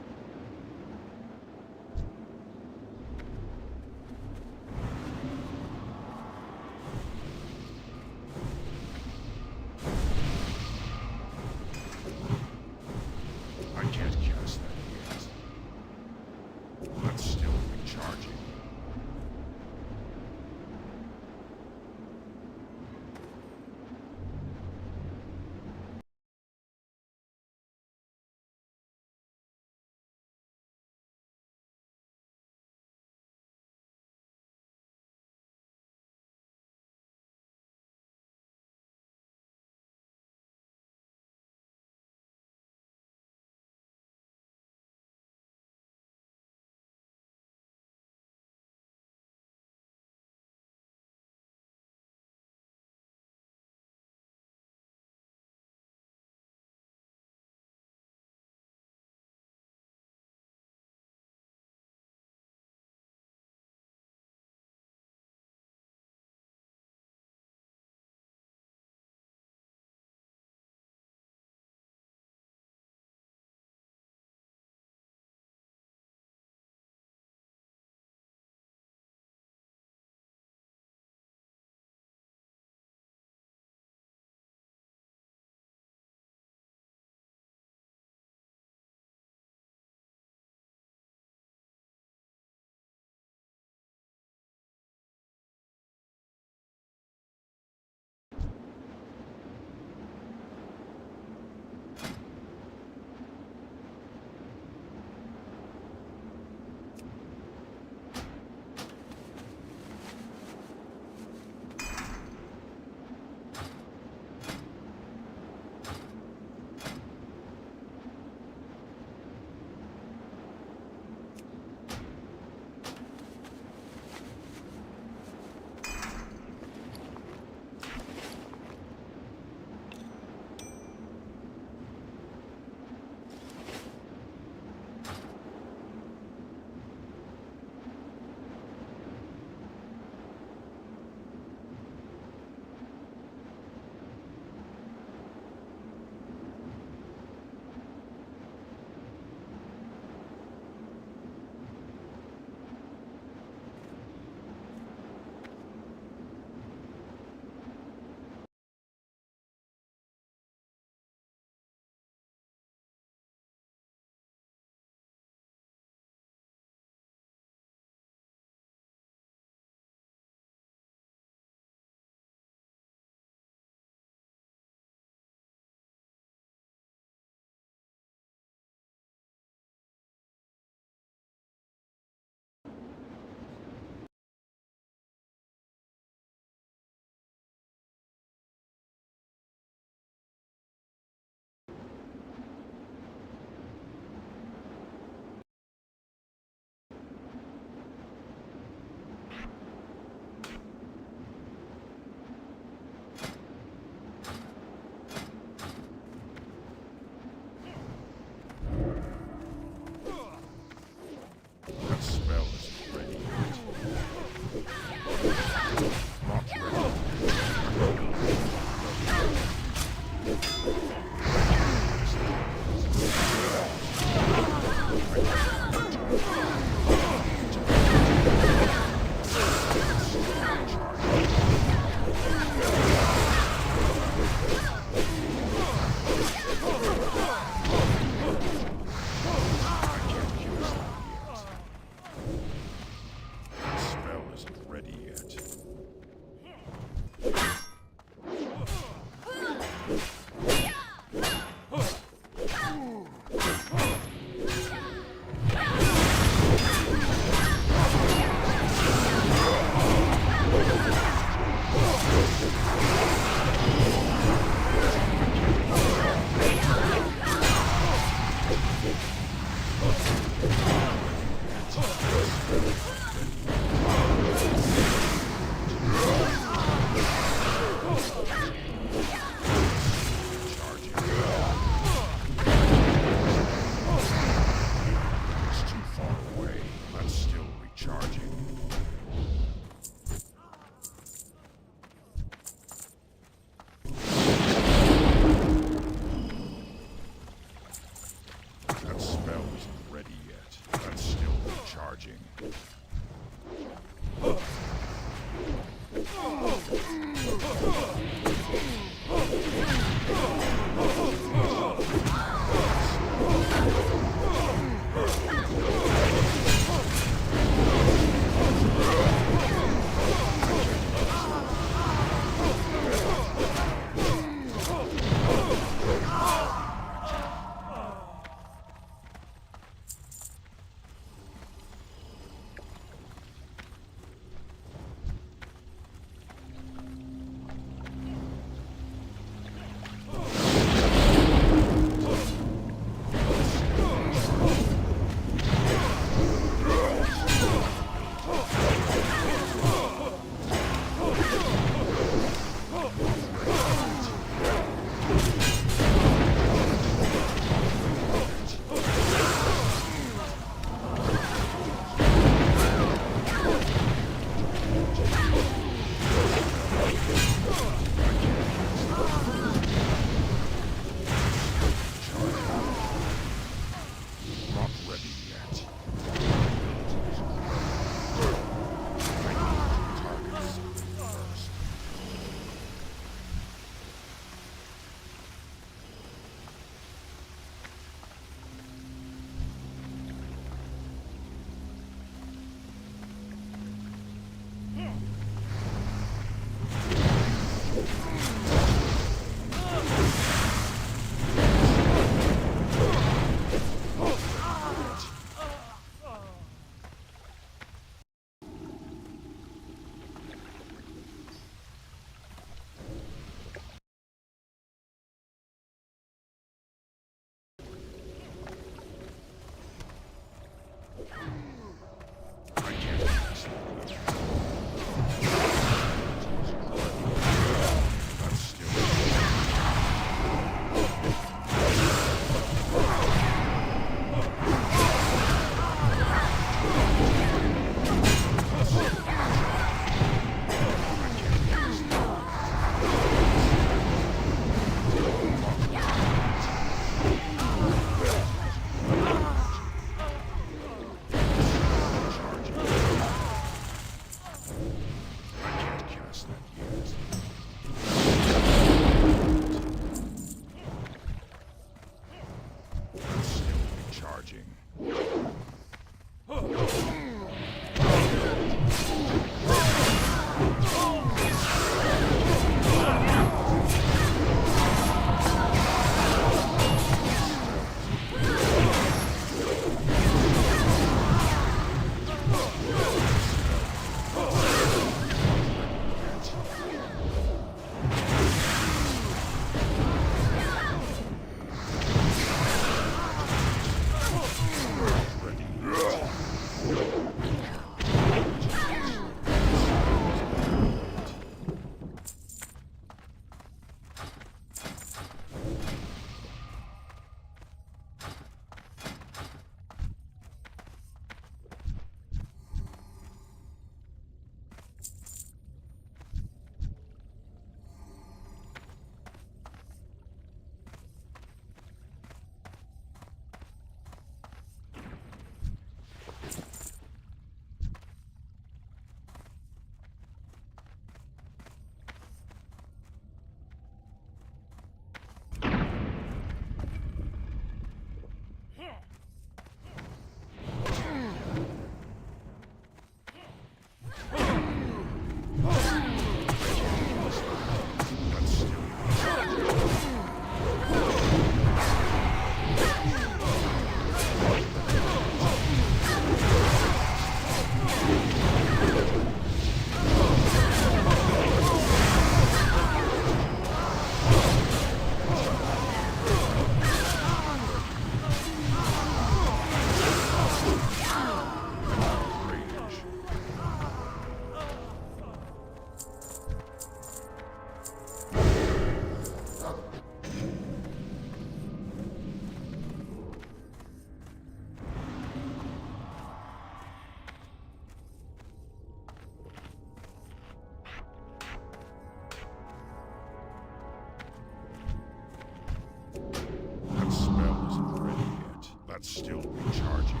That's still recharging.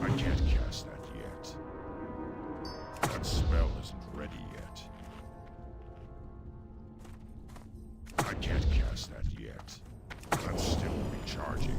I can't cast that yet. That spell isn't ready yet. I can't cast that yet. That's still recharging.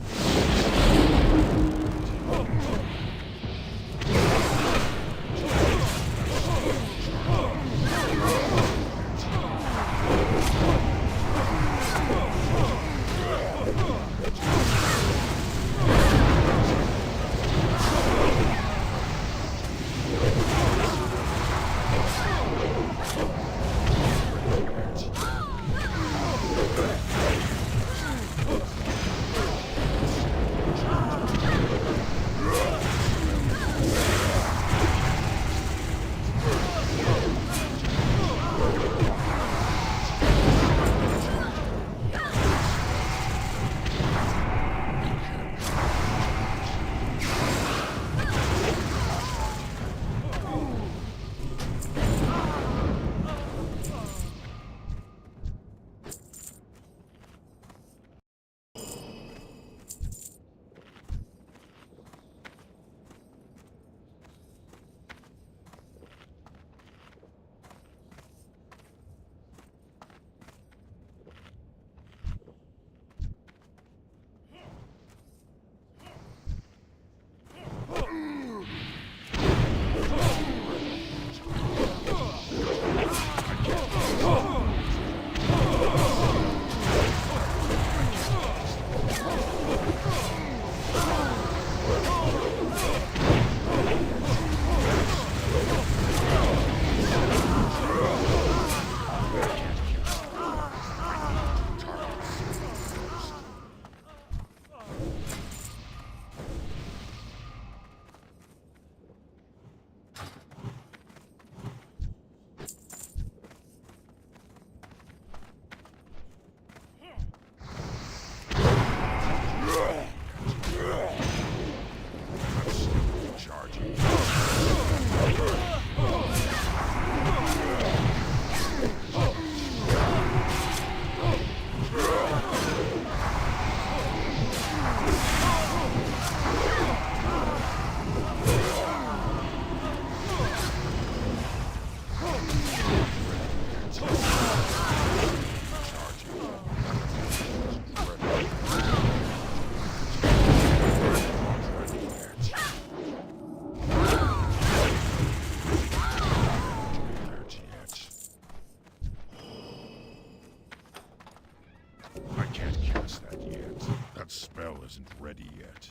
That spell isn't ready yet.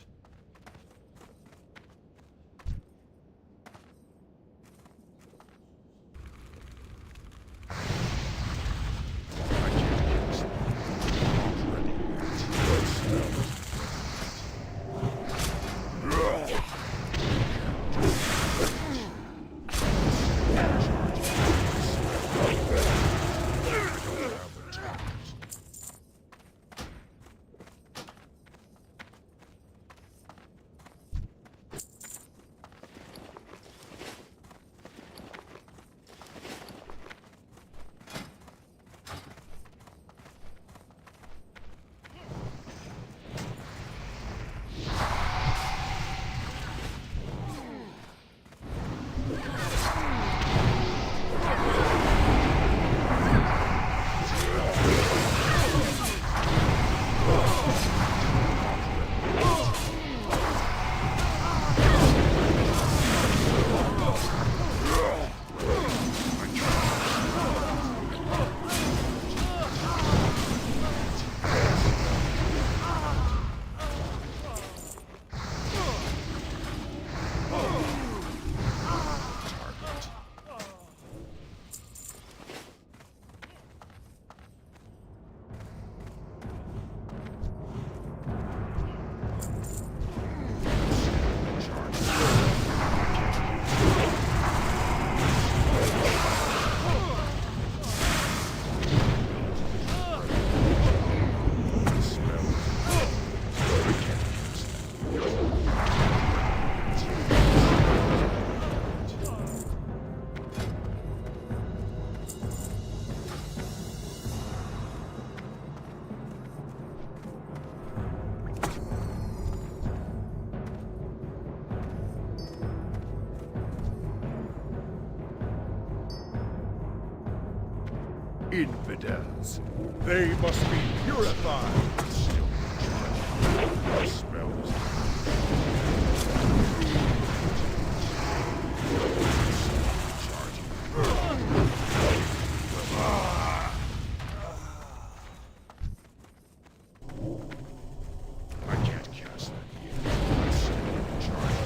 Infidels. They must be purified. That spell is I can't cast that yet. That's still in charge.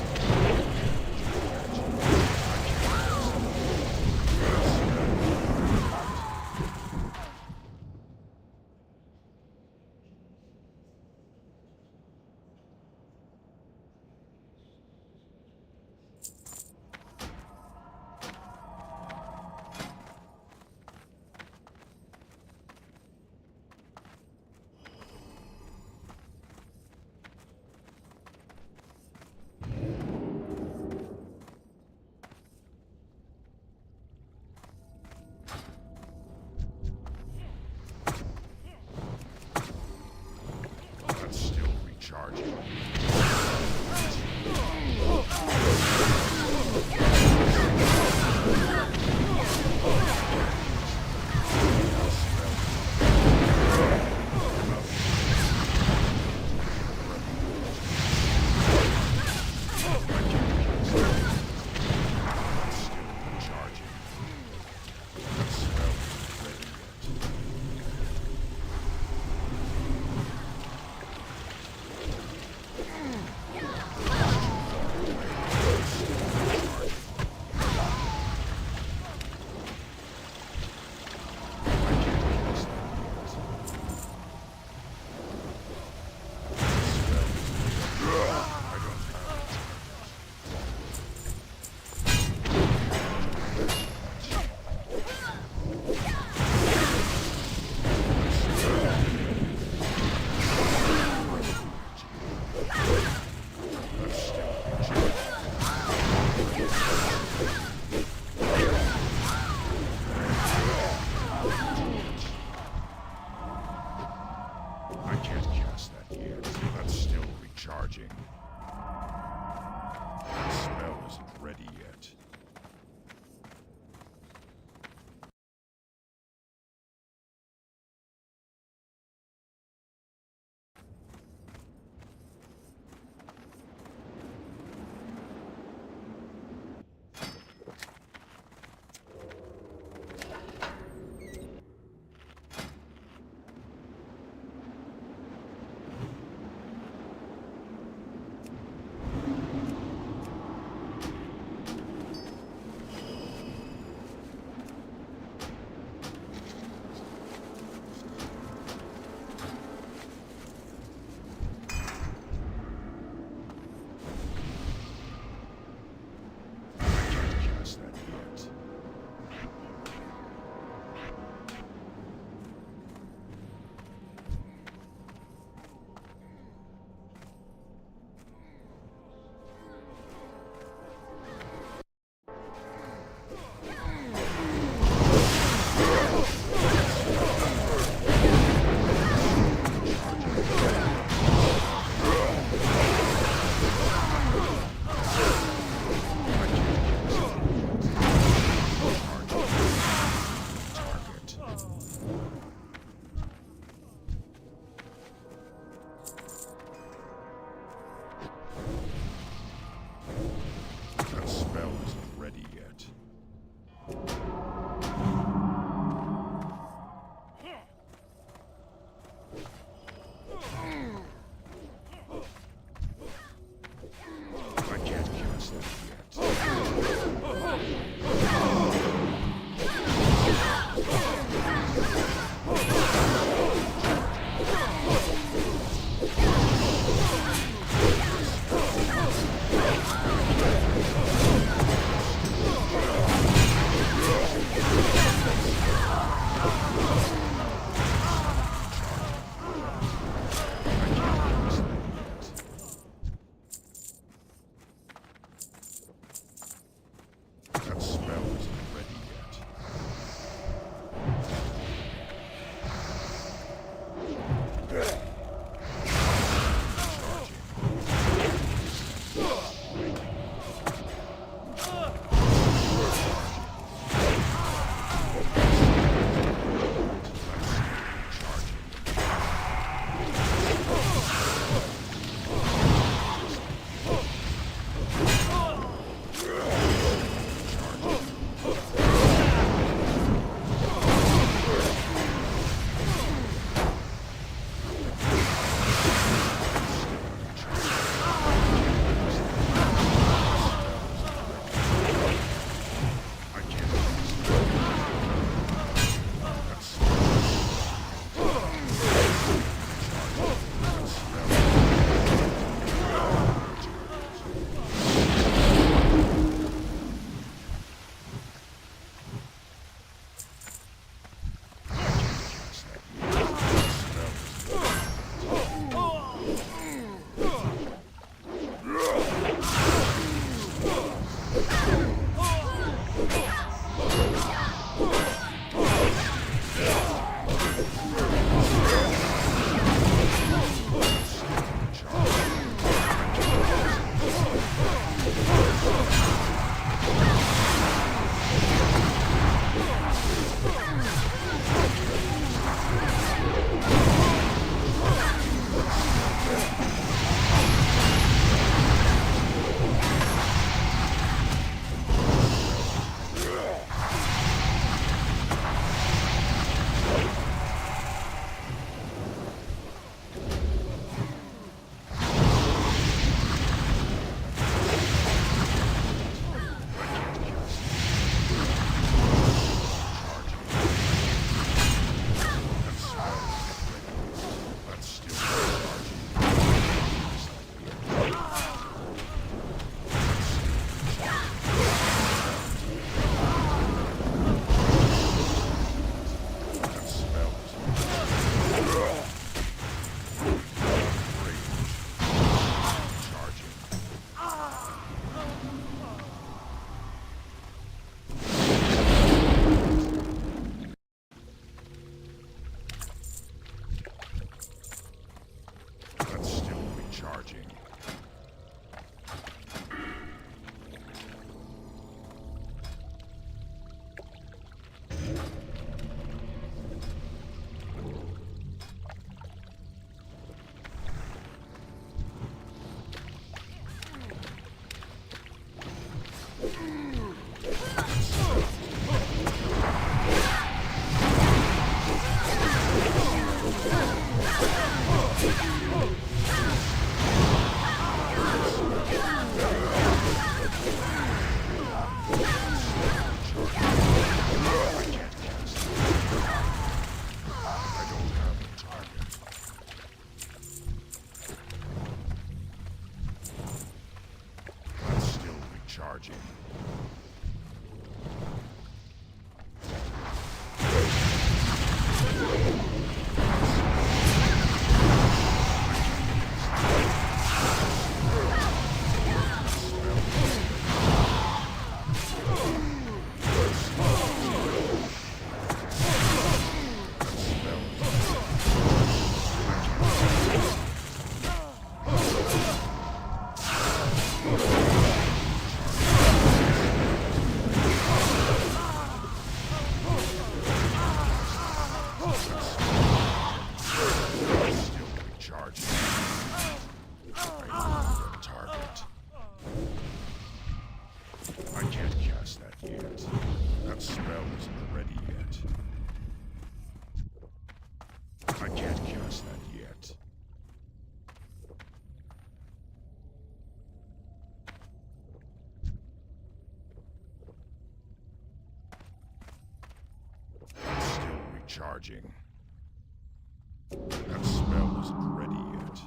recharging. Charging. That spell isn't ready yet.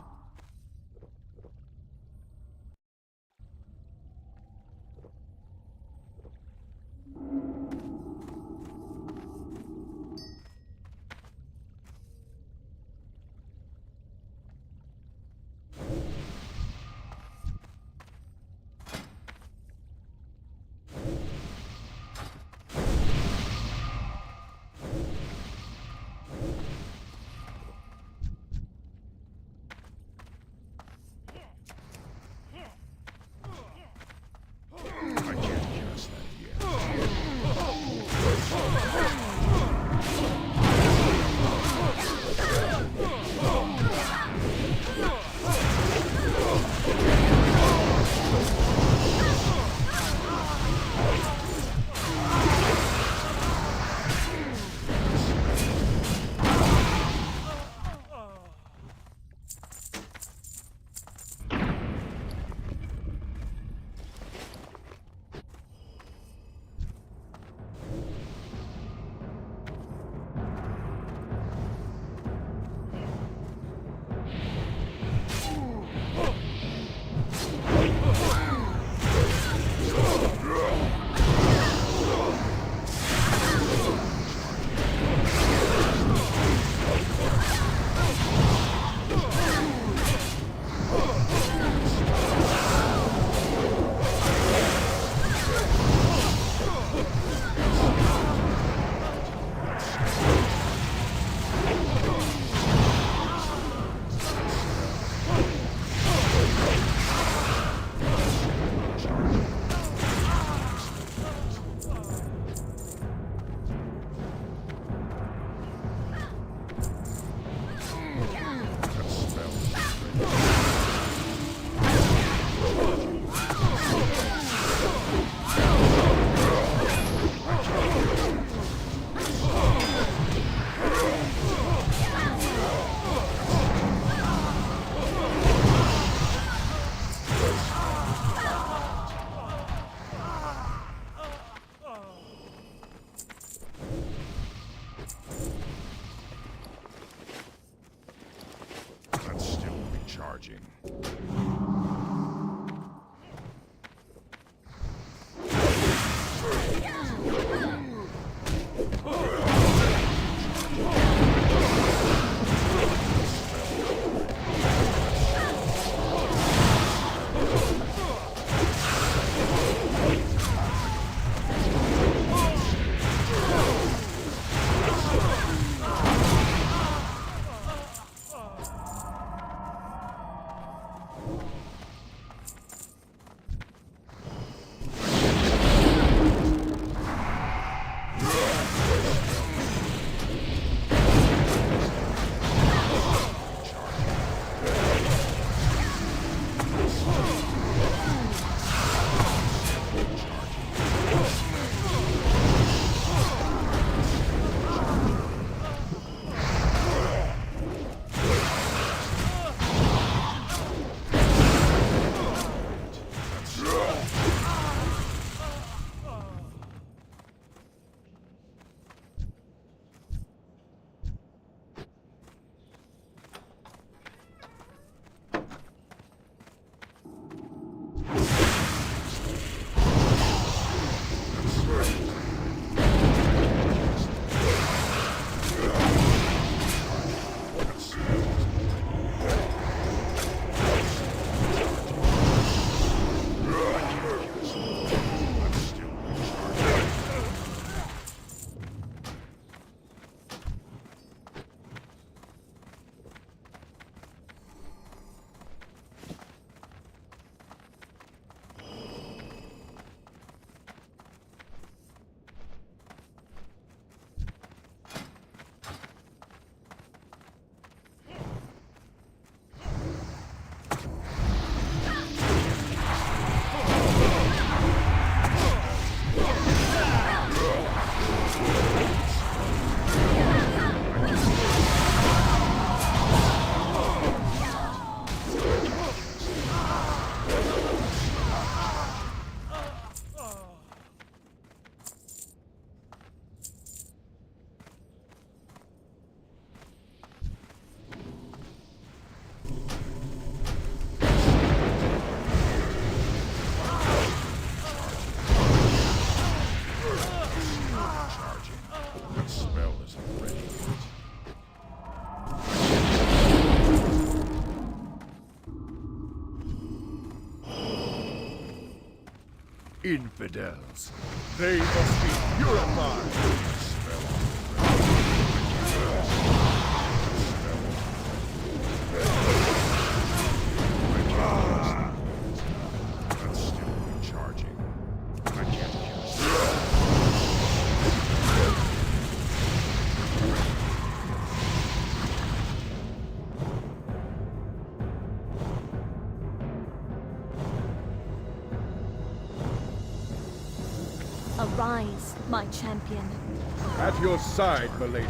Infidels. They must be purified. That's still recharging. I can't cast it. Arise, my champion. At your side, milady.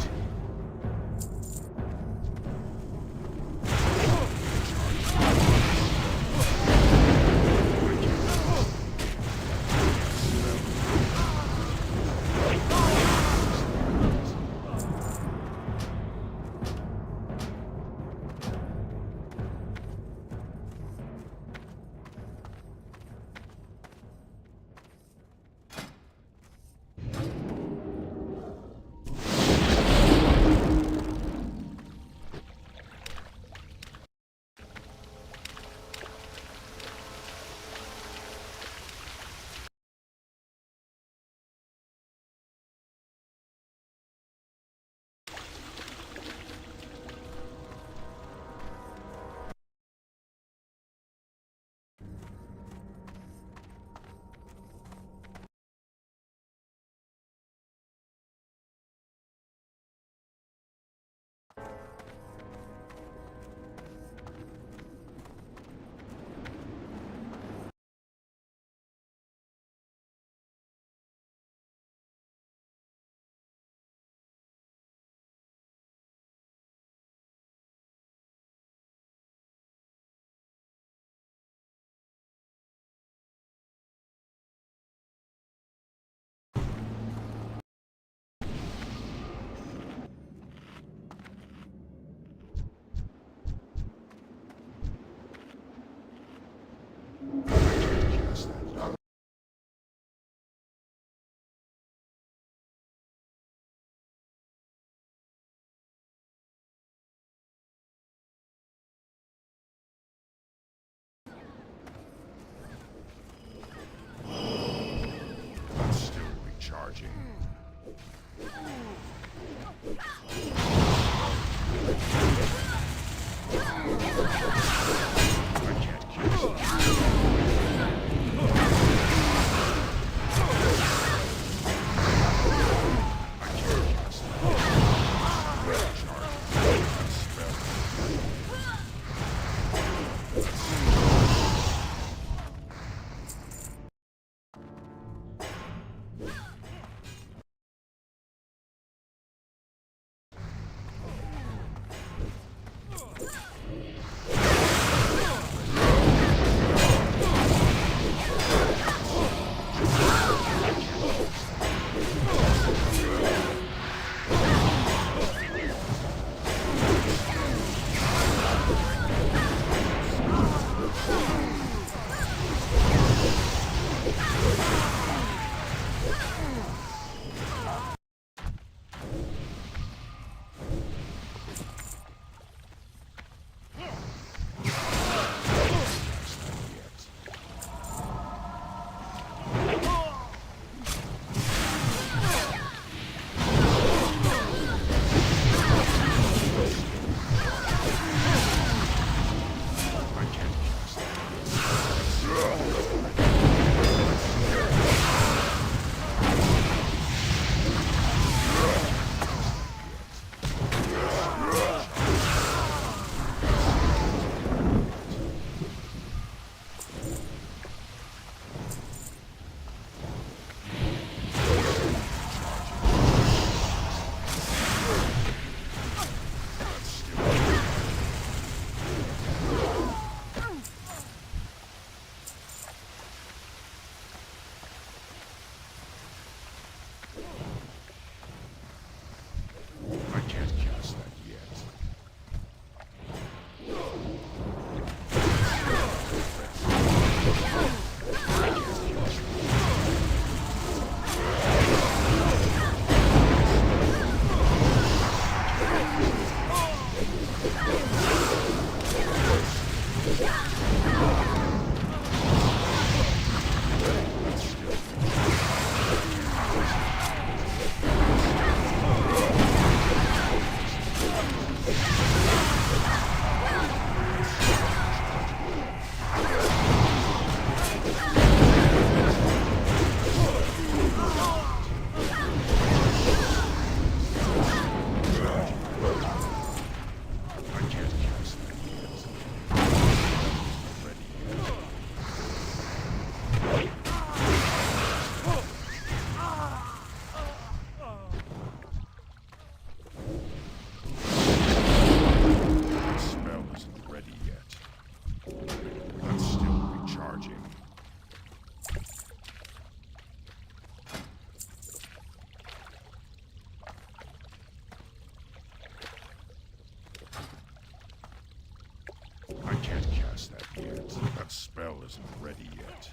I can't cast that yet. That spell isn't ready yet.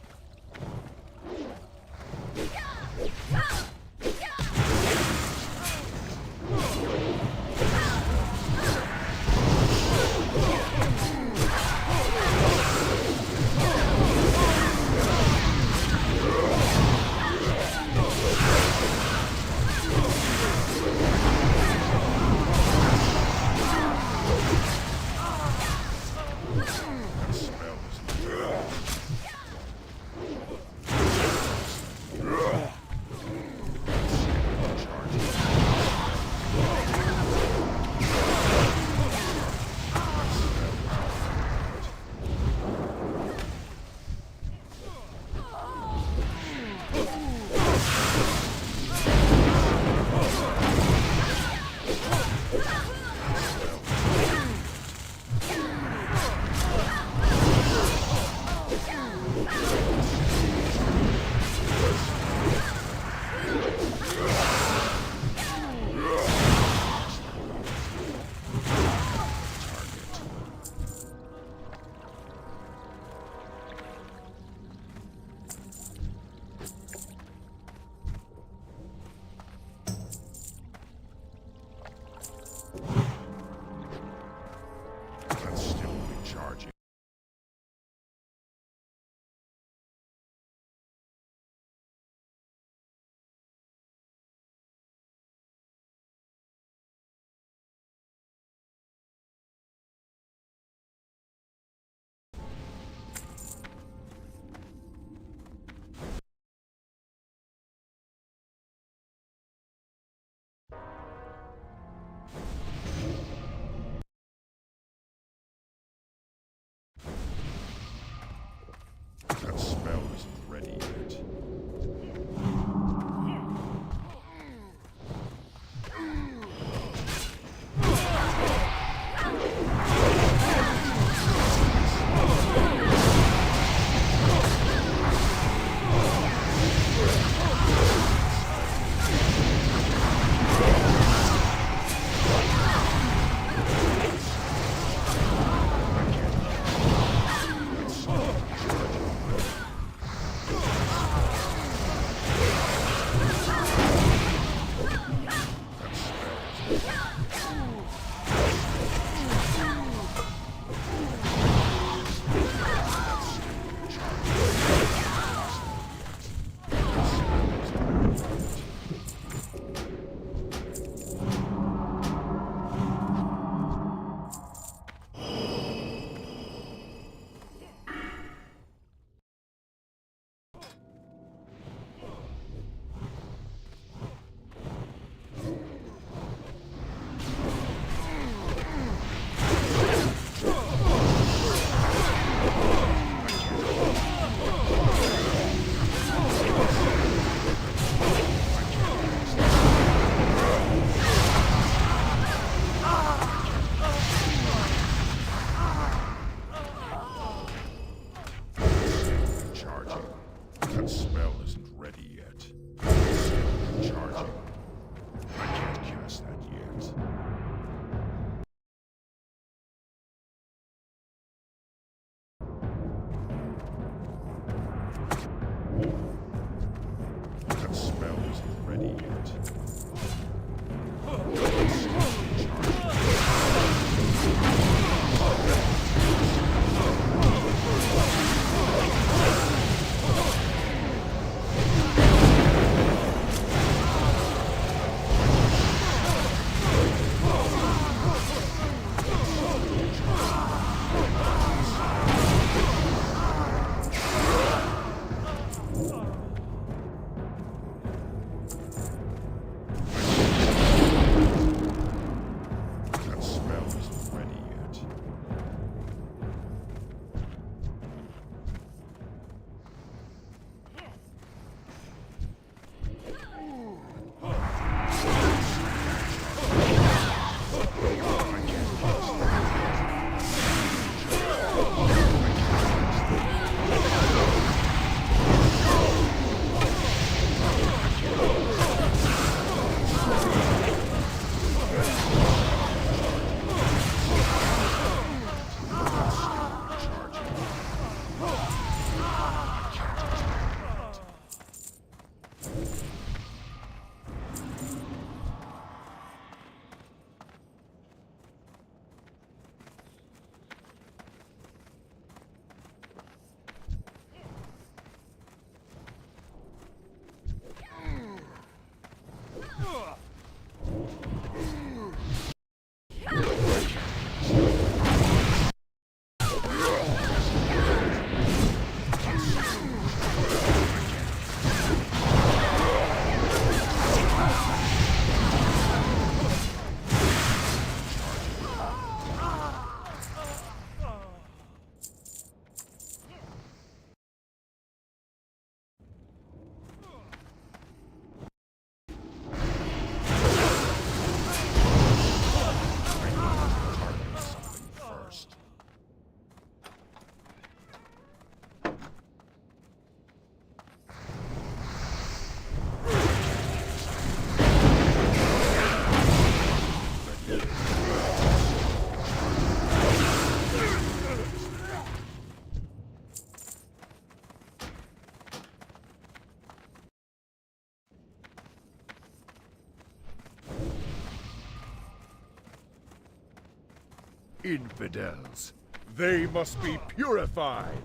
Infidels. They must be purified.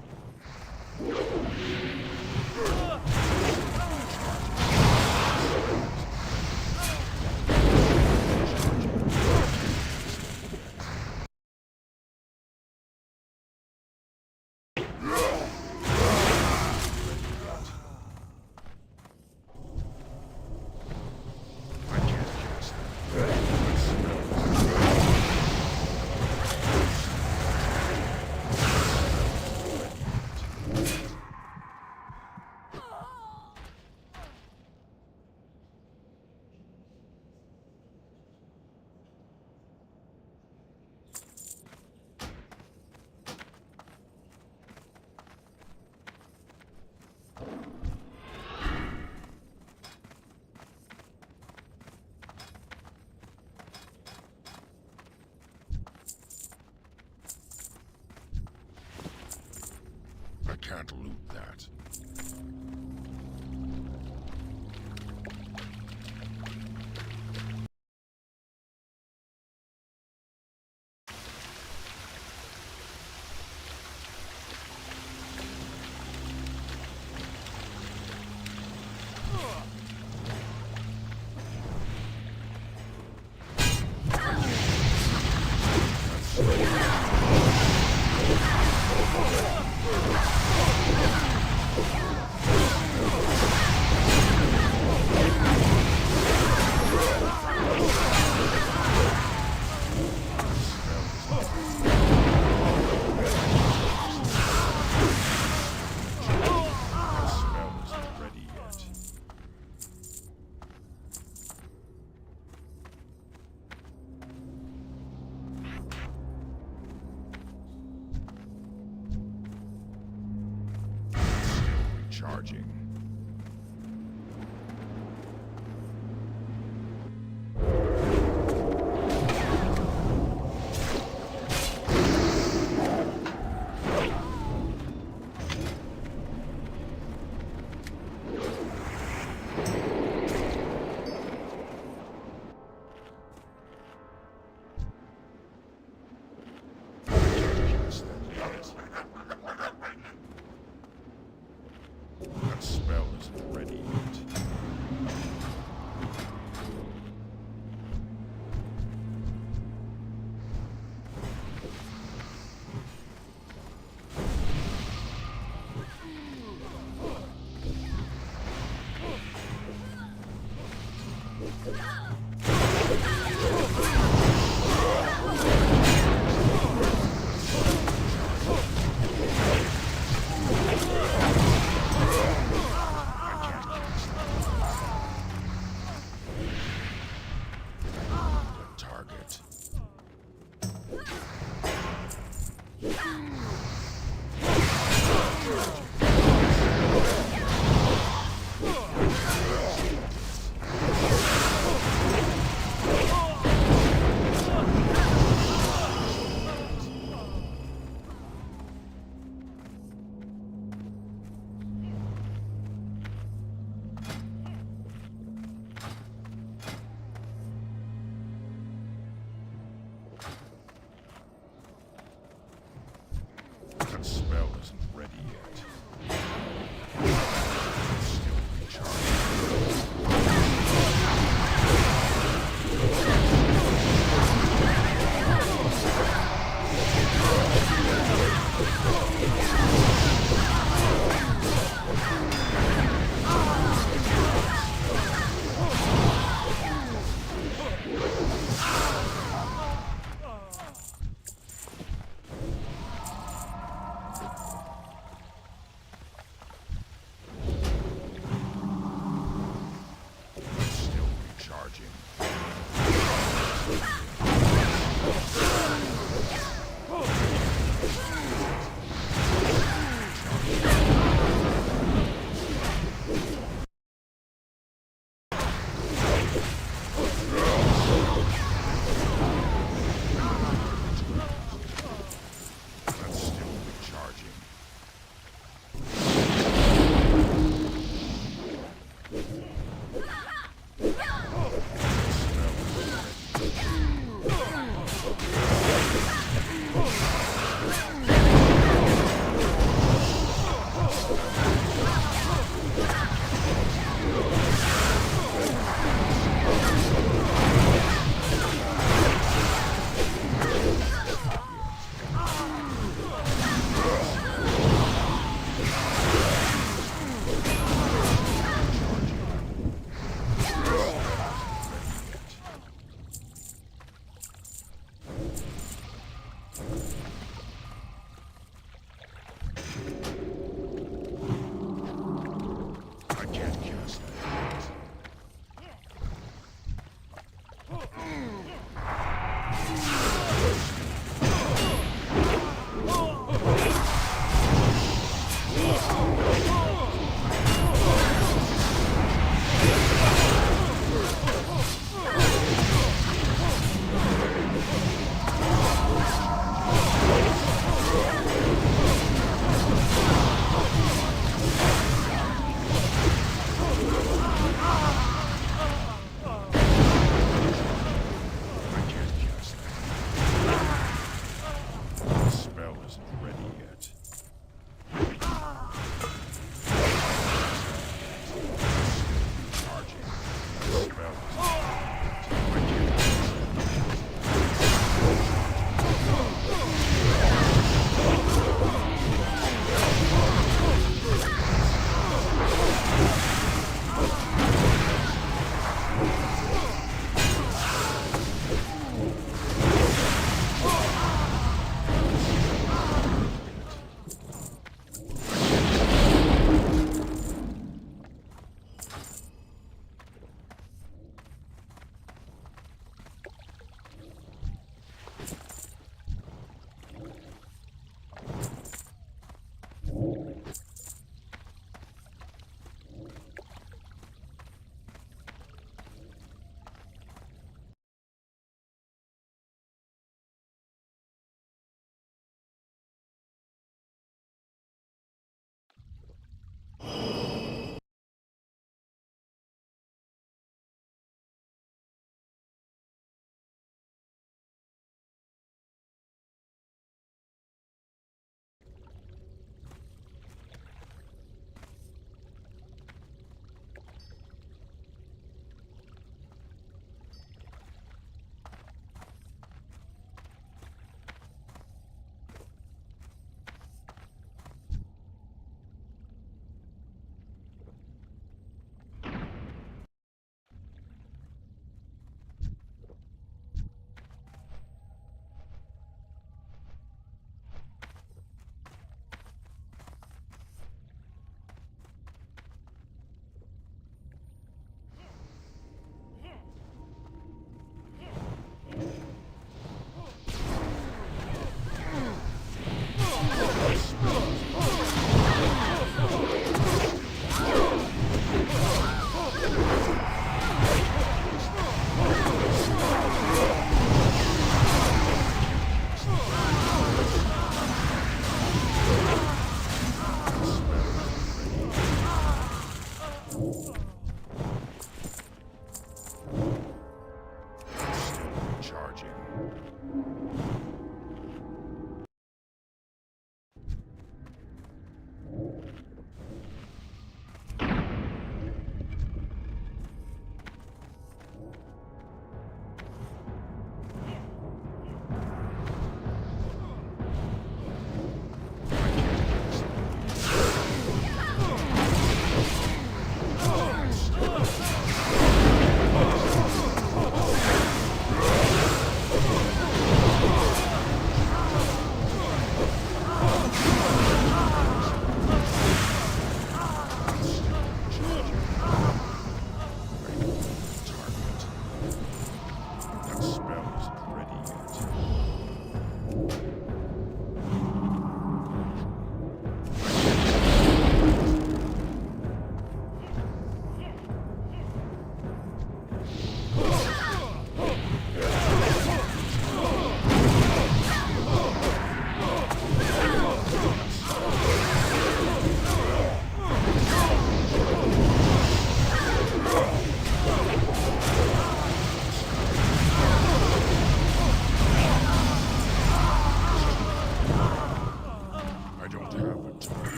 I can't loot that. Charging. That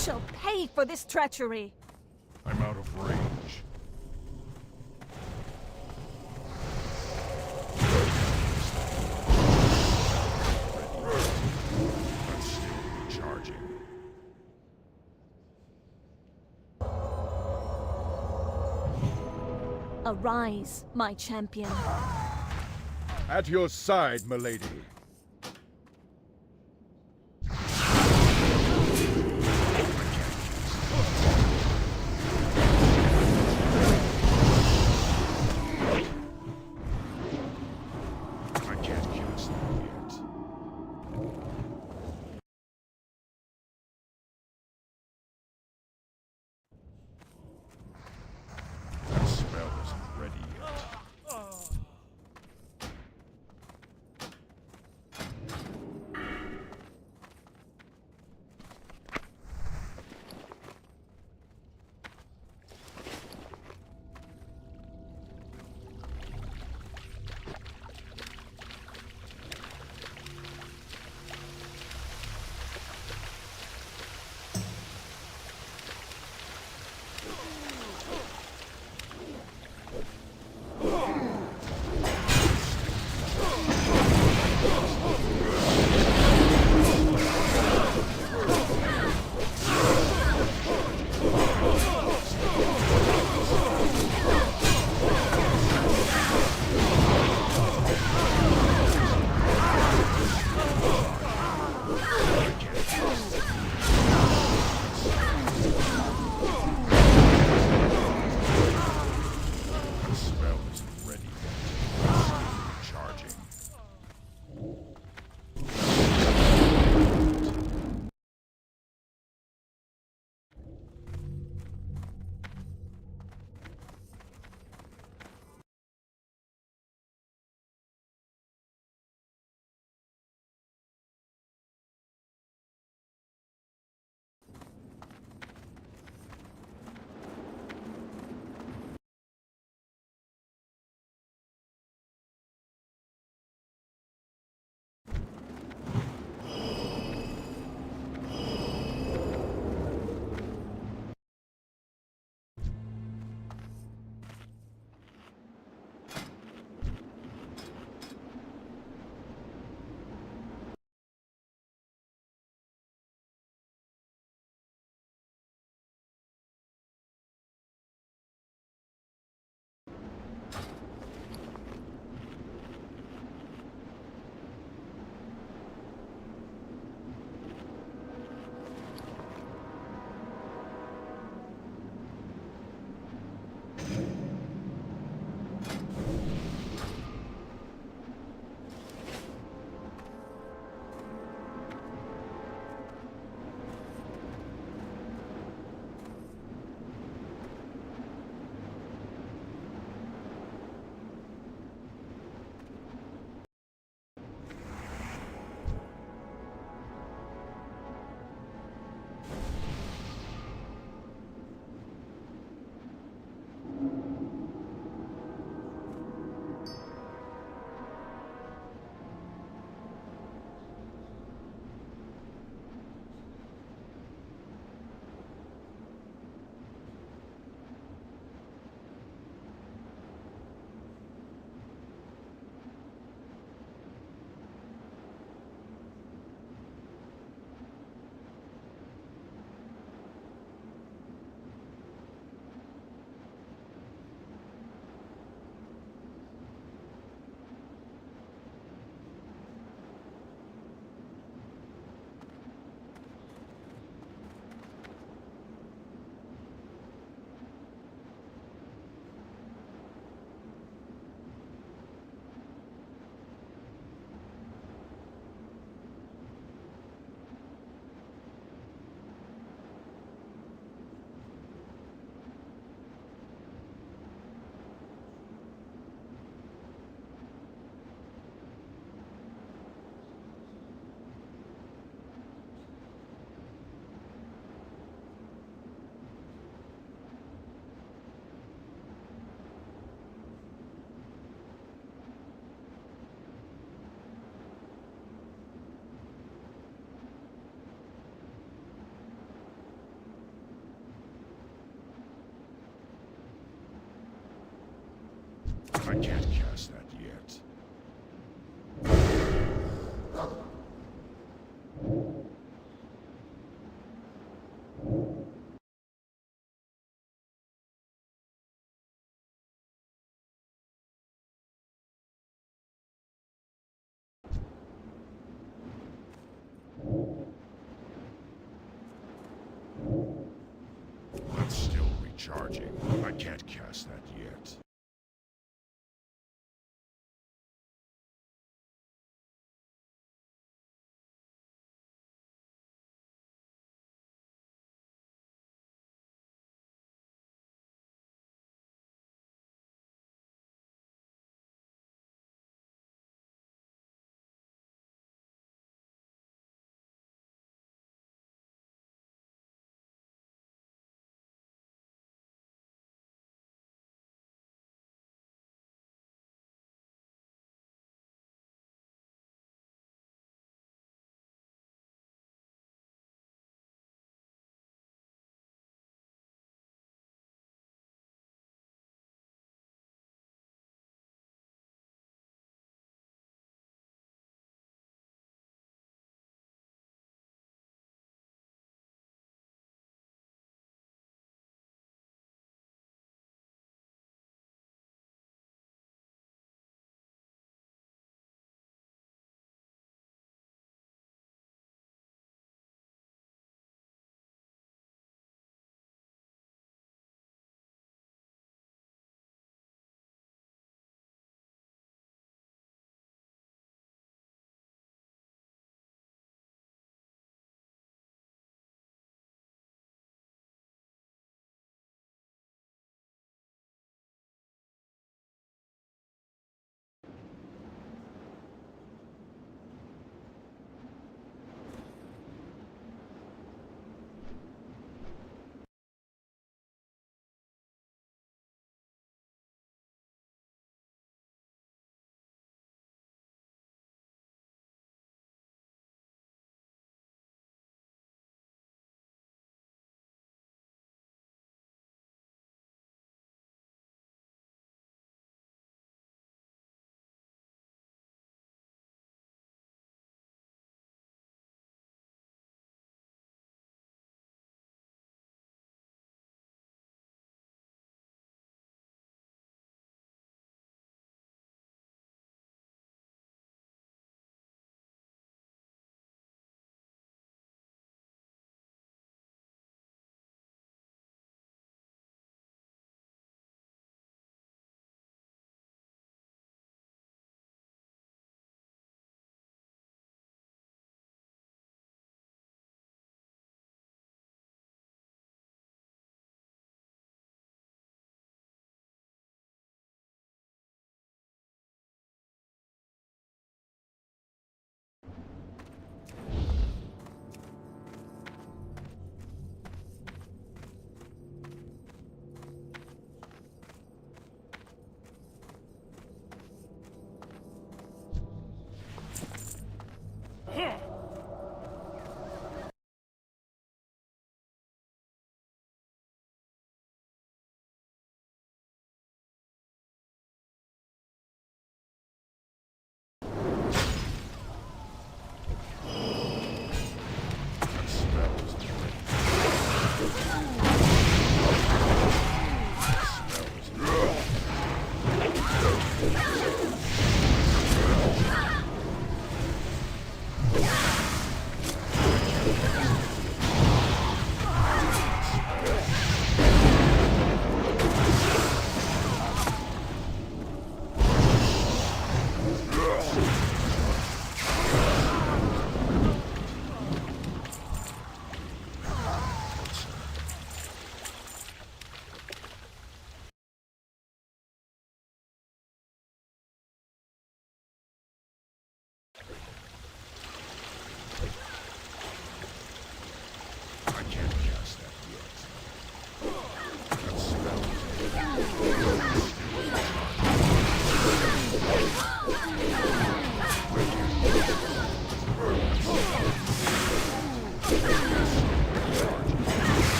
shall pay for this treachery. I'm out of range. But still charging. Arise, my champion. At your side, milady. I can't cast that yet. That spell isn't ready yet. charging. I can't cast that yet.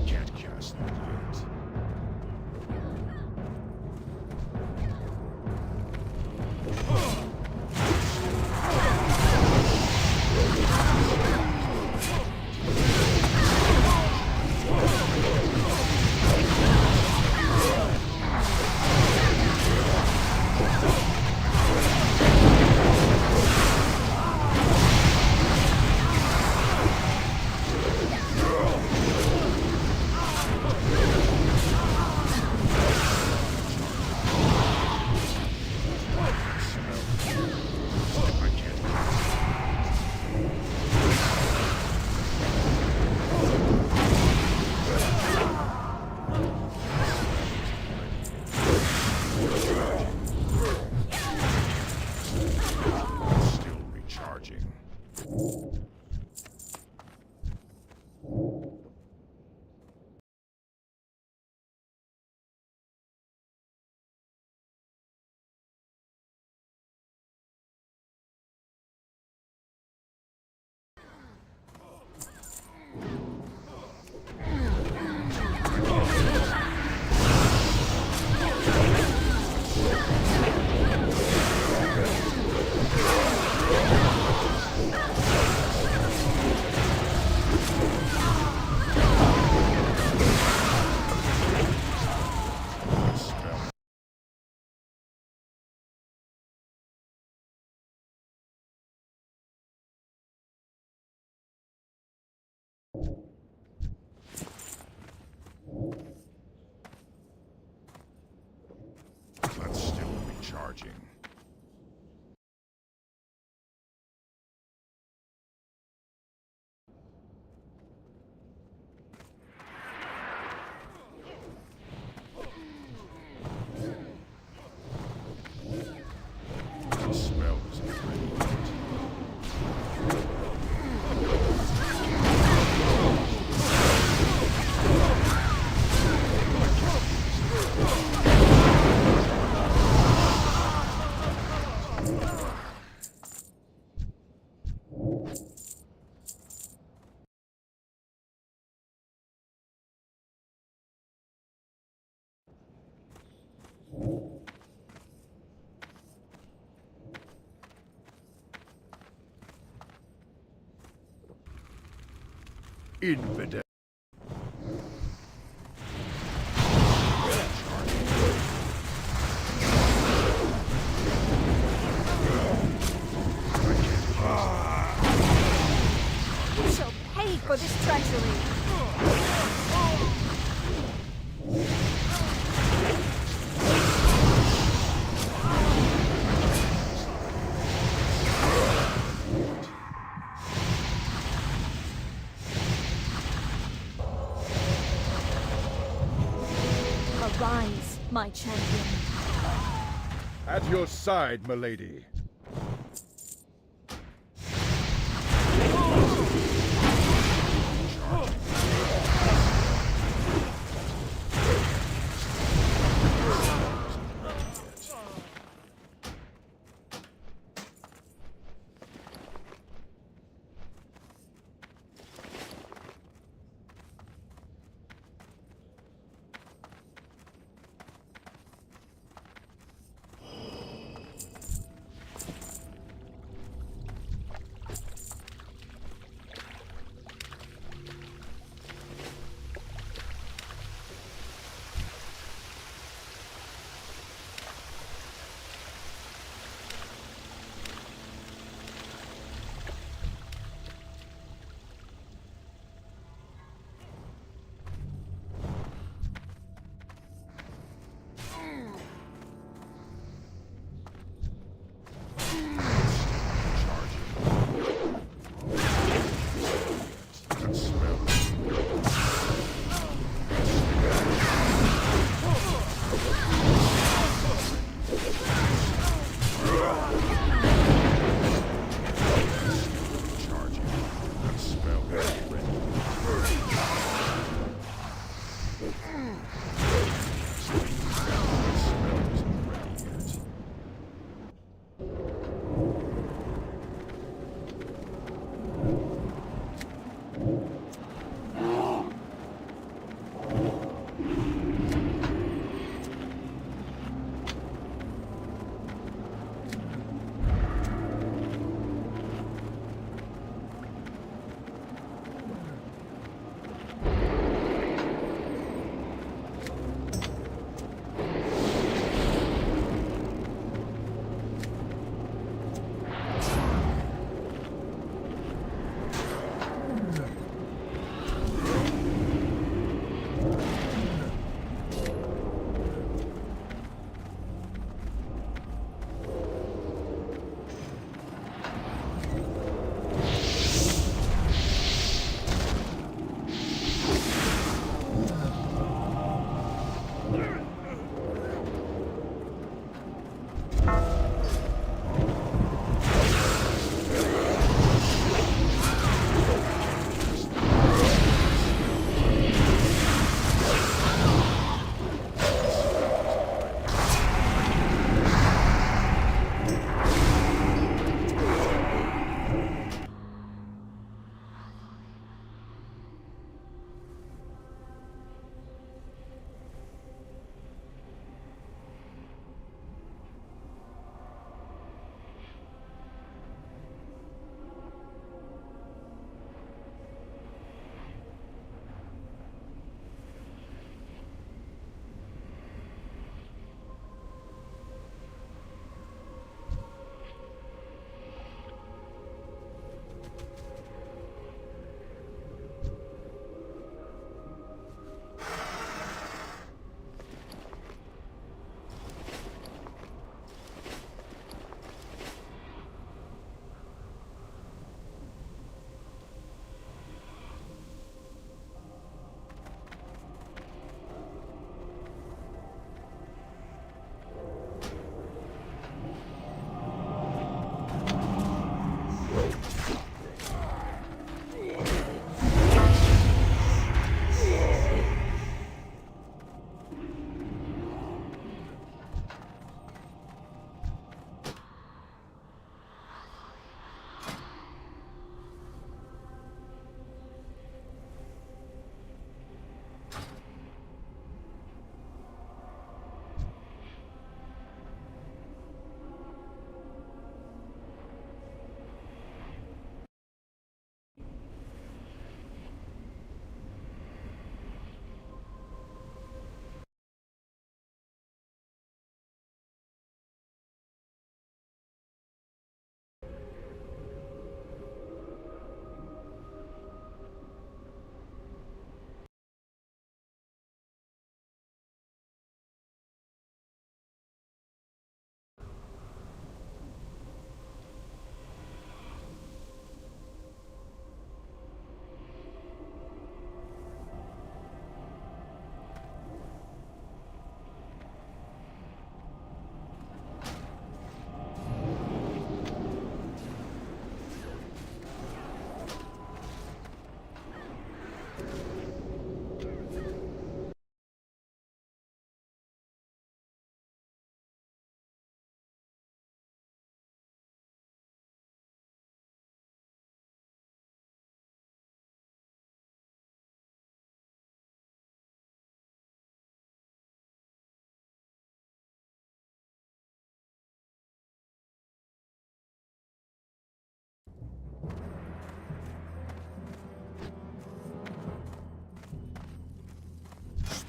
I can't cast that yet. Still recharging. That's still recharging. The spell isn't ready yet. Infidel. You shall pay for this treachery. Arise, my champion. At your side, milady.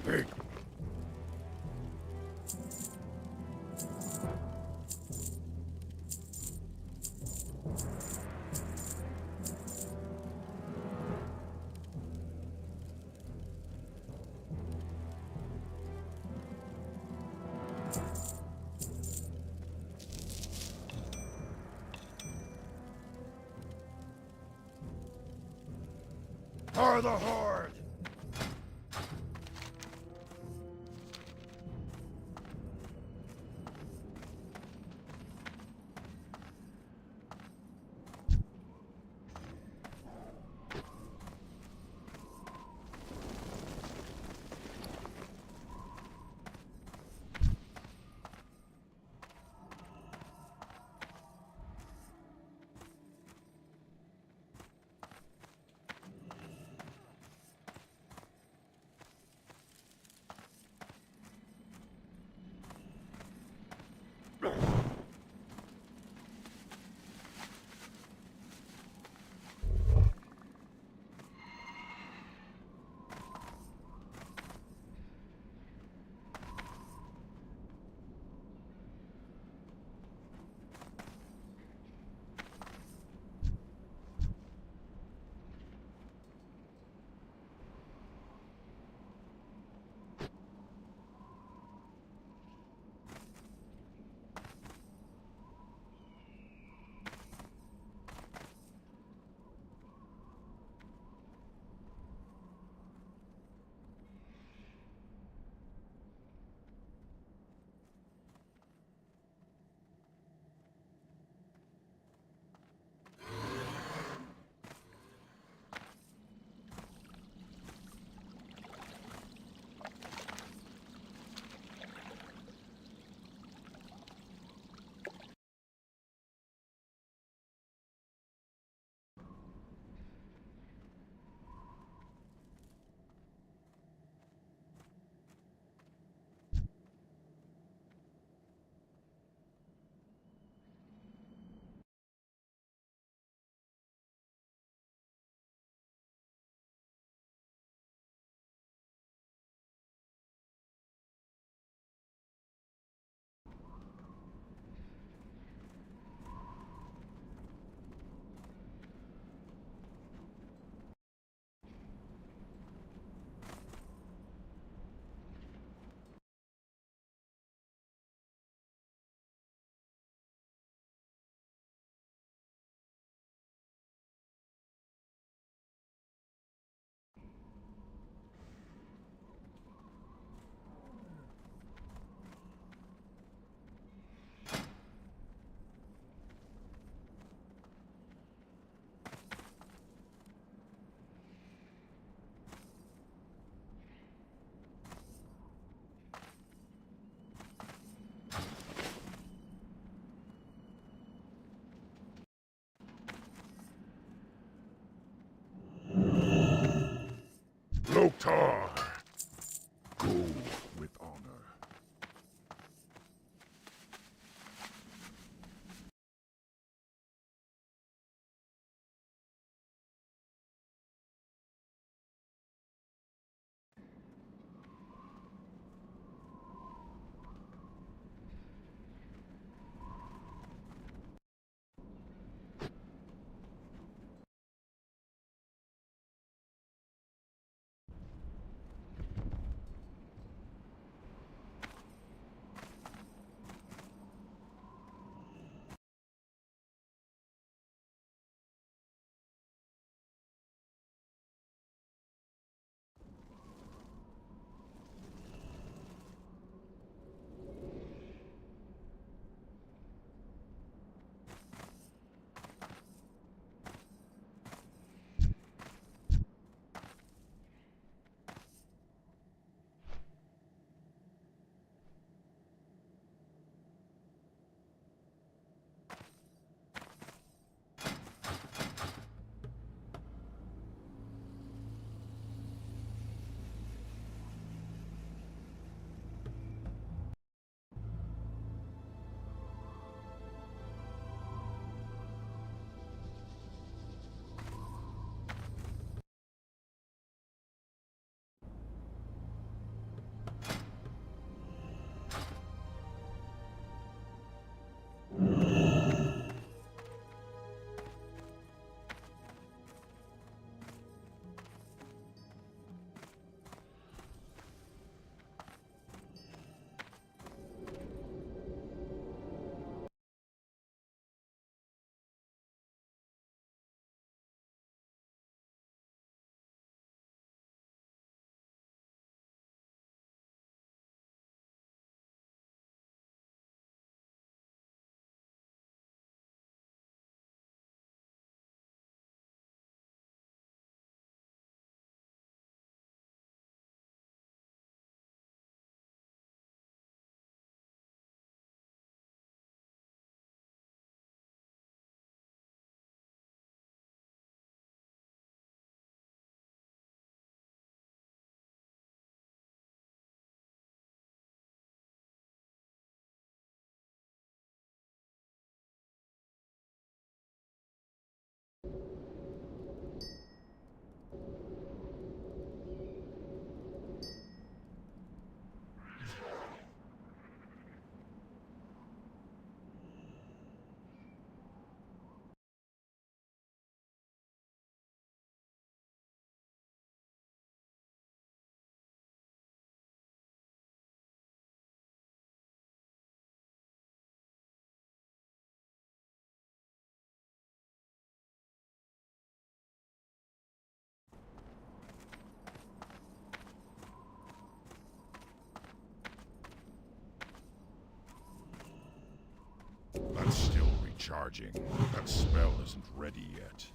Hey. For the Horde! Loktar! Go with honor. It's still recharging. That spell isn't ready yet.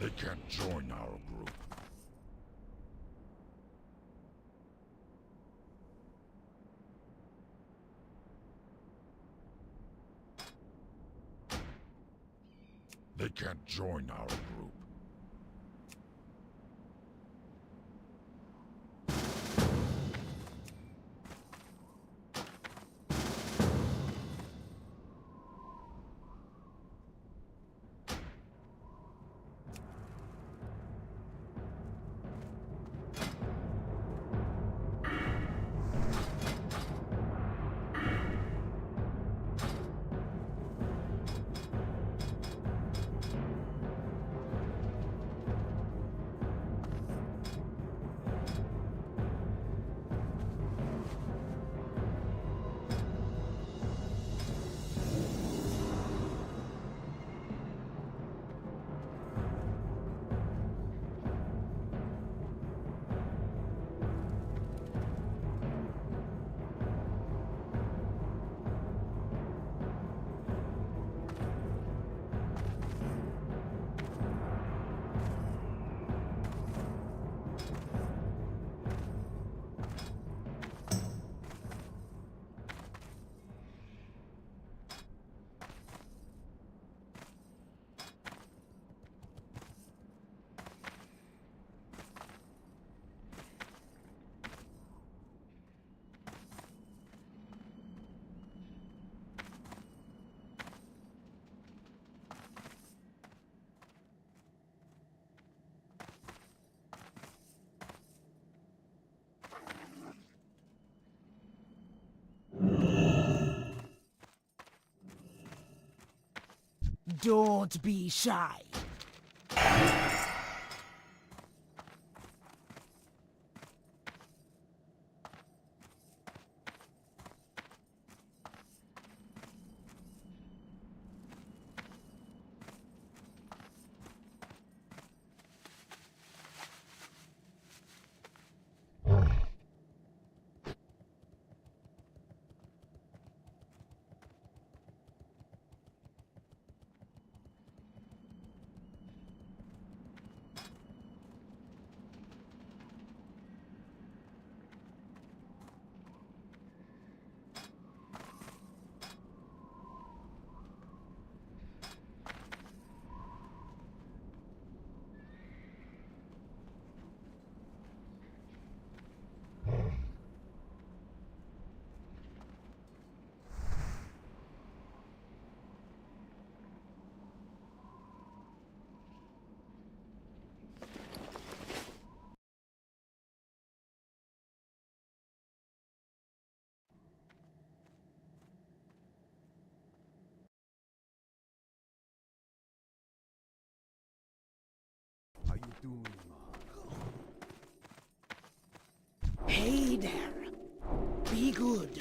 They can't join our group. They can't join our group. Don't be shy. Hey there. Be good.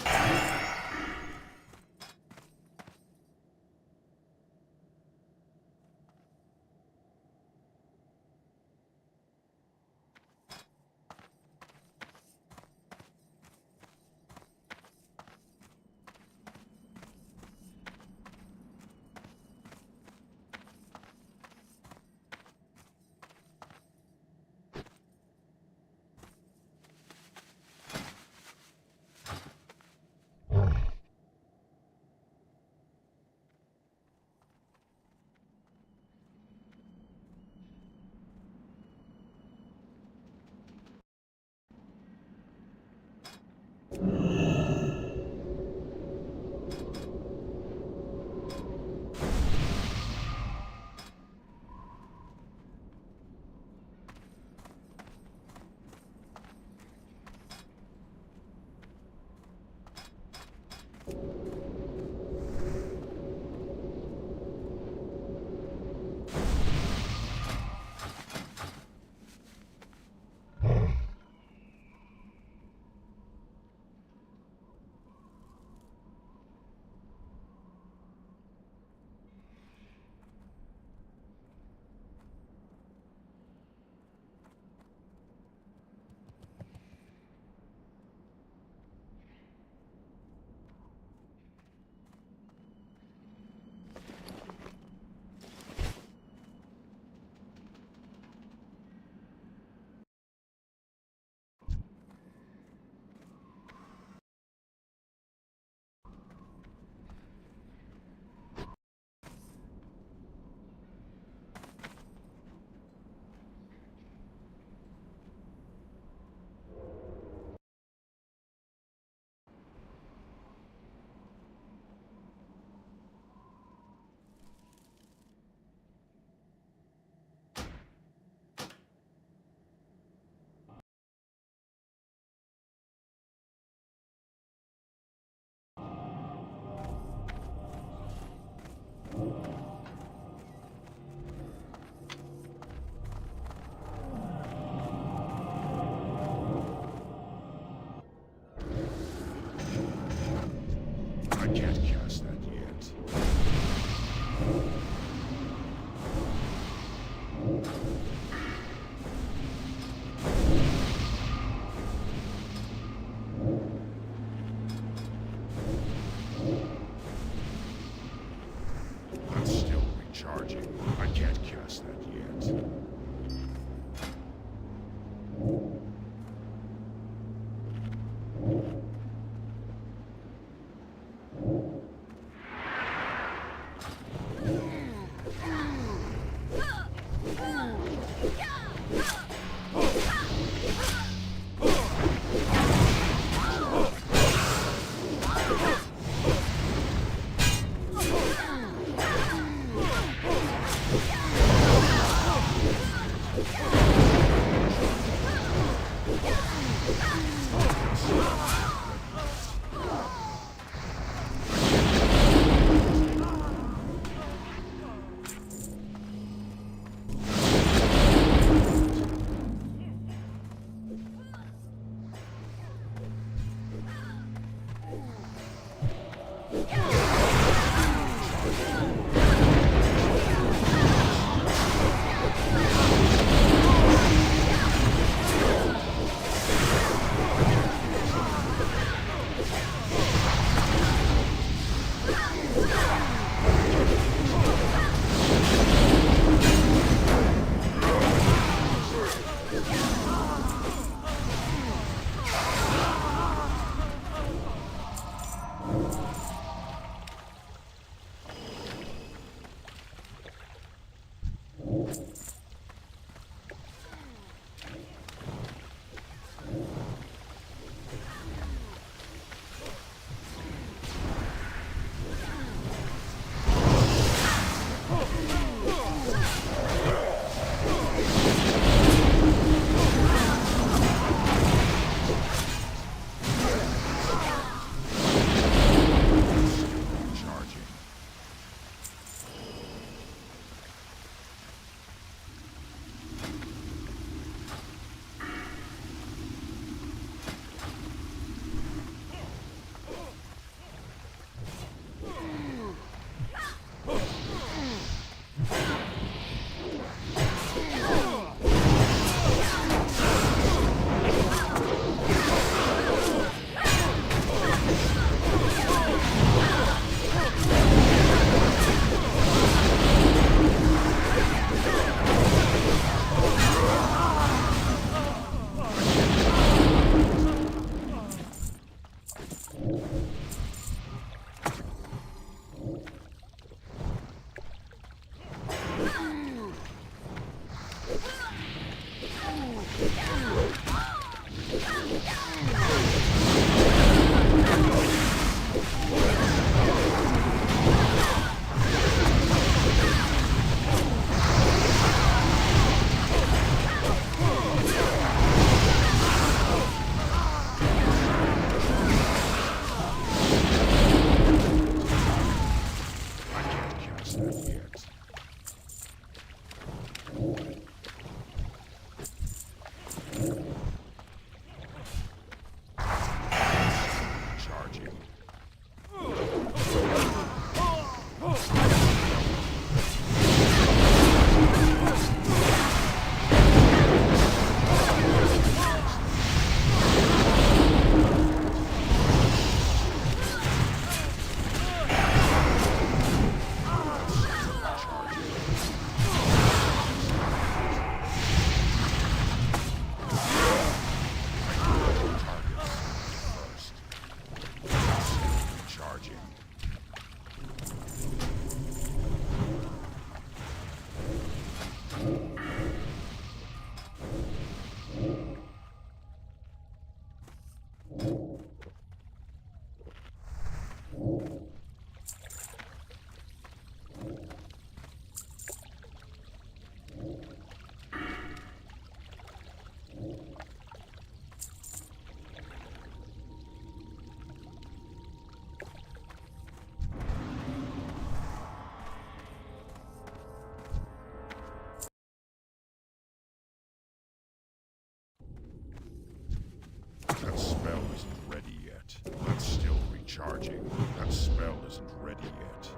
I can't cast that yet. That's still recharging. I can't cast that yet. cast that yet. Charging. Charging. That spell isn't ready yet. That's still recharging. That spell isn't ready yet.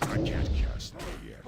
I can't cast that yet.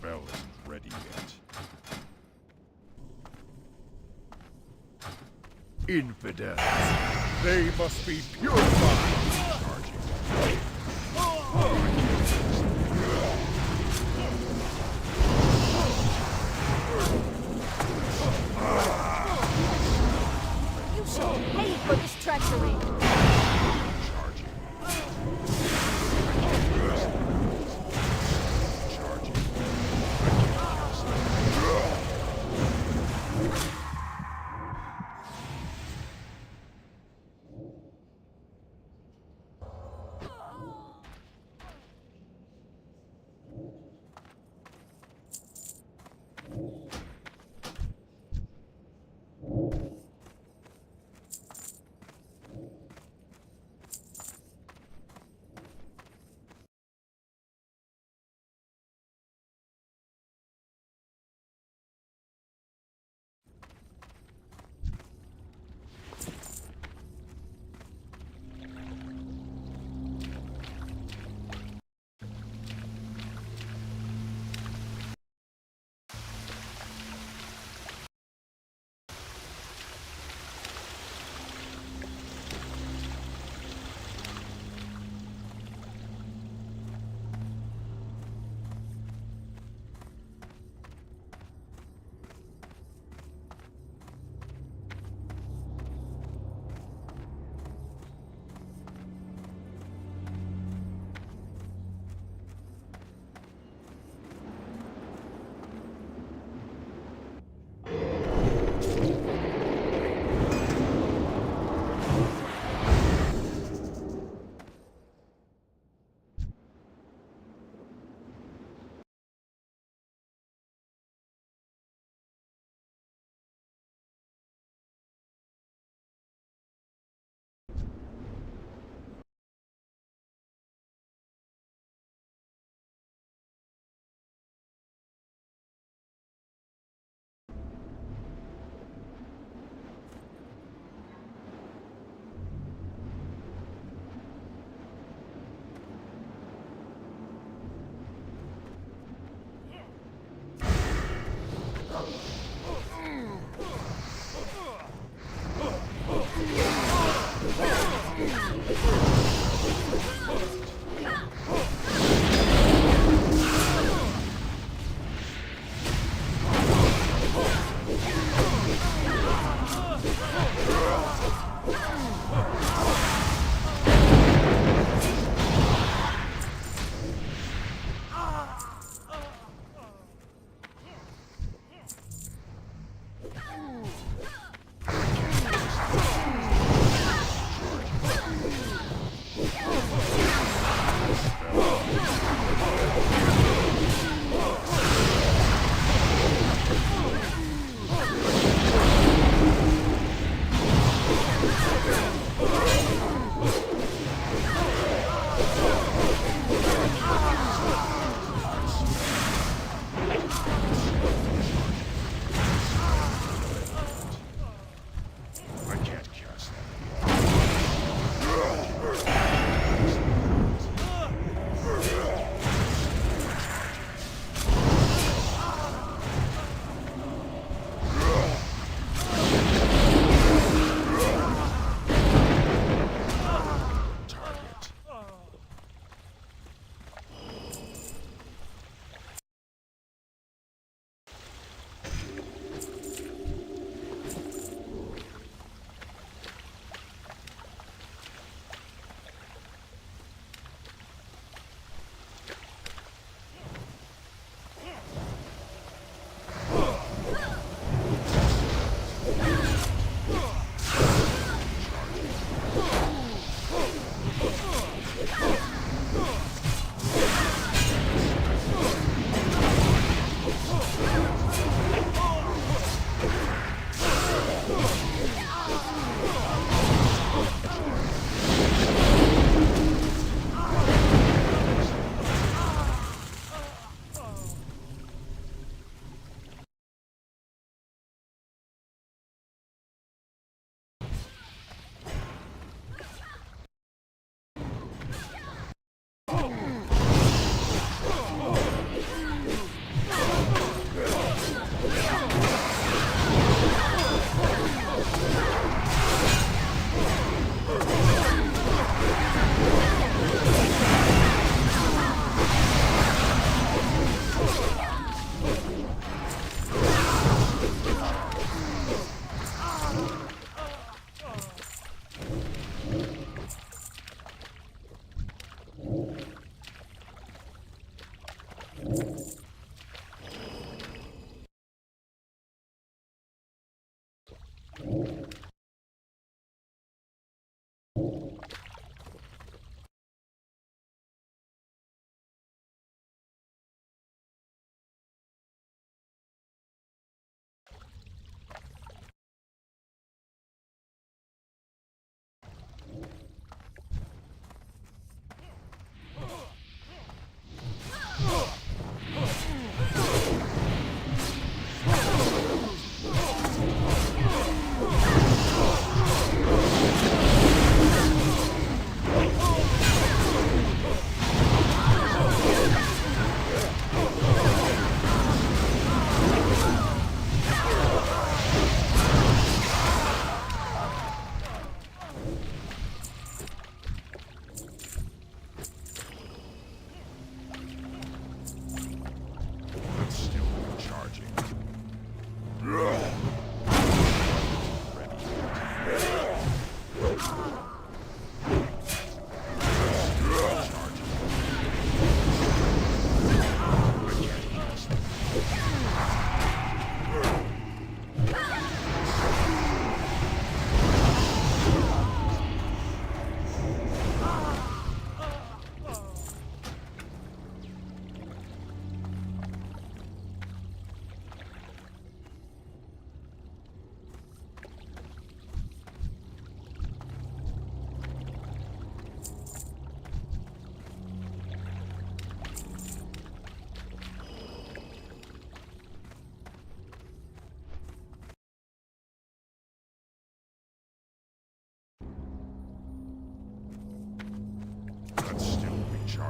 spell isn't ready yet. Infidels. They must be purified. Charging. You shall pay for this treachery.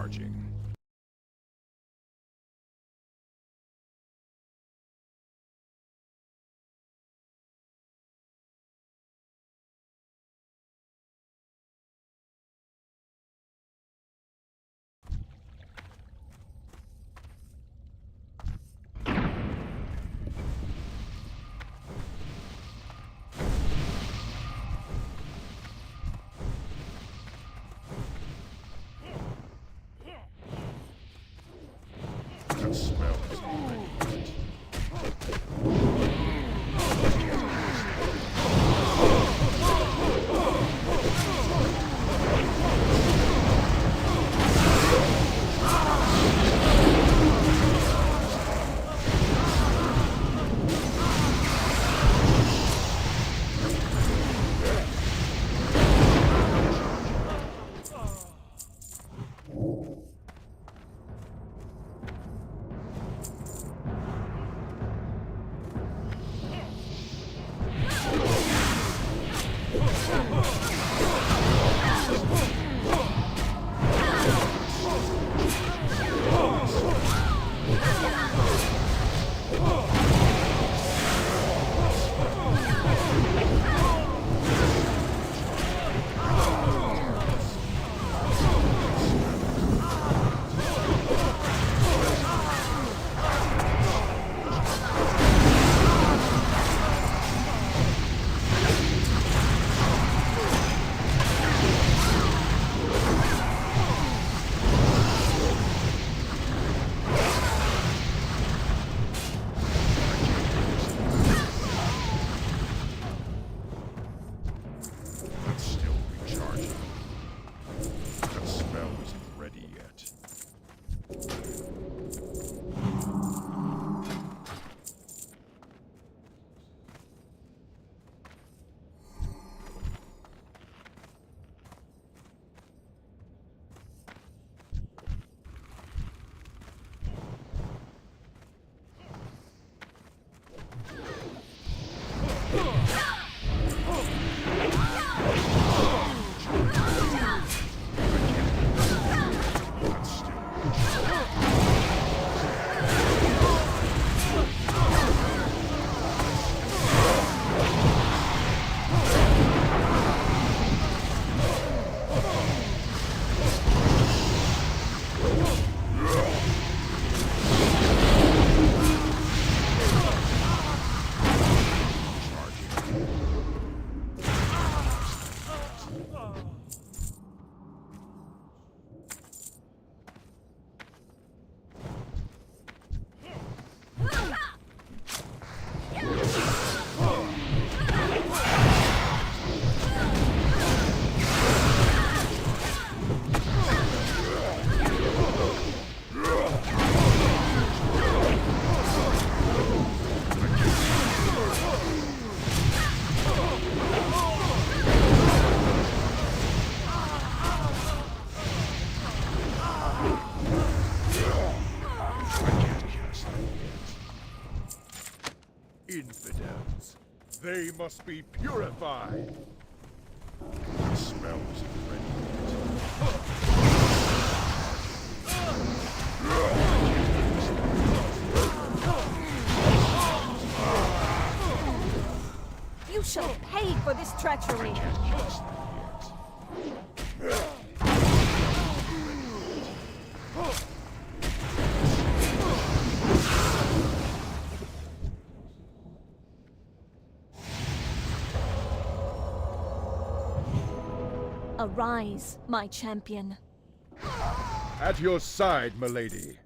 recharging. That smell is already hit. That's still recharging. That spell isn't ready yet. That's still infidels. They must be purified. The smell isn't ready You shall pay for this treachery. Arise, my champion. At your side, milady.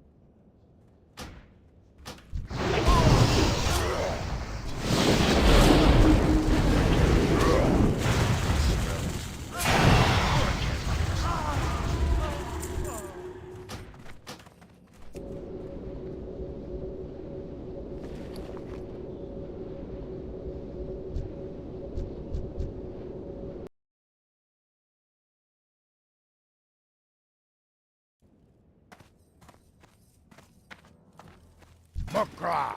Makra!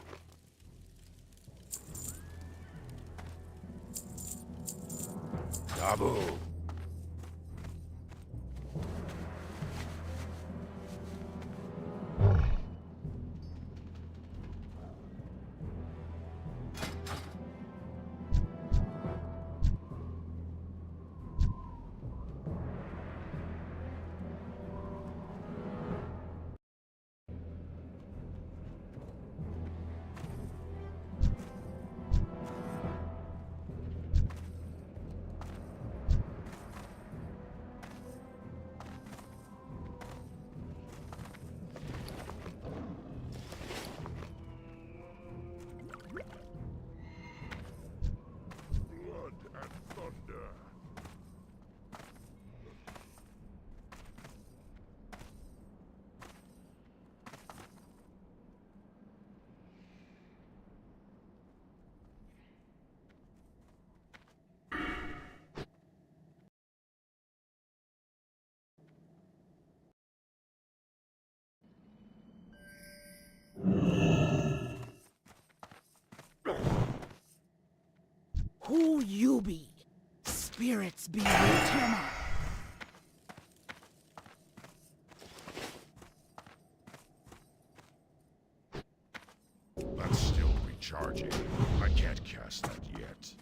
Dabu! who you be. Spirits be with him. That's still recharging. I can't cast that yet.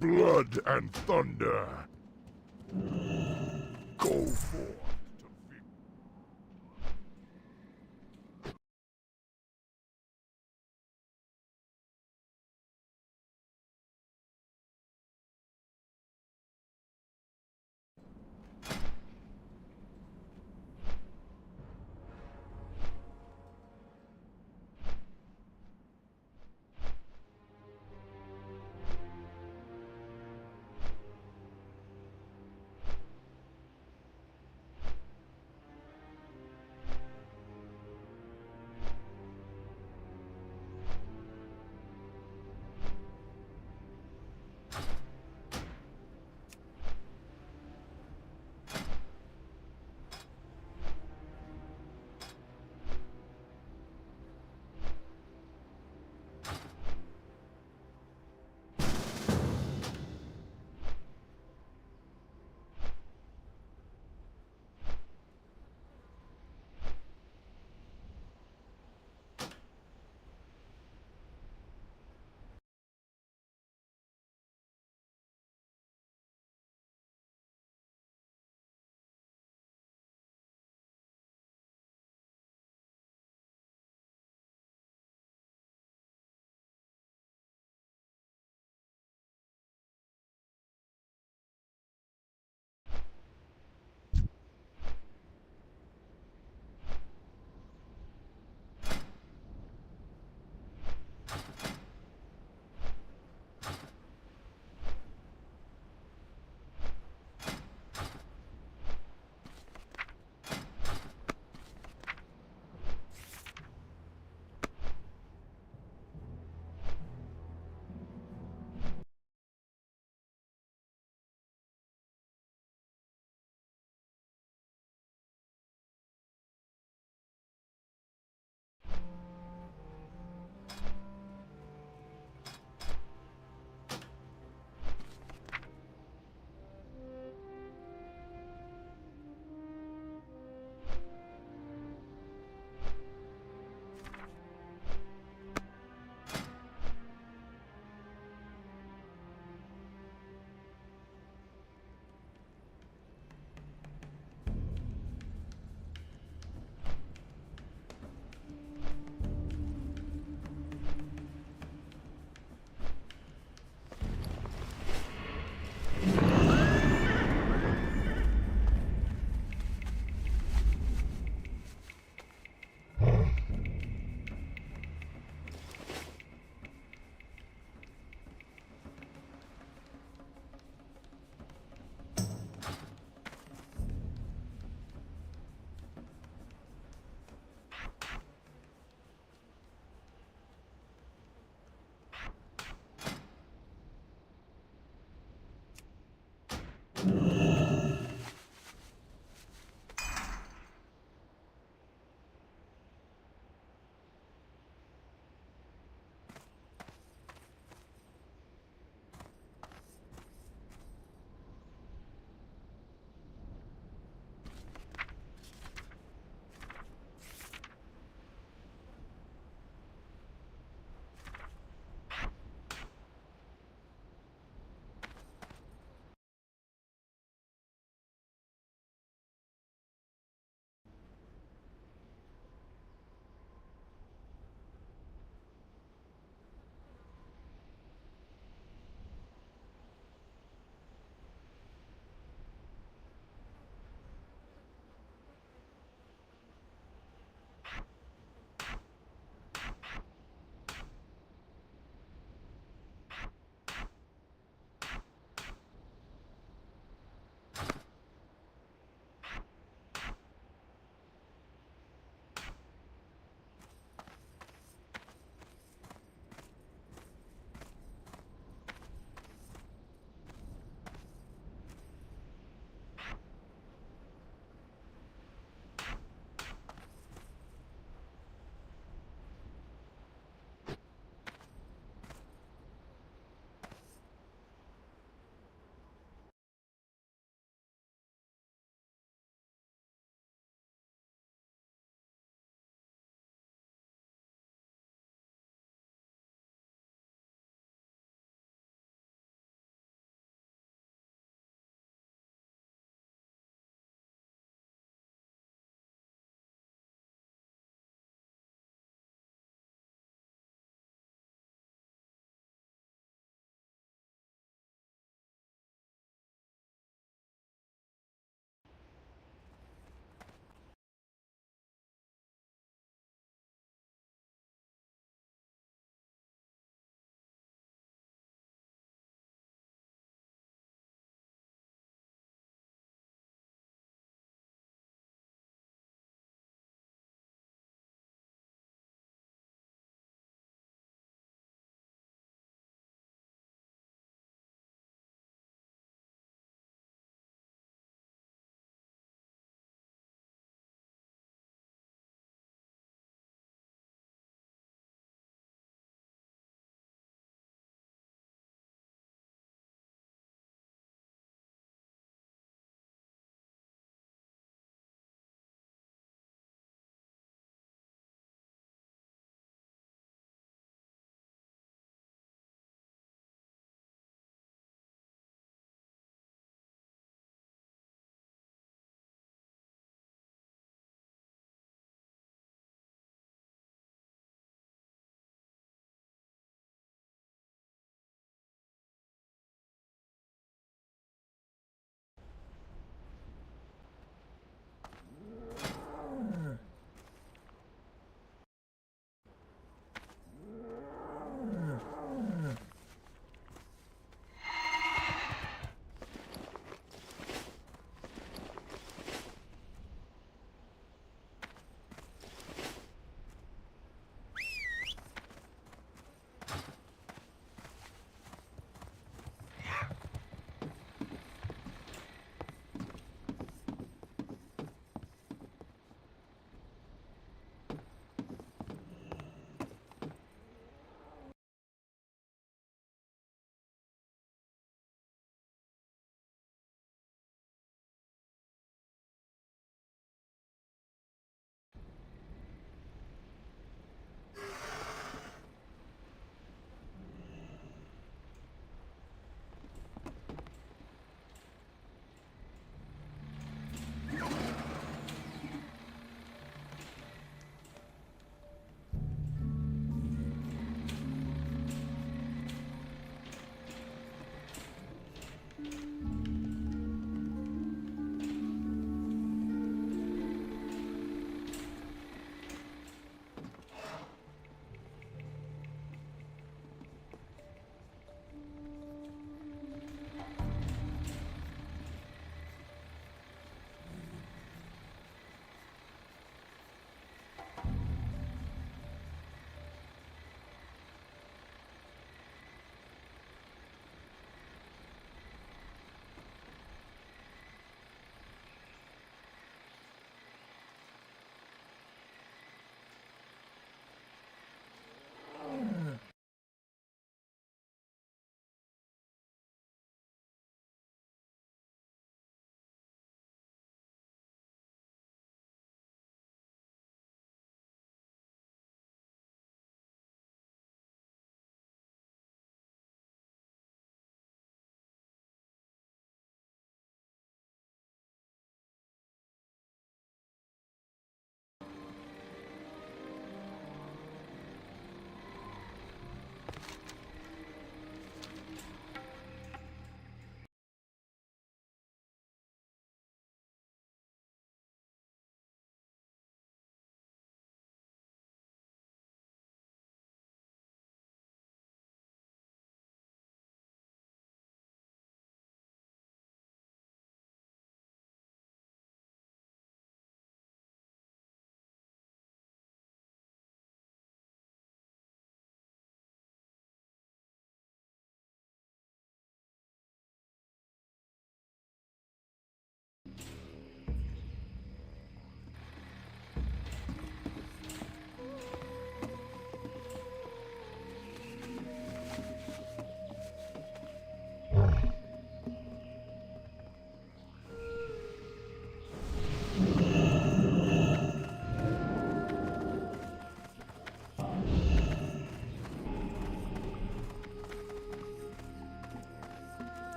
Blood and thunder. Go forth.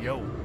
Yo.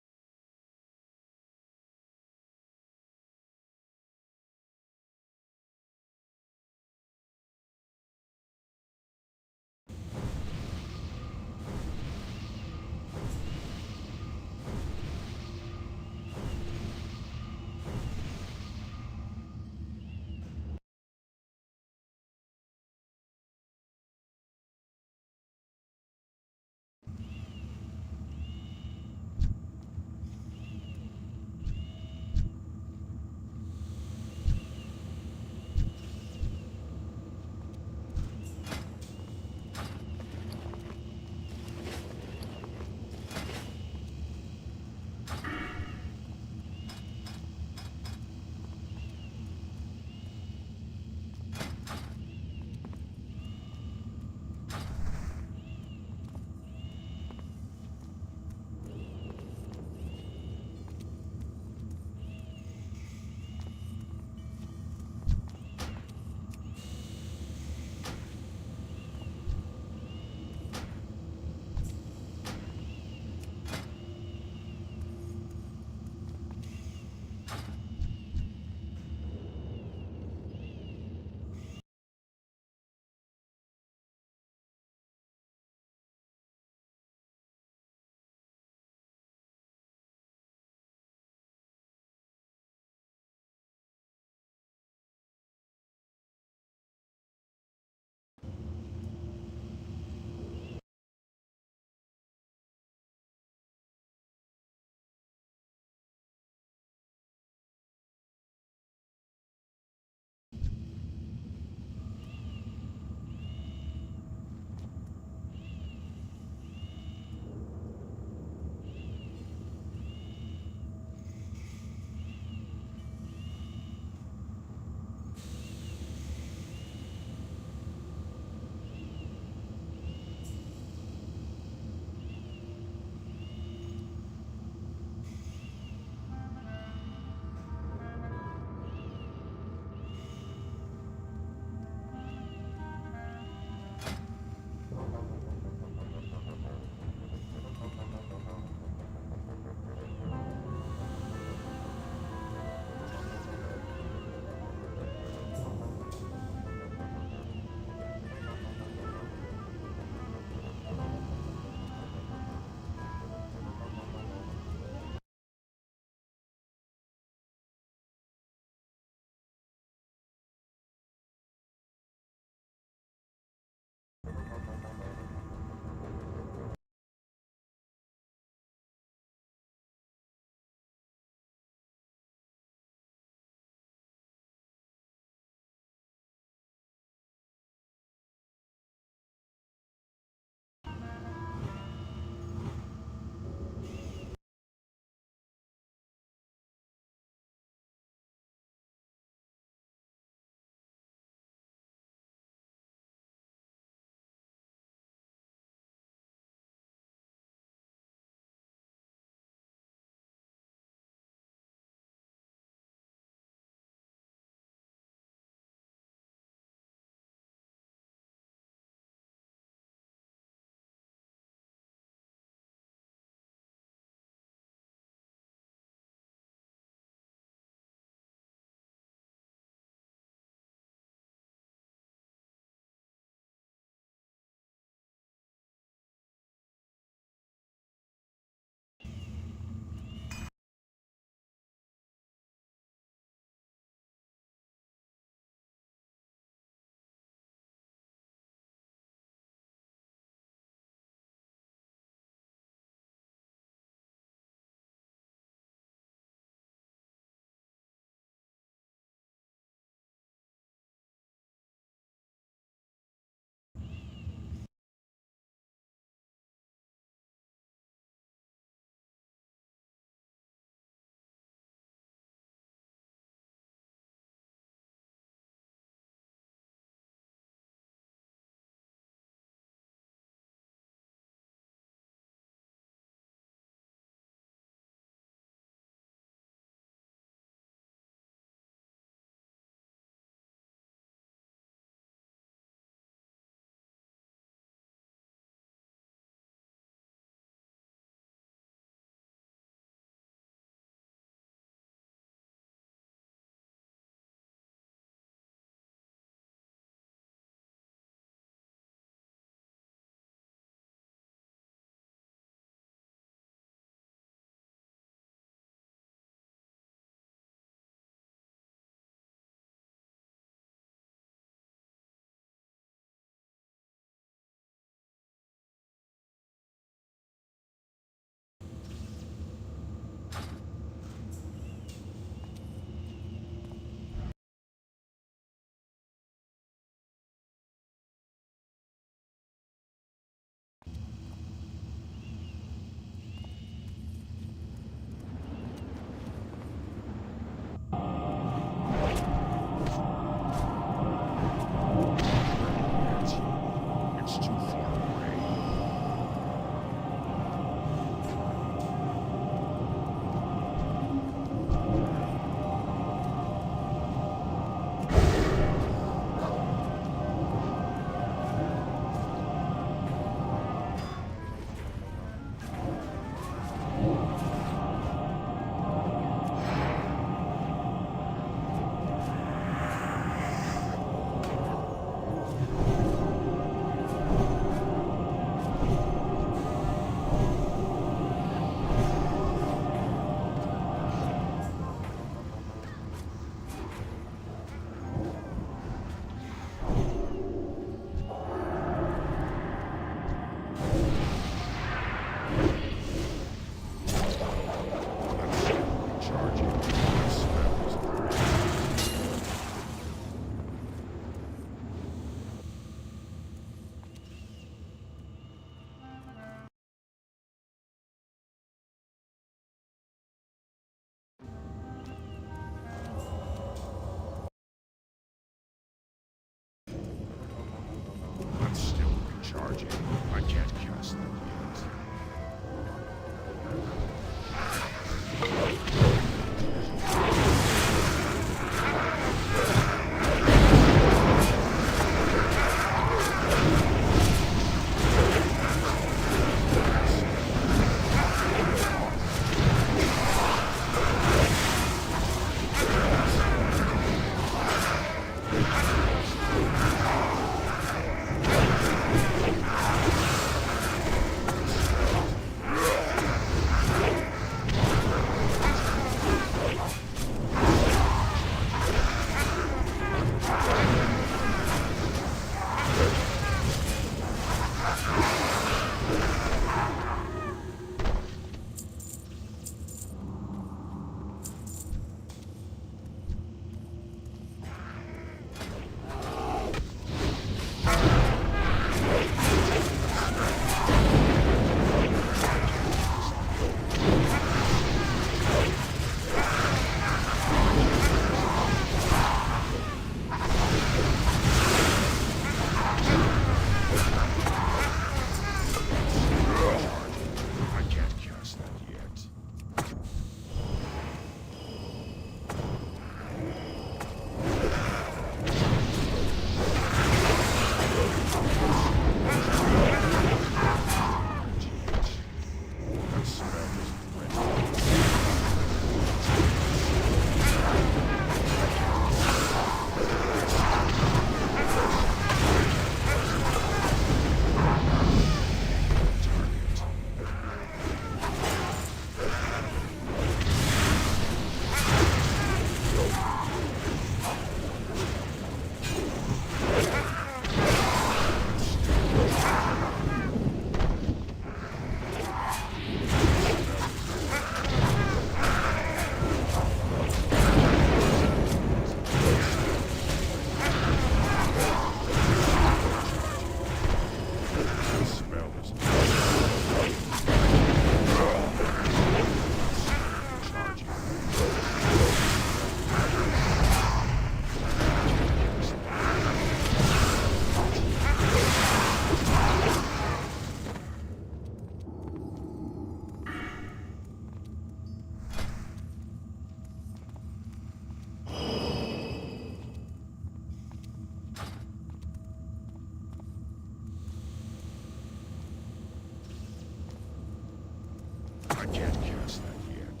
I can't cast that yet.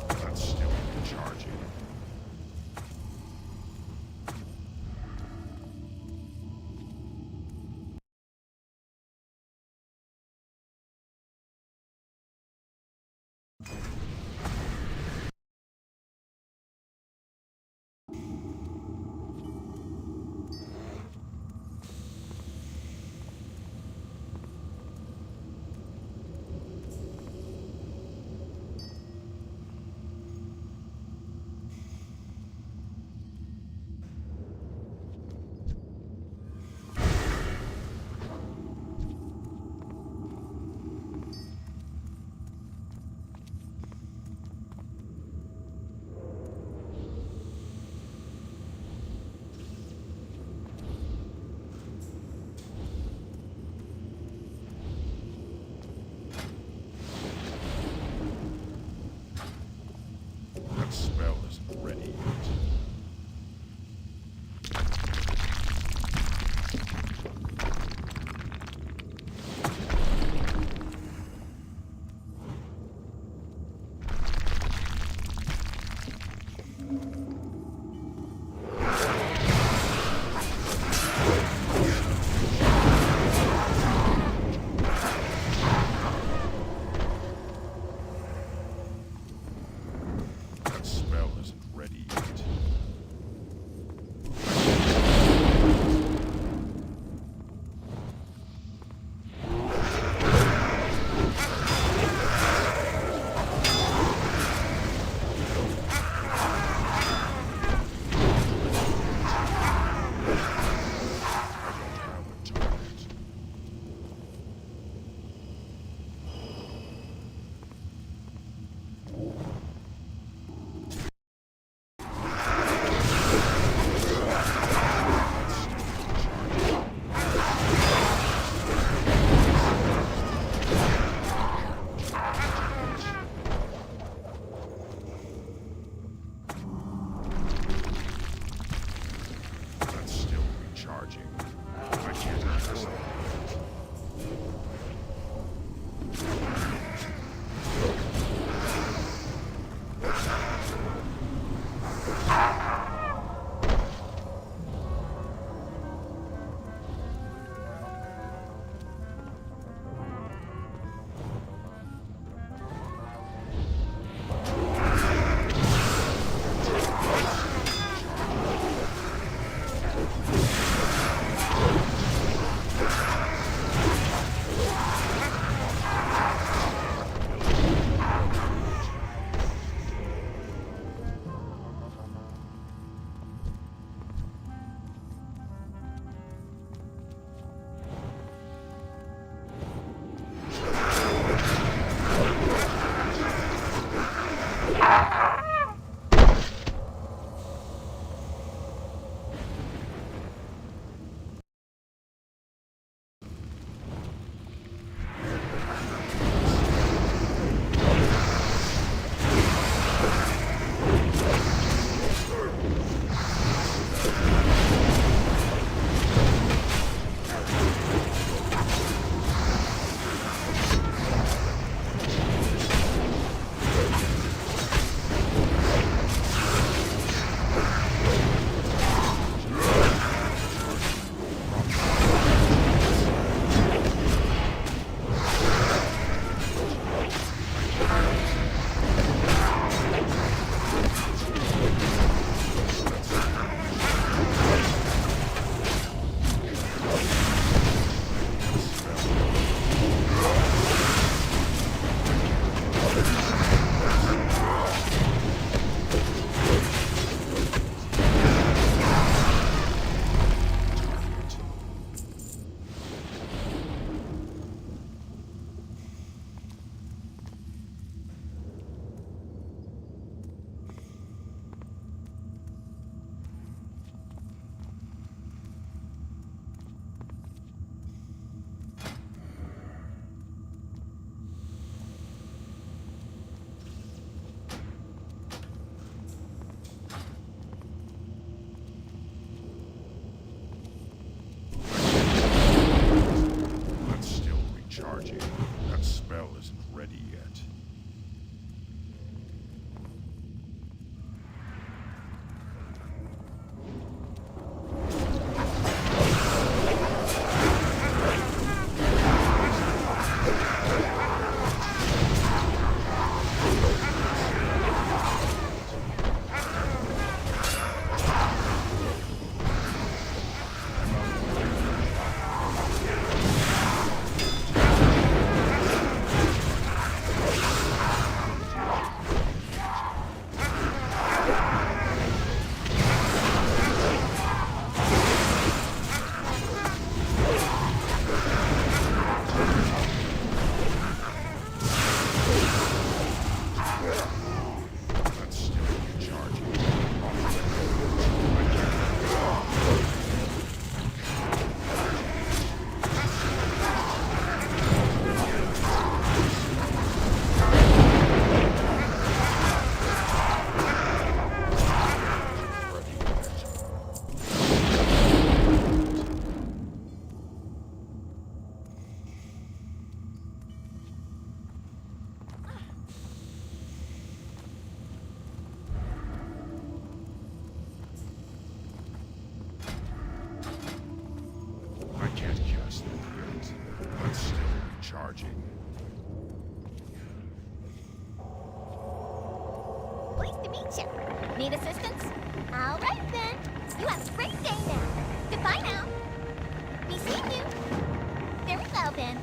That's still charging. That spell isn't ready yet. That spell isn't ready yet. That's still recharging. I can't cast that yet. yet. I can't cast that yet. That's still recharging. Pleased to meet you. Need assistance? All right, then. You have a great day now. Goodbye now. Be seeing you. Very well, then.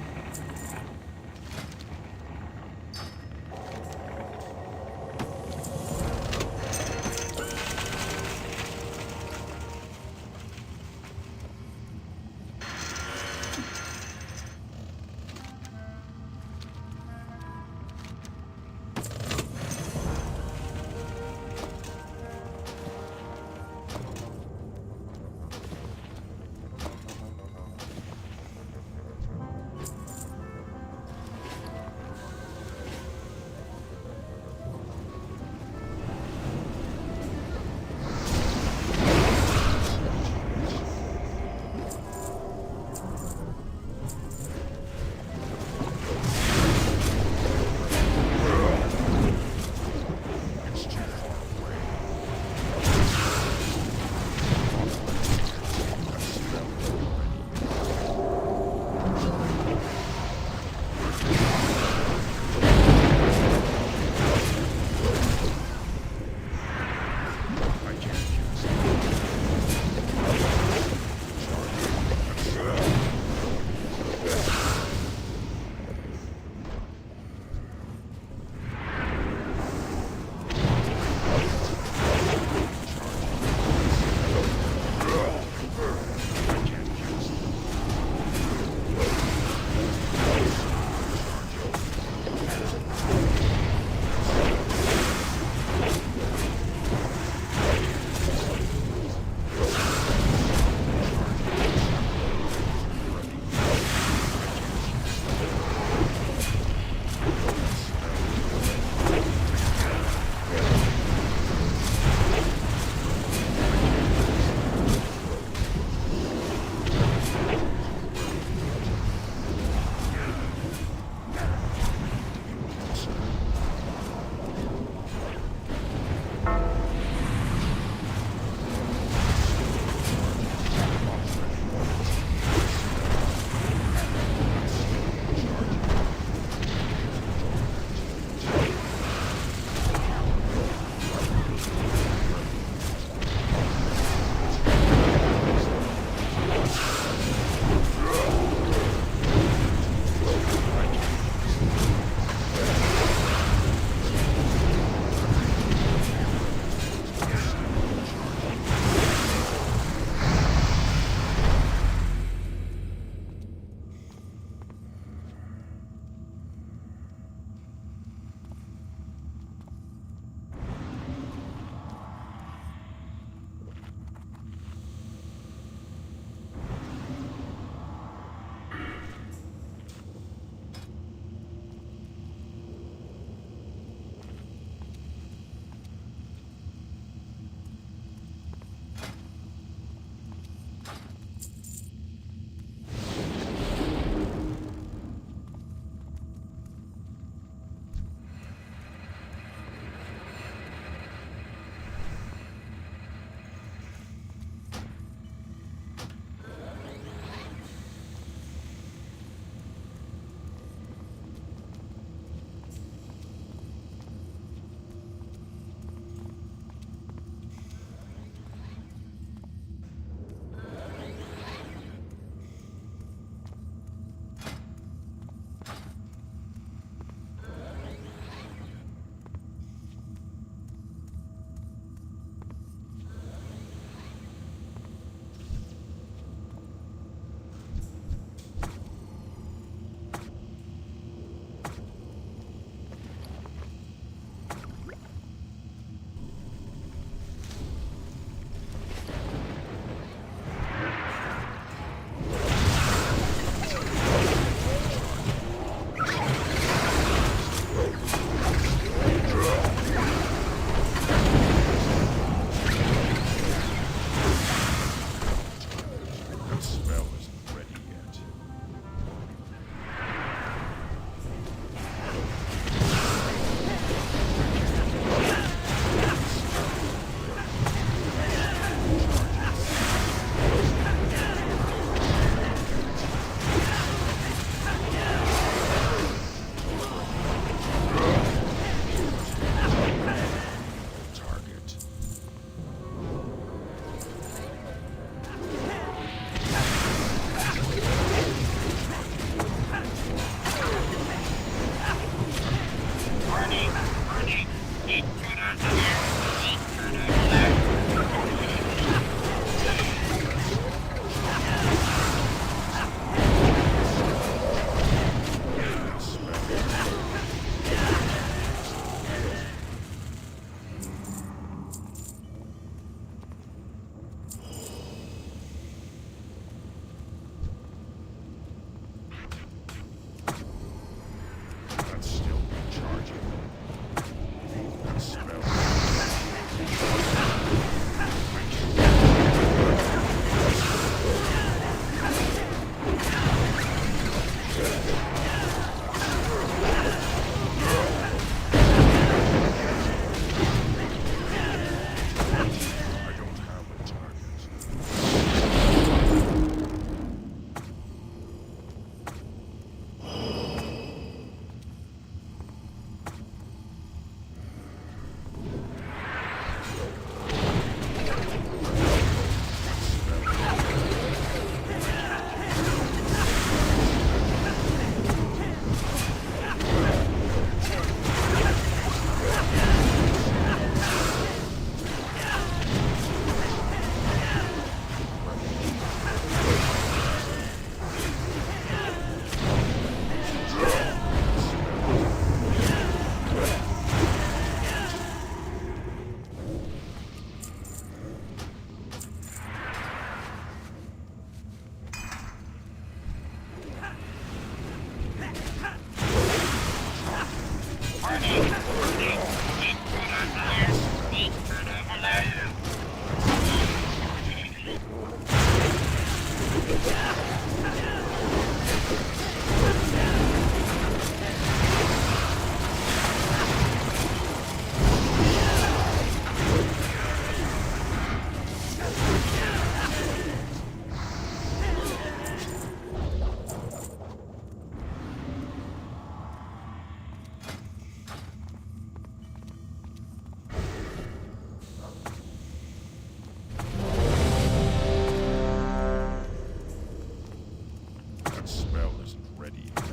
That spell isn't ready yet.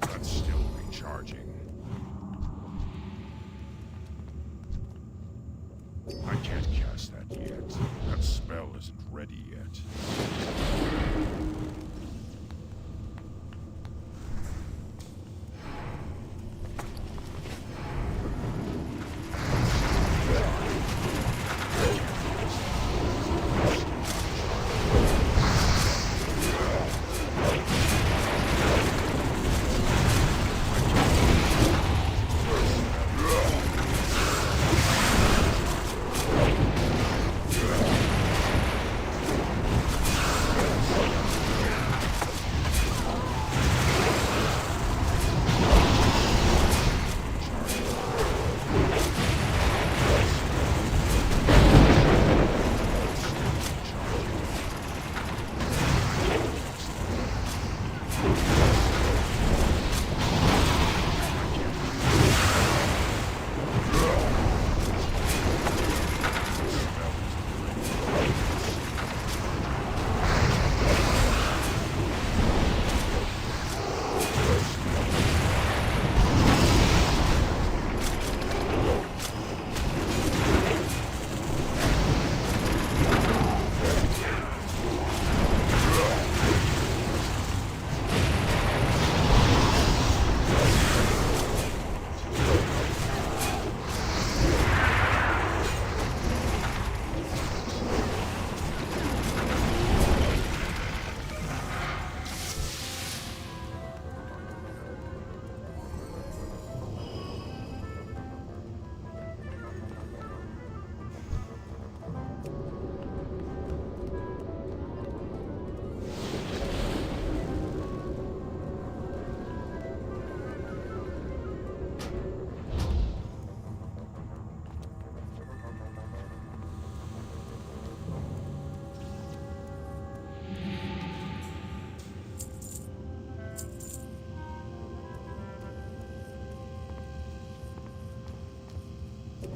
That's still recharging. I can't cast that yet. That spell isn't ready yet.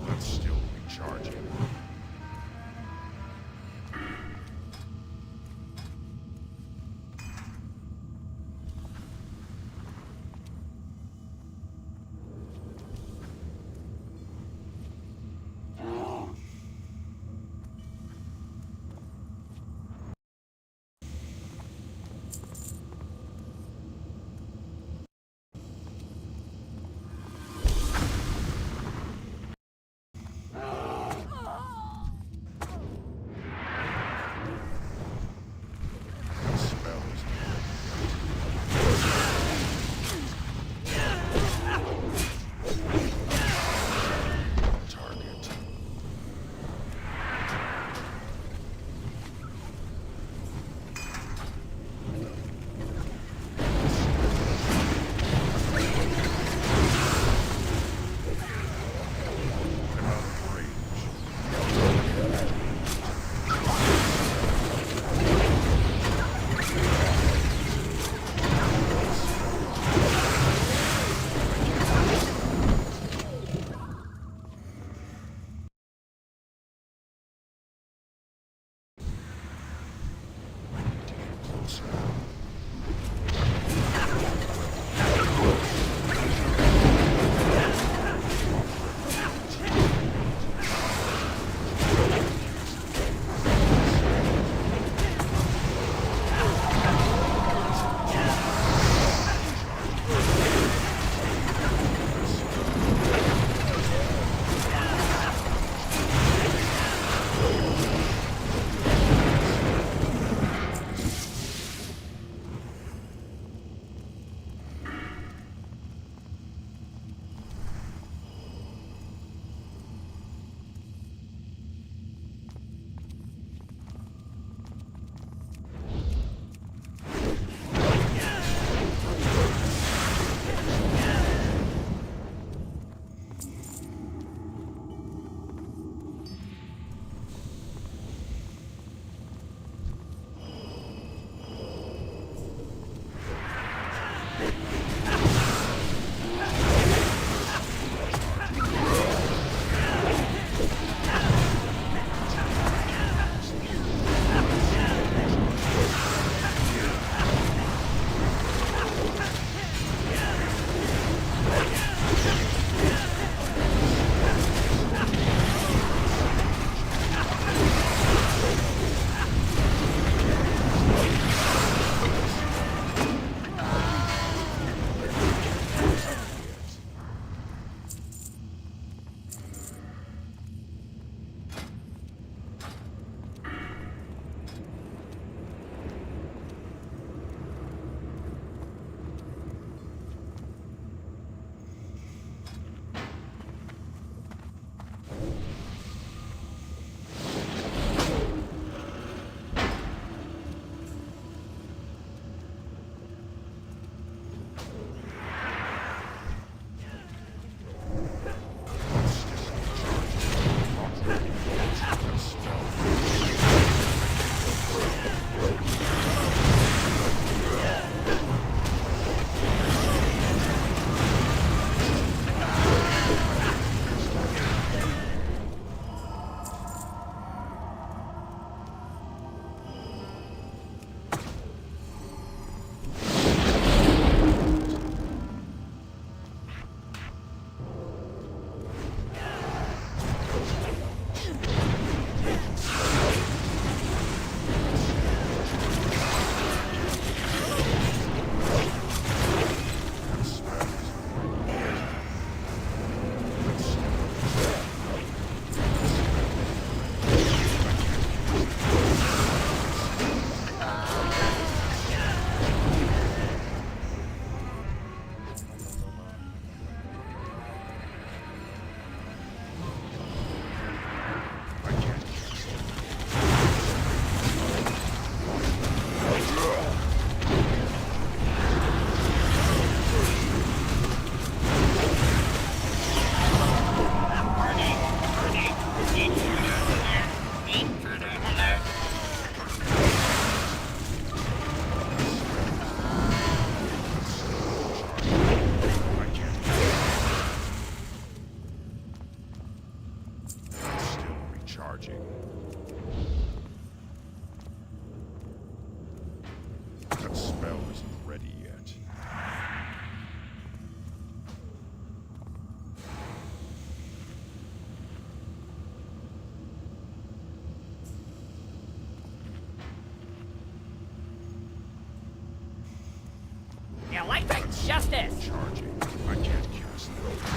That's still recharging. Electric justice! Charging. I can't cast that.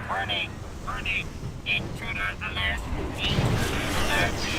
Warning! Warning! Intruder alert! Intruder alert!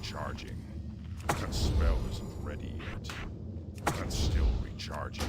recharging. That spell isn't ready yet. That's still recharging.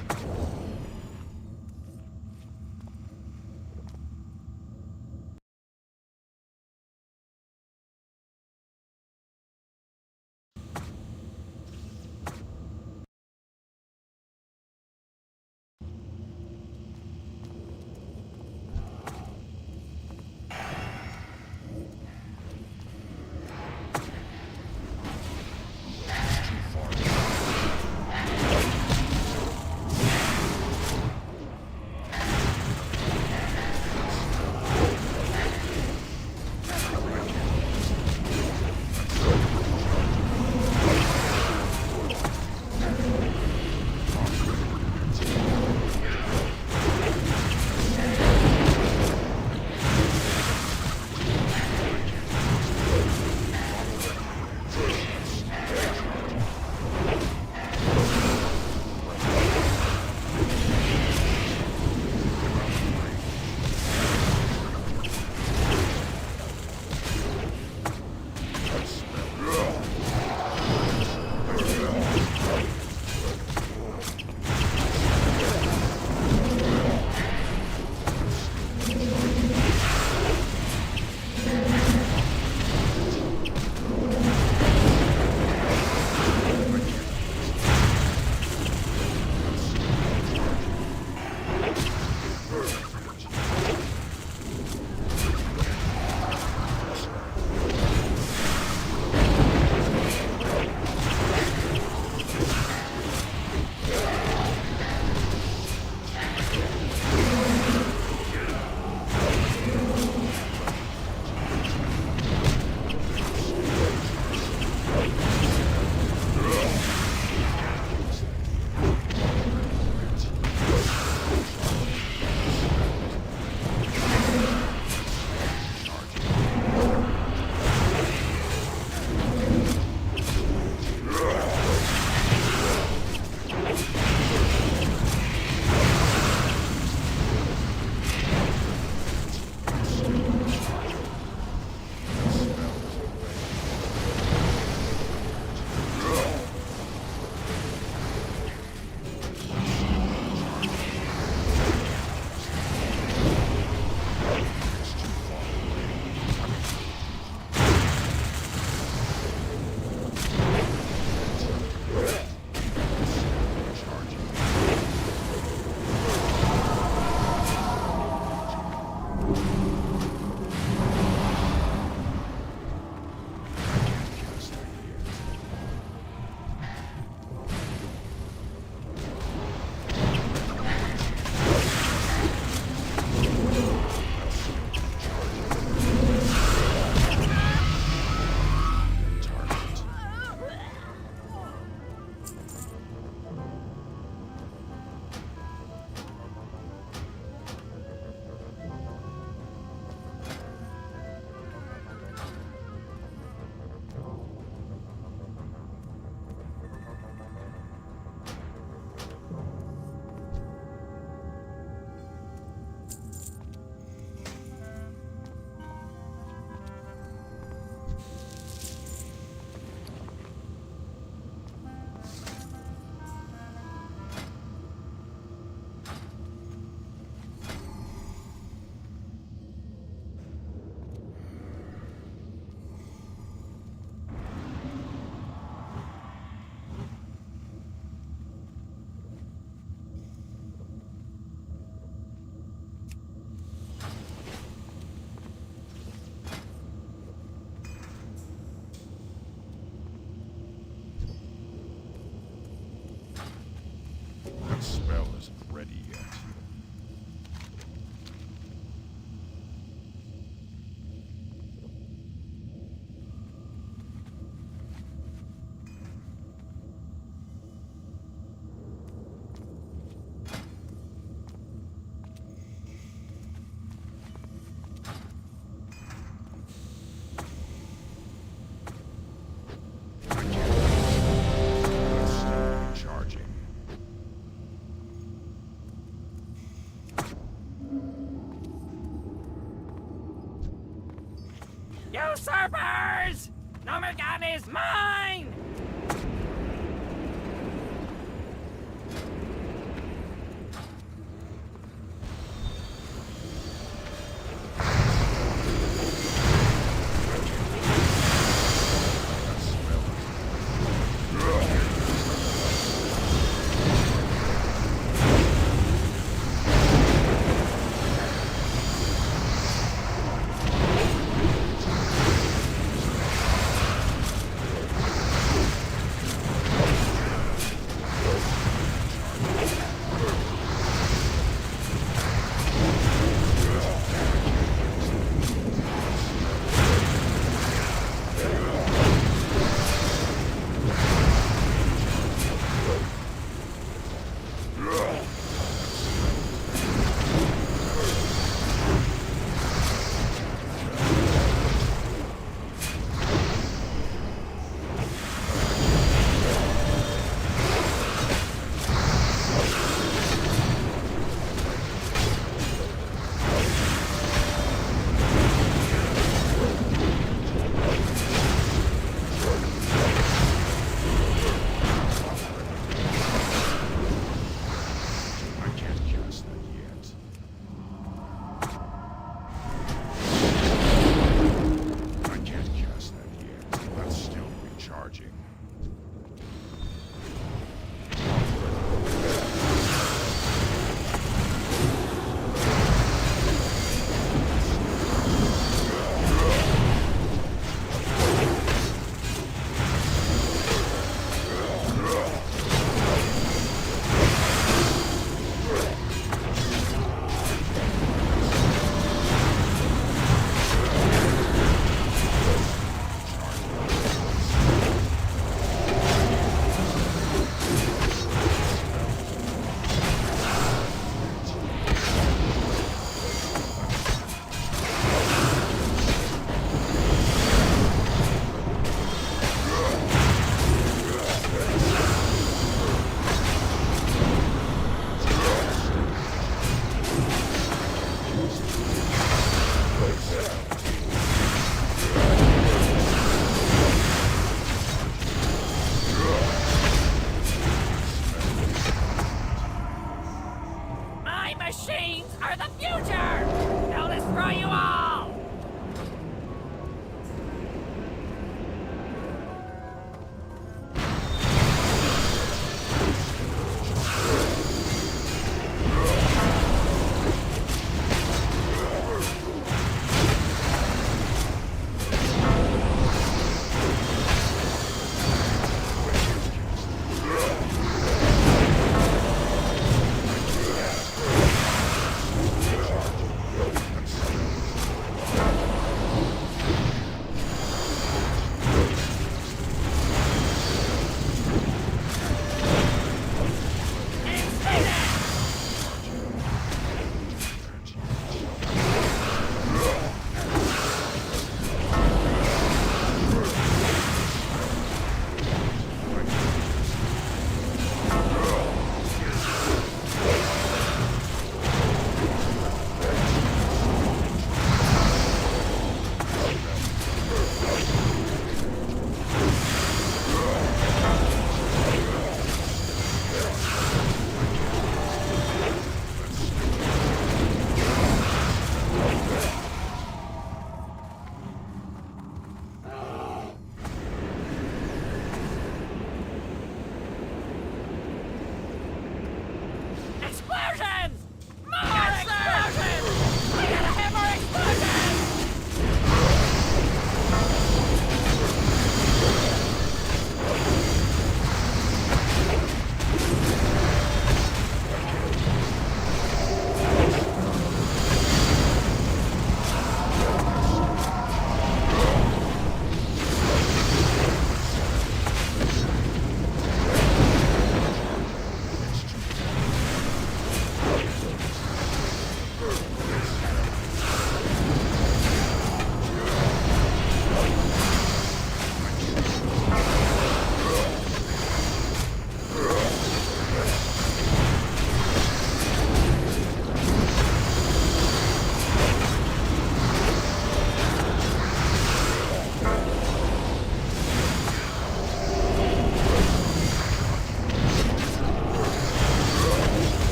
summer gun is mine!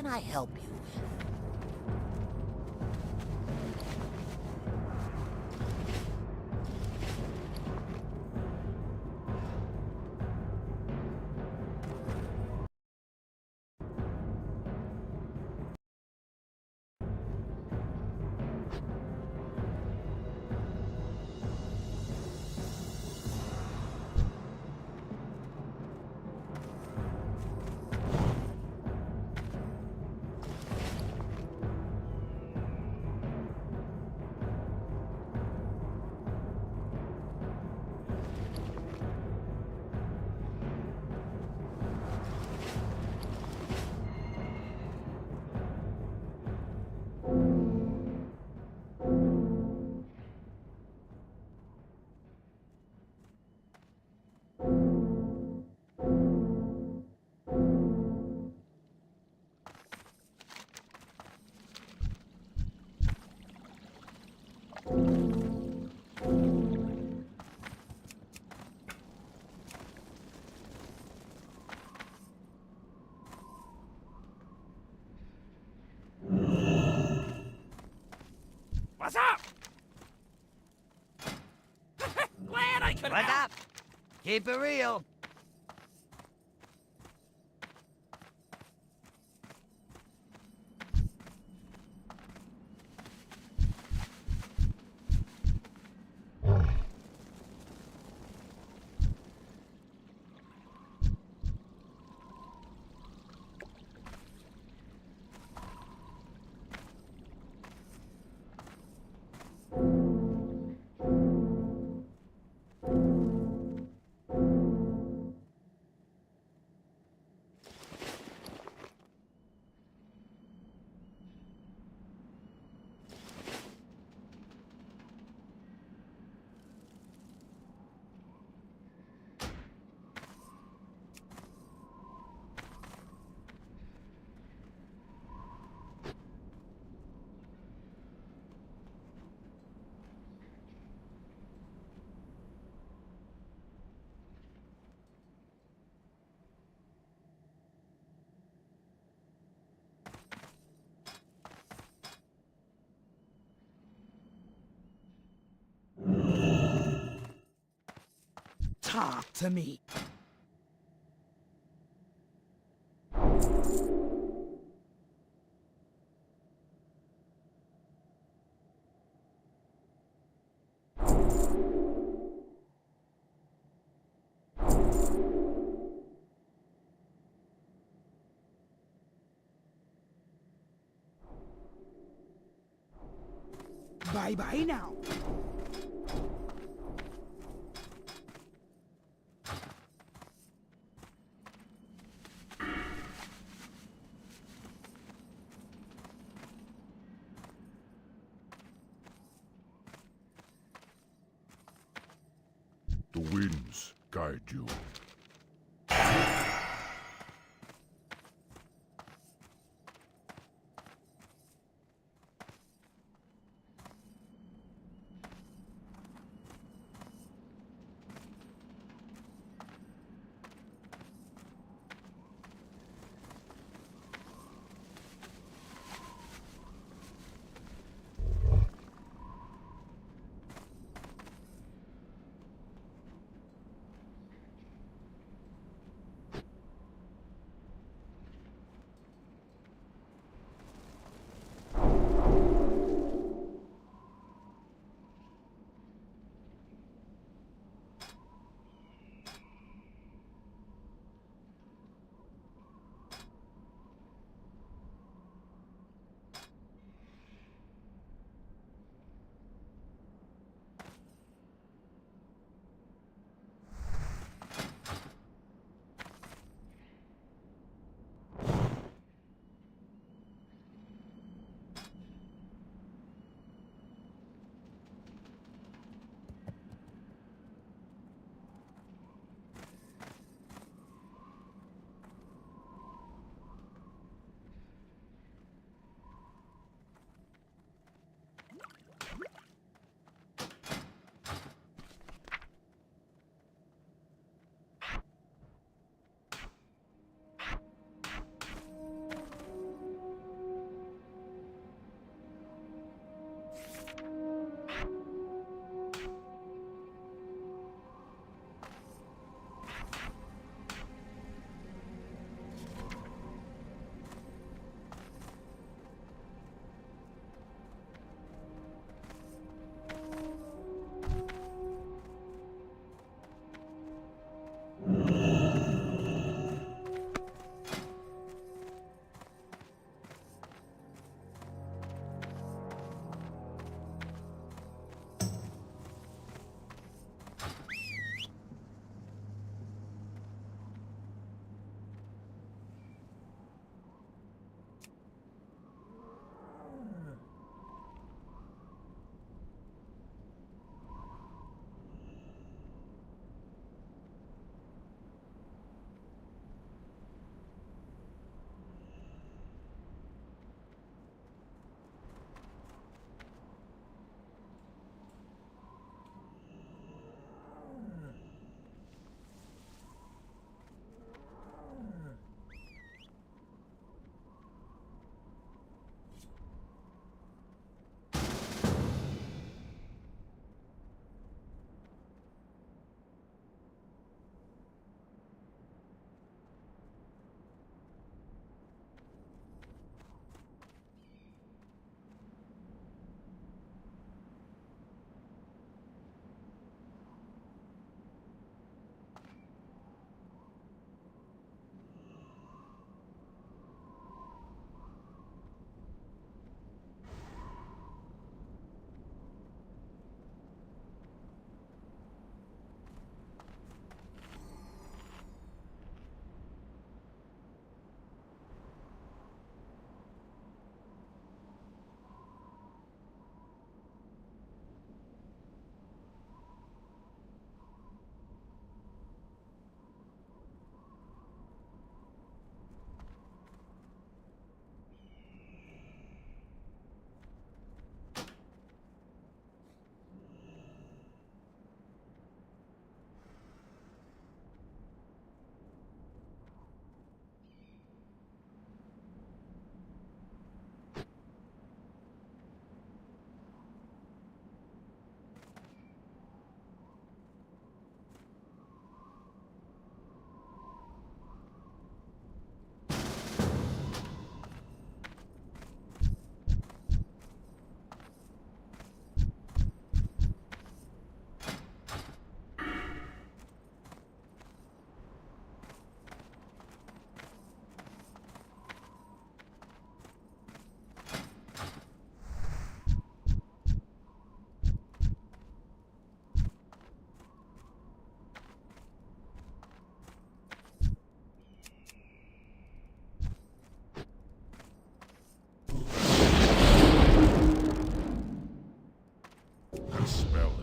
can I help you with? What's up? Glad I could What's help. up? Keep it real. Talk to me. Bye-bye now. The winds guide you.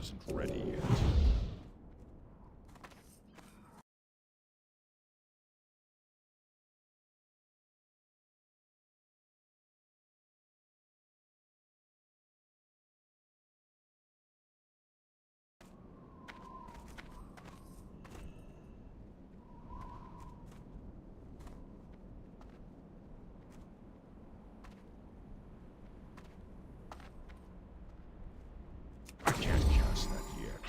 isn't ready yet. I can't cast that yet.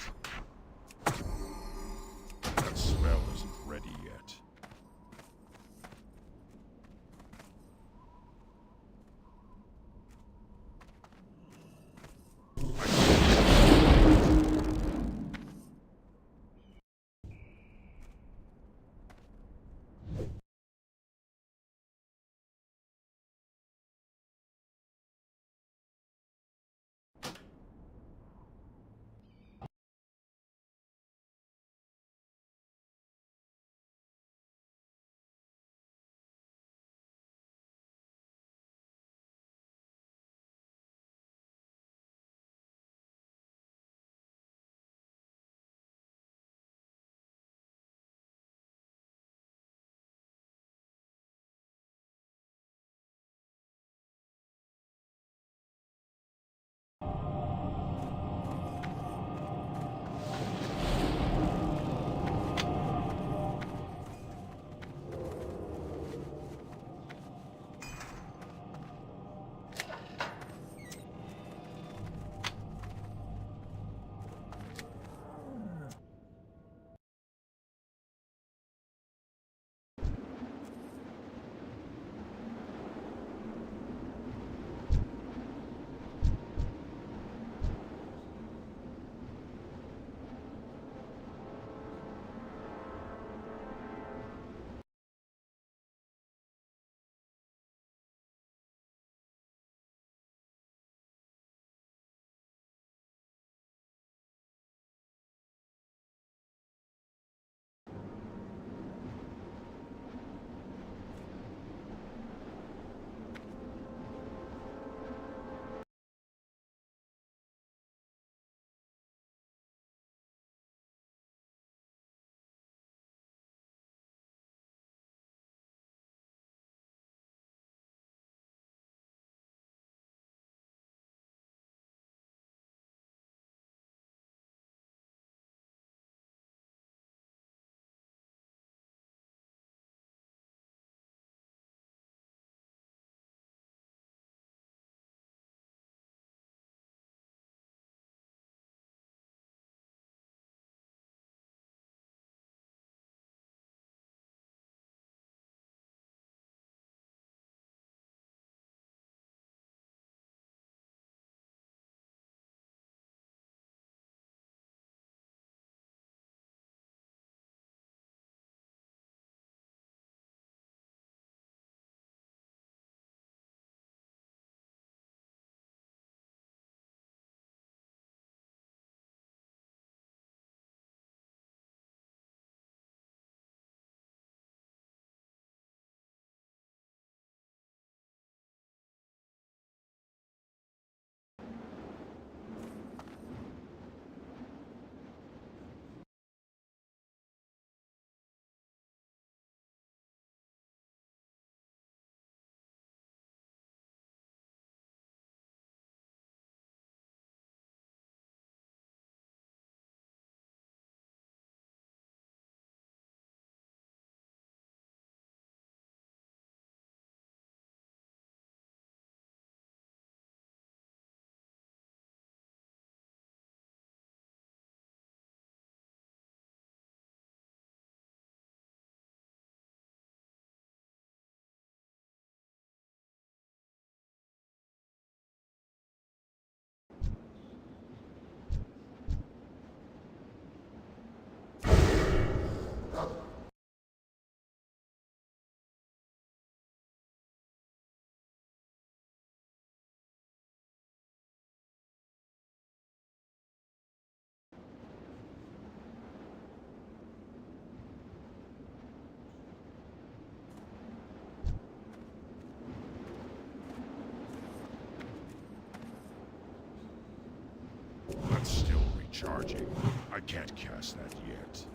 charging. I can't cast that yet.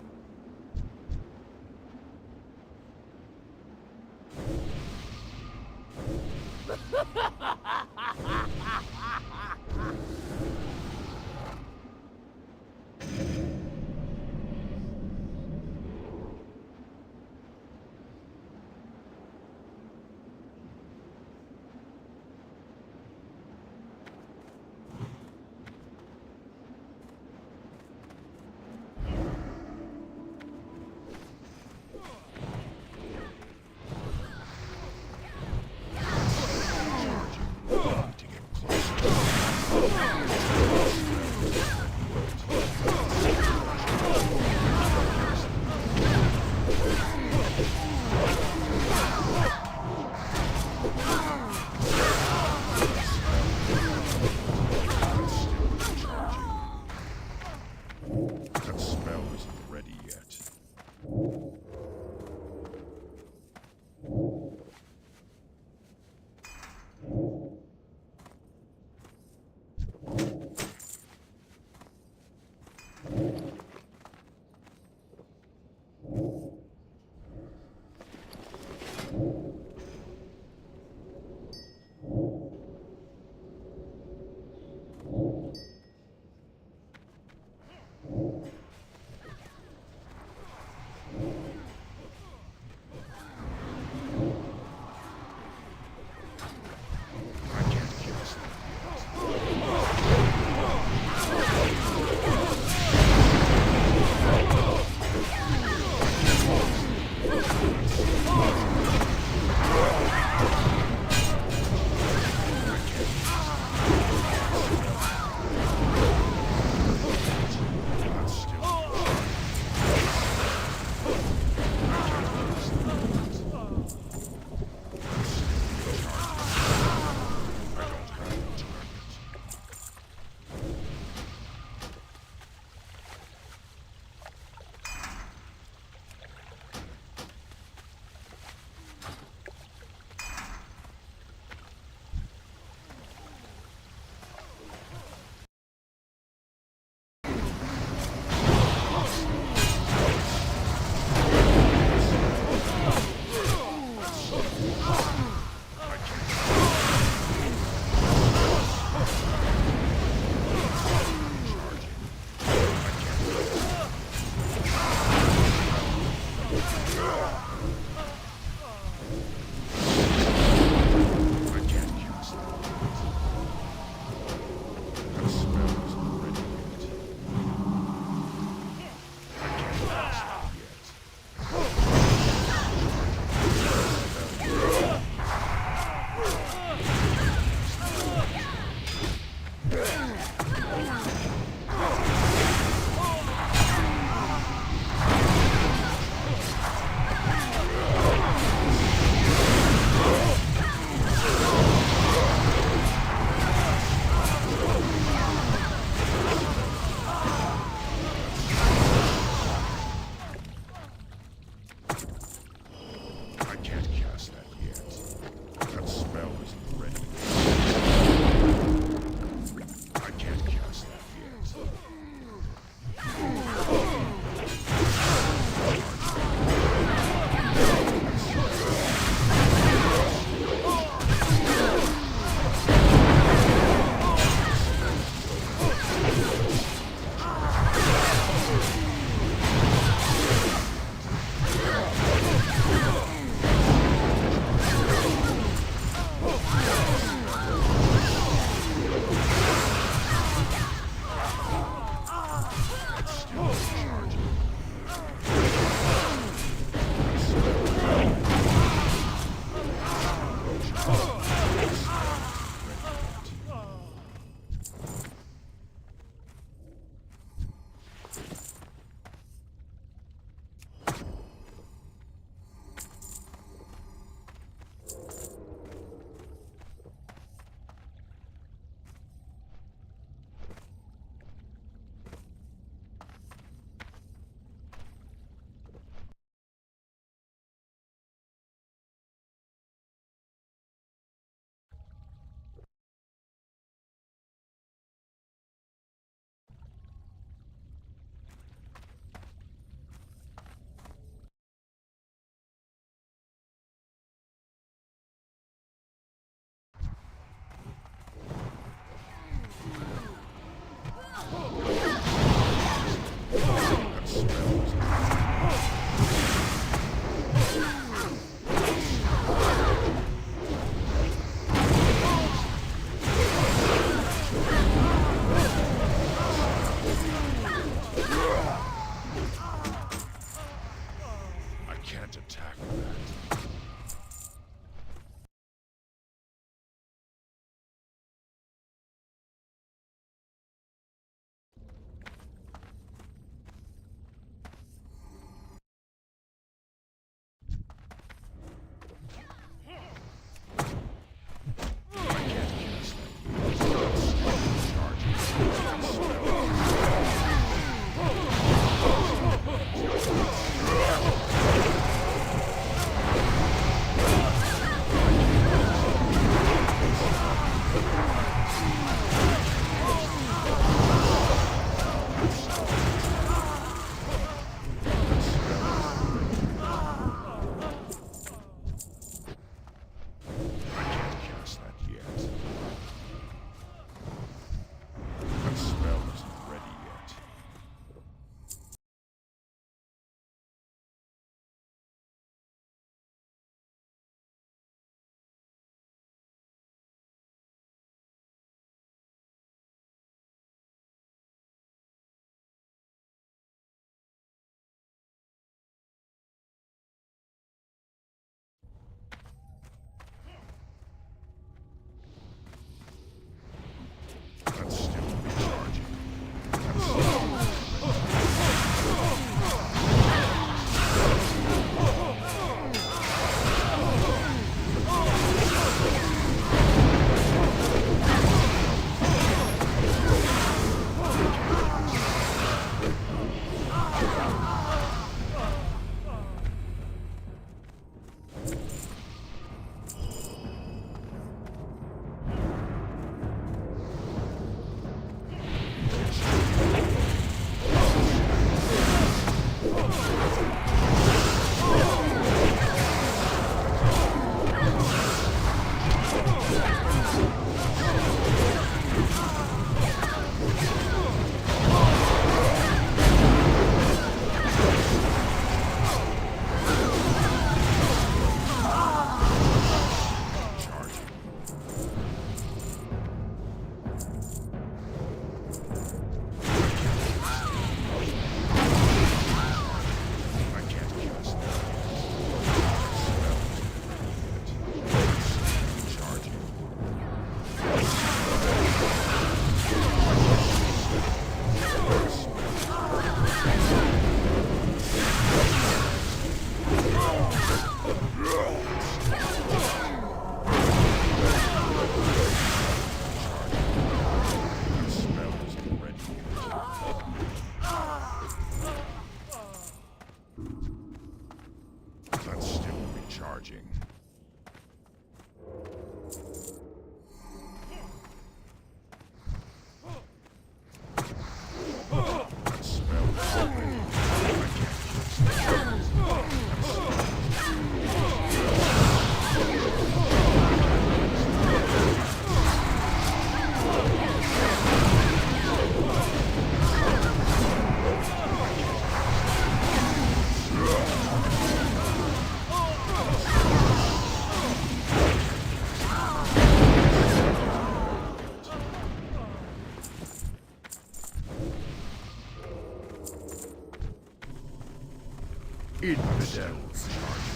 Infidels.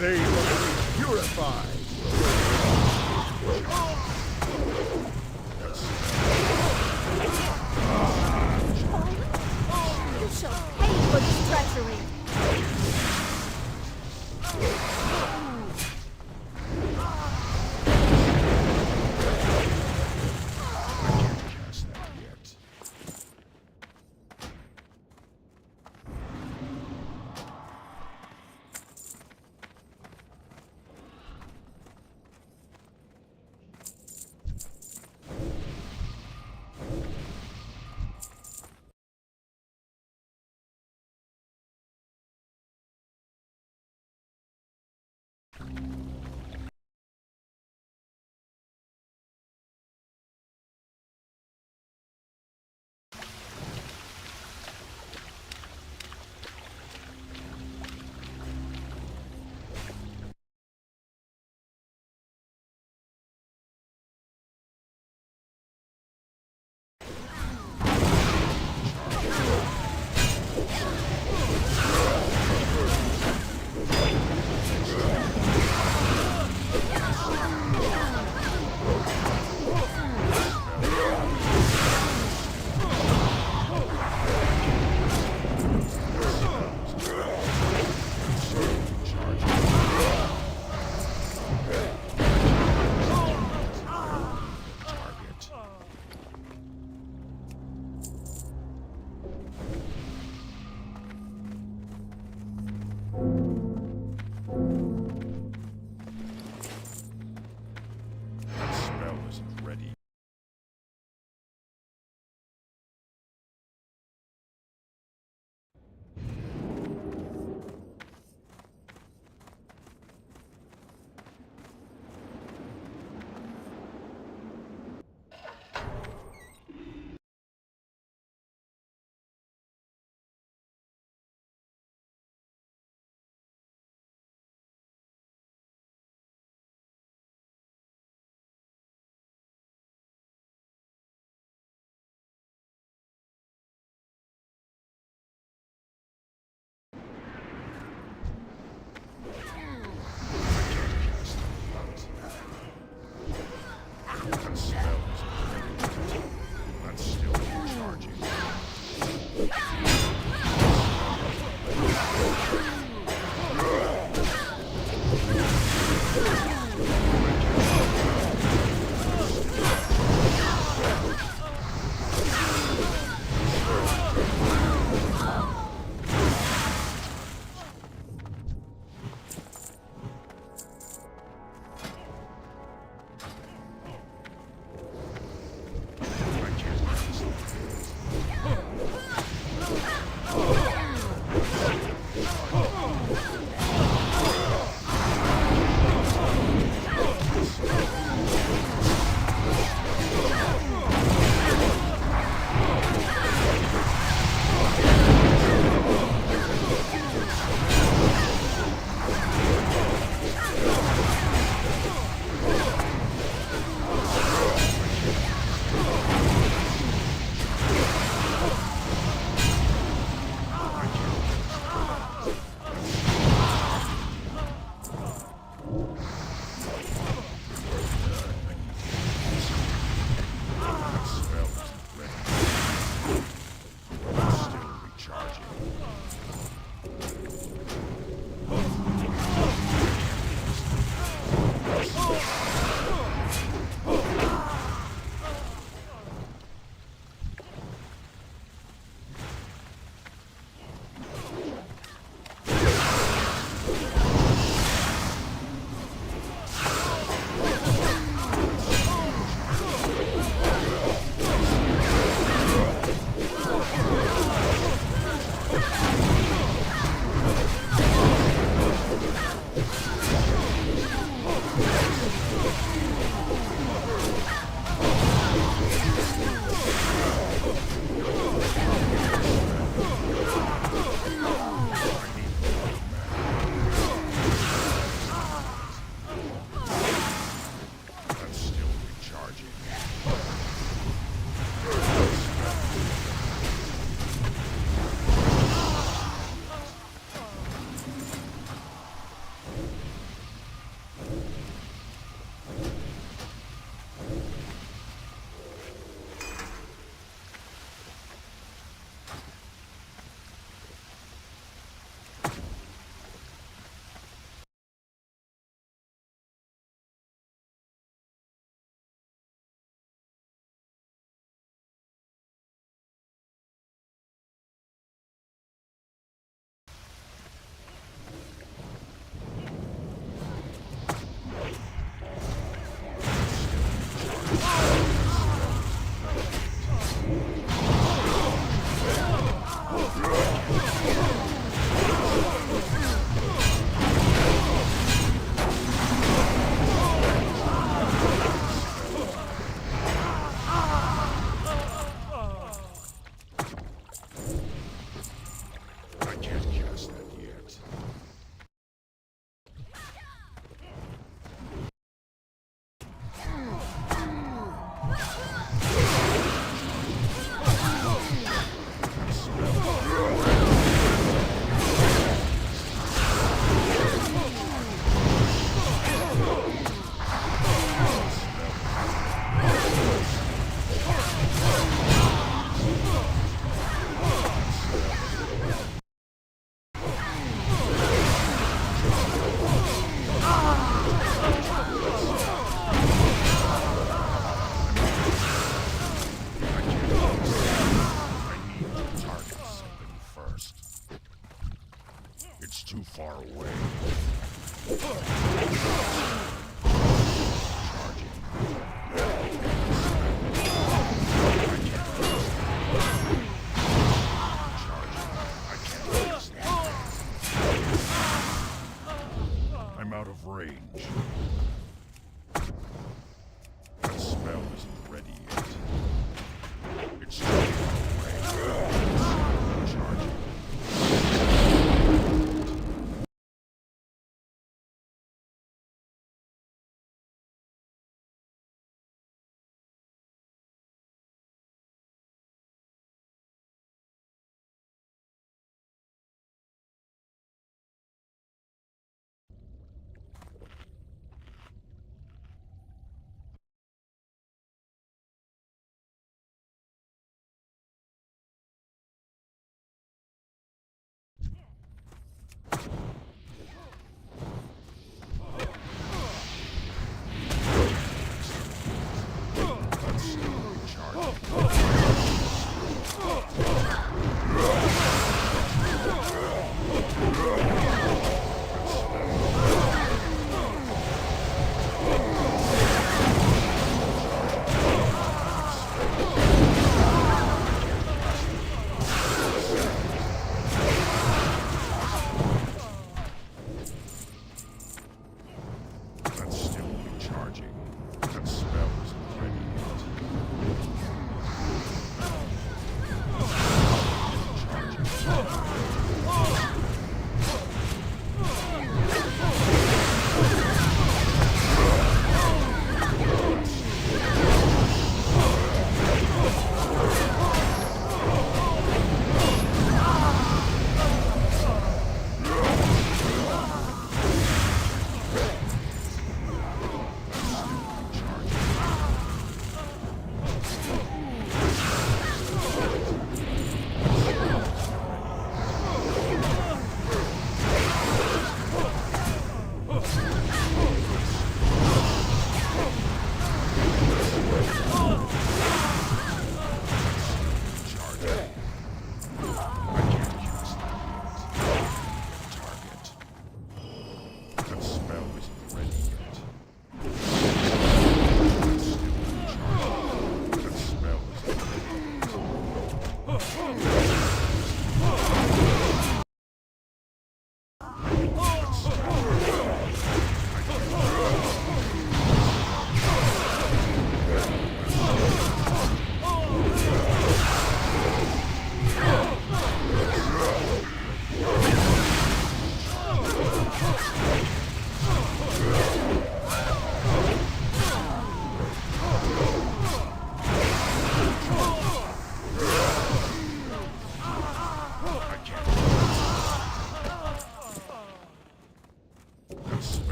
They must be purified. You shall pay for this treachery. Cast that yet. too far away. I'm out of range. That spell isn't ready yet. It's too far away. Charging.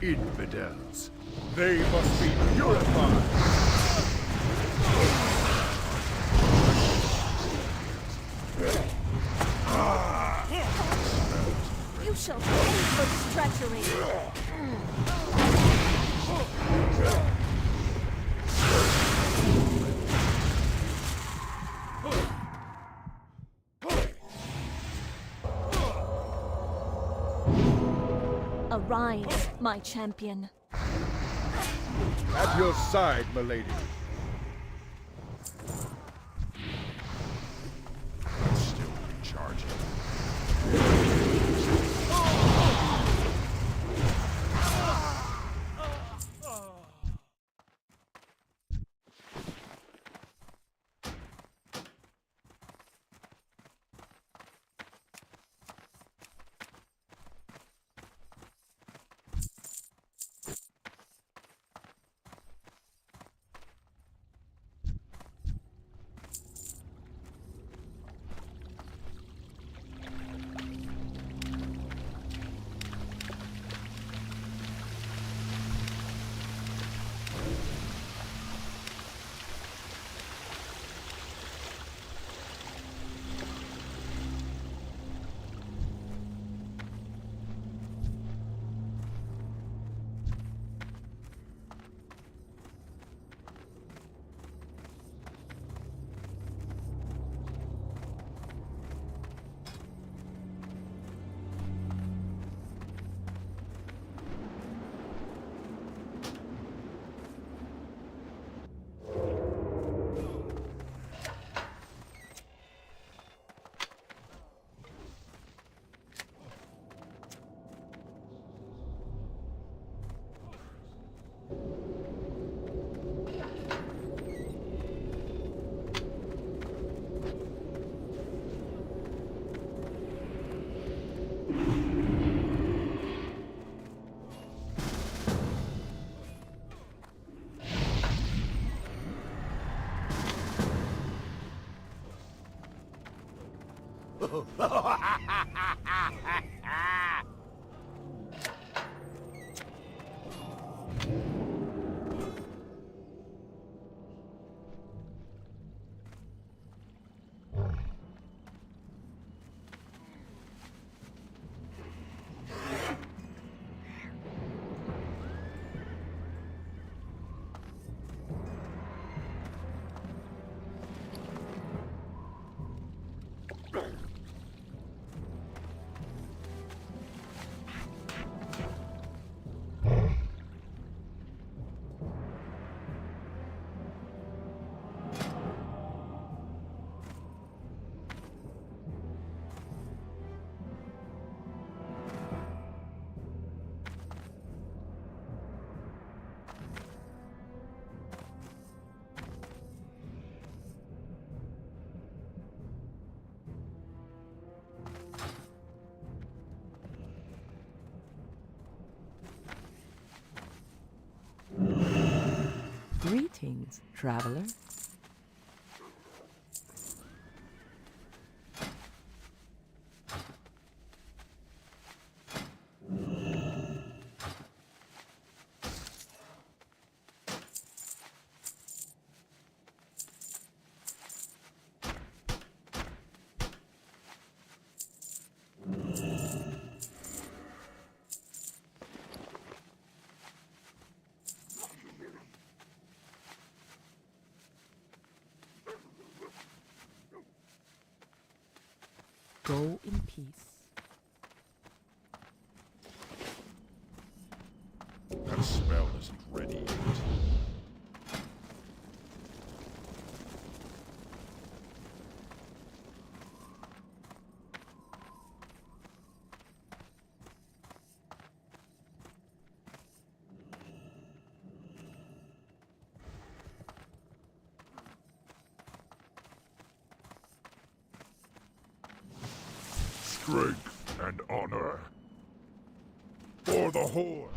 Infidels. They must be purified. You shall pay for this treachery. Arise, my champion. At your side, milady. Still recharging. Greetings, traveler. Go in peace. That spell isn't ready yet. Strength and honor. For the Horde.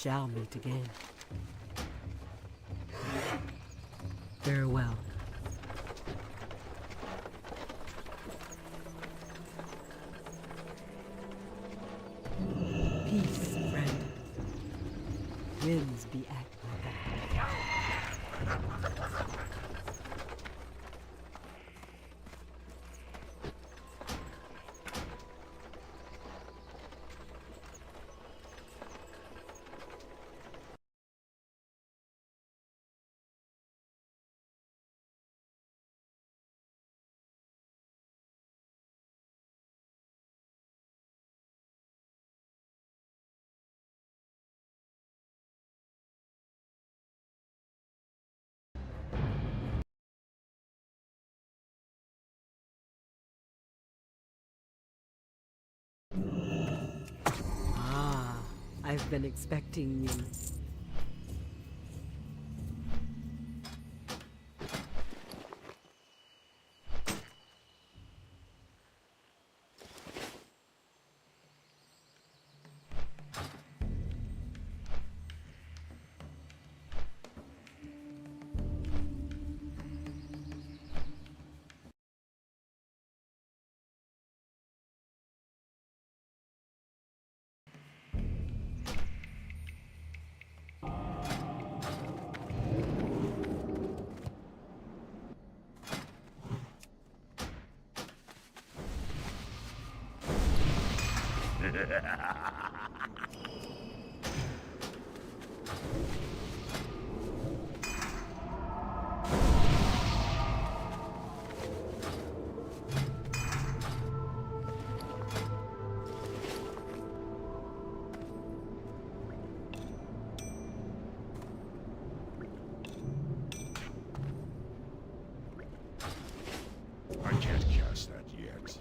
shall meet again. Farewell. Peace, friend. Winds be at your back. Ah, I've been expecting you. I can't cast that yet.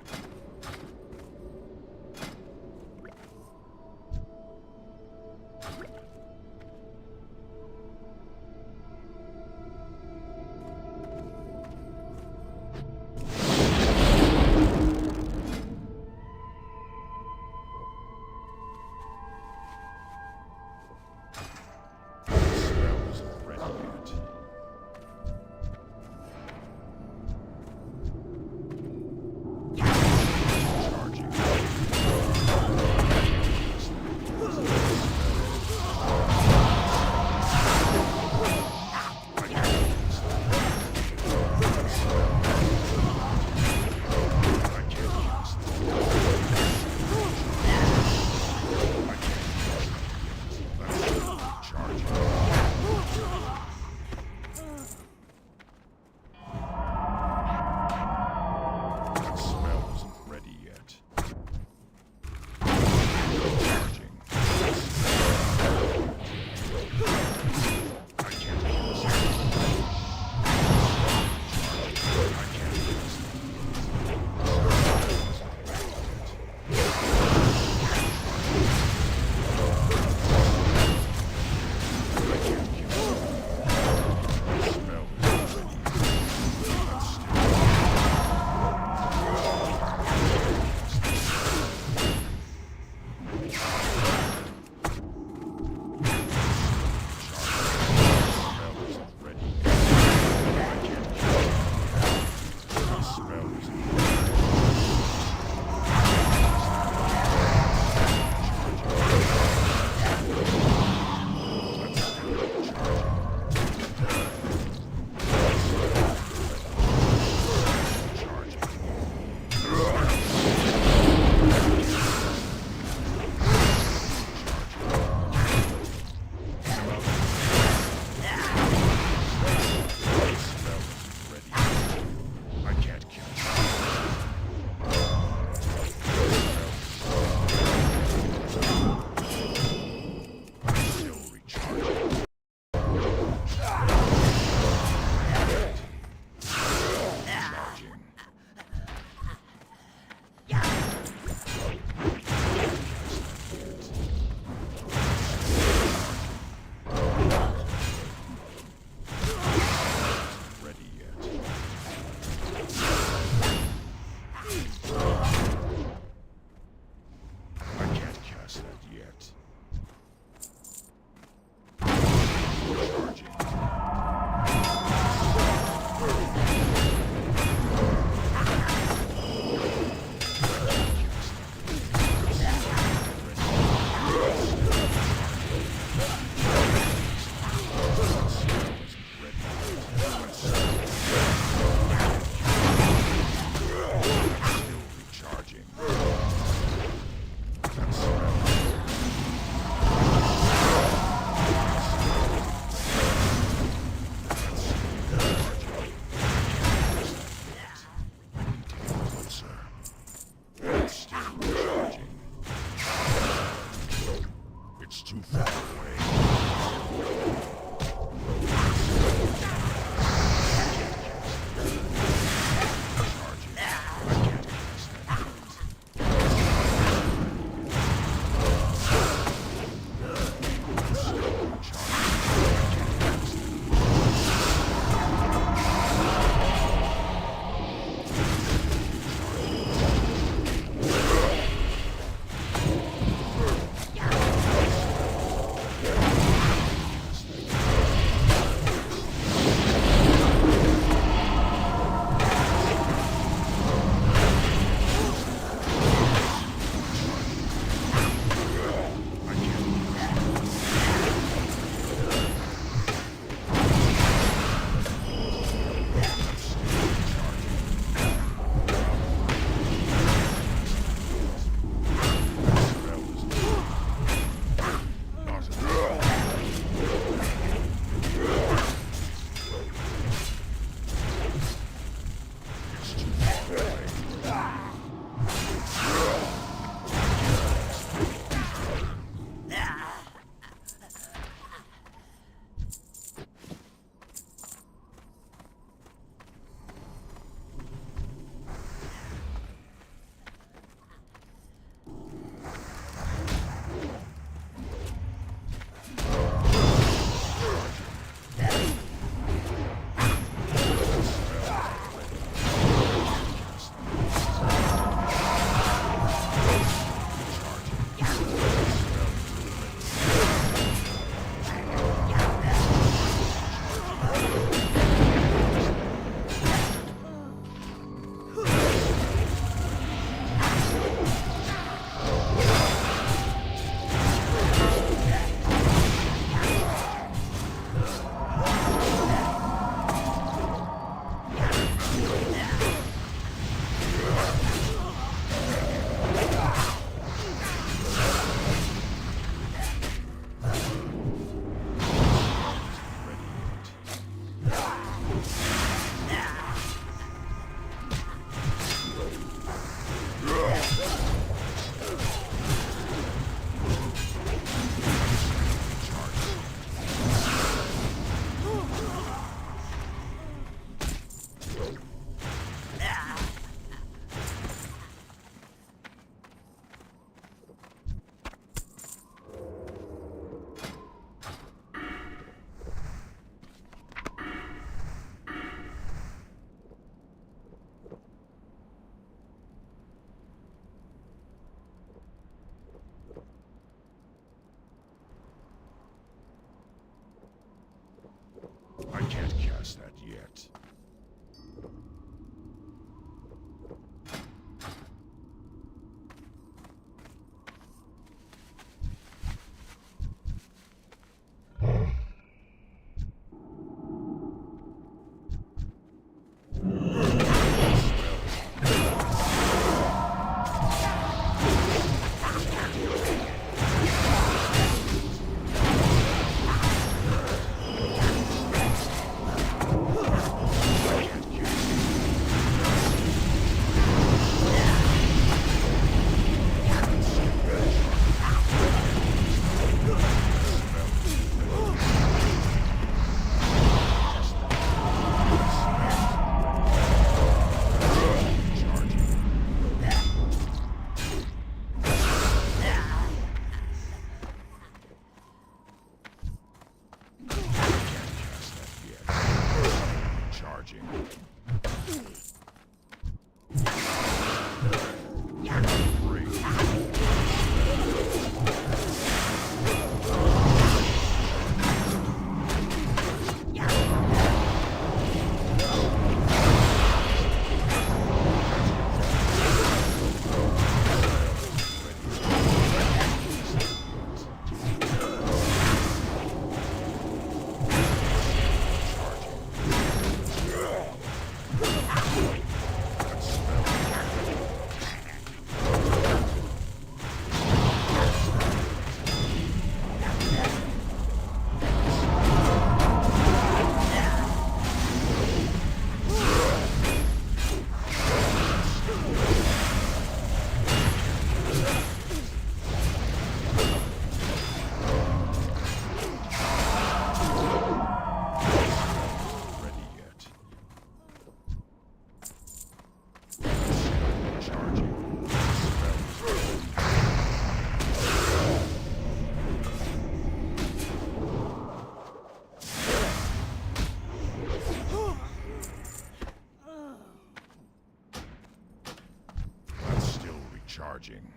charging.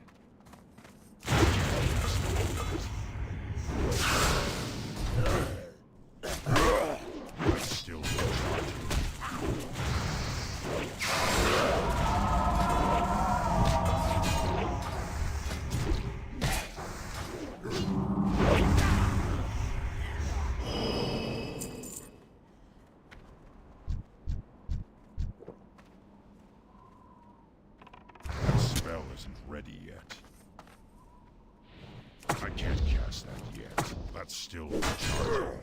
That's still charging. That spell isn't ready yet. I can't cast that yet. That's still charging.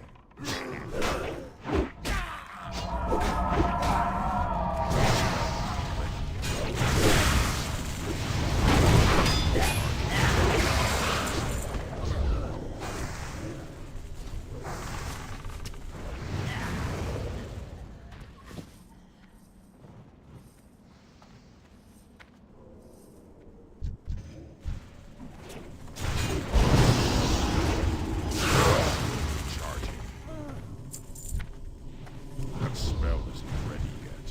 That spell isn't ready yet.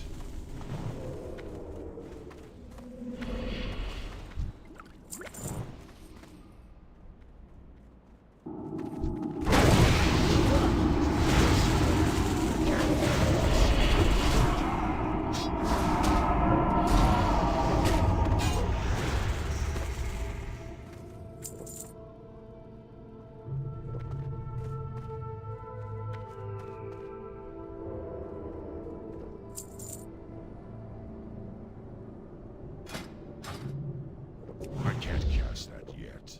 I can't cast that yet.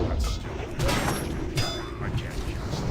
That's still I can't cast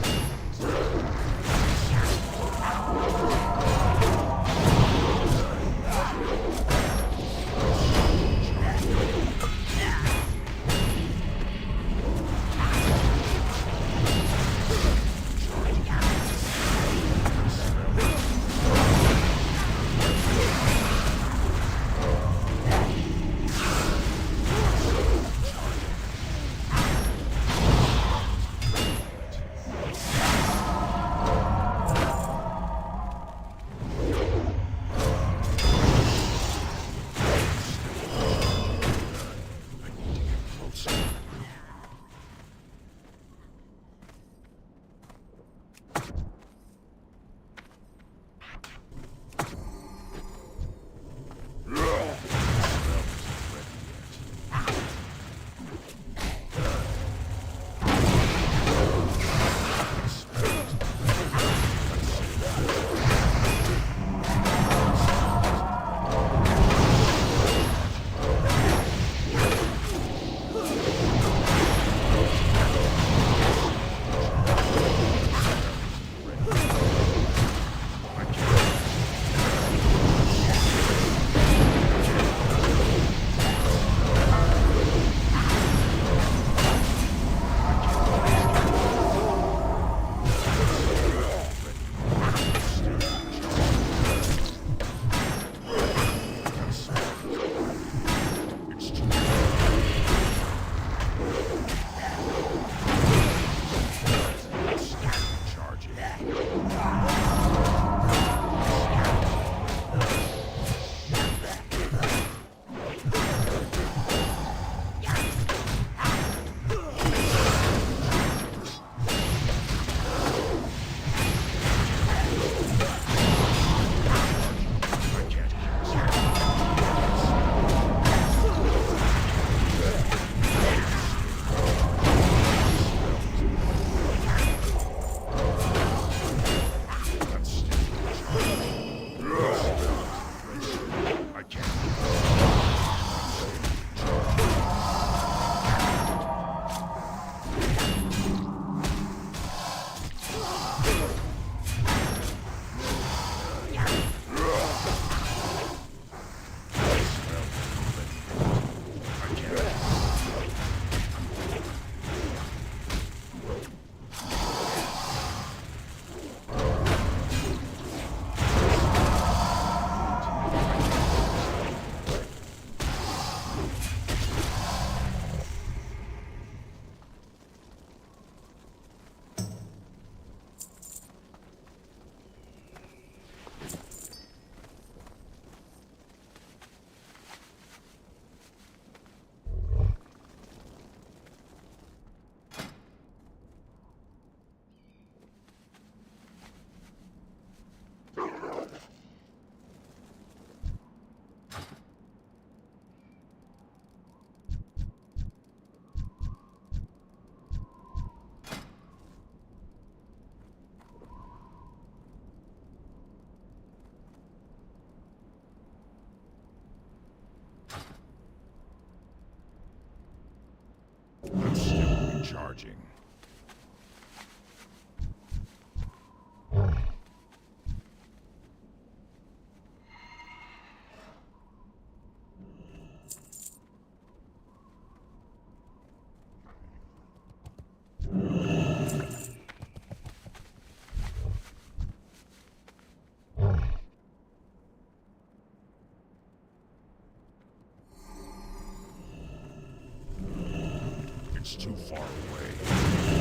That's still recharging. It's too far away.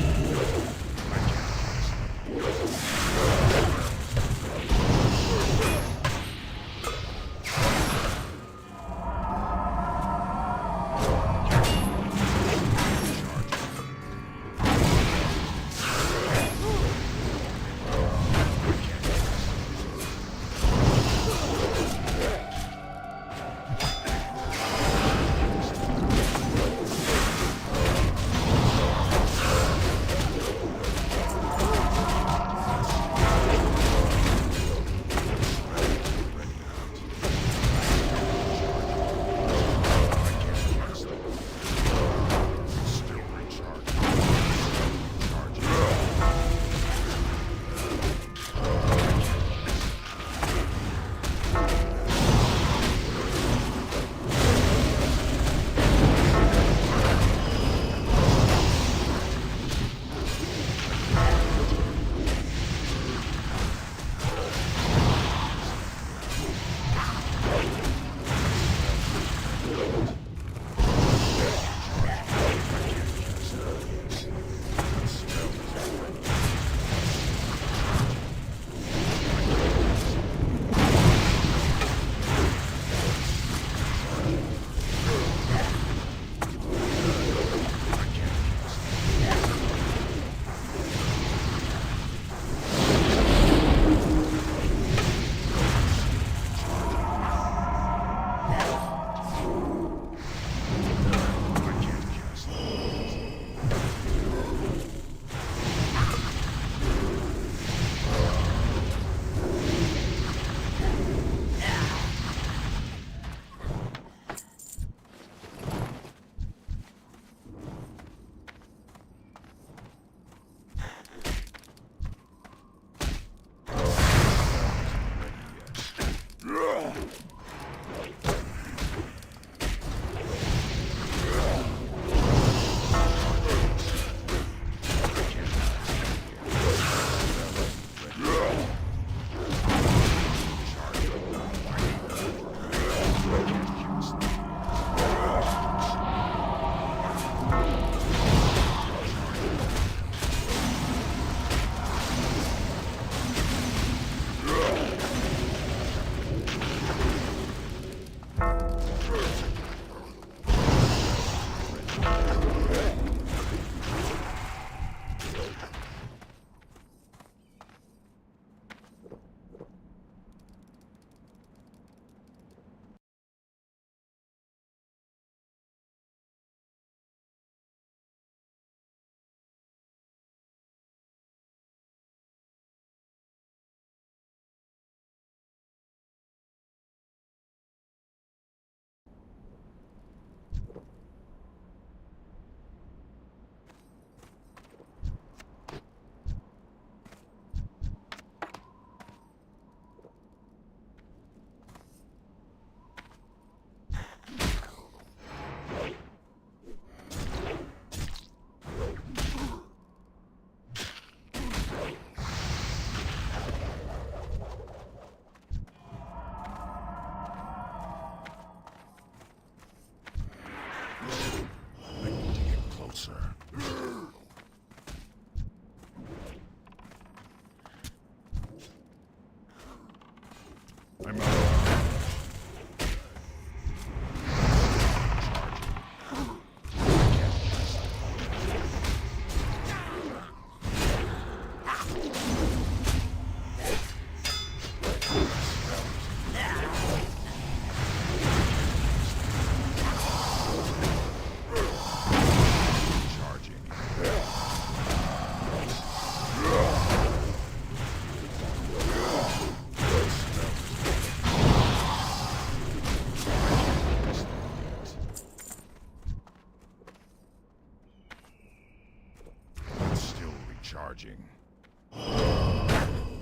recharging.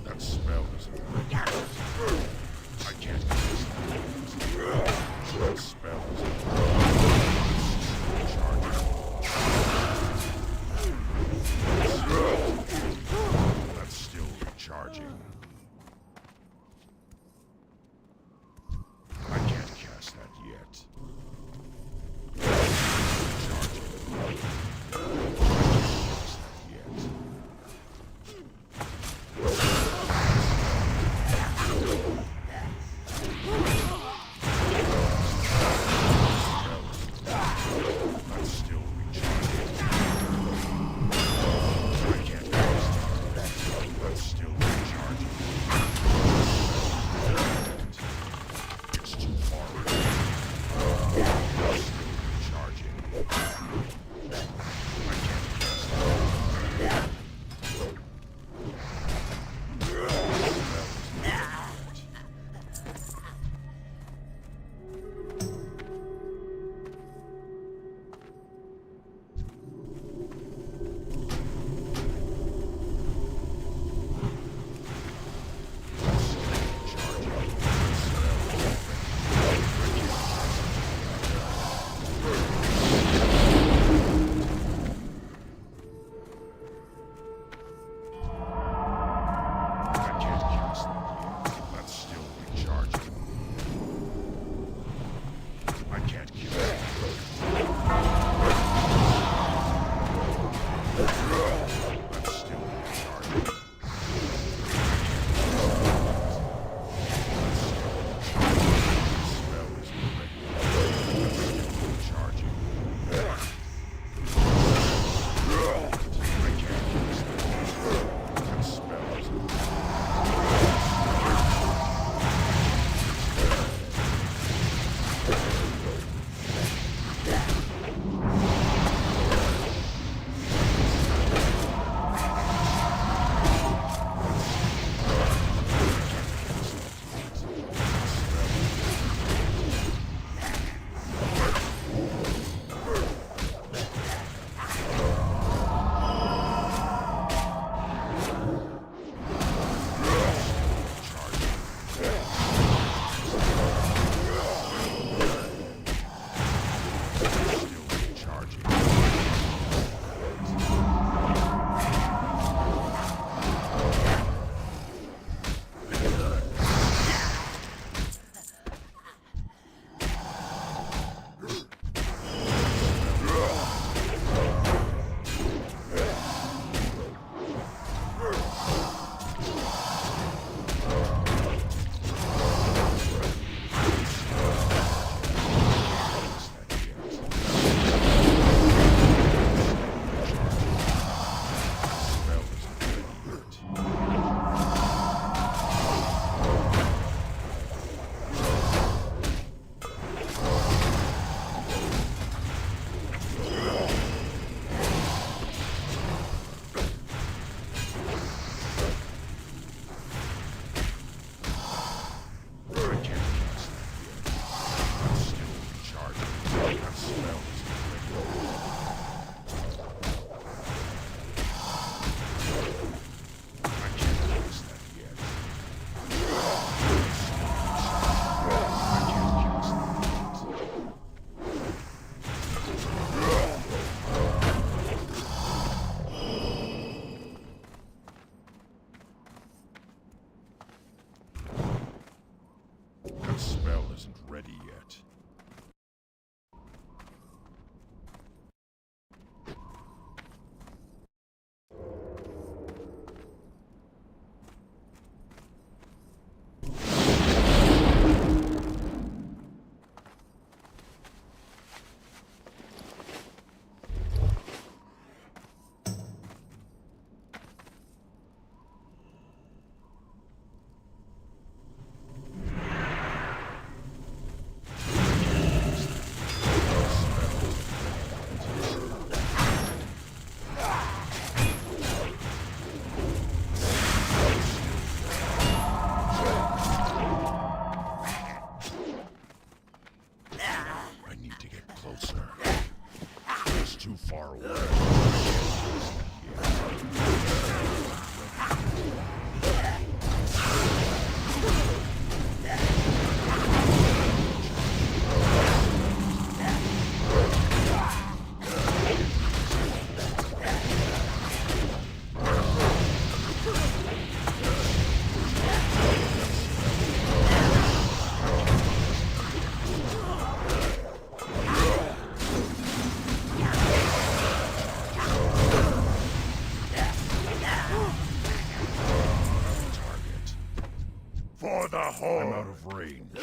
That spell isn't ready. I can't cast that. That spell isn't recharging. That's still recharging. I can't cast that yet. far away. For the whole. I'm out of range.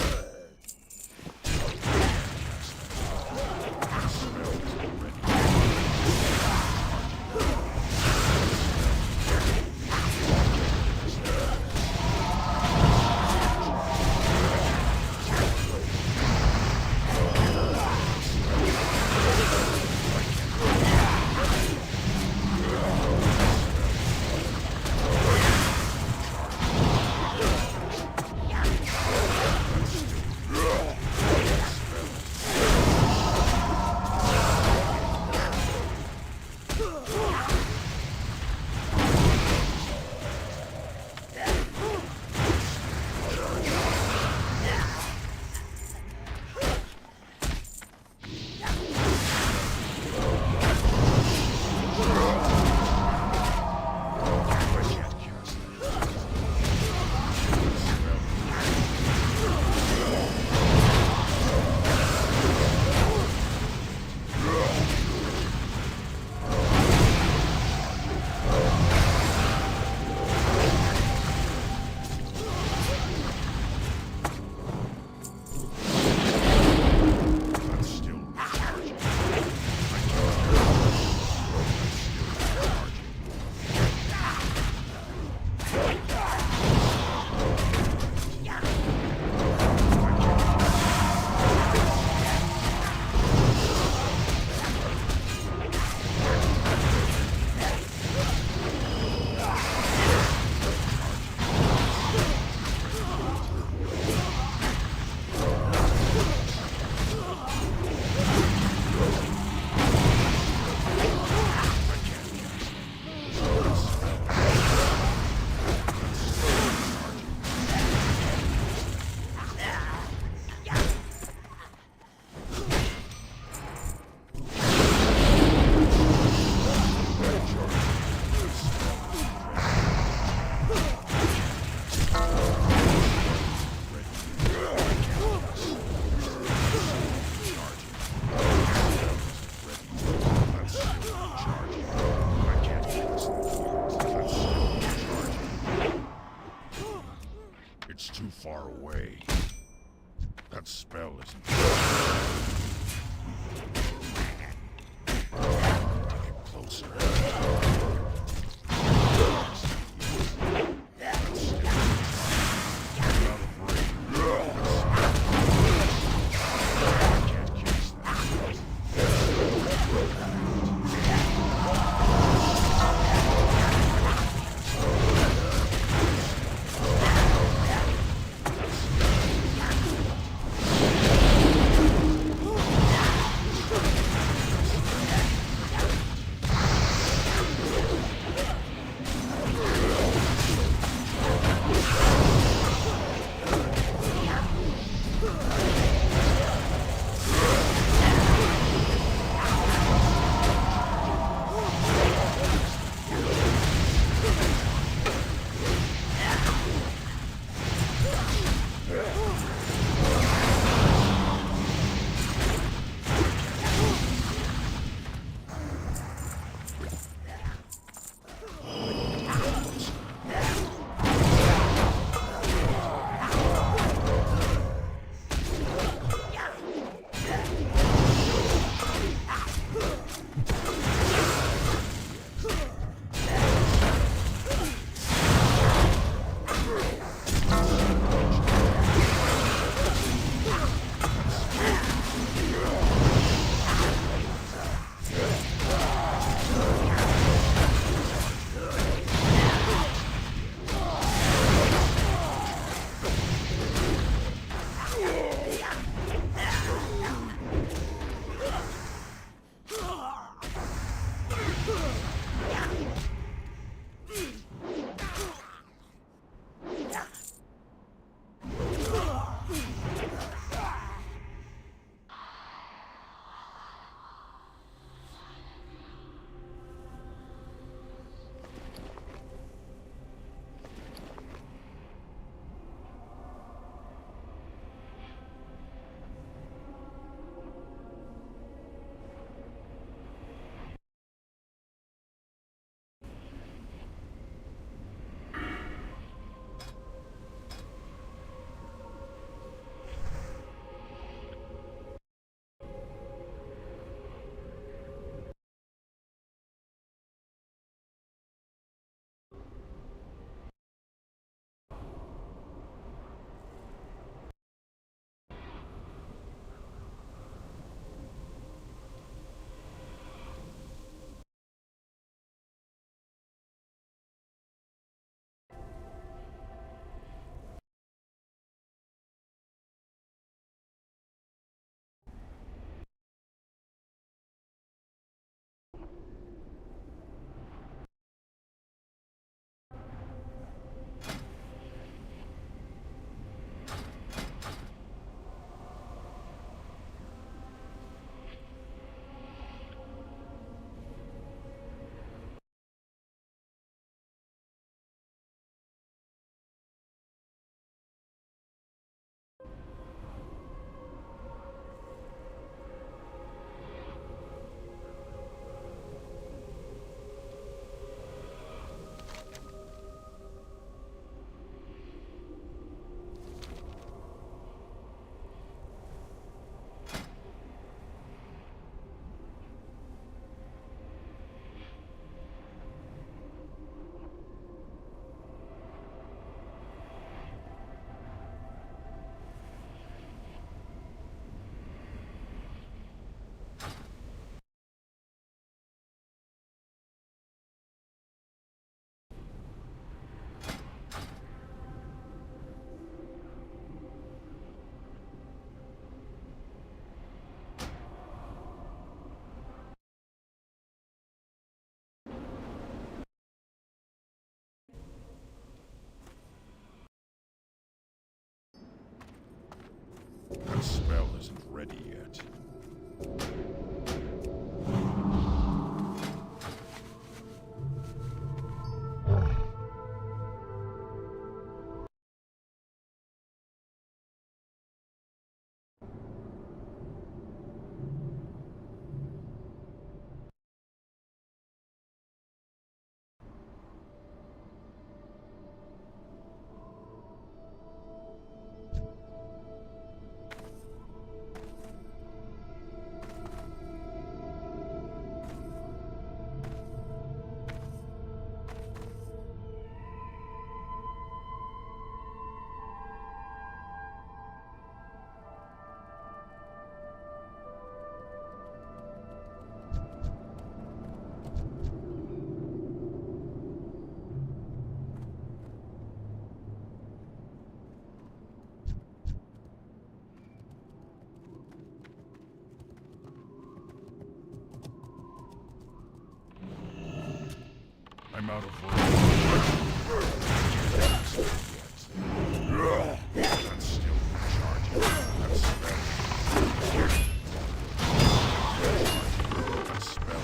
ready yet. I'm out of words. That's still charging. That's spell. That's spell.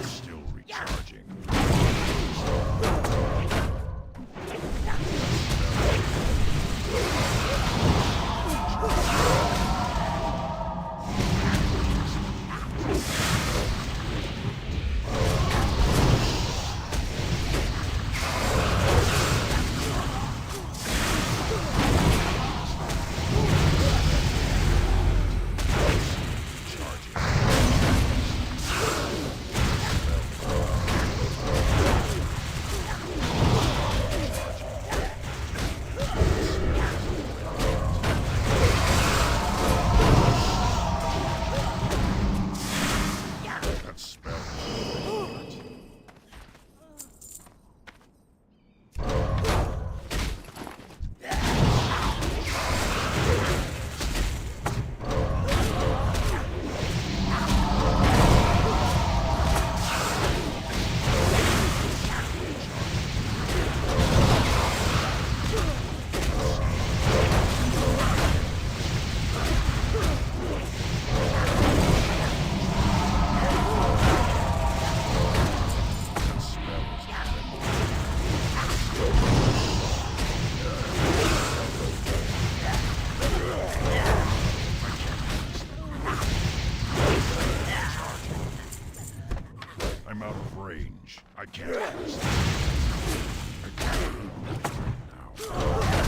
Still recharging. I'm out of range. I can't cast it. I can't do anything now.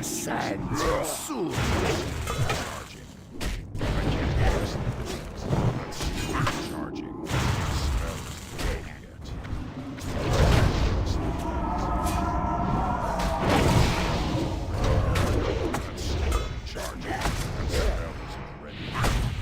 the sands will soon. Charging. I can't cast that yet. That's still charging. The spell isn't ready yet. That's still charging.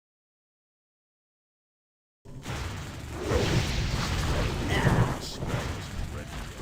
That spell isn't ready yet.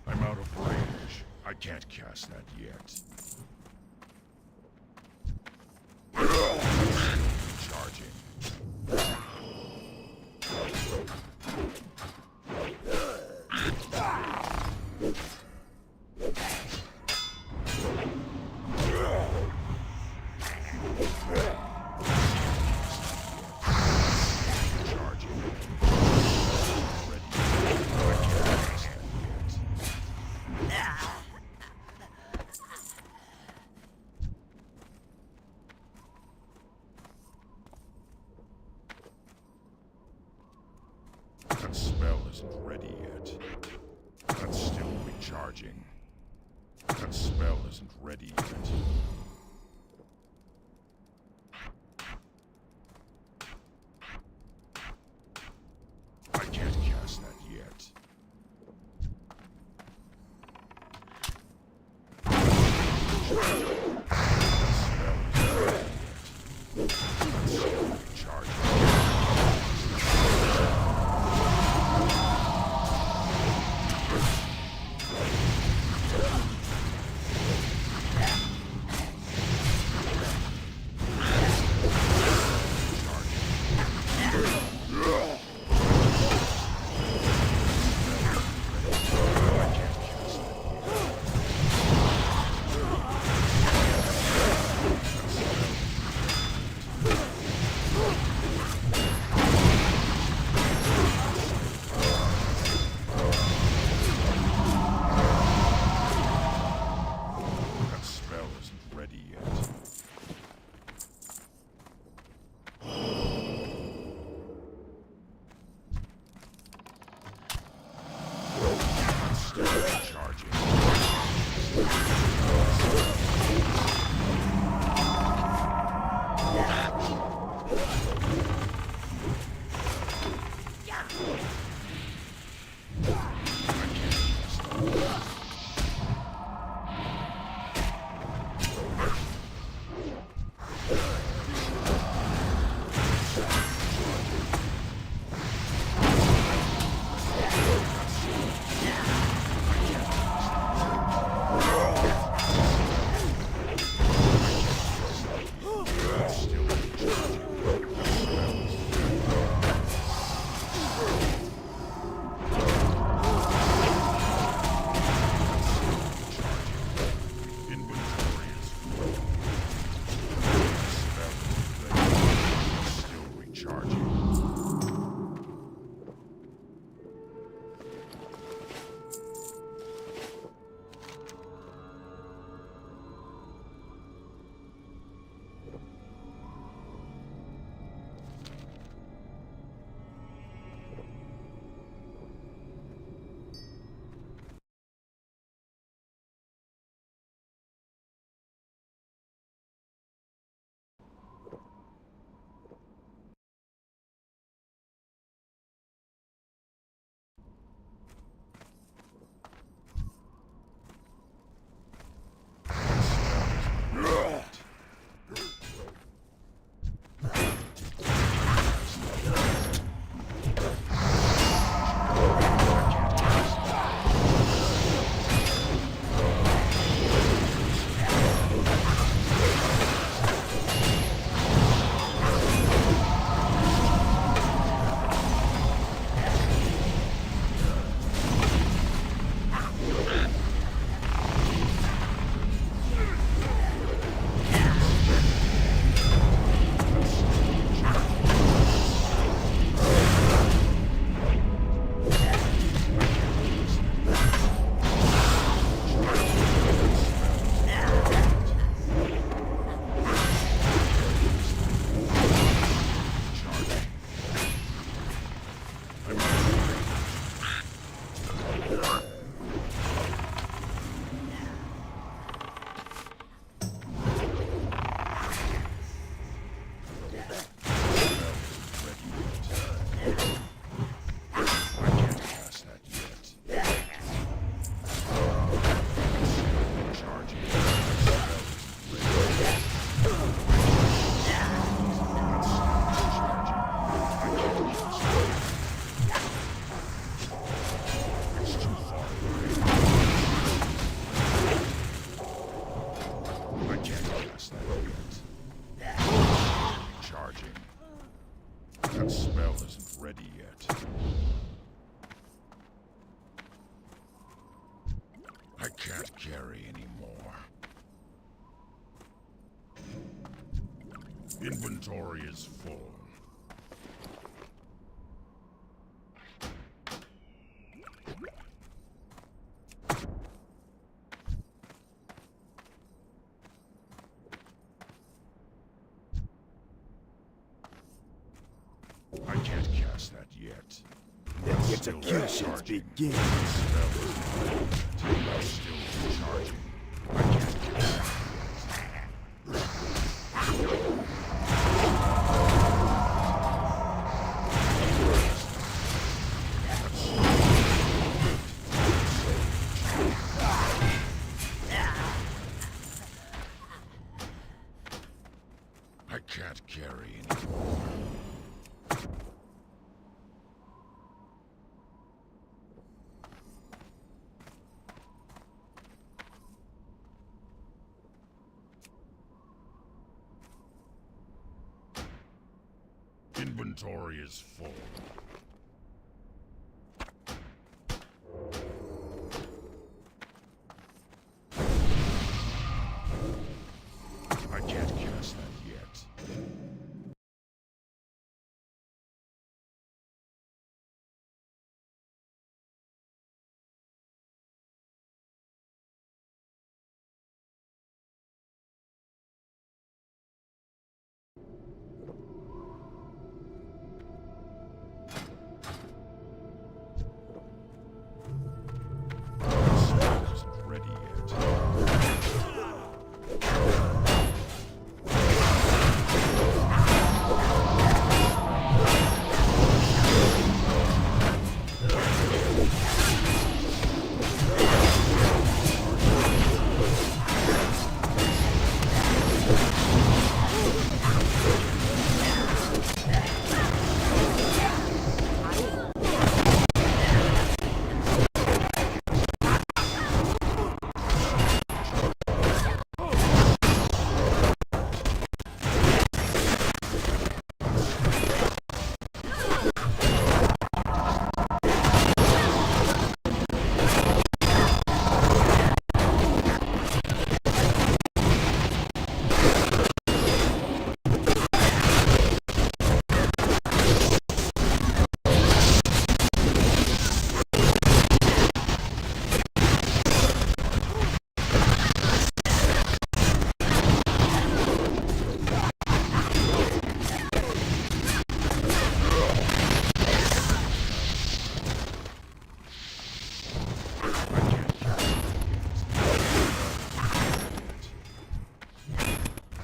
I'm out of range. I can't cast that yet. Charging. That spell isn't ready yet. That's still recharging. That spell isn't ready yet. I can't cast that yet. carry anymore. Inventory is full. I can't cast that yet. The Still executions recharging. begin. Still recharging. I can't cast that I can't carry anymore. Inventory is full. I can't cast that yet. Isn't ready yet.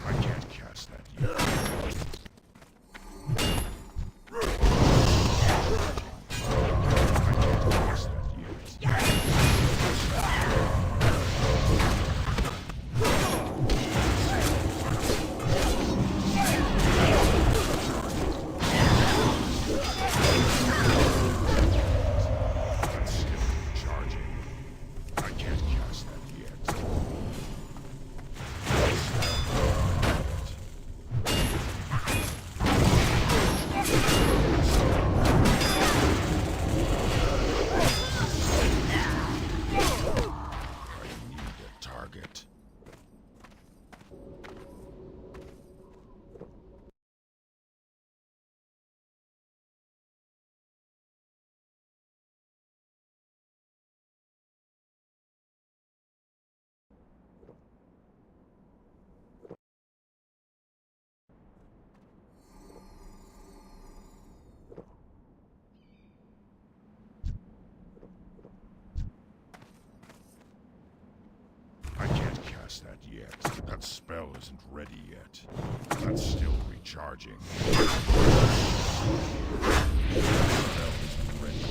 I can't cast that yet. I can't cast that yet. That's still charging. I can't cast that yet. I need a target. I can't cast that yet. That spell isn't ready yet. That's still recharging. That spell isn't ready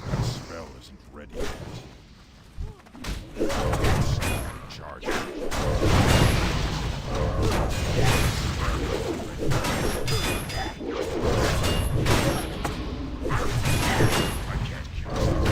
That spell isn't ready yet. Charging. I can't cast it.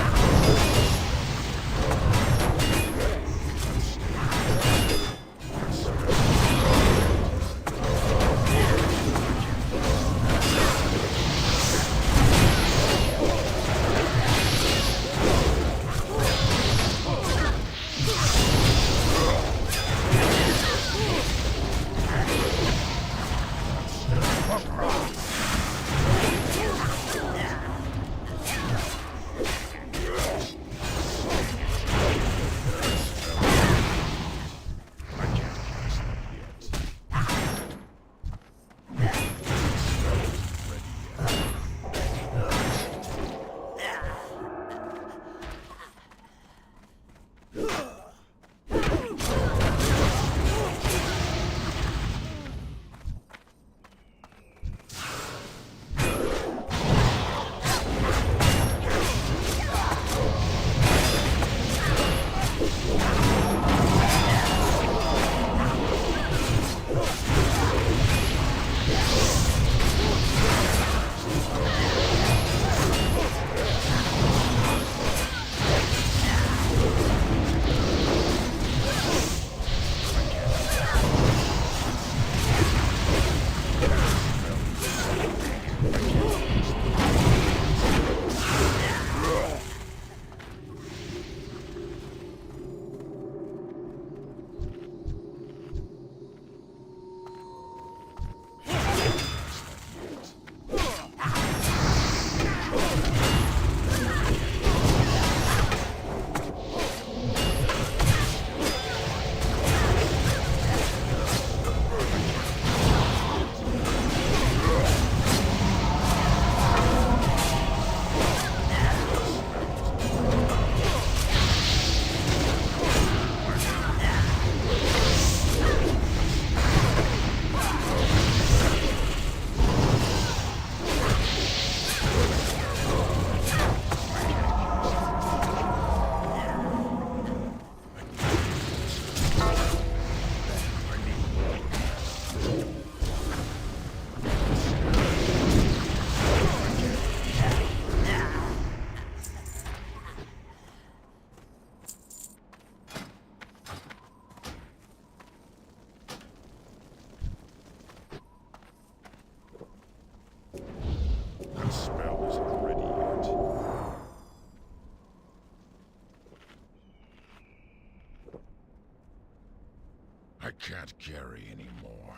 I can't carry anymore.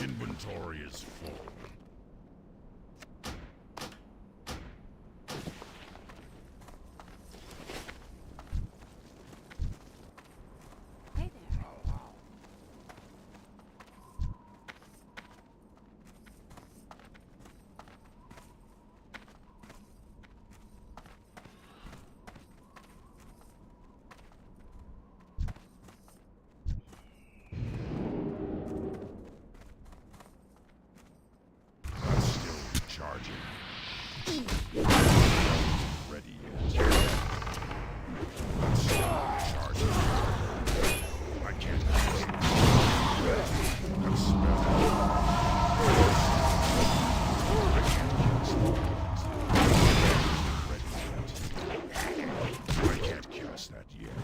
Inventory is full. Hey there. That's still recharging. Ready yet. That's still recharging. I can't use it. That spell. I can't cast that yet. I can't cast that yet.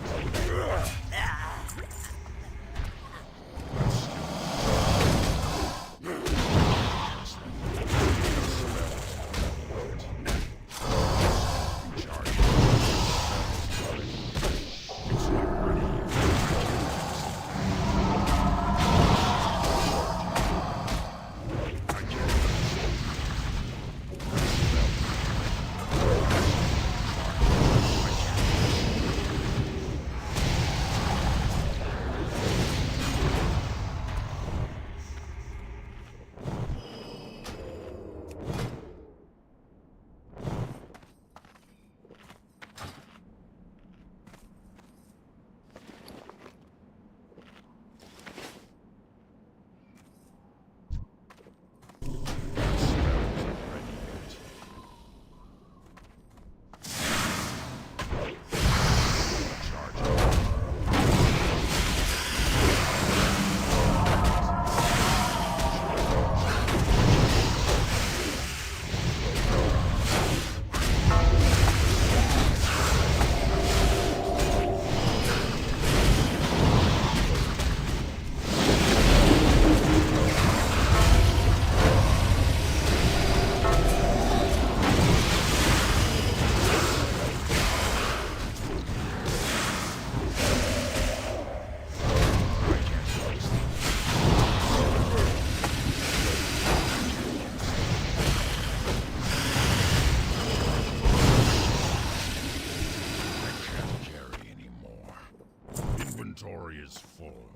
That's still inventory is full.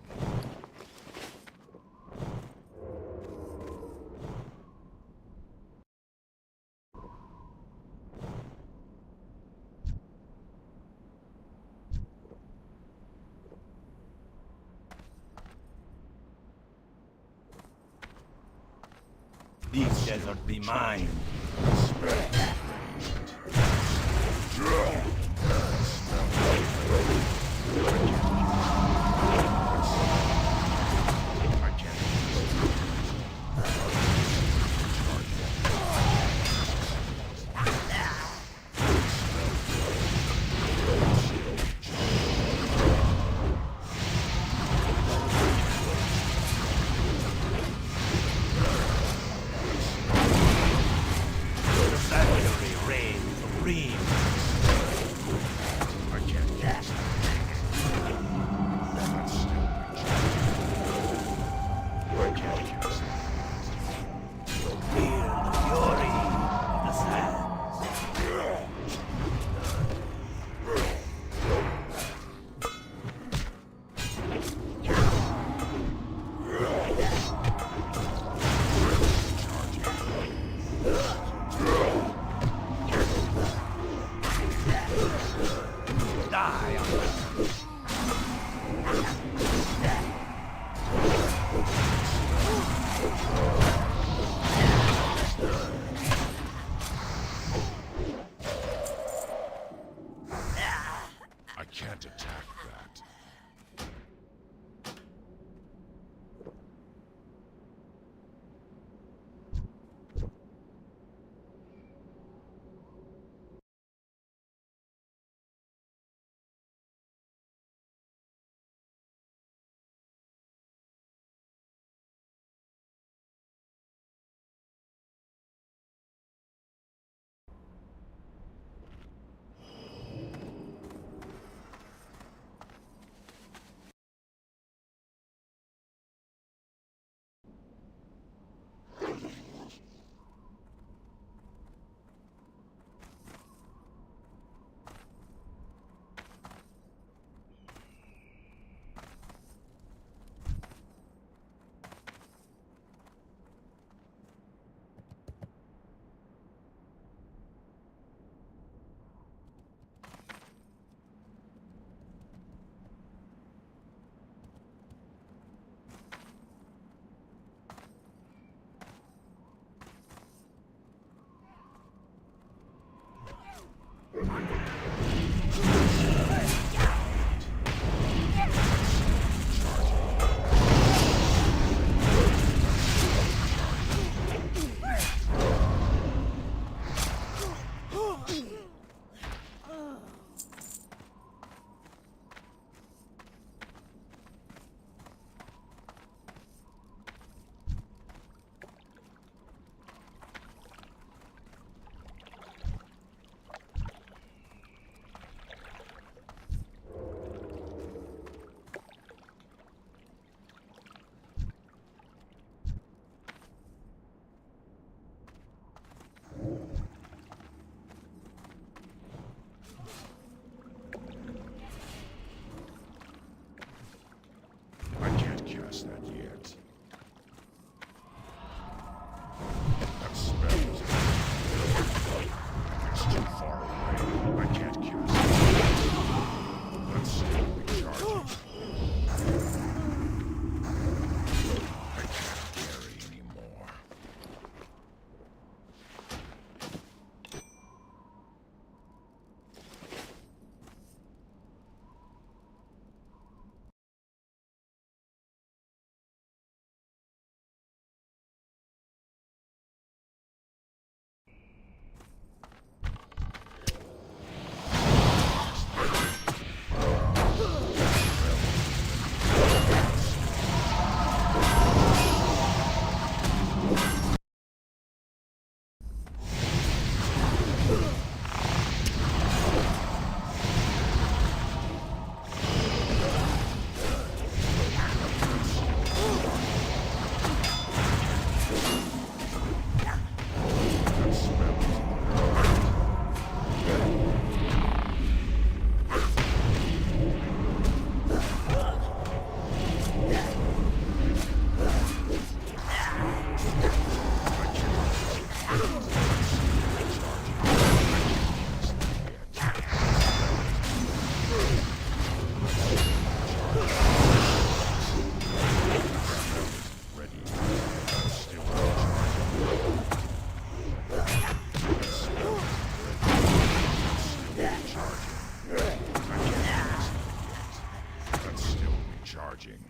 This desert be mine. The factory reigns supreme. I can't cast that yet. That spell is... It's too far away. I can't cast it. That's still recharging. I can't carry anymore. Charging.